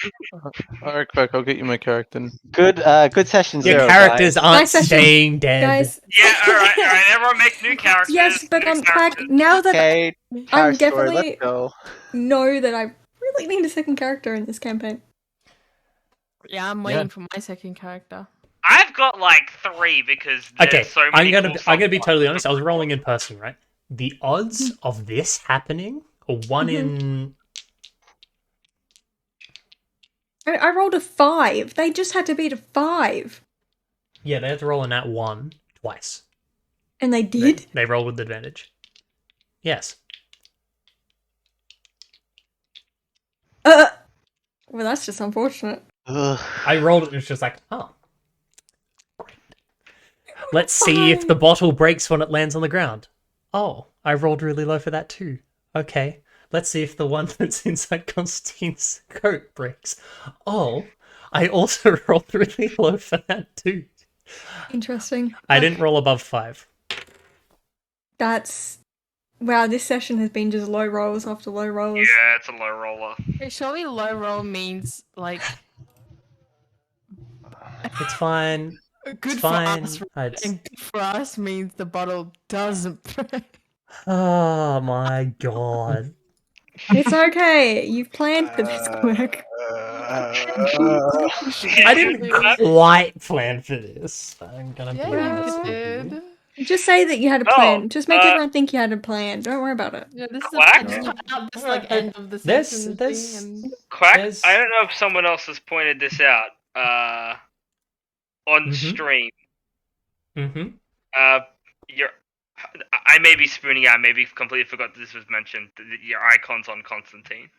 Alright, Quack, I'll get you my character. Good session Your zero, characters guys. aren't Nice session. staying dead. Guys. Yeah, alright, everyone make new characters. Yes, but new Quack, characters. now that Okay, I'm Power Story, definitely let's go. know that I really need a second character in this campaign. Yeah, I'm waiting for my second character. I've got like 3 because there's Okay, so many. I'm gonna be totally honest. I was rolling in person, right? The odds of this happening are 1 in. I rolled a 5. They just had to beat a 5. Yeah, they had to roll in that 1 twice. And they did? They rolled with advantage. Yes. Well, that's just unfortunate. Ugh. I rolled it and it's just like, oh. Great. Let's see if the bottle breaks when it lands on the ground. Oh, I rolled really low for that too. Okay. Let's see if the one that's inside Constantine's coat breaks. Oh, I also rolled really low for that too. Interesting. I didn't roll above 5. That's... Wow, this session has been just low rolls after low rolls. Yeah, it's a low roller. Hey, surely low roll means like It's fine. good It's for fine. us, It's- and good for us means the bottle doesn't break. Oh my god. It's okay. You've planned for this, Quirk. I didn't quite plan for this. I'm gonna be Yeah, honest you with did. you. Just say that you had a Oh, plan. Just make everyone think you had a plan. Don't worry about it. Yeah, this is Quack? just cut out this like Alright, end of the there's- session there's- thing and Quack, There's- I don't know if someone else has pointed this out. On stream. Mm-hmm. Your I may be spooning out. Maybe completely forgot that this was mentioned. Your icon's on Constantine.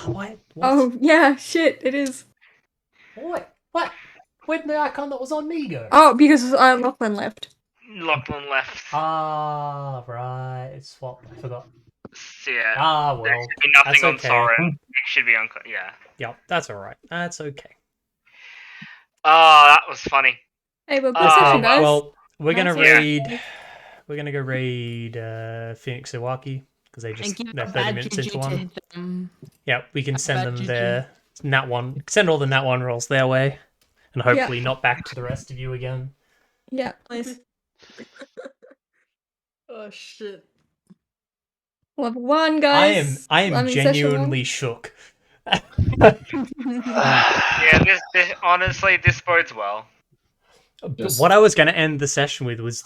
What? Oh, yeah, shit, it is. What? What? Where'd the icon that was on me go? Oh, because Lachlan left. Lachlan left. Ah, right. It's swapped. I forgot. So, yeah. Ah, There well. should be nothing that's on okay. Soren. It should be on. Yeah. Yep, that's alright. That's okay. Oh, that was funny. Hey, well, good Oh, session, guys. Well, we're gonna Nice. Yeah. raid. We're gonna go raid Phoenix Iwaki because they and just give they're a 30 bad minutes juju into to one. hit them. Yeah, we can send bad them juju. their nat 1. Send all the nat 1 rolls their way, and hopefully not back to the rest of you again. Yeah, please. Oh shit. Level 1, guys. I am mean, session genuinely shook. Yeah. This honestly, this bodes well. Yes. What I was going to end the session with was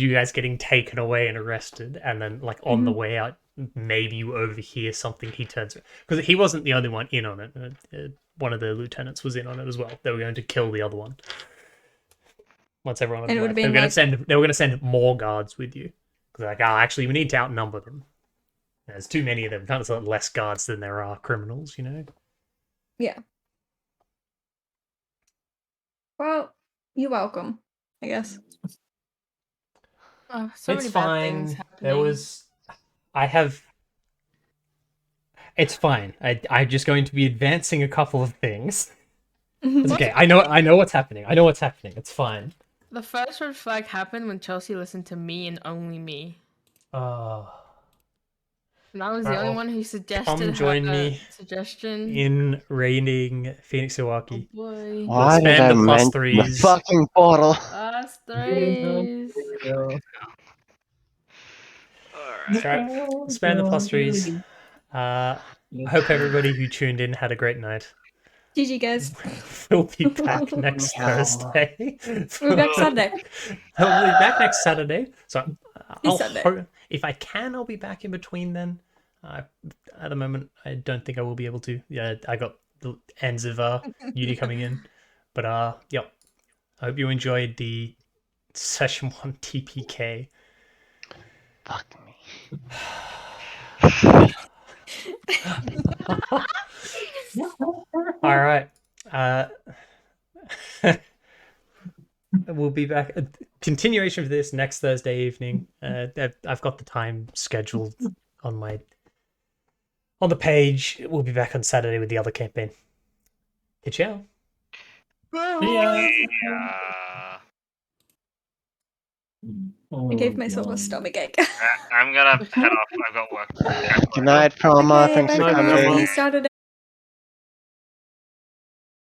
you guys getting taken away and arrested, and then like on the way out, maybe you overhear something. He turns because he wasn't the only one in on it. One of the lieutenants was in on it as well. They were going to kill the other one. Once everyone And it had would've left. been They were going to send more guards with you because like, actually, we need to outnumber them. There's too many of them. There's less guards than there are criminals, you know. Yeah. Well, you're welcome, I guess. Oh, so It's many bad fine. things happening. There was. I have. It's fine. I'm just going to be advancing a couple of things. It's okay. I know what's happening. I know what's happening. It's fine. The first red flag happened when Chelsea listened to me and only me. And I was the Alright, only well, one who suggested come join her me suggestion. in raiding Phoenix Iwaki. Oh boy. Why did Spam I the plus mention the threes. fucking portal? Us threes. Alright. Alright, spam the plus threes. I hope everybody who tuned in had a great night. GG, guys. We'll be back next Thursday. We're back Sunday. I'll be back next Saturday. So This Sunday. if I can, I'll be back in between then. At the moment, I don't think I will be able to. Yeah, I got the ends of uni coming in, but yep. I hope you enjoyed the session 1 TPK. Fuck me. All right. We'll be back. Continuation of this next Thursday evening. I've got the time scheduled on the page. We'll be back on Saturday with the other campaign. Ciao. Yeah. I gave myself a stomach ache. I'm gonna head off. I've got work. Good night, Proma. Okay, Thanks bye for guys. coming. See you Saturday.